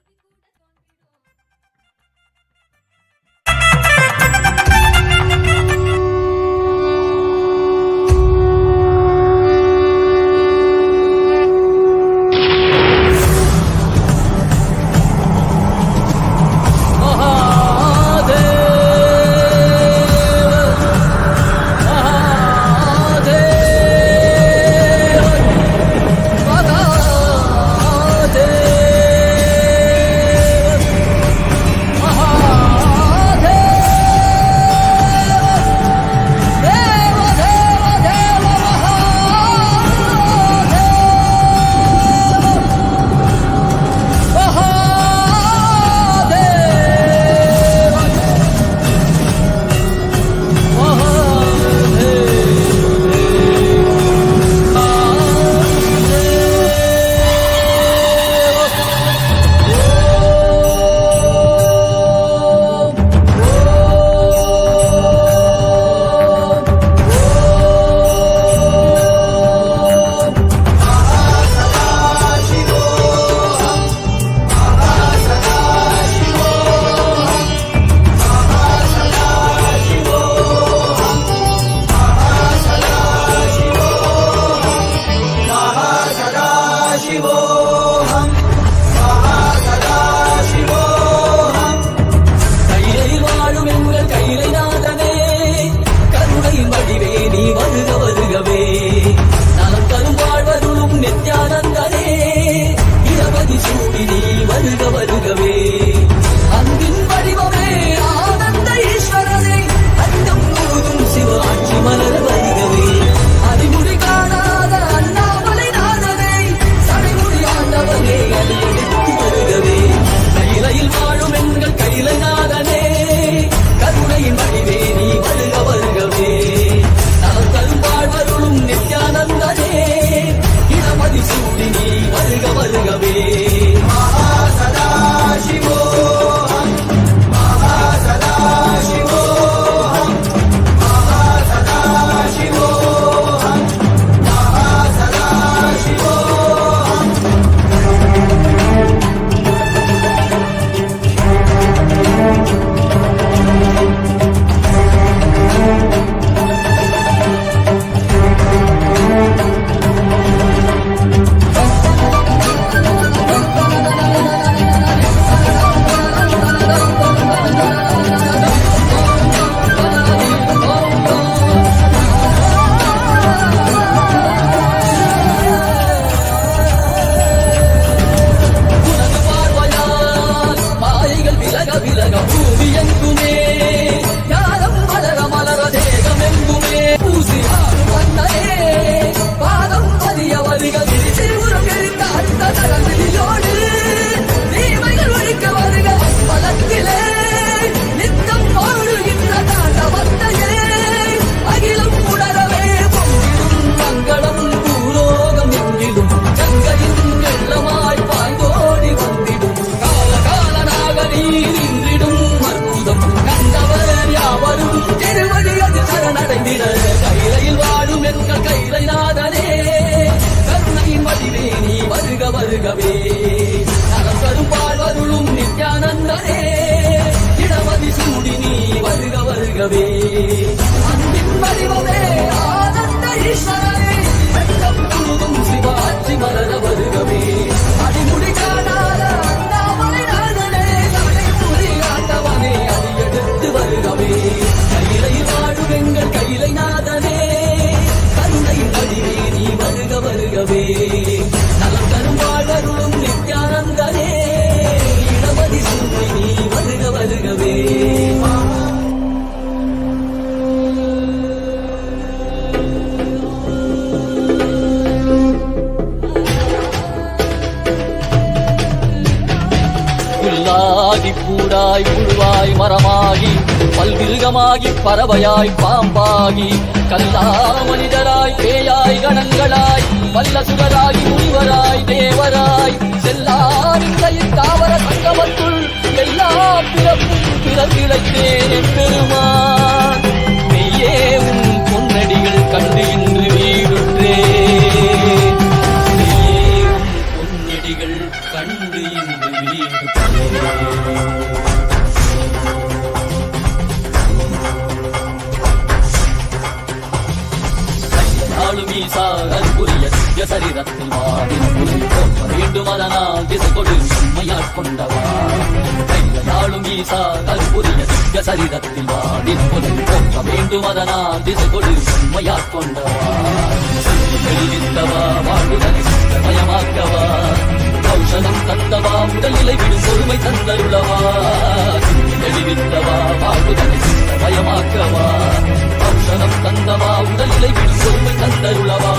வருகவே பூசி வந்தனே பாதம் பதிய வருக திருச்சிபுரம் எரிந்த அந்த தரவியோடு தீமைகள் ஒழிக்க வருக பலத்திலே நித்தம் பாடுகின்ற தாண்டவத்தையே அகிலம் உணரவே பொங்கிடும் மங்களம் பூலோகம் எங்கிலும் கங்கையின் வெள்ளமாய் பாய்ந்தோடி வந்திடும் கால காலனாக நீர் இன்றிடும் அற்புதம் கண்டவர் யாவரும் திருவடியது சரணடைந்திட கைலையில் வாழும் எங்கள் கைலை நாதனே கருணையின் வடிவே நீ வருக வருகவே நலம் தரும் வாழ்வருளும் நித்யானந்தனே இடமதி சூடி நீ வருக வருகவே அன்பின் வடிவமே ஆனந்த ஈஸ்வரனே வெள்ளம் முழுதும் சிவாட்சி மலர வருகவே அடிமுடி காணாத அண்ணாமலை நாதனே நடைமுறை ஆண்டவனே அதை எடுத்து வருகவே கையிலை வாழும் எங்கள் கையிலை நாதனே கருணையின் வடிவே நீ வருக வருகவே நலம் தரும் வாழ்வருளும் நித்யானந்தனே இடமதி சூடி நீ வருக வருகவே புல்லாகி பூடாய் புழுவாய் மரமாகி பல்விருகமாகி பறவையாய் பாம்பாகி கல்லா மனிதராய் பேயாய் கணங்களாய் வல்லசுரராகி முனிவராய் தேவராய் செல்லாரின் தாவர சங்கமத்துள் எல்லா பிறப்பும் பிறப்பிழைத்தேன் பெருமான் மெய்யே உன் பொன்னடிகள் கண்டு இன்று வீடுற்றேன் மெய்யே உன் பொன்னடிகள் கண்டு இன்று வீடுற்றேன் சரீரத்தில் வேண்டும் அதனால் திசை கொடு உண்மையாட் கொண்டவா கையாளும் ஈசா கற்புரிய திவ்ய சரீரத்தில் வாடின் புதல் போக்க வேண்டும் அதனால் திசை கொடு உண்மையாட் கொண்டவா வெளிவித்தவா வாழ்வுதலை மயமாக்கவா ஔஷதம் தந்தவா உடலிலை விடும் பொறுமை தந்தருளவா வெளிவித்தவா வாழ்வுதலை மயமாக்கவா ஔஷதம் தந்தவா உடலிலை விடும் பொறுமை தந்தருளவா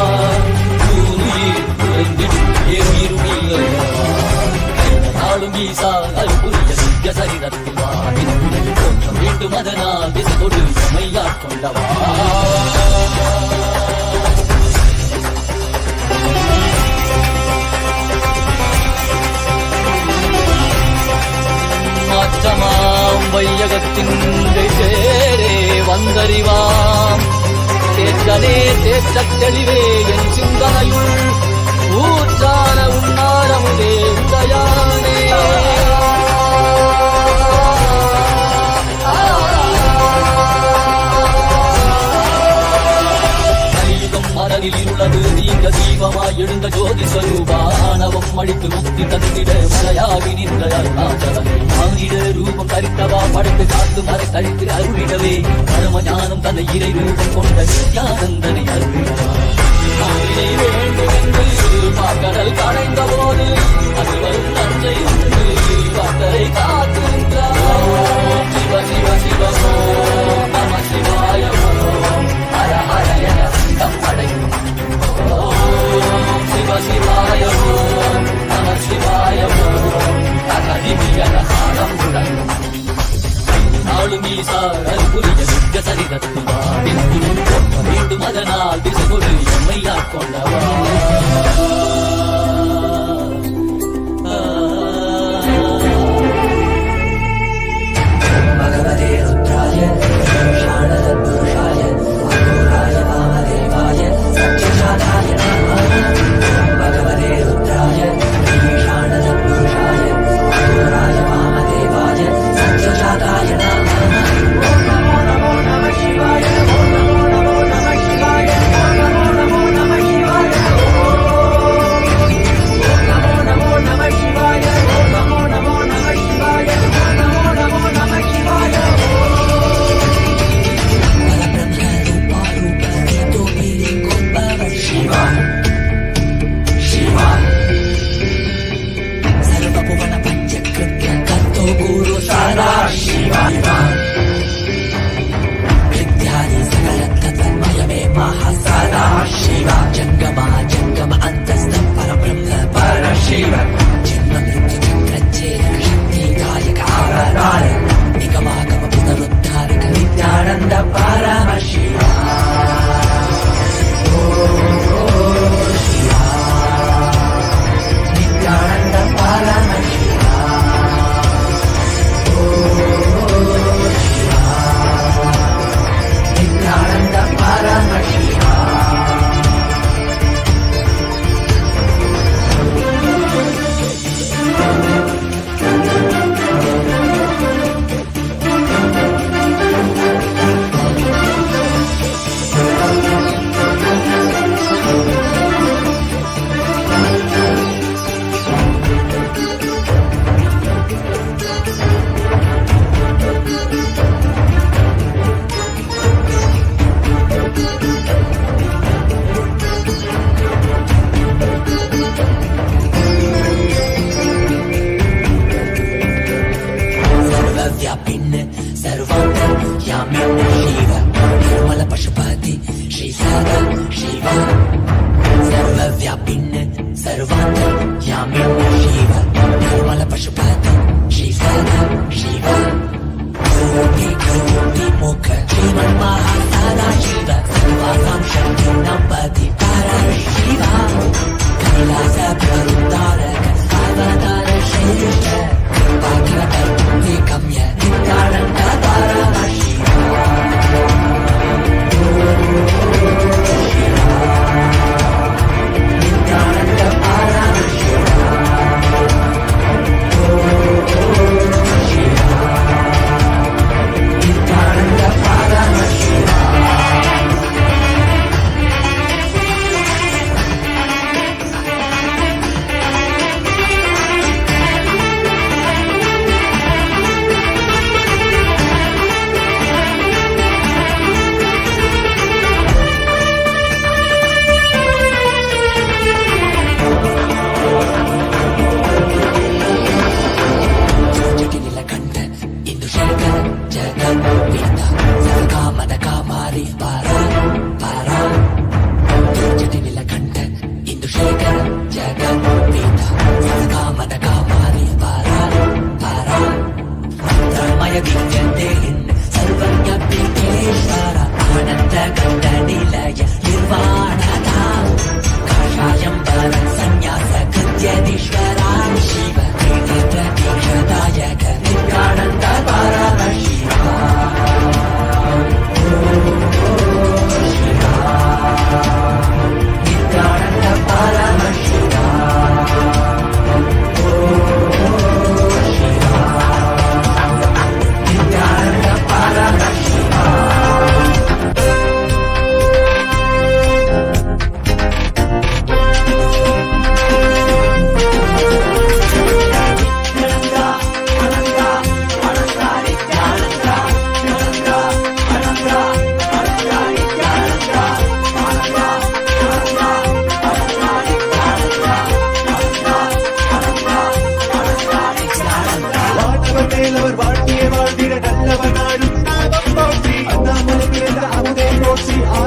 நாளும் ஈசா அல்புரிய திவ்ய சரீரத்தில் வாடின் போற்ற வேண்டும் அதனால் திசை கொடு மையாட் கொண்டவா மாற்றமாம் வையகத்தின் சேரே வந்தறிவாம் தேற்றனே தேற்றத் தெளிவே என் சிந்தனையுள் ஊற்றான உன்னாரமுதே உதயானே கலியுகம் மரலில் உள்ளது நீங்க தீபமாய் எழுந்த ஜோதி ஸ்வரூபானவம் அழித்து முக்தி தந்திட மலையாகி நின்ற அருணாச்சலமே மானிட ரூபம் தரித்தவா படைத்து காத்து மறை கழித்து அருளிடவே பரம ஞானம் தன்னை இறை ரூபம் கொண்ட நித்யானந்தனை அருளிடவா வேண்டும் என்று கடல் கடைந்த போது அது வரும் நஞ்சை உண்டு பக்தரை காத்திருந்தார் சிவ சிவ சிவமோ நம சிவாயமோ ஹர ஹர என சிவம் அடையும் சிவ சிவாயமோ நம சிவாயமோ அகதிமியன காலம் முழங்கும் நாளும் ஈசா அற்புரிய திவ்ய சரிதத்தில் வாடின் வேண்டும் அதனால் திசை கொடு எம்மையாட் கொண்டவா பகவதே ருத்ராய புருஷாய அகோராய வாமதேவாய சத்யஜாதாய பகவதே ருத்ராய புருஷாய அகோராய வாமதேவாய சத்யஜாதாய நம சிவாய நமோ நம சிவாய நமோ நம சிவாய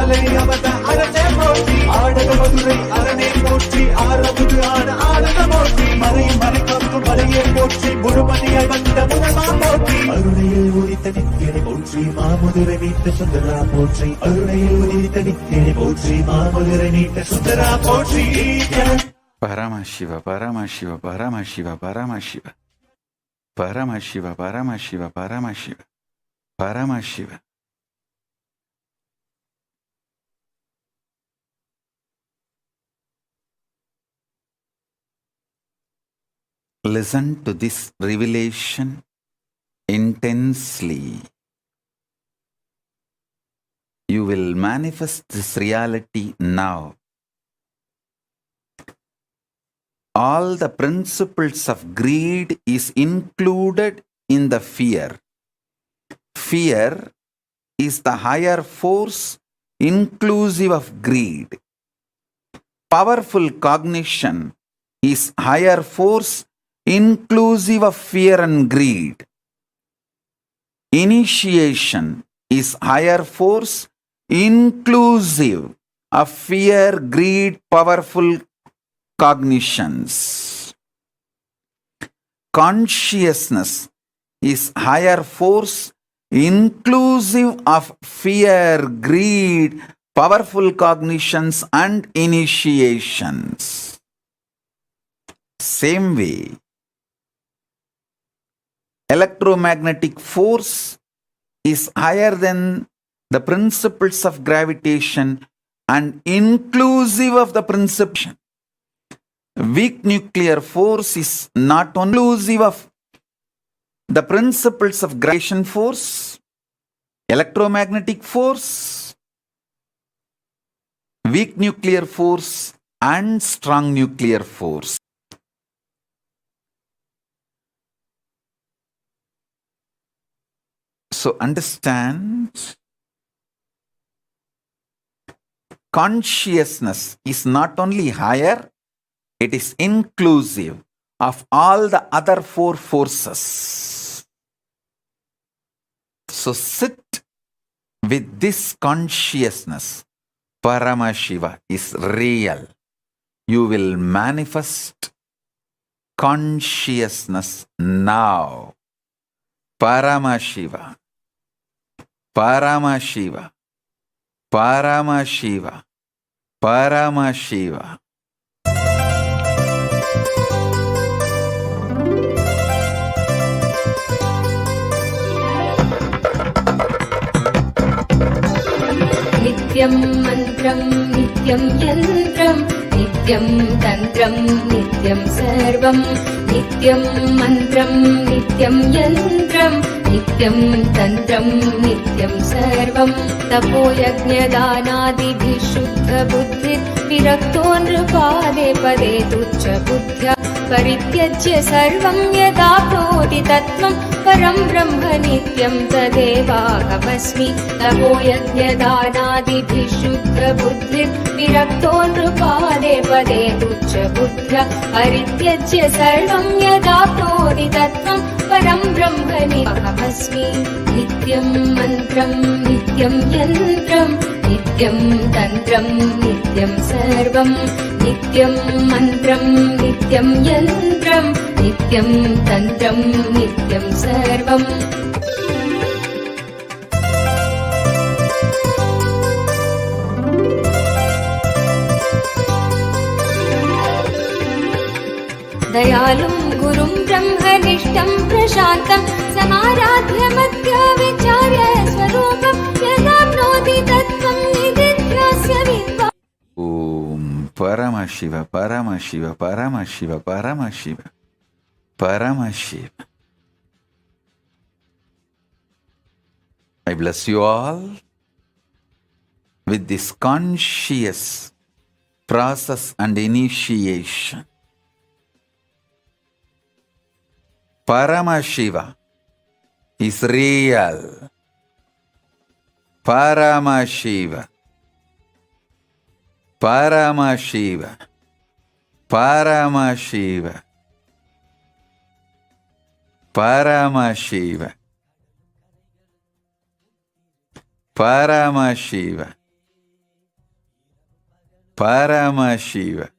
ஆலை அவத அரசே போற்றி ஆடக மதுரை அரணே போற்றி ஆரமுது ஆன ஆனந்த போற்றி மறையும் மறைக்காக்கும் மலையே போற்றி முழுமதியாய் வந்த முதலா போற்றி அருணையில் உதித்த நித்தியனை போற்றி மாமதுரை மீட்ட சுந்தரா போற்றி அருணையில் உதித்த நித்தியனை போற்றி மாமதுரை மீட்ட சுந்தரா போற்றி Paramashiva, Paramashiva, Paramashiva, Paramashiva. Paramashiva, Paramashiva, Paramashiva. Paramashiva. Listen to this revelation intensely. You will manifest this reality now. All the principles of greed is included in the fear. Fear is the higher force inclusive of greed. Powerful cognition is higher force inclusive of fear and greed. Initiation is higher force inclusive of fear, greed, powerful cognitions. Consciousness is higher force inclusive of fear, greed, powerful cognitions and initiations. Same way, electromagnetic force is higher than the principles of gravitation and inclusive of the principle. Weak nuclear force is not only inclusive of the principles of gravitation force, electromagnetic force, weak nuclear force and strong nuclear force. So understand, consciousness is not only higher, it is inclusive of all the other four forces. So sit with this consciousness. Paramashiva is real. You will manifest consciousness now. Paramashiva. Paramashiva. Paramashiva. Paramashiva. नित्यं मन्त्रं नित्यं यन्त्रं नित्यं तन्त्रं नित्यं सर्वं नित्यं मन्त्रं नित्यं यन्त्रं नित्यं तन्त्रं नित्यं सर्वं तपोयज्ञदानादिभिः शुद्धबुद्धिर्विरक्तो नृपादे पदे तुच्छबुद्ध्या परित्यज्य सर्वं यदाप्नोति तत्त्वं परं ब्रह्म नित्यं तदेवाहमस्मि तपोयज्ञदानादिभिः शुद्धबुद्धिर्विरक्तो नृपादे पदे तुच्छबुद्ध्या परित्यज्य सर्वं यदाप्नोति तत्त्वं परं ब्रह्म नित्यमस्मि नित्यं मन्त्रं नित्यं यन्त्रं नित्यं तन्त्रं नित्यं सर्वं नित्यं मन्त्रं नित्यं यन्त्रं नित्यं तन्त्रं नित्यं सर्वम् दयालुं गुरुं ब्रह्मनिष्ठं प्रशान्तं समाराध्य मध्या विचार्य स्वरूपं यदाप्नोति तत्त्वं निदिध्यास्य विद्वान् Om Paramashiva, Paramashiva, Paramashiva, Paramashiva, Paramashiva. I bless you all with this conscious process and initiation. Paramashiva is real. Paramashiva. Paramashiva. Paramashiva. Paramashiva. Paramashiva. Paramashiva.